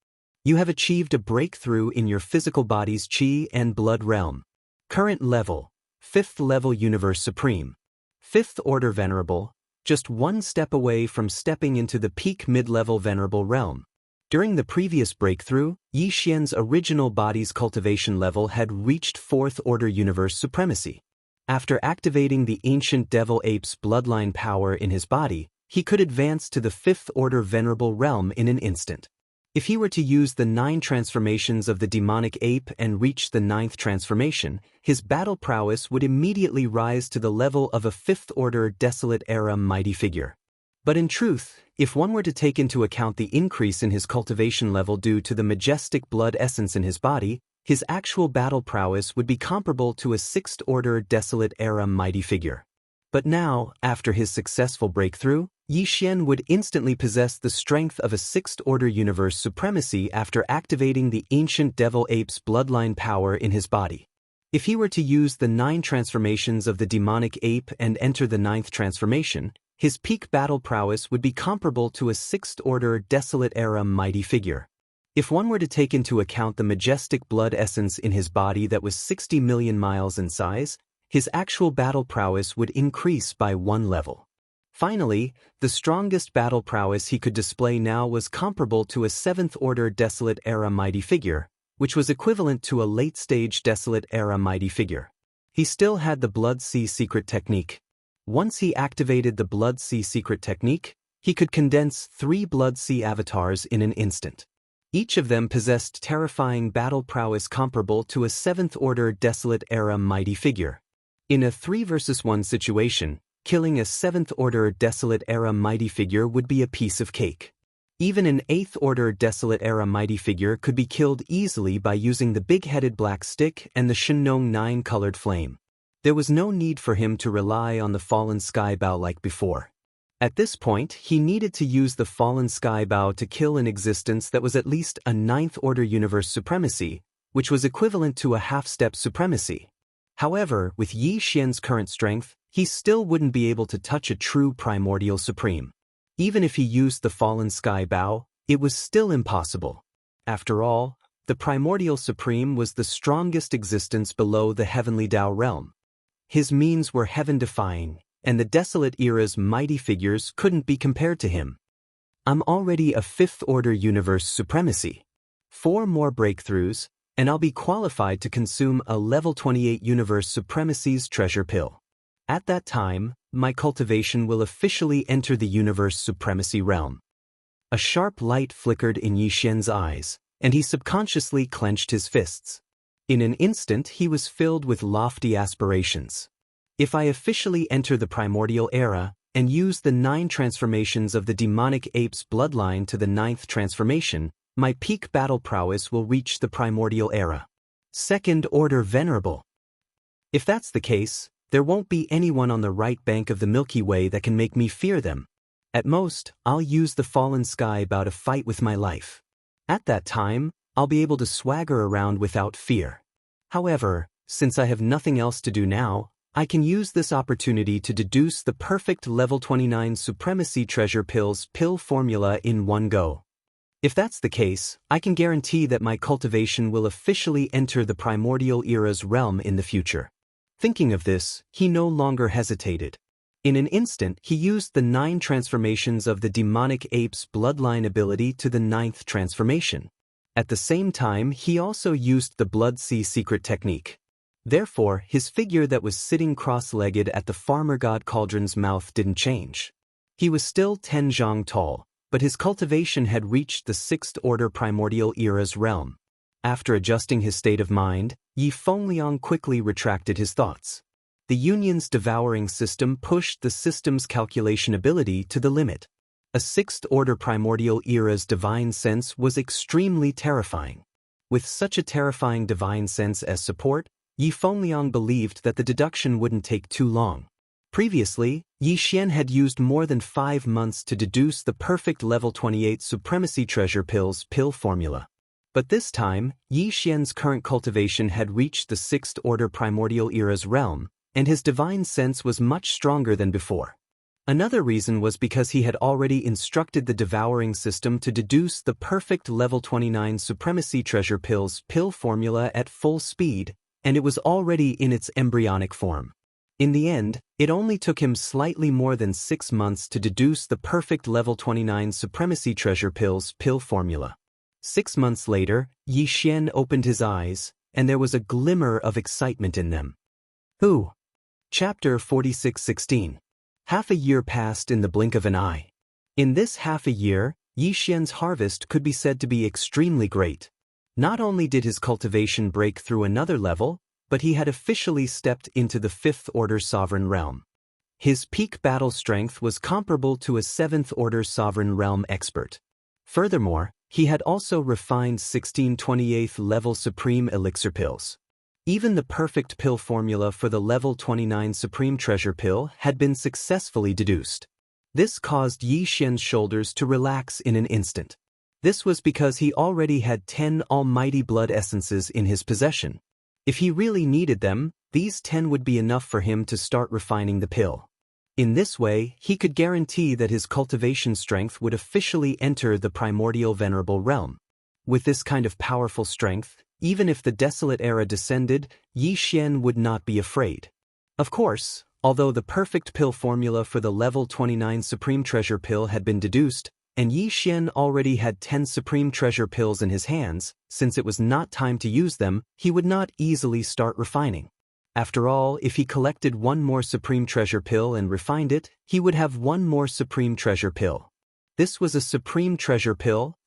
You have achieved a breakthrough in your physical body's Qi and blood realm. Current level, 5th level Universe Supreme. 5th Order Venerable, just one step away from stepping into the peak mid-level Venerable realm. During the previous breakthrough, Yi Xian's original body's cultivation level had reached 4th Order Universe Supremacy. After activating the ancient Devil Ape's bloodline power in his body, he could advance to the 5th Order Venerable realm in an instant. If he were to use the 9 transformations of the demonic ape and reach the 9th transformation, his battle prowess would immediately rise to the level of a 5th Order Desolate Era mighty figure. But in truth, if one were to take into account the increase in his cultivation level due to the majestic blood essence in his body, his actual battle prowess would be comparable to a sixth-order desolate era mighty figure. But now, after his successful breakthrough, Yi Xian would instantly possess the strength of a sixth-order universe supremacy after activating the ancient devil ape's bloodline power in his body. If he were to use the 9 transformations of the demonic ape and enter the 9th transformation, his peak battle prowess would be comparable to a sixth-order desolate era mighty figure. If one were to take into account the majestic blood essence in his body that was 60 million miles in size, his actual battle prowess would increase by 1 level. Finally, the strongest battle prowess he could display now was comparable to a 7th-order desolate era mighty figure, which was equivalent to a late-stage desolate era mighty figure. He still had the Blood Sea secret technique. Once he activated the Blood Sea secret technique, he could condense 3 Blood Sea avatars in an instant. Each of them possessed terrifying battle prowess comparable to a 7th-order desolate era mighty figure. In a 3 versus 1 situation, killing a 7th-order desolate era mighty figure would be a piece of cake. Even an 8th-order desolate era mighty figure could be killed easily by using the big-headed black stick and the Shenong 9-colored flame. There was no need for him to rely on the fallen sky bow like before. At this point, he needed to use the fallen sky bow to kill an existence that was at least a 9th-order universe supremacy, which was equivalent to a half-step supremacy. However, with Yi Xian's current strength, he still wouldn't be able to touch a true primordial supreme. Even if he used the fallen sky bow, it was still impossible. After all, the primordial supreme was the strongest existence below the heavenly Dao realm. His means were heaven-defying, and the desolate era's mighty figures couldn't be compared to him. I'm already a 5th-order universe supremacy. 4 more breakthroughs, and I'll be qualified to consume a level 28 universe supremacy's treasure pill. At that time, my cultivation will officially enter the universe supremacy realm. A sharp light flickered in Yi Xian's eyes, and he subconsciously clenched his fists. In an instant, he was filled with lofty aspirations. If I officially enter the primordial era and use the 9 transformations of the demonic ape's bloodline to the 9th transformation, my peak battle prowess will reach the primordial era. 2nd-order venerable. If that's the case, there won't be anyone on the right bank of the Milky Way that can make me fear them. At most, I'll use the fallen sky bow to fight with my life. At that time, I'll be able to swagger around without fear. However, since I have nothing else to do now, I can use this opportunity to deduce the perfect level 29 supremacy treasure pill formula in one go. If that's the case, I can guarantee that my cultivation will officially enter the primordial era's realm in the future. Thinking of this, he no longer hesitated. In an instant, he used the 9 transformations of the demonic ape's bloodline ability to the 9th transformation. At the same time, he also used the Blood Sea secret technique. Therefore, his figure that was sitting cross-legged at the farmer god cauldron's mouth didn't change. He was still 10 zhang tall, but his cultivation had reached the 6th-order primordial era's realm. After adjusting his state of mind, Yi Fengliang quickly retracted his thoughts. The Union's devouring system pushed the system's calculation ability to the limit. A 6th-order primordial era's divine sense was extremely terrifying. With such a terrifying divine sense as support, Yi Fengliang believed that the deduction wouldn't take too long. Previously, Yi Xian had used more than 5 months to deduce the perfect level 28 supremacy treasure pill formula. But this time, Yi Xian's current cultivation had reached the 6th-order primordial era's realm, and his divine sense was much stronger than before. Another reason was because he had already instructed the devouring system to deduce the perfect level 29 supremacy treasure pill formula at full speed, and it was already in its embryonic form. In the end, it only took him slightly more than 6 months to deduce the perfect level 29 supremacy treasure pill formula. 6 months later, Yi Xian opened his eyes, and there was a glimmer of excitement in them. Who? Chapter 46:16. Half a year passed in the blink of an eye. In this half a year, Yi Xian's harvest could be said to be extremely great. Not only did his cultivation break through another level, but he had officially stepped into the 5th-order sovereign realm. His peak battle strength was comparable to a 7th-order sovereign realm expert. Furthermore, he had also refined 16/28th level supreme elixir pills. Even the perfect pill formula for the level 29 supreme treasure pill had been successfully deduced. This caused Yi Xian's shoulders to relax in an instant. This was because he already had 10 almighty blood essences in his possession. If he really needed them, these 10 would be enough for him to start refining the pill. In this way, he could guarantee that his cultivation strength would officially enter the primordial venerable realm. With this kind of powerful strength, even if the desolate era descended, Yi Xian would not be afraid. Of course, although the perfect pill formula for the level 29 supreme treasure pill had been deduced, and Yi Xian already had 10 supreme treasure pills in his hands, since it was not time to use them, he would not easily start refining. After all, if he collected one more supreme treasure pill and refined it, he would have one more supreme treasure pill. This was a supreme treasure pill.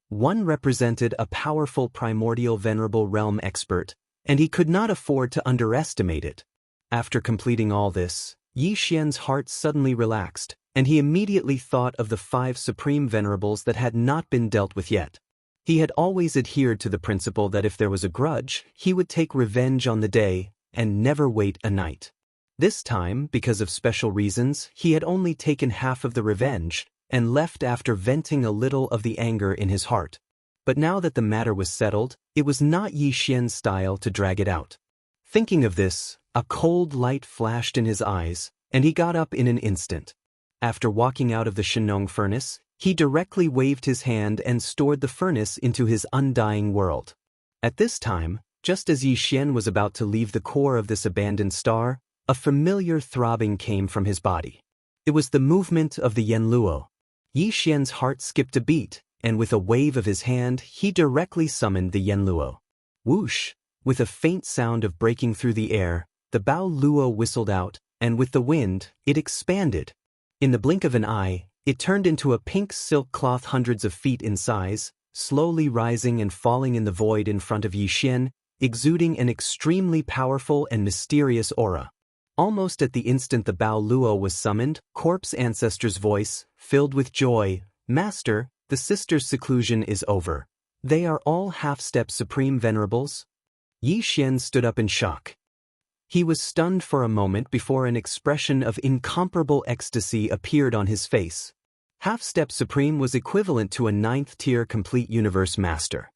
One represented a powerful primordial venerable realm expert, and he could not afford to underestimate it. After completing all this, Yi Xian's heart suddenly relaxed, and he immediately thought of the 5 supreme venerables that had not been dealt with yet. He had always adhered to the principle that if there was a grudge, he would take revenge on the day, and never wait a night. This time, because of special reasons, he had only taken half of the revenge, and left after venting a little of the anger in his heart. But now that the matter was settled, it was not Yi Xian's style to drag it out. Thinking of this, a cold light flashed in his eyes, and he got up in an instant. After walking out of the Shenong furnace, he directly waved his hand and stored the furnace into his undying world. At this time, just as Yi Xian was about to leave the core of this abandoned star, a familiar throbbing came from his body. It was the movement of the Yanluo. Yi Xian's heart skipped a beat, and with a wave of his hand, he directly summoned the Yanluo. Whoosh! With a faint sound of breaking through the air, the Bao Luo whistled out, and with the wind, it expanded. In the blink of an eye, it turned into a pink silk cloth hundreds of feet in size, slowly rising and falling in the void in front of Yi Xian, exuding an extremely powerful and mysterious aura. Almost at the instant the Bao Luo was summoned, Corpse Ancestor's voice, filled with joy, "Master, the sisters' seclusion is over. They are all half-step supreme venerables?" Yi Xian stood up in shock. He was stunned for a moment before an expression of incomparable ecstasy appeared on his face. Half-step supreme was equivalent to a 9th-tier complete universe master.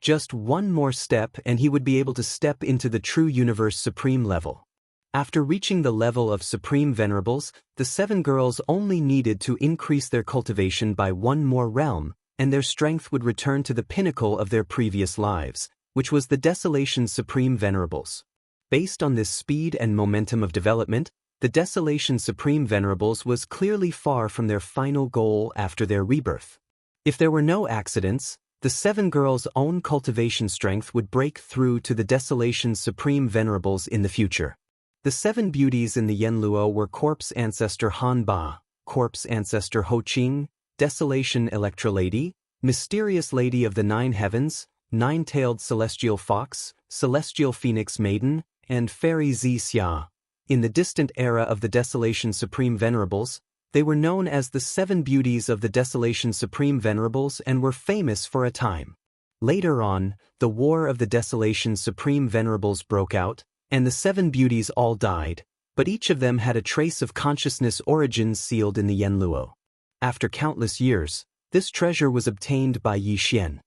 Just one more step and he would be able to step into the true universe supreme level. After reaching the level of supreme venerables, the 7 girls only needed to increase their cultivation by one more realm, and their strength would return to the pinnacle of their previous lives, which was the Desolation Supreme Venerables. Based on this speed and momentum of development, the Desolation Supreme Venerables was clearly far from their final goal after their rebirth. If there were no accidents, the 7 girls' own cultivation strength would break through to the Desolation Supreme Venerables in the future. The 7 beauties in the Yanluo were Corpse Ancestor Han Ba, Corpse Ancestor Ho Qing, Desolation Electra Lady, Mysterious Lady of the 9 Heavens, 9-tailed Celestial Fox, Celestial Phoenix Maiden, and Fairy Xia. In the distant era of the Desolation Supreme Venerables, they were known as the 7 beauties of the Desolation Supreme Venerables and were famous for a time. Later on, the War of the Desolation Supreme Venerables broke out, and the 7 beauties all died, but each of them had a trace of consciousness origins sealed in the Yanluo. After countless years, this treasure was obtained by Yi Xian.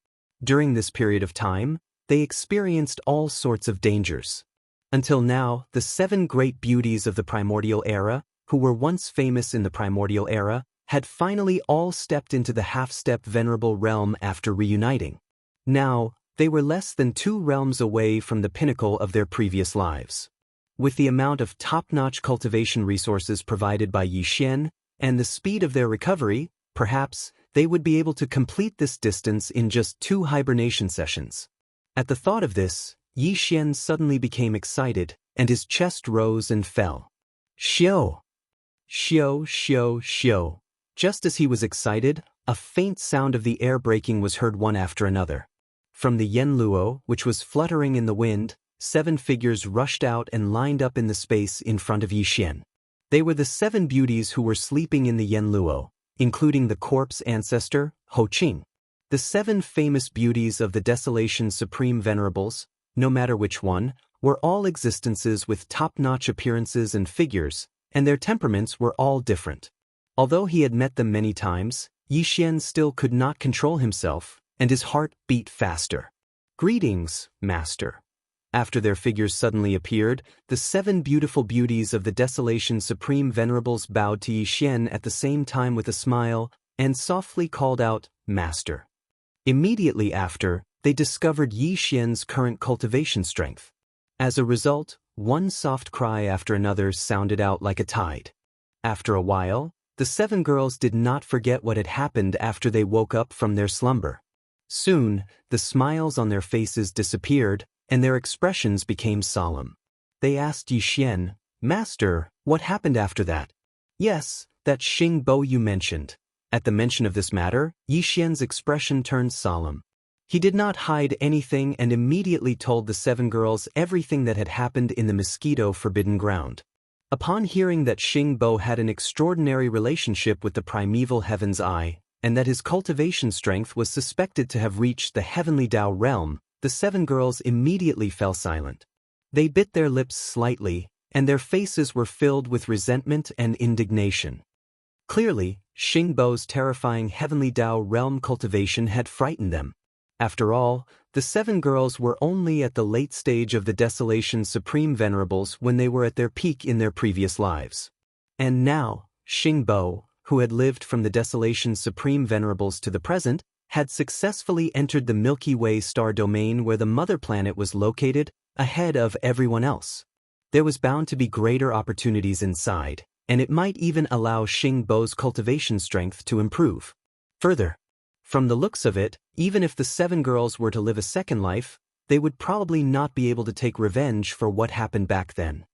During this period of time, they experienced all sorts of dangers. Until now, the 7 great beauties of the primordial era, who were once famous in the primordial era, had finally all stepped into the half-step venerable realm after reuniting. Now, they were less than 2 realms away from the pinnacle of their previous lives. With the amount of top-notch cultivation resources provided by Yi Xian, and the speed of their recovery, perhaps, they would be able to complete this distance in just 2 hibernation sessions. At the thought of this, Yi Xian suddenly became excited, and his chest rose and fell. Xiao! Xiao, xiao, xiao. Just as he was excited, a faint sound of the air breaking was heard one after another. From the Yanluo, which was fluttering in the wind, 7 figures rushed out and lined up in the space in front of Yi Xian. They were the 7 beauties who were sleeping in the Yanluo, including the corpse ancestor, Ho Qing. The 7 famous beauties of the Desolation's supreme venerables, no matter which one, were all existences with top-notch appearances and figures, and their temperaments were all different. Although he had met them many times, Yixian still could not control himself, and his heart beat faster. "Greetings, Master." After their figures suddenly appeared, the 7 beautiful beauties of the Desolation's supreme venerables bowed to Yixian at the same time with a smile, and softly called out, "Master." Immediately after, they discovered Yixian's current cultivation strength. As a result, one soft cry after another sounded out like a tide. After a while, the 7 girls did not forget what had happened after they woke up from their slumber. Soon, the smiles on their faces disappeared, and their expressions became solemn. They asked Yixian, "Master, what happened after that?" "Yes, that Xing Bo you mentioned." At the mention of this matter, Yixian's expression turned solemn. He did not hide anything and immediately told the 7 girls everything that had happened in the Mosquito Forbidden Ground. Upon hearing that Xing Bo had an extraordinary relationship with the primeval Heaven's Eye, and that his cultivation strength was suspected to have reached the Heavenly Dao realm, the 7 girls immediately fell silent. They bit their lips slightly, and their faces were filled with resentment and indignation. Clearly, Xing Bo's terrifying Heavenly Dao realm cultivation had frightened them. After all, the 7 girls were only at the late stage of the Desolation's supreme venerables when they were at their peak in their previous lives. And now, Xing Bo, who had lived from the Desolation's supreme venerables to the present, had successfully entered the Milky Way star domain where the mother planet was located, ahead of everyone else. There was bound to be greater opportunities inside, and it might even allow Xing Bo's cultivation strength to improve. Further, from the looks of it, even if the 7 girls were to live a second life, they would probably not be able to take revenge for what happened back then.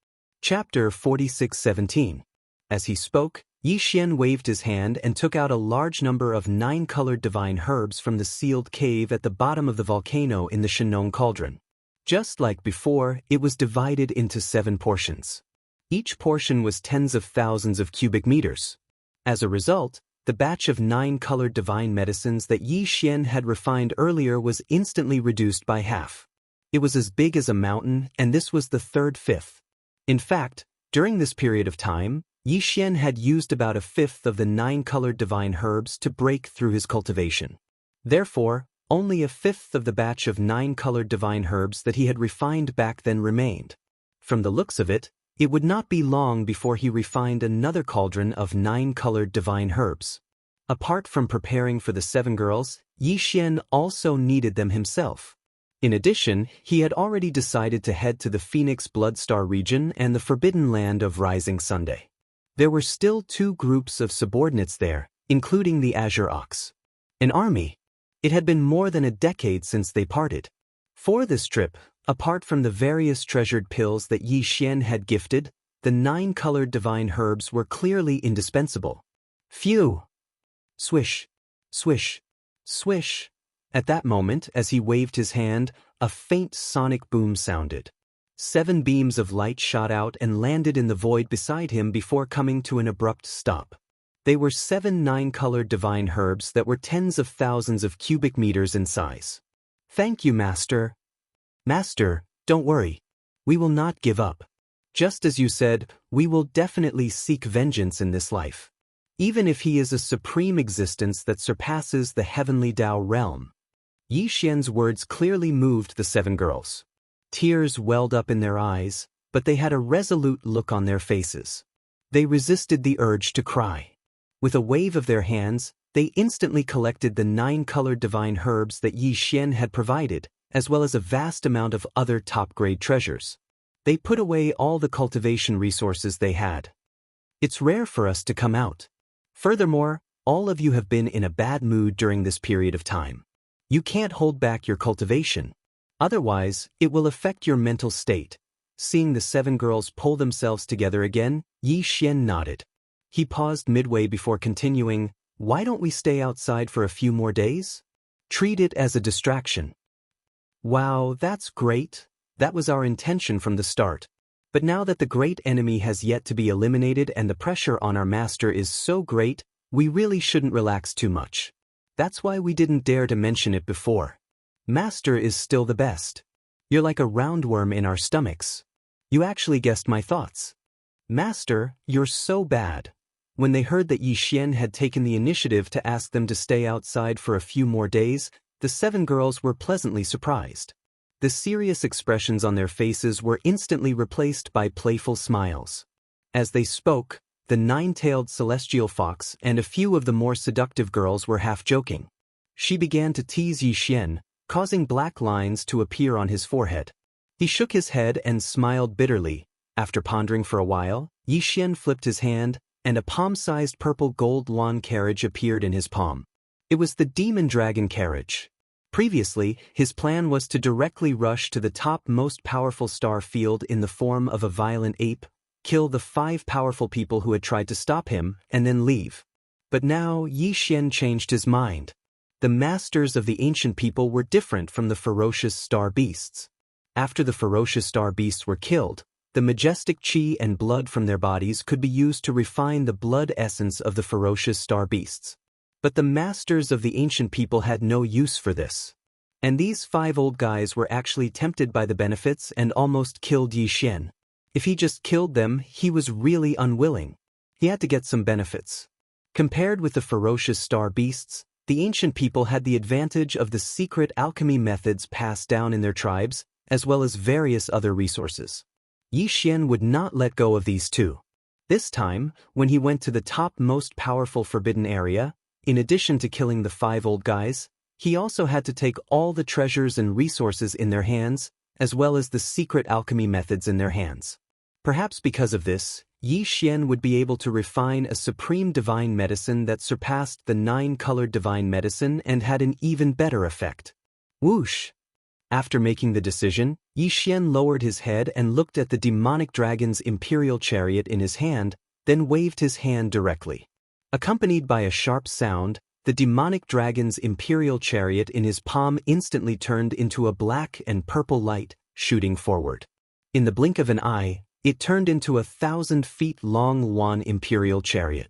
Chapter 46:17. As he spoke, Yixian waved his hand and took out a large number of 9-colored divine herbs from the sealed cave at the bottom of the volcano in the Shenong Cauldron. Just like before, it was divided into 7 portions. Each portion was tens of thousands of cubic meters. As a result, the batch of 9-colored divine medicines that Yixian had refined earlier was instantly reduced by half. It was as big as a mountain, and this was the 3/5. In fact, during this period of time, Yixian had used about a 1/5 of the 9-colored divine herbs to break through his cultivation. Therefore, only a 1/5 of the batch of 9-colored divine herbs that he had refined back then remained. From the looks of it, it would not be long before he refined another cauldron of 9-colored divine herbs. Apart from preparing for the 7 girls, Yixian also needed them himself. In addition, he had already decided to head to the Phoenix Bloodstar region and the Forbidden Land of Rising Sunday. There were still 2 groups of subordinates there, including the Azure Ox. An army. It had been more than a decade since they parted. For this trip, apart from the various treasured pills that Yixian had gifted, the 9-colored divine herbs were clearly indispensable. Phew! Swish, swish, swish. At that moment, as he waved his hand, a faint sonic boom sounded. 7 beams of light shot out and landed in the void beside him before coming to an abrupt stop. They were 7 9-colored divine herbs that were tens of thousands of cubic meters in size. "Thank you, Master." "Master, don't worry. We will not give up. Just as you said, we will definitely seek vengeance in this life. Even if he is a supreme existence that surpasses the Heavenly Dao realm." Yixian's words clearly moved the 7 girls. Tears welled up in their eyes, but they had a resolute look on their faces. They resisted the urge to cry. With a wave of their hands, they instantly collected the 9-colored divine herbs that Yixian had provided, as well as a vast amount of other top-grade treasures. They put away all the cultivation resources they had. "It's rare for us to come out. Furthermore, all of you have been in a bad mood during this period of time. You can't hold back your cultivation. Otherwise, it will affect your mental state." Seeing the 7 girls pull themselves together again, Yixian nodded. He paused midway before continuing, "Why don't we stay outside for a few more days? Treat it as a distraction." "Wow, that's great. That was our intention from the start. But now that the great enemy has yet to be eliminated and the pressure on our master is so great, we really shouldn't relax too much. That's why we didn't dare to mention it before. Master is still the best. You're like a roundworm in our stomachs. You actually guessed my thoughts. Master, you're so bad. When they heard that Yi Xian had taken the initiative to ask them to stay outside for a few more days, the 7 girls were pleasantly surprised. The serious expressions on their faces were instantly replaced by playful smiles. As they spoke, the 9-tailed celestial fox and a few of the more seductive girls were half joking. She began to tease Yi Xian, causing black lines to appear on his forehead. He shook his head and smiled bitterly. After pondering for a while, Yi Xian flipped his hand, and a palm-sized purple gold lawn carriage appeared in his palm. It was the demon dragon carriage. Previously, his plan was to directly rush to the top most powerful star field in the form of a violent ape, kill the 5 powerful people who had tried to stop him, and then leave. But now Yi Xian changed his mind. The masters of the ancient people were different from the ferocious star beasts. After the ferocious star beasts were killed, the majestic qi and blood from their bodies could be used to refine the blood essence of the ferocious star beasts. But the masters of the ancient people had no use for this. And these 5 old guys were actually tempted by the benefits and almost killed Yi Xian. If he just killed them, he was really unwilling. He had to get some benefits. Compared with the ferocious star beasts, the ancient people had the advantage of the secret alchemy methods passed down in their tribes, as well as various other resources. Yi Xian would not let go of these too. This time, when he went to the top most powerful forbidden area, in addition to killing the 5 old guys, he also had to take all the treasures and resources in their hands, as well as the secret alchemy methods in their hands. Perhaps because of this, Yi Xian would be able to refine a supreme divine medicine that surpassed the 9-colored divine medicine and had an even better effect. Whoosh! After making the decision, Yi Xian lowered his head and looked at the demonic dragon's imperial chariot in his hand, then waved his hand directly. Accompanied by a sharp sound, the demonic dragon's imperial chariot in his palm instantly turned into a black and purple light, shooting forward. In the blink of an eye, it turned into a 1,000-feet-long Luan imperial chariot.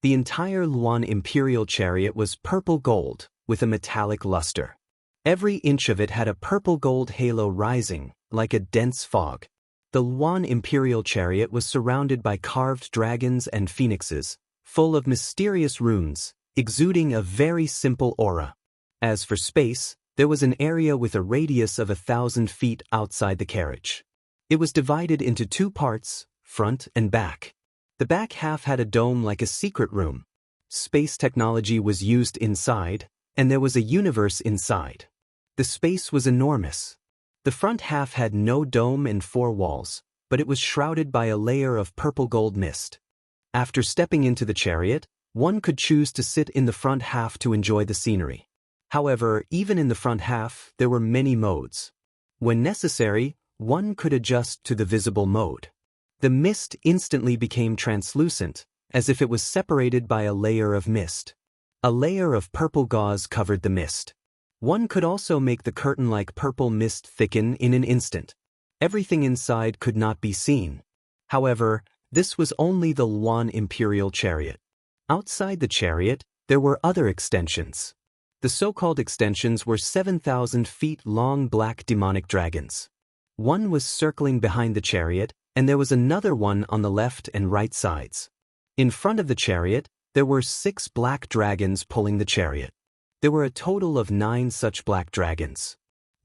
The entire Luan imperial chariot was purple gold, with a metallic luster. Every inch of it had a purple gold halo rising, like a dense fog. The Luan imperial chariot was surrounded by carved dragons and phoenixes, full of mysterious runes, exuding a very simple aura. As for space, there was an area with a radius of 1,000 feet outside the carriage. It was divided into 2 parts, front and back. The back half had a dome like a secret room. Space technology was used inside, and there was a universe inside. The space was enormous. The front half had no dome and 4 walls, but it was shrouded by a layer of purple gold mist. After stepping into the chariot, one could choose to sit in the front half to enjoy the scenery. However, even in the front half, there were many modes. When necessary, one could adjust to the visible mode. The mist instantly became translucent, as if it was separated by a layer of mist. A layer of purple gauze covered the mist. One could also make the curtain-like purple mist thicken in an instant. Everything inside could not be seen. However, this was only the Luan imperial chariot. Outside the chariot, there were other extensions. The so-called extensions were 7,000 feet long black demonic dragons. One was circling behind the chariot, and there was another one on the left and right sides. In front of the chariot, there were 6 black dragons pulling the chariot. There were a total of 9 such black dragons.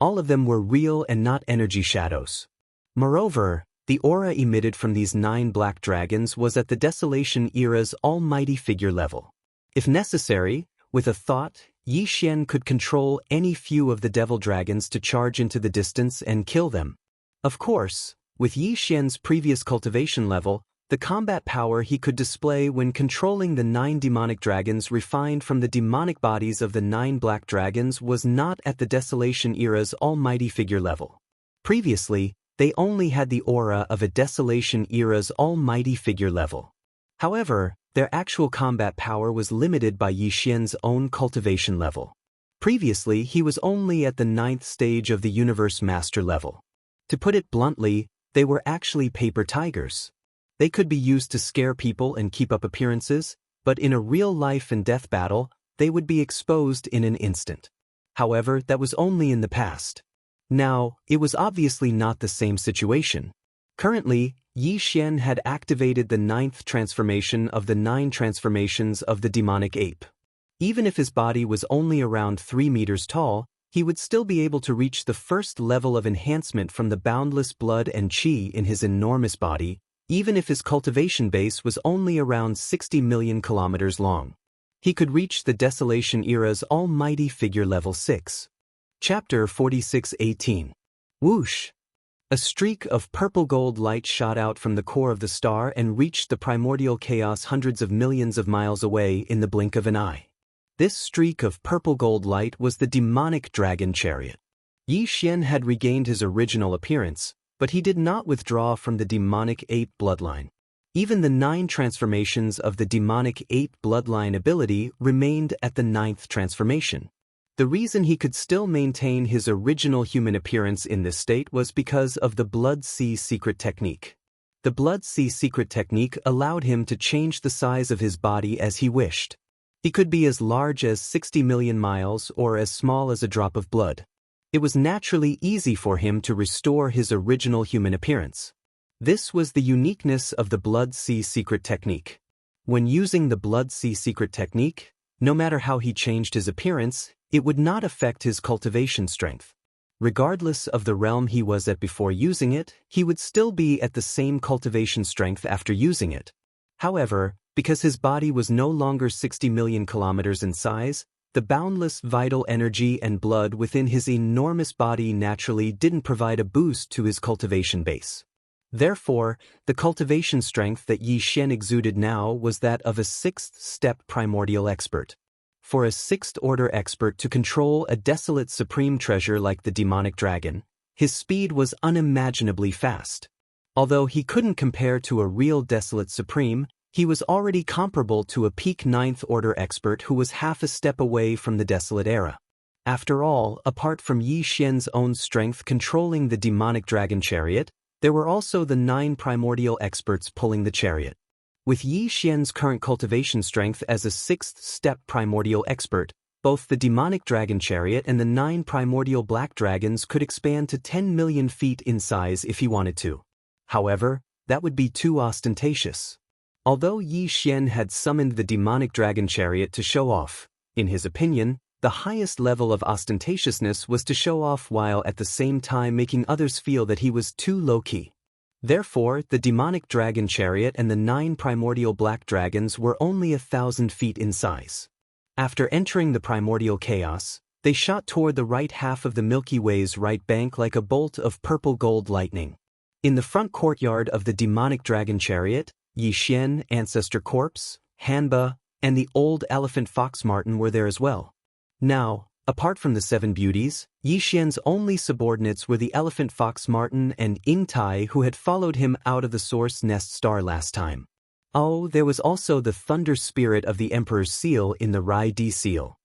All of them were real and not energy shadows. Moreover, the aura emitted from these 9 black dragons was at the Desolation Era's almighty figure level. If necessary, with a thought, Yi Xian could control any few of the devil dragons to charge into the distance and kill them. Of course, with Yi Xian's previous cultivation level, the combat power he could display when controlling the 9 demonic dragons refined from the demonic bodies of the 9 black dragons was not at the Desolation Era's almighty figure level. Previously, they only had the aura of a Desolation Era's almighty figure level. However, their actual combat power was limited by Yi Xian's own cultivation level. Previously, he was only at the 9th stage of the Universe Master level. To put it bluntly, They were actually paper tigers. They could be used to scare people and keep up appearances, but in a real life and death battle, they would be exposed in an instant. However, that was only in the past. Now, it was obviously not the same situation. Currently, Yi Xian had activated the 9th transformation of the 9 transformations of the demonic ape. Even if his body was only around 3 meters tall, he would still be able to reach the first level of enhancement from the boundless blood and qi in his enormous body, even if his cultivation base was only around 60 million kilometers long. He could reach the Desolation Era's almighty figure level 6. Chapter 46:18. Whoosh! A streak of purple-gold light shot out from the core of the star and reached the primordial chaos hundreds of millions of miles away in the blink of an eye. This streak of purple-gold light was the demonic dragon chariot. Yi Xian had regained his original appearance, but he did not withdraw from the demonic ape bloodline. Even the 9 transformations of the demonic ape bloodline ability remained at the 9th transformation. The reason he could still maintain his original human appearance in this state was because of the Blood Sea Secret Technique. The Blood Sea Secret Technique allowed him to change the size of his body as he wished. He could be as large as 60 million miles or as small as a drop of blood. It was naturally easy for him to restore his original human appearance. This was the uniqueness of the Blood Sea Secret Technique. When using the Blood Sea Secret Technique, no matter how he changed his appearance, it would not affect his cultivation strength. Regardless of the realm he was at before using it, he would still be at the same cultivation strength after using it. However, because his body was no longer 60 million kilometers in size, the boundless vital energy and blood within his enormous body naturally didn't provide a boost to his cultivation base. Therefore, the cultivation strength that Yi Xian exuded now was that of a 6th-step primordial expert. For a 6th-order expert to control a desolate supreme treasure like the demonic dragon, his speed was unimaginably fast. Although he couldn't compare to a real desolate supreme, he was already comparable to a peak 9th-order expert who was half a step away from the desolate era. After all, apart from Yi Xian's own strength controlling the demonic dragon chariot, there were also the 9 primordial experts pulling the chariot. With Yi Xian's current cultivation strength as a 6th-step primordial expert, both the demonic dragon chariot and the 9 primordial black dragons could expand to 10 million feet in size if he wanted to. However, that would be too ostentatious. Although Yi Xian had summoned the demonic dragon chariot to show off, in his opinion, the highest level of ostentatiousness was to show off while at the same time making others feel that he was too low-key. Therefore, the demonic dragon chariot and the 9 primordial black dragons were only 1,000 feet in size. After entering the primordial chaos, they shot toward the right half of the Milky Way's right bank like a bolt of purple-gold lightning. In the front courtyard of the demonic dragon chariot, Yi Xian, Ancestor Corpse, Hanba, and the old elephant fox Martin were there as well. Now, apart from the 7 beauties, Yi Xian's only subordinates were the elephant fox Martin and Ying Tai, who had followed him out of the Source Nest Star last time. Oh, there was also the thunder spirit of the Emperor's seal in the Rai Di seal.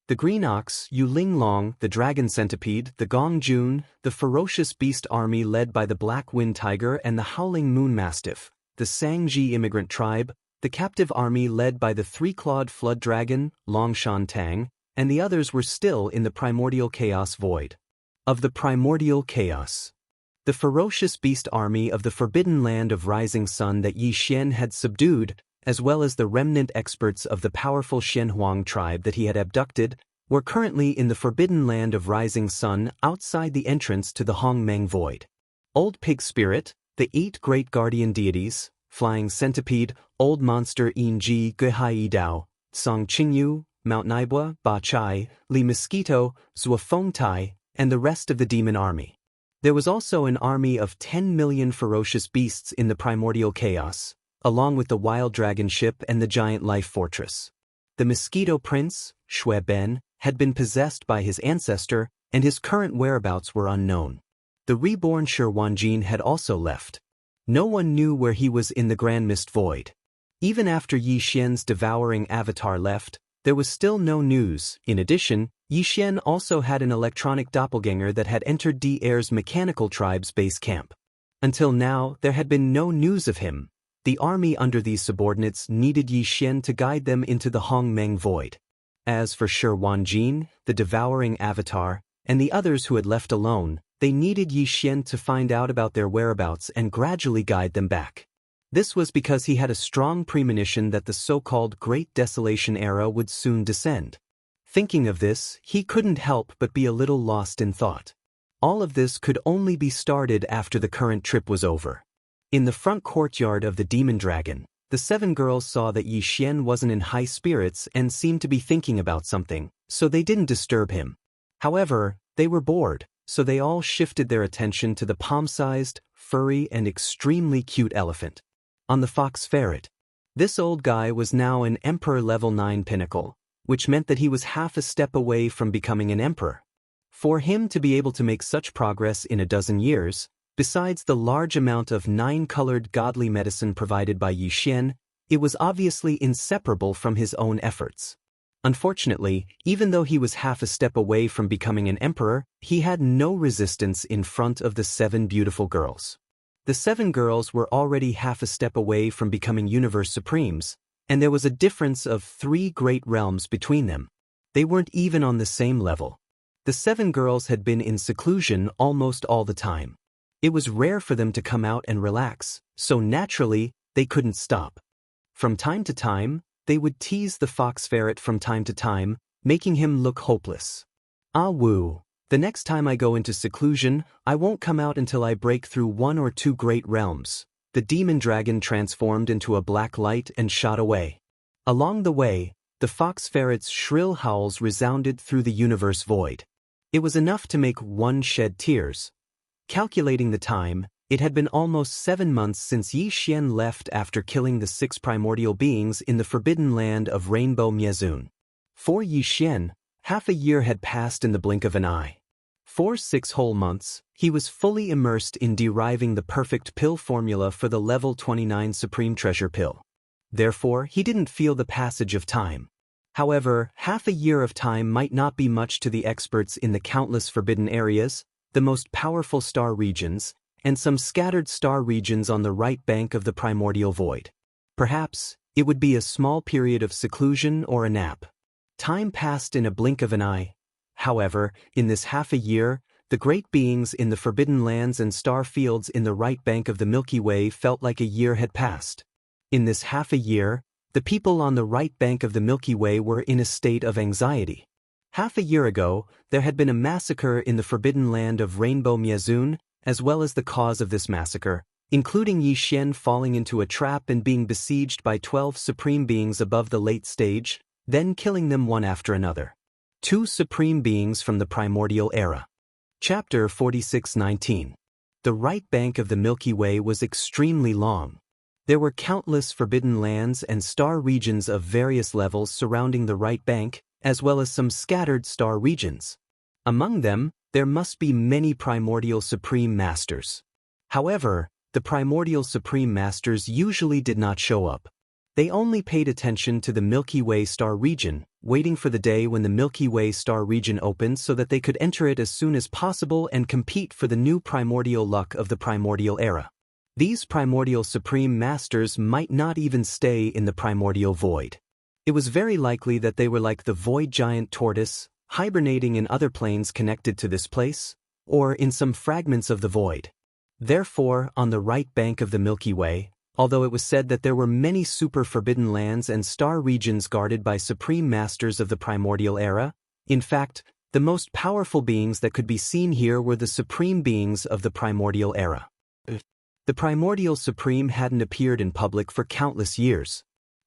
The green ox, Yu Linglong, the dragon centipede, the Gong Jun, the ferocious beast army led by the black wind tiger and the howling moon mastiff, the Sangji immigrant tribe, the captive army led by the 3-clawed flood dragon, Longshan Tang, and the others were still in the primordial chaos void. Of the primordial chaos. The ferocious beast army of the forbidden land of rising sun that Yi Xian had subdued, as well as the remnant experts of the powerful Shenhuang tribe that he had abducted, were currently in the forbidden land of rising sun outside the entrance to the Hongmeng void. Old pig spirit, the 8 great guardian deities, flying centipede, old monster Yinji Guihai Dao, Song Qingyu, Mount Naibua, Ba Chai, Li Mosquito, Zuofeng Tai, and the rest of the demon army. There was also an army of 10 million ferocious beasts in the primordial chaos, along with the wild dragon ship and the giant life fortress. The mosquito prince, Shui Ben, had been possessed by his ancestor, and his current whereabouts were unknown. The reborn Shi Wanjin had also left. No one knew where he was in the Grand Mist Void. Even after Yi Xian's devouring avatar left, there was still no news. In addition, Yi Xian also had an electronic doppelganger that had entered D-Air's mechanical tribe's base camp. Until now, there had been no news of him. The army under these subordinates needed Yi Xian to guide them into the Hongmeng Void. As for Shi Wanjin, the devouring avatar, and the others who had left alone, they needed Yi Xian to find out about their whereabouts and gradually guide them back. This was because he had a strong premonition that the so-called Great Desolation era would soon descend. Thinking of this, he couldn't help but be a little lost in thought. All of this could only be started after the current trip was over. In the front courtyard of the Demon Dragon, the 7 girls saw that Yi Xian wasn't in high spirits and seemed to be thinking about something, so they didn't disturb him. However, they were bored, so they all shifted their attention to the palm-sized, furry, and extremely cute elephant. On the fox ferret. This old guy was now an Emperor Level 9 pinnacle, which meant that he was half a step away from becoming an emperor. For him to be able to make such progress in a dozen years, besides the large amount of 9-colored godly medicine provided by Yi Xian, it was obviously inseparable from his own efforts. Unfortunately, even though he was half a step away from becoming an emperor, he had no resistance in front of the 7 beautiful girls. The 7 girls were already half a step away from becoming Universe Supremes, and there was a difference of 3 great realms between them. They weren't even on the same level. The 7 girls had been in seclusion almost all the time. It was rare for them to come out and relax, so naturally, they couldn't stop. From time to time, they would tease the fox ferret from time to time, making him look hopeless. Ah woo, the next time I go into seclusion, I won't come out until I break through 1 or 2 great realms. The demon dragon transformed into a black light and shot away. Along the way, the fox ferret's shrill howls resounded through the universe void. It was enough to make one shed tears. Calculating the time, it had been almost 7 months since Yi Xian left after killing the 6 primordial beings in the forbidden land of Rainbow Miezun. For Yi Xian, half a year had passed in the blink of an eye. For 6 whole months, he was fully immersed in deriving the perfect pill formula for the level 29 Supreme Treasure Pill. Therefore, he didn't feel the passage of time. However, half a year of time might not be much to the experts in the countless forbidden areas, the most powerful star regions, and some scattered star regions on the right bank of the primordial void. Perhaps, it would be a small period of seclusion or a nap. Time passed in a blink of an eye. However, in this half a year, the great beings in the forbidden lands and star fields in the right bank of the Milky Way felt like a year had passed. In this half a year, the people on the right bank of the Milky Way were in a state of anxiety. Half a year ago, there had been a massacre in the forbidden land of Rainbow Miezun, as well as the cause of this massacre, including Yi Xian falling into a trap and being besieged by 12 supreme beings above the late stage, then killing them one after another. 2 supreme beings from the primordial era. Chapter 46:19. The right bank of the Milky Way was extremely long. There were countless forbidden lands and star regions of various levels surrounding the right bank, as well as some scattered star regions. Among them, there must be many primordial supreme masters. However, the primordial supreme masters usually did not show up. They only paid attention to the Milky Way star region, waiting for the day when the Milky Way star region opened so that they could enter it as soon as possible and compete for the new primordial luck of the primordial era. These primordial supreme masters might not even stay in the primordial void. It was very likely that they were like the void giant tortoise, hibernating in other planes connected to this place, or in some fragments of the void. Therefore, on the right bank of the Milky Way, although it was said that there were many super forbidden lands and star regions guarded by supreme masters of the primordial era, in fact, the most powerful beings that could be seen here were the supreme beings of the primordial era. The primordial supreme hadn't appeared in public for countless years.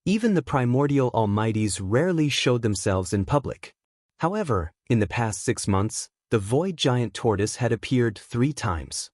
Even the primordial almighties rarely showed themselves in public. However, in the past 6 months, the void giant tortoise had appeared 3 times.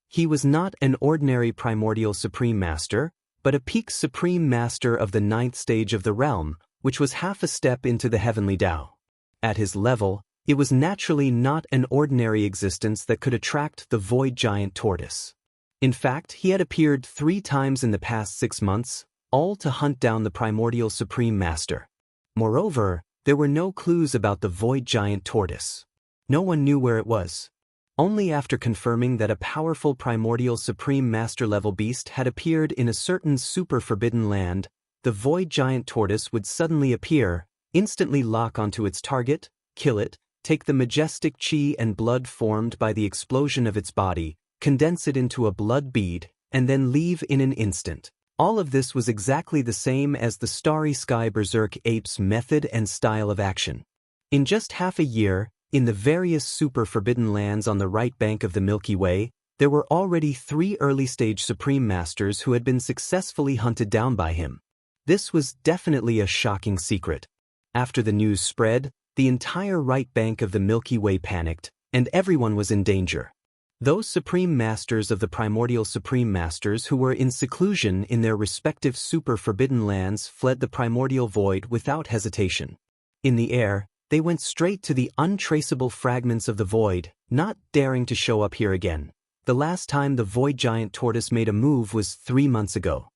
He was not an ordinary primordial supreme master, but a peak supreme master of the 9th stage of the realm, which was half a step into the heavenly Tao. At his level, it was naturally not an ordinary existence that could attract the void giant tortoise. In fact, he had appeared 3 times in the past 6 months, all to hunt down the primordial supreme master. Moreover, there were no clues about the void giant tortoise. No one knew where it was. Only after confirming that a powerful primordial supreme master-level beast had appeared in a certain super-forbidden land, the void giant tortoise would suddenly appear, instantly lock onto its target, kill it, take the majestic chi and blood formed by the explosion of its body, condense it into a blood bead, and then leave in an instant. All of this was exactly the same as the Starry Sky Berserk ape's method and style of action. In just half a year, in the various super-forbidden lands on the right bank of the Milky Way, there were already 3 early-stage Supreme Masters who had been successfully hunted down by him. This was definitely a shocking secret. After the news spread, the entire right bank of the Milky Way panicked, and everyone was in danger. Those Supreme Masters of the primordial Supreme Masters who were in seclusion in their respective super-forbidden lands fled the primordial void without hesitation. In the air, they went straight to the untraceable fragments of the void, not daring to show up here again. The last time the void giant tortoise made a move was 3 months ago.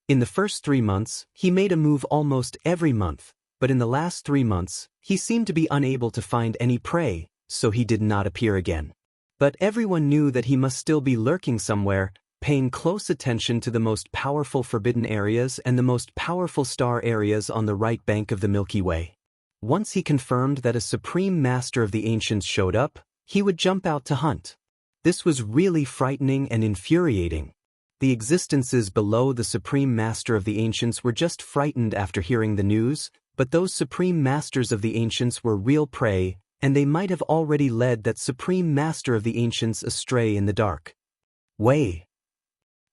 In the first 3 months, he made a move almost every month, but in the last 3 months, he seemed to be unable to find any prey, so he did not appear again. But everyone knew that he must still be lurking somewhere, paying close attention to the most powerful forbidden areas and the most powerful star areas on the right bank of the Milky Way. Once he confirmed that a Supreme Master of the Ancients showed up, he would jump out to hunt. This was really frightening and infuriating. The existences below the Supreme Master of the Ancients were just frightened after hearing the news, but those Supreme Masters of the Ancients were real prey, and they might have already led that Supreme Master of the Ancients astray in the dark. Wei.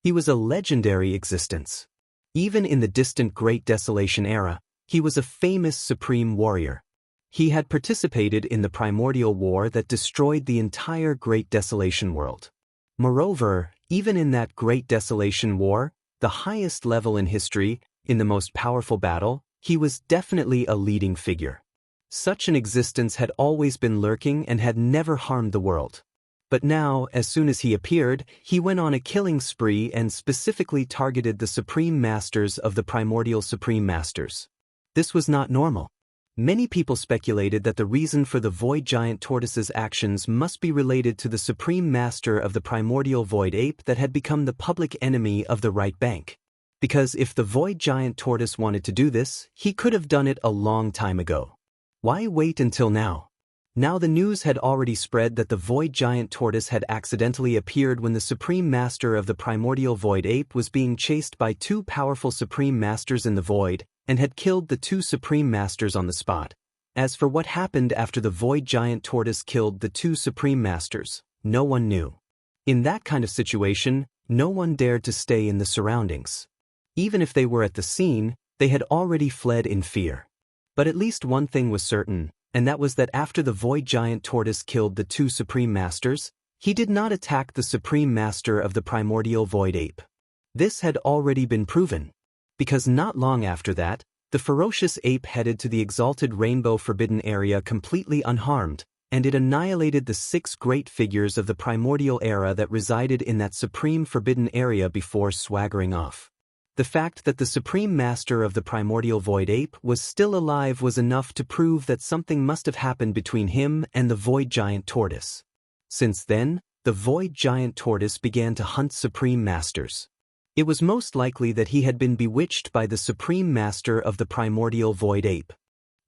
He was a legendary existence. Even in the distant Great Desolation era, he was a famous supreme warrior. He had participated in the primordial war that destroyed the entire Great Desolation world. Moreover, even in that Great Desolation war, the highest level in history, in the most powerful battle, he was definitely a leading figure. Such an existence had always been lurking and had never harmed the world. But now, as soon as he appeared, he went on a killing spree and specifically targeted the Supreme Masters of the primordial Supreme Masters. This was not normal. Many people speculated that the reason for the void giant tortoise's actions must be related to the Supreme Master of the primordial void ape that had become the public enemy of the right bank. Because if the void giant tortoise wanted to do this, he could have done it a long time ago. Why wait until now? Now the news had already spread that the void giant tortoise had accidentally appeared when the Supreme Master of the primordial void ape was being chased by 2 powerful Supreme Masters in the void, and had killed the 2 Supreme Masters on the spot. As for what happened after the void giant tortoise killed the 2 Supreme Masters, no one knew. In that kind of situation, no one dared to stay in the surroundings. Even if they were at the scene, they had already fled in fear. But at least one thing was certain, and that was that after the void giant tortoise killed the 2 Supreme Masters, he did not attack the Supreme Master of the primordial void ape. This had already been proven. Because not long after that, the ferocious ape headed to the exalted Rainbow Forbidden Area completely unharmed, and it annihilated the 6 great figures of the primordial era that resided in that Supreme Forbidden Area before swaggering off. The fact that the Supreme Master of the primordial void ape was still alive was enough to prove that something must have happened between him and the void giant tortoise. Since then, the void giant tortoise began to hunt Supreme Masters. It was most likely that he had been bewitched by the Supreme Master of the primordial void ape.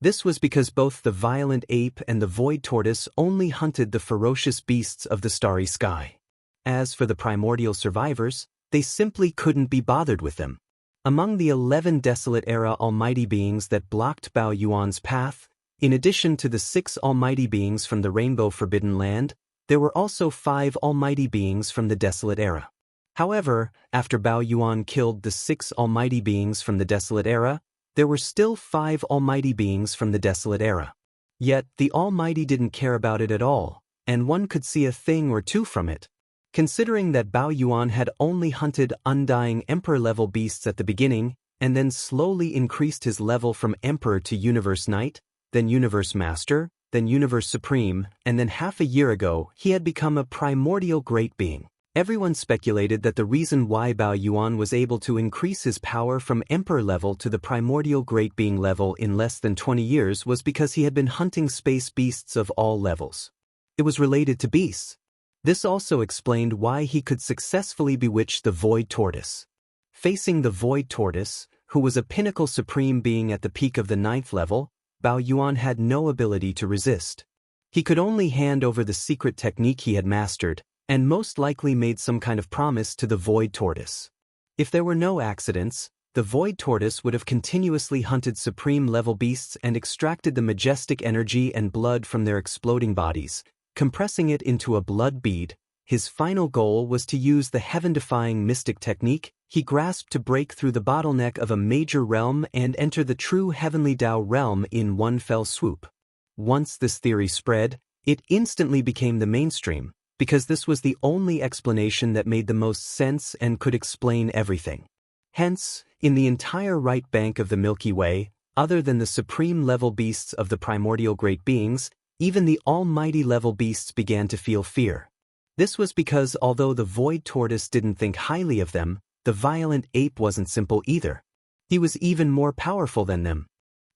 This was because both the violent ape and the void tortoise only hunted the ferocious beasts of the starry sky. As for the primordial survivors, they simply couldn't be bothered with them. Among the 11 Desolate Era almighty beings that blocked Bao Yuan's path, in addition to the 6 almighty beings from the Rainbow Forbidden Land, there were also 5 almighty beings from the Desolate Era. However, after Bao Yuan killed the 6 almighty beings from the Desolate Era, there were still 5 almighty beings from the Desolate Era. Yet, the Almighty didn't care about it at all, and one could see a thing or two from it. Considering that Bao Yuan had only hunted undying Emperor-level beasts at the beginning, and then slowly increased his level from Emperor to Universe Knight, then Universe Master, then Universe Supreme, and then half a year ago he had become a primordial great being. Everyone speculated that the reason why Bao Yuan was able to increase his power from Emperor level to the primordial great being level in less than 20 years was because he had been hunting space beasts of all levels. It was related to beasts. This also explained why he could successfully bewitch the Void Tortoise. Facing the Void Tortoise, who was a pinnacle supreme being at the peak of the 9th level, Bao Yuan had no ability to resist. He could only hand over the secret technique he had mastered, and most likely made some kind of promise to the Void Tortoise. If there were no accidents, the Void Tortoise would have continuously hunted supreme-level beasts and extracted the majestic energy and blood from their exploding bodies, compressing it into a blood bead. His final goal was to use the heaven-defying mystic technique he grasped to break through the bottleneck of a major realm and enter the true heavenly Dao realm in one fell swoop. Once this theory spread, it instantly became the mainstream, because this was the only explanation that made the most sense and could explain everything. Hence, in the entire right bank of the Milky Way, other than the supreme-level beasts of the primordial great beings, even the almighty-level beasts began to feel fear. This was because although the Void Tortoise didn't think highly of them, the violent ape wasn't simple either. He was even more powerful than them.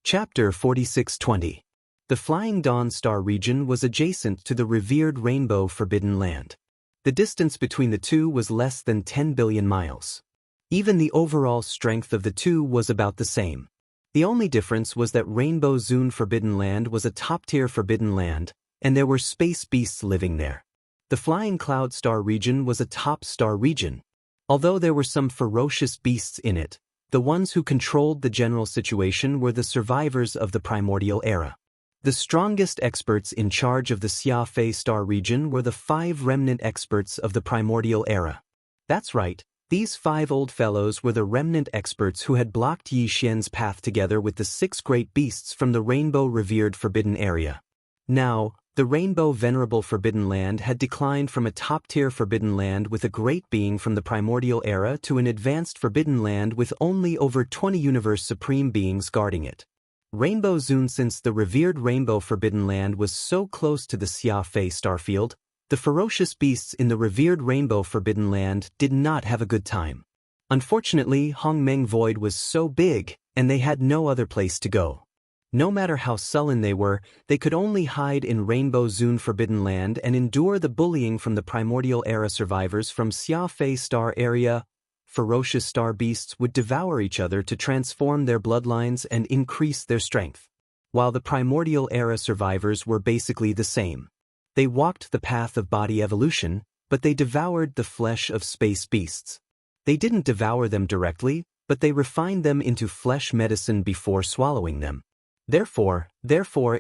Chapter 4620. The Flying Dawn Star region was adjacent to the revered Rainbow Forbidden Land. The distance between the two was less than 10 billion miles. Even the overall strength of the two was about the same. The only difference was that Rainbow Zone Forbidden Land was a top-tier forbidden land, and there were space beasts living there. The Flying Cloud Star region was a top star region. Although there were some ferocious beasts in it, the ones who controlled the general situation were the survivors of the primordial era. The strongest experts in charge of the Xia Fei Star region were the 5 remnant experts of the primordial era. That's right, these 5 old fellows were the remnant experts who had blocked Yi Xian's path together with the 6 great beasts from the Rainbow Revered Forbidden Area. Now, the Rainbow Venerable Forbidden Land had declined from a top-tier forbidden land with a great being from the primordial era to an advanced forbidden land with only over 20 universe supreme beings guarding it. Rainbow Zone. Since the revered Rainbow Forbidden Land was so close to the Xia Fei starfield, the ferocious beasts in the revered Rainbow Forbidden Land did not have a good time. Unfortunately, Hongmeng Void was so big, and they had no other place to go. No matter how sullen they were, they could only hide in Rainbow Zone Forbidden Land and endure the bullying from the primordial era survivors from Xia Fei Star area. Ferocious star beasts would devour each other to transform their bloodlines and increase their strength. While the primordial era survivors were basically the same. They walked the path of body evolution, but they devoured the flesh of space beasts. They didn't devour them directly, but they refined them into flesh medicine before swallowing them. Therefore,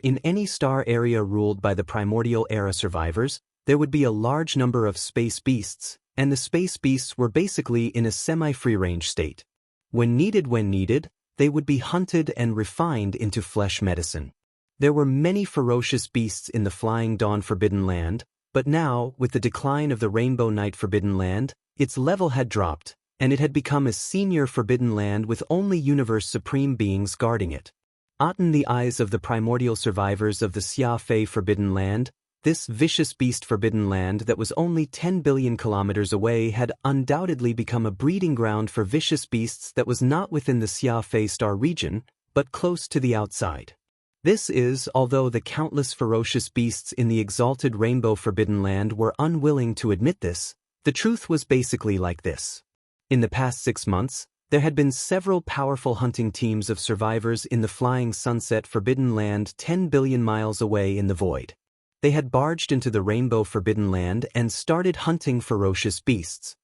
in any star area ruled by the primordial era survivors, there would be a large number of space beasts, and the space beasts were basically in a semi-free-range state. When needed, they would be hunted and refined into flesh medicine. There were many ferocious beasts in the Flying Dawn Forbidden Land, but now, with the decline of the Rainbow Night Forbidden Land, its level had dropped, and it had become a senior forbidden land with only universe supreme beings guarding it. In the eyes of the primordial survivors of the Xia Fei Forbidden Land, this vicious beast forbidden land that was only 10 billion kilometers away had undoubtedly become a breeding ground for vicious beasts that was not within the Xia Fei Star region, but close to the outside. This is, although the countless ferocious beasts in the exalted Rainbow Forbidden Land were unwilling to admit this, the truth was basically like this. In the past 6 months, there had been several powerful hunting teams of survivors in the Flying Sunset Forbidden Land 10 billion miles away in the void. They had barged into the Rainbow Forbidden Land and started hunting ferocious beasts.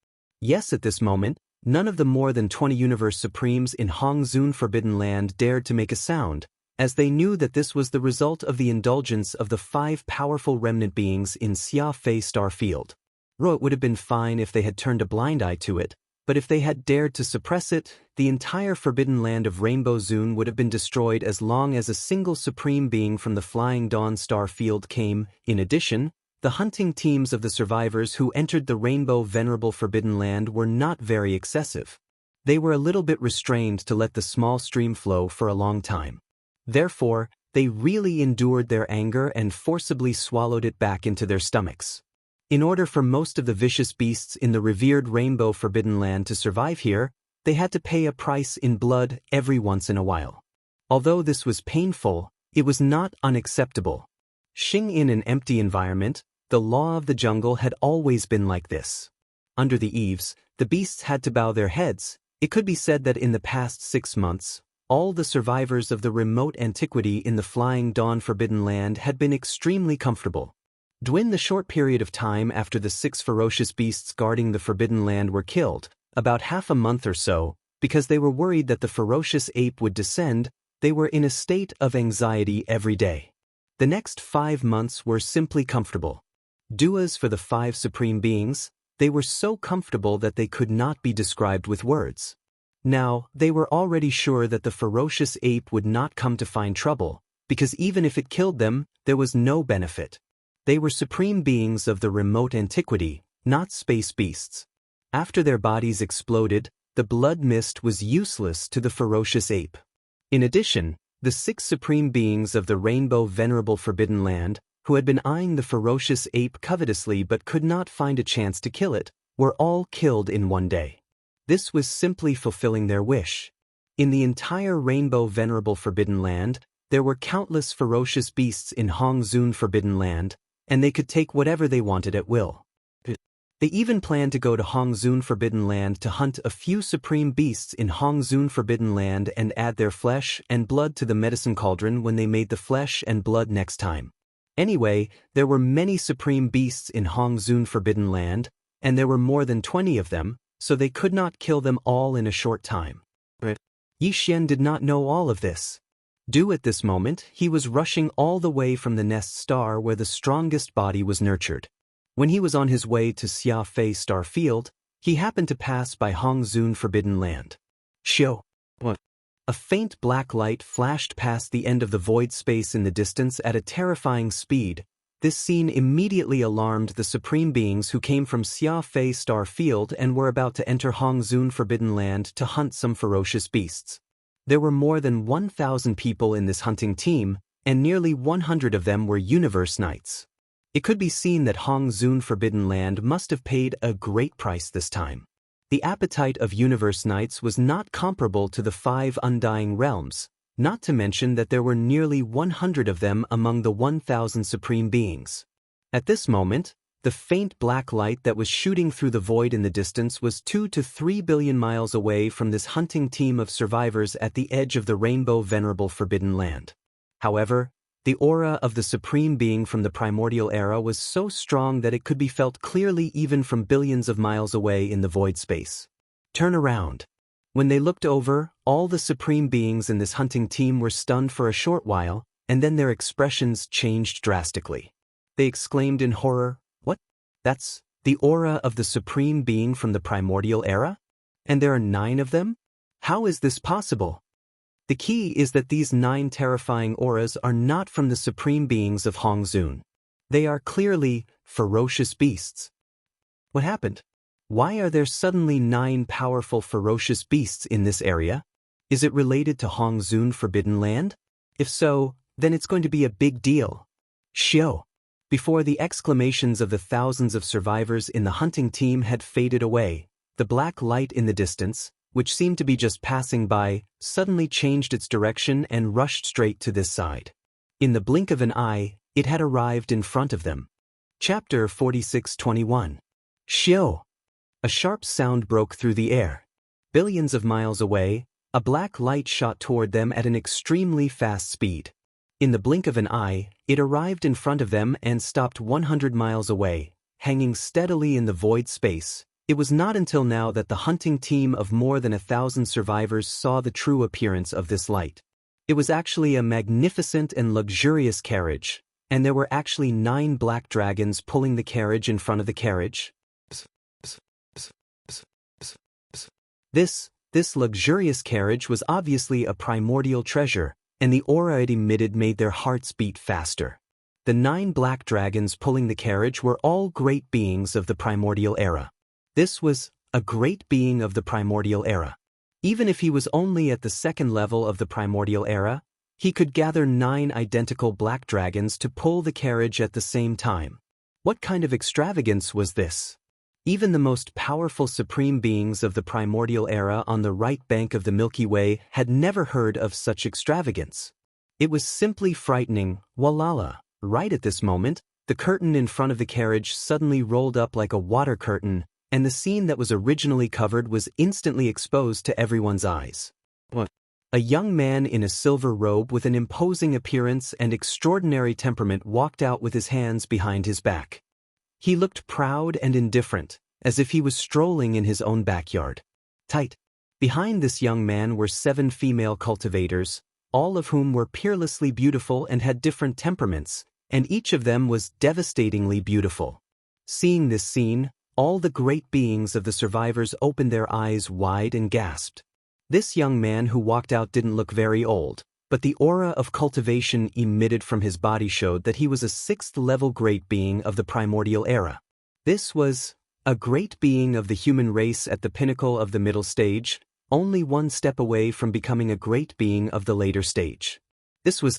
Yes, at this moment, none of the more than 20 universe supremes in Hong Zone Forbidden Land dared to make a sound, as they knew that this was the result of the indulgence of the 5 powerful remnant beings in Xia Fei Star Field. It would have been fine if they had turned a blind eye to it, but if they had dared to suppress it, the entire forbidden land of Rainbow Zone would have been destroyed as long as a single supreme being from the Flying Dawn Star Field came. In addition, the hunting teams of the survivors who entered the Rainbow Venerable Forbidden Land were not very excessive. They were a little bit restrained to let the small stream flow for a long time. Therefore, they really endured their anger and forcibly swallowed it back into their stomachs. In order for most of the vicious beasts in the revered Rainbow Forbidden Land to survive here, they had to pay a price in blood every once in a while. Although this was painful, it was not unacceptable. In an empty environment, the law of the jungle had always been like this. Under the eaves, the beasts had to bow their heads. It could be said that in the past 6 months, all the survivors of the remote antiquity in the Flying Dawn Forbidden Land had been extremely comfortable. During the short period of time after the 6 ferocious beasts guarding the Forbidden Land were killed, about half a month or so, because they were worried that the ferocious ape would descend, they were in a state of anxiety every day. The next 5 months were simply comfortable. Duas for the 5 supreme beings, they were so comfortable that they could not be described with words. Now, they were already sure that the ferocious ape would not come to find trouble, because even if it killed them, there was no benefit. They were supreme beings of the remote antiquity, not space beasts. After their bodies exploded, the blood mist was useless to the ferocious ape. In addition, the 6 supreme beings of the Rainbow Venerable Forbidden Land, who had been eyeing the ferocious ape covetously but could not find a chance to kill it, were all killed in one day. This was simply fulfilling their wish. In the entire Rainbow Venerable Forbidden Land, there were countless ferocious beasts in Hongzun Forbidden Land, and they could take whatever they wanted at will. They even planned to go to Hongzun Forbidden Land to hunt a few supreme beasts in Hongzun Forbidden Land and add their flesh and blood to the medicine cauldron when they made the flesh and blood next time. Anyway, there were many supreme beasts in Hongzun Forbidden Land, and there were more than 20 of them, so they could not kill them all in a short time. Yi Xian did not know all of this. At this moment, he was rushing all the way from the Nest Star where the strongest body was nurtured. When he was on his way to Xia Fei Star Field, he happened to pass by Hongzun Forbidden Land. Shio. What? A faint black light flashed past the end of the void space in the distance at a terrifying speed. This scene immediately alarmed the supreme beings who came from Xia Fei Star Field and were about to enter Hongzun Forbidden Land to hunt some ferocious beasts. There were more than 1,000 people in this hunting team, and nearly 100 of them were Universe Knights. It could be seen that Hongzun Forbidden Land must have paid a great price this time. The appetite of Universe Knights was not comparable to the 5 Undying Realms, not to mention that there were nearly 100 of them among the 1,000 supreme beings. At this moment, the faint black light that was shooting through the void in the distance was 2 to 3 billion miles away from this hunting team of survivors at the edge of the Rainbow Venerable Forbidden Land. However, the aura of the supreme being from the primordial era was so strong that it could be felt clearly even from billions of miles away in the void space. Turn around. When they looked over, all the supreme beings in this hunting team were stunned for a short while, and then their expressions changed drastically. They exclaimed in horror, "What? That's the aura of the supreme being from the primordial era? And there are 9 of them? How is this possible?" The key is that these 9 terrifying auras are not from the supreme beings of Hongzun. They are clearly ferocious beasts. What happened? Why are there suddenly 9 powerful ferocious beasts in this area? Is it related to Hongzun Forbidden Land? If so, then it's going to be a big deal. Shio. Before the exclamations of the thousands of survivors in the hunting team had faded away, the black light in the distance, which seemed to be just passing by, suddenly changed its direction and rushed straight to this side. In the blink of an eye, it had arrived in front of them. Chapter 46:21. Shio. A sharp sound broke through the air. Billions of miles away, a black light shot toward them at an extremely fast speed. In the blink of an eye, it arrived in front of them and stopped 100 miles away, hanging steadily in the void space. It was not until now that the hunting team of more than 1,000 survivors saw the true appearance of this light. It was actually a magnificent and luxurious carriage, and there were actually 9 black dragons pulling the carriage in front of the carriage. This luxurious carriage was obviously a primordial treasure, and the aura it emitted made their hearts beat faster. The 9 black dragons pulling the carriage were all great beings of the primordial era. This was a great being of the primordial era. Even if he was only at the 2nd level of the primordial era, he could gather 9 identical black dragons to pull the carriage at the same time. What kind of extravagance was this? Even the most powerful supreme beings of the primordial era on the right bank of the Milky Way had never heard of such extravagance. It was simply frightening. Walala. Right at this moment, the curtain in front of the carriage suddenly rolled up like a water curtain, and the scene that was originally covered was instantly exposed to everyone's eyes. What? A young man in a silver robe with an imposing appearance and extraordinary temperament walked out with his hands behind his back. He looked proud and indifferent, as if he was strolling in his own backyard. Tight. Behind this young man were 7 female cultivators, all of whom were peerlessly beautiful and had different temperaments, and each of them was devastatingly beautiful. Seeing this scene, all the great beings of the survivors opened their eyes wide and gasped. This young man who walked out didn't look very old, but the aura of cultivation emitted from his body showed that he was a 6th-level great being of the primordial era. This was a great being of the human race at the pinnacle of the middle stage, only one step away from becoming a great being of the later stage. This was.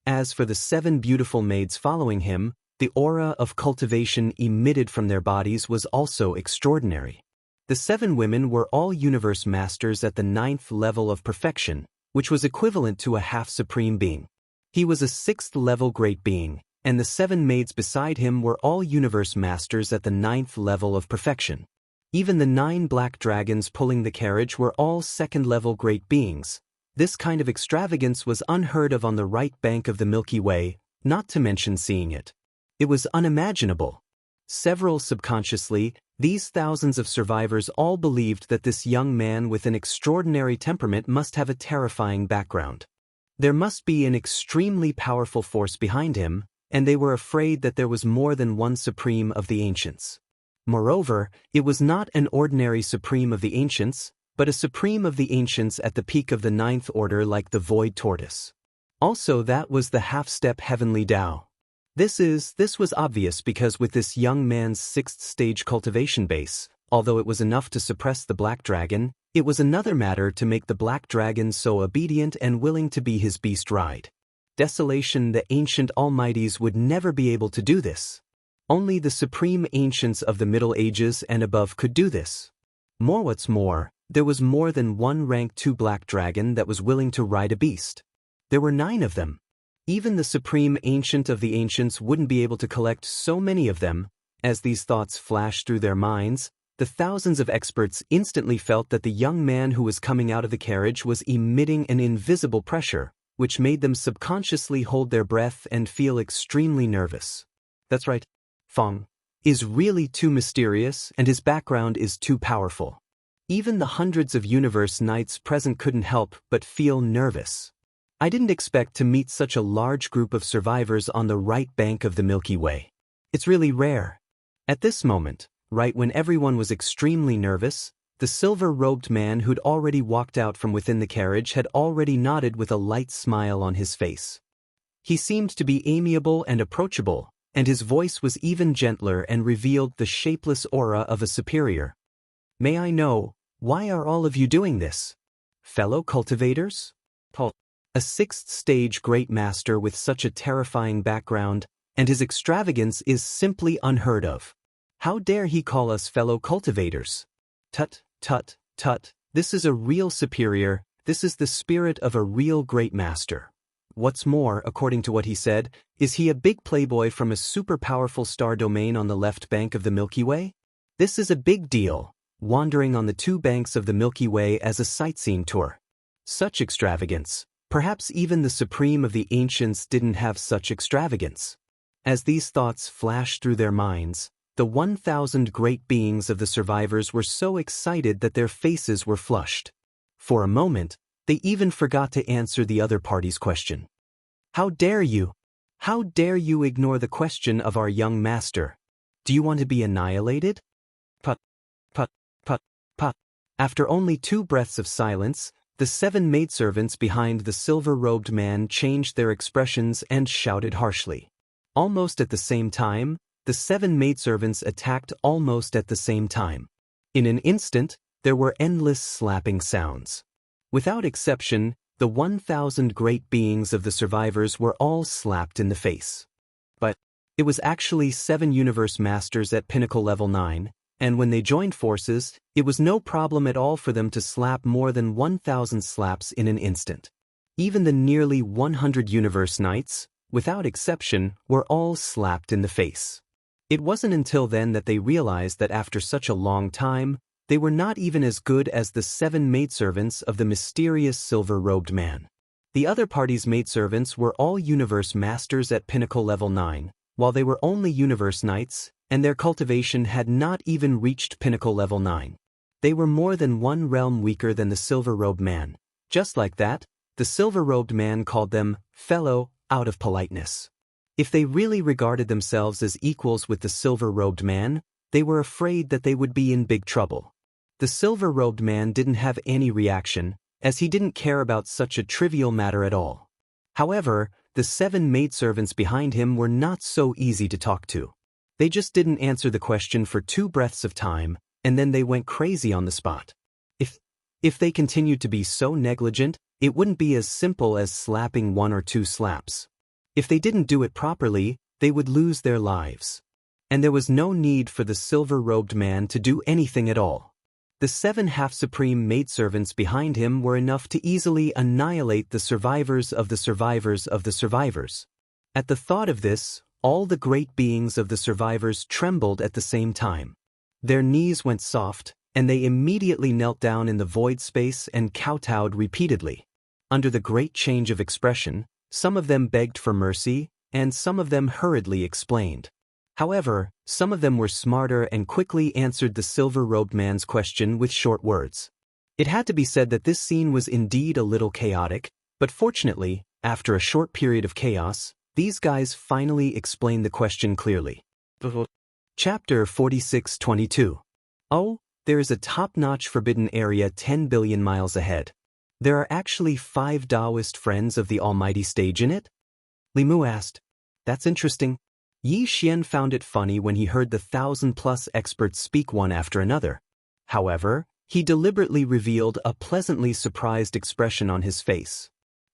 As for the 7 beautiful maids following him, the aura of cultivation emitted from their bodies was also extraordinary. The 7 women were all universe masters at the 9th level of perfection, which was equivalent to a half-supreme being. He was a 6th-level great being, and the 7 maids beside him were all universe masters at the 9th level of perfection. Even the 9 black dragons pulling the carriage were all 2nd-level great beings. This kind of extravagance was unheard of on the right bank of the Milky Way, not to mention seeing it. It was unimaginable. Several subconsciously, these thousands of survivors all believed that this young man with an extraordinary temperament must have a terrifying background. There must be an extremely powerful force behind him, and they were afraid that there was more than one supreme of the ancients. Moreover, it was not an ordinary supreme of the ancients, but a supreme of the ancients at the peak of the 9th order like the void tortoise. Also, that was the half-step heavenly Tao. This was obvious because with this young man's 6th stage cultivation base, although it was enough to suppress the black dragon, it was another matter to make the black dragon so obedient and willing to be his beast ride. Desolation, the ancient almighties would never be able to do this. Only the supreme ancients of the Middle Ages and above could do this. What's more, there was more than one rank 2 black dragon that was willing to ride a beast. There were 9 of them. Even the supreme ancient of the ancients wouldn't be able to collect so many of them. As these thoughts flashed through their minds, the thousands of experts instantly felt that the young man who was coming out of the carriage was emitting an invisible pressure, which made them subconsciously hold their breath and feel extremely nervous. That's right. Feng is really too mysterious and his background is too powerful. Even the hundreds of universe knights present couldn't help but feel nervous. I didn't expect to meet such a large group of survivors on the right bank of the Milky Way. It's really rare. At this moment, right when everyone was extremely nervous, the silver-robed man who'd already walked out from within the carriage had already nodded with a light smile on his face. He seemed to be amiable and approachable, and his voice was even gentler and revealed the shapeless aura of a superior. May I know, why are all of you doing this? Fellow cultivators? A 6th stage great master with such a terrifying background, and his extravagance is simply unheard of. How dare he call us fellow cultivators? Tut, tut, tut, this is a real superior, this is the spirit of a real great master. What's more, according to what he said, is he a big playboy from a super powerful star domain on the left bank of the Milky Way? This is a big deal, wandering on the 2 banks of the Milky Way as a sightseeing tour. Such extravagance. Perhaps even the supreme of the ancients didn't have such extravagance. As these thoughts flashed through their minds, the 1,000 great beings of the survivors were so excited that their faces were flushed. For a moment, they even forgot to answer the other party's question. How dare you? How dare you ignore the question of our young master? Do you want to be annihilated? Put, put, put, put. After only 2 breaths of silence, the 7 maidservants behind the silver-robed man changed their expressions and shouted harshly. Almost at the same time, the 7 maidservants attacked almost at the same time. In an instant, there were endless slapping sounds. Without exception, the 1,000 great beings of the survivors were all slapped in the face. But it was actually 7 universe masters at pinnacle level 9, and when they joined forces, it was no problem at all for them to slap more than 1,000 slaps in an instant. Even the nearly 100 universe knights, without exception, were all slapped in the face. It wasn't until then that they realized that after such a long time, they were not even as good as the 7 maidservants of the mysterious silver-robed man. The other party's maidservants were all universe masters at pinnacle level 9, while they were only universe knights, and their cultivation had not even reached pinnacle level 9. They were more than 1 realm weaker than the silver-robed man. Just like that, the silver-robed man called them fellow out of politeness. If they really regarded themselves as equals with the silver-robed man, they were afraid that they would be in big trouble. The silver-robed man didn't have any reaction, as he didn't care about such a trivial matter at all. However, the 7 maidservants behind him were not so easy to talk to. They just didn't answer the question for 2 breaths of time, and then they went crazy on the spot. If they continued to be so negligent, it wouldn't be as simple as slapping 1 or 2 slaps. If they didn't do it properly, they would lose their lives. And there was no need for the silver-robed man to do anything at all. The 7 half-supreme maidservants behind him were enough to easily annihilate the survivors of the survivors of the survivors. At the thought of this, all the great beings of the survivors trembled at the same time. Their knees went soft, and they immediately knelt down in the void space and kowtowed repeatedly. Under the great change of expression, some of them begged for mercy, and some of them hurriedly explained. However, some of them were smarter and quickly answered the silver-robed man's question with short words. It had to be said that this scene was indeed a little chaotic, but fortunately, after a short period of chaos, these guys finally explained the question clearly. Chapter 4622. Oh, there is a top-notch forbidden area 10 billion miles ahead. There are actually 5 Daoist friends of the Almighty Stage in it? Limu asked. That's interesting. Yi Xian found it funny when he heard the 1,000+ experts speak one after another. However, he deliberately revealed a pleasantly surprised expression on his face.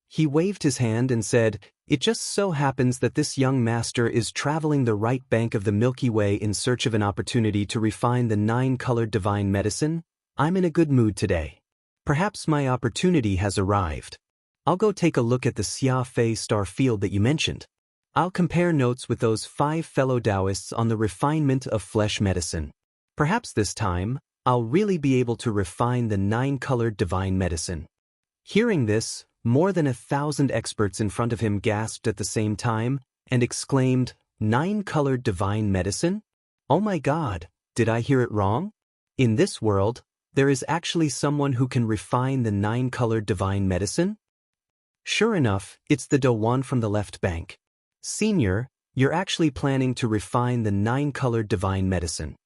He waved his hand and said, "It just so happens that this young master is traveling the right bank of the Milky Way in search of an opportunity to refine the 9-colored divine medicine. I'm in a good mood today. Perhaps my opportunity has arrived. I'll go take a look at the Xia Fei star field that you mentioned. I'll compare notes with those 5 fellow Daoists on the refinement of flesh medicine. Perhaps this time, I'll really be able to refine the 9-colored divine medicine." Hearing this, more than 1,000 experts in front of him gasped at the same time and exclaimed, 9-colored divine medicine? Oh my God, did I hear it wrong? In this world, there is actually someone who can refine the 9-colored divine medicine? Sure enough, it's the Daowan from the left bank. Senior, you're actually planning to refine the 9-colored divine medicine.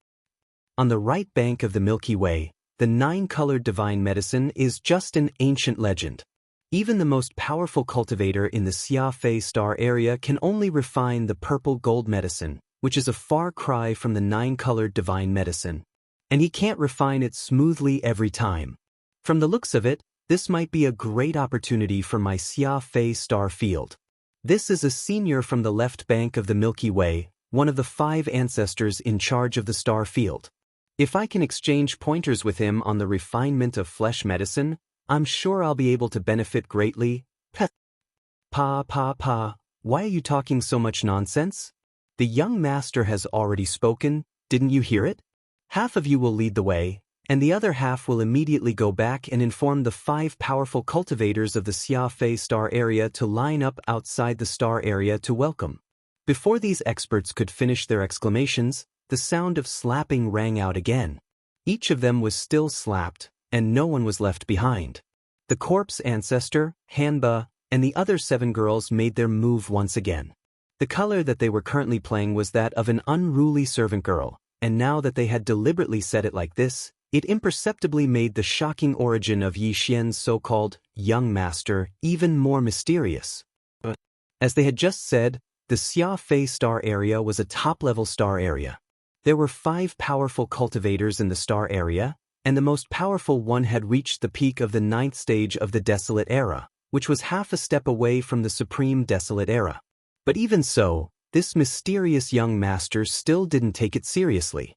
On the right bank of the Milky Way, the 9-colored divine medicine is just an ancient legend. Even the most powerful cultivator in the Xia Fei star area can only refine the purple gold medicine, which is a far cry from the 9-colored divine medicine. And he can't refine it smoothly every time. From the looks of it, this might be a great opportunity for my Xia Fei star field. This is a senior from the left bank of the Milky Way, one of the 5 ancestors in charge of the star field. If I can exchange pointers with him on the refinement of flesh medicine, I'm sure I'll be able to benefit greatly. Pa, why are you talking so much nonsense? The young master has already spoken, didn't you hear it? Half of you will lead the way, and the other half will immediately go back and inform the 5 powerful cultivators of the Xia Fei star area to line up outside the star area to welcome. Before these experts could finish their exclamations, the sound of slapping rang out again. Each of them was still slapped, and no one was left behind. The corpse ancestor, Hanba, and the other 7 girls made their move once again. The color that they were currently playing was that of an unruly servant girl, and now that they had deliberately said it like this, it imperceptibly made the shocking origin of Yi Xian's so-called young master even more mysterious. As they had just said, the Xia Fei star area was a top-level star area. There were 5 powerful cultivators in the star area, and the most powerful one had reached the peak of the 9th stage of the Desolate Era, which was half a step away from the Supreme Desolate Era. But even so, this mysterious young master still didn't take it seriously.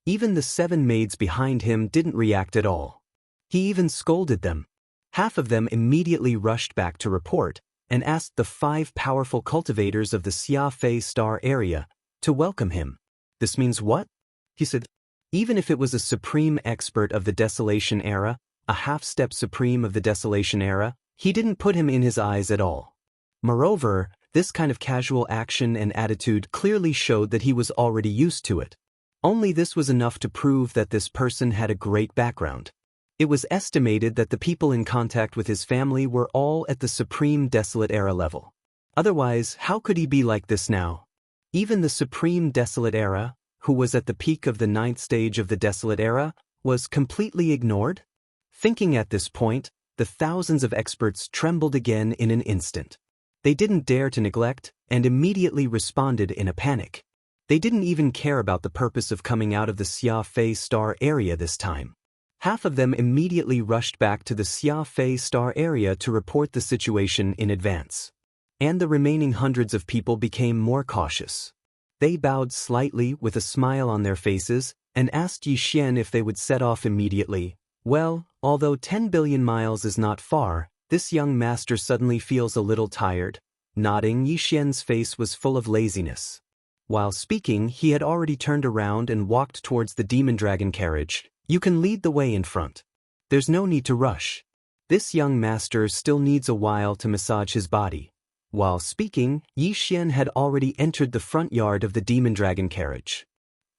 Even the 7 maids behind him didn't react at all. He even scolded them. Half of them immediately rushed back to report, and asked the 5 powerful cultivators of the Xianxia star area to welcome him. This means what? He said, even if it was a supreme expert of the Desolation era, a half-step supreme of the Desolation era, he didn't put him in his eyes at all. Moreover, this kind of casual action and attitude clearly showed that he was already used to it. Only this was enough to prove that this person had a great background. It was estimated that the people in contact with his family were all at the Supreme Desolate Era level. Otherwise, how could he be like this now? Even the Supreme Desolate Era, who was at the peak of the 9th stage of the Desolate Era, was completely ignored? Thinking at this point, the thousands of experts trembled again in an instant. They didn't dare to neglect, and immediately responded in a panic. They didn't even care about the purpose of coming out of the Xianxia star area this time. Half of them immediately rushed back to the Xianxia star area to report the situation in advance. And the remaining hundreds of people became more cautious. They bowed slightly with a smile on their faces and asked Yixian if they would set off immediately. Well, although 10 billion miles is not far, this young master suddenly feels a little tired. Nodding, Yixian's face was full of laziness. While speaking, he had already turned around and walked towards the demon dragon carriage. You can lead the way in front. There's no need to rush. This young master still needs a while to massage his body. While speaking, Yixian had already entered the front yard of the demon dragon carriage.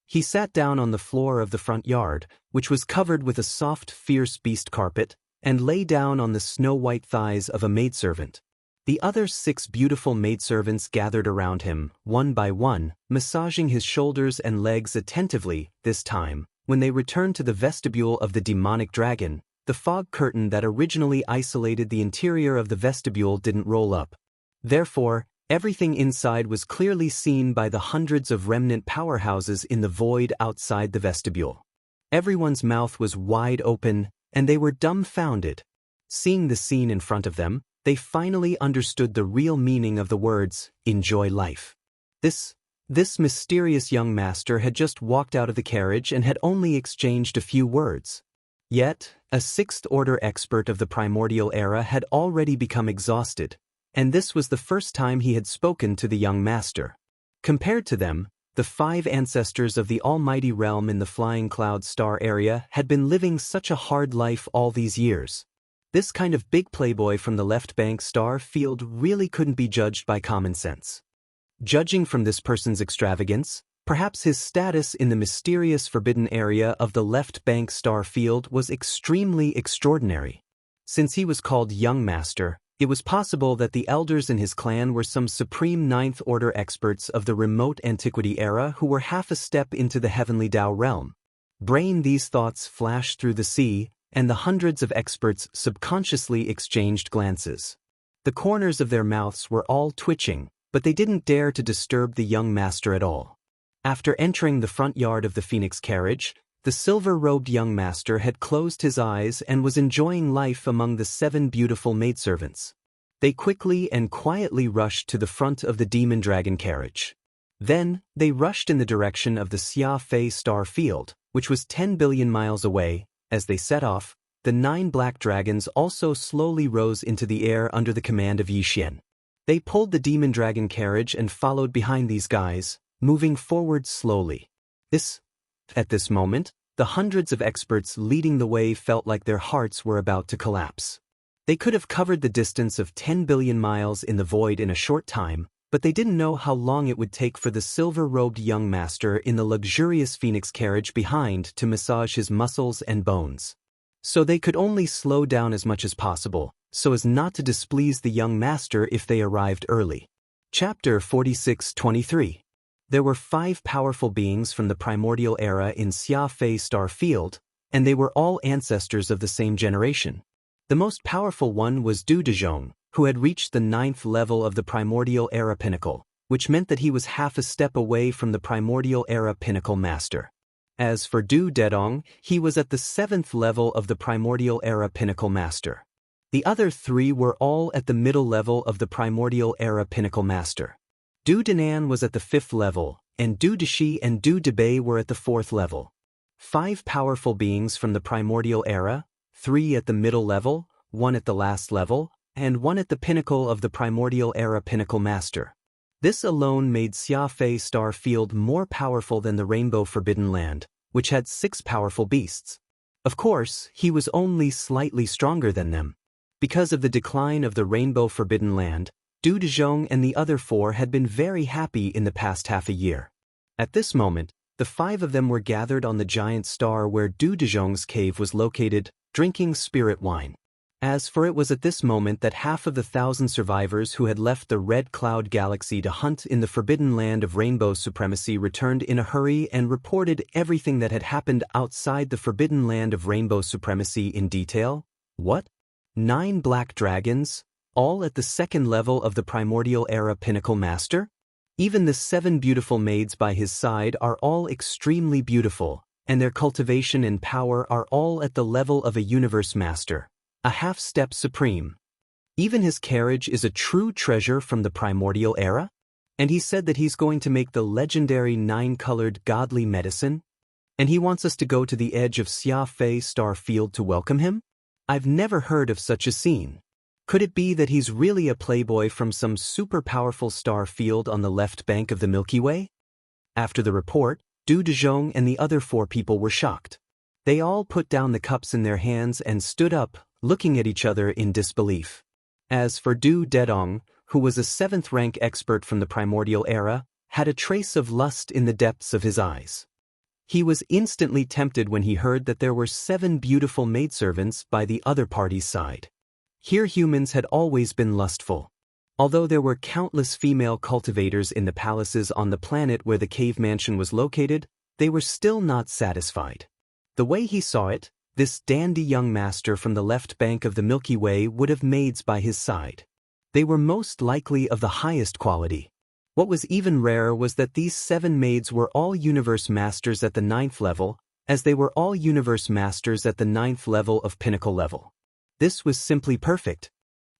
He sat down on the floor of the front yard, which was covered with a soft, fierce beast carpet, and lay down on the snow-white thighs of a maidservant. The other 6 beautiful maidservants gathered around him, one by one, massaging his shoulders and legs attentively. This time, when they returned to the vestibule of the demonic dragon, the fog curtain that originally isolated the interior of the vestibule didn't roll up. Therefore, everything inside was clearly seen by the hundreds of remnant powerhouses in the void outside the vestibule. Everyone's mouth was wide open, and they were dumbfounded. Seeing the scene in front of them, they finally understood the real meaning of the words, "Enjoy life." This mysterious young master had just walked out of the carriage and had only exchanged a few words. Yet, a 6th-order expert of the primordial era had already become exhausted, and this was the first time he had spoken to the young master. Compared to them, the 5 ancestors of the almighty realm in the Flying Cloud star area had been living such a hard life all these years. This kind of big playboy from the left bank star field really couldn't be judged by common sense. Judging from this person's extravagance, perhaps his status in the mysterious forbidden area of the left bank star field was extremely extraordinary. Since he was called Young Master, it was possible that the elders in his clan were some supreme 9th-order experts of the remote antiquity era who were half a step into the heavenly Dao realm. These thoughts flashed through the sea, and the hundreds of experts subconsciously exchanged glances. The corners of their mouths were all twitching, but they didn't dare to disturb the young master at all. After entering the front yard of the Phoenix carriage, the silver-robed young master had closed his eyes and was enjoying life among the 7 beautiful maidservants. They quickly and quietly rushed to the front of the demon dragon carriage. Then, they rushed in the direction of the Xianxia star field, which was 10 billion miles away. As they set off, the 9 black dragons also slowly rose into the air under the command of Yixian. They pulled the demon dragon carriage and followed behind these guys, moving forward slowly. At this moment, the hundreds of experts leading the way felt like their hearts were about to collapse. They could have covered the distance of 10 billion miles in the void in a short time, but they didn't know how long it would take for the silver-robed young master in the luxurious Phoenix carriage behind to massage his muscles and bones. So they could only slow down as much as possible, so as not to displease the young master if they arrived early. Chapter 46-23. There were 5 powerful beings from the primordial era in Xianxia star field, and they were all ancestors of the same generation. The most powerful one was Du Dezhong, who had reached the 9th level of the primordial era pinnacle, which meant that he was half a step away from the primordial era pinnacle master. As for Du Dedong, he was at the 7th level of the primordial era pinnacle master. The other 3 were all at the middle level of the primordial era pinnacle master. Du Denan was at the 5th level, and Du Deshi and Du Debei were at the 4th level. 5 powerful beings from the primordial era, 3 at the middle level, 1 at the last level, and one at the pinnacle of the primordial era pinnacle master. This alone made Xia Fei star field more powerful than the Rainbow Forbidden Land, which had 6 powerful beasts. Of course, he was only slightly stronger than them. Because of the decline of the Rainbow Forbidden Land, Du Dezhong and the other 4 had been very happy in the past half a year. At this moment, the 5 of them were gathered on the giant star where Du Dezhong's cave was located, drinking spirit wine. As for it was at this moment that half of the 1,000 survivors who had left the Red Cloud Galaxy to hunt in the Forbidden Land of Rainbow Supremacy returned in a hurry and reported everything that had happened outside the Forbidden Land of Rainbow Supremacy in detail. What? 9 black dragons, all at the 2nd level of the Primordial Era Pinnacle Master? Even the 7 beautiful maids by his side are all extremely beautiful, and their cultivation and power are all at the level of a Universe Master. A half-step supreme. Even his carriage is a true treasure from the primordial era? And he said that he's going to make the legendary 9-colored godly medicine? And he wants us to go to the edge of Xia Fei Star Field to welcome him? I've never heard of such a scene. Could it be that he's really a playboy from some super powerful star field on the left bank of the Milky Way? After the report, Du Dezhong and the other 4 people were shocked. They all put down the cups in their hands and stood up, looking at each other in disbelief. As for Du Dedong, who was a 7th-rank expert from the primordial era, had a trace of lust in the depths of his eyes. He was instantly tempted when he heard that there were 7 beautiful maidservants by the other party's side. Here humans had always been lustful. Although there were countless female cultivators in the palaces on the planet where the cave mansion was located, they were still not satisfied. The way he saw it, this dandy young master from the left bank of the Milky Way would have maids by his side. They were most likely of the highest quality. What was even rarer was that these 7 maids were all Universe Masters at the 9th level, as they were all Universe Masters at the 9th level of Pinnacle level. This was simply perfect.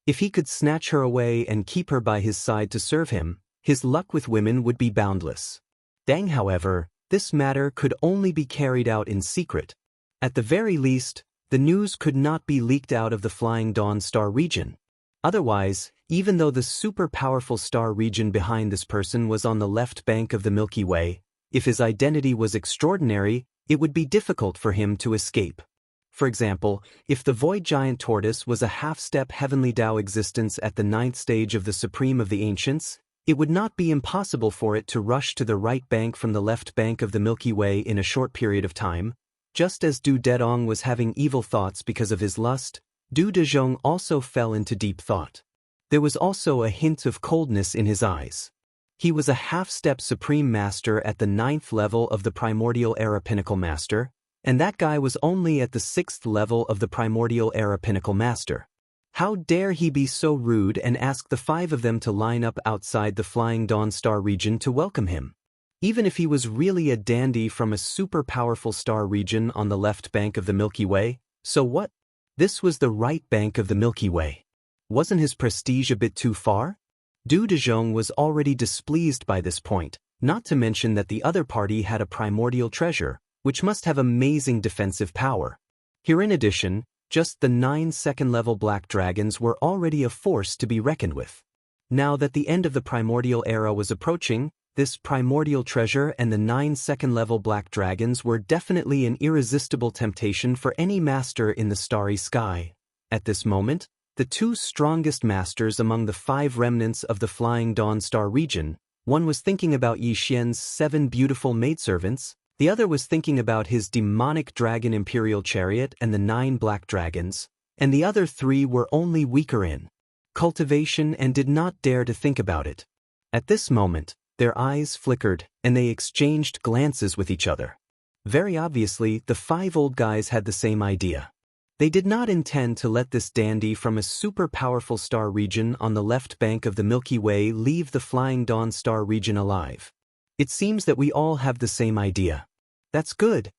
If he could snatch her away and keep her by his side to serve him, his luck with women would be boundless. Dang, however, this matter could only be carried out in secret. At the very least, the news could not be leaked out of the Flying Dawn star region. Otherwise, even though the super-powerful star region behind this person was on the left bank of the Milky Way, if his identity was extraordinary, it would be difficult for him to escape. For example, if the Void Giant Tortoise was a half-step heavenly Tao existence at the 9th stage of the Supreme of the Ancients, it would not be impossible for it to rush to the right bank from the left bank of the Milky Way in a short period of time. Just as Du Dedong was having evil thoughts because of his lust, Du Dezhong also fell into deep thought. There was also a hint of coldness in his eyes. He was a half-step Supreme Master at the 9th level of the Primordial Era Pinnacle Master, and that guy was only at the 6th level of the Primordial Era Pinnacle Master. How dare he be so rude and ask the 5 of them to line up outside the Flying Dawn star region to welcome him? Even if he was really a dandy from a super-powerful star region on the left bank of the Milky Way, so what? This was the right bank of the Milky Way. Wasn't his prestige a bit too far? Du Dezhong was already displeased by this point, not to mention that the other party had a primordial treasure, which must have amazing defensive power. Here in addition, just the 9 second-level black dragons were already a force to be reckoned with. Now that the end of the primordial era was approaching, this primordial treasure and the 9 second-level black dragons were definitely an irresistible temptation for any master in the starry sky. At this moment, the 2 strongest masters among the 5 remnants of the Flying Dawn star region, one was thinking about Yi Xian's 7 beautiful maidservants, the other was thinking about his demonic dragon imperial chariot and the 9 black dragons, and the other 3 were only weaker in cultivation and did not dare to think about it. At this moment, their eyes flickered, and they exchanged glances with each other. Very obviously, the 5 old guys had the same idea. They did not intend to let this dandy from a super-powerful star region on the left bank of the Milky Way leave the Flying Dawn star region alive. It seems that we all have the same idea. That's good.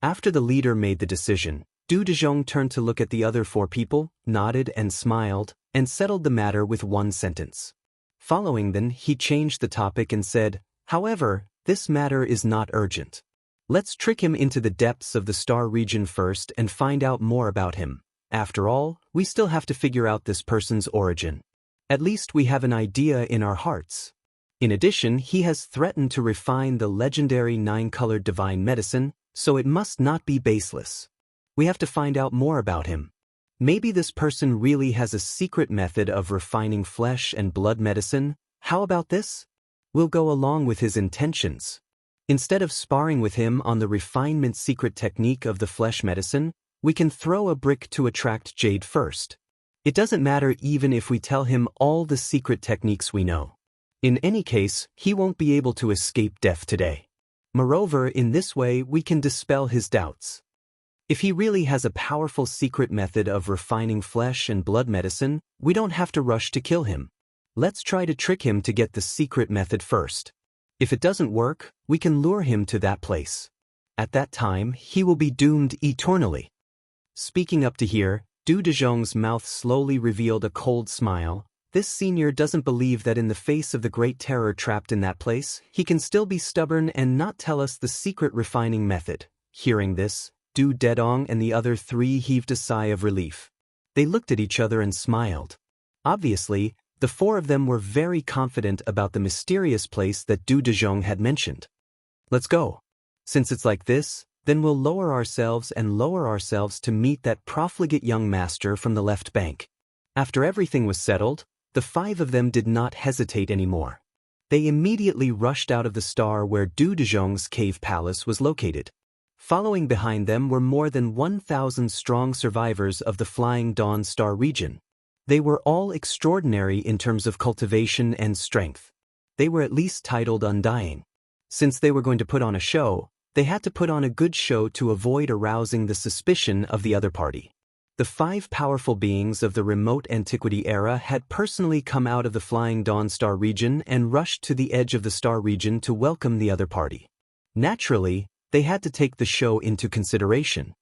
After the leader made the decision, Du Dezhong turned to look at the other 4 people, nodded and smiled, and settled the matter with one sentence. Following then, he changed the topic and said, "However, this matter is not urgent. Let's trick him into the depths of the star region first and find out more about him. After all, we still have to figure out this person's origin. At least we have an idea in our hearts. In addition, he has threatened to refine the legendary 9-colored divine medicine, so it must not be baseless. We have to find out more about him. Maybe this person really has a secret method of refining flesh and blood medicine. How about this? We'll go along with his intentions. Instead of sparring with him on the refinement secret technique of the flesh medicine, we can throw a brick to attract Jade first. It doesn't matter even if we tell him all the secret techniques we know. In any case, he won't be able to escape death today. Moreover, in this way we can dispel his doubts. If he really has a powerful secret method of refining flesh and blood medicine, we don't have to rush to kill him. Let's try to trick him to get the secret method first. If it doesn't work, we can lure him to that place. At that time, he will be doomed eternally. Speaking up to here, Du Dezhong's mouth slowly revealed a cold smile. This senior doesn't believe that in the face of the great terror trapped in that place, he can still be stubborn and not tell us the secret refining method. Hearing this, Du Dedong and the other three heaved a sigh of relief. They looked at each other and smiled. Obviously, the four of them were very confident about the mysterious place that Du Dezhong had mentioned. Let's go. Since it's like this, then we'll lower ourselves to meet that profligate young master from the left bank. After everything was settled, the five of them did not hesitate anymore. They immediately rushed out of the star where Du Dezhong's cave palace was located. Following behind them were more than 1,000 strong survivors of the Flying Dawn Star region. They were all extraordinary in terms of cultivation and strength. They were at least titled Undying. Since they were going to put on a show, they had to put on a good show to avoid arousing the suspicion of the other party. The 5 powerful beings of the remote antiquity era had personally come out of the Flying Dawn Star region and rushed to the edge of the star region to welcome the other party. Naturally, they had to take the show into consideration.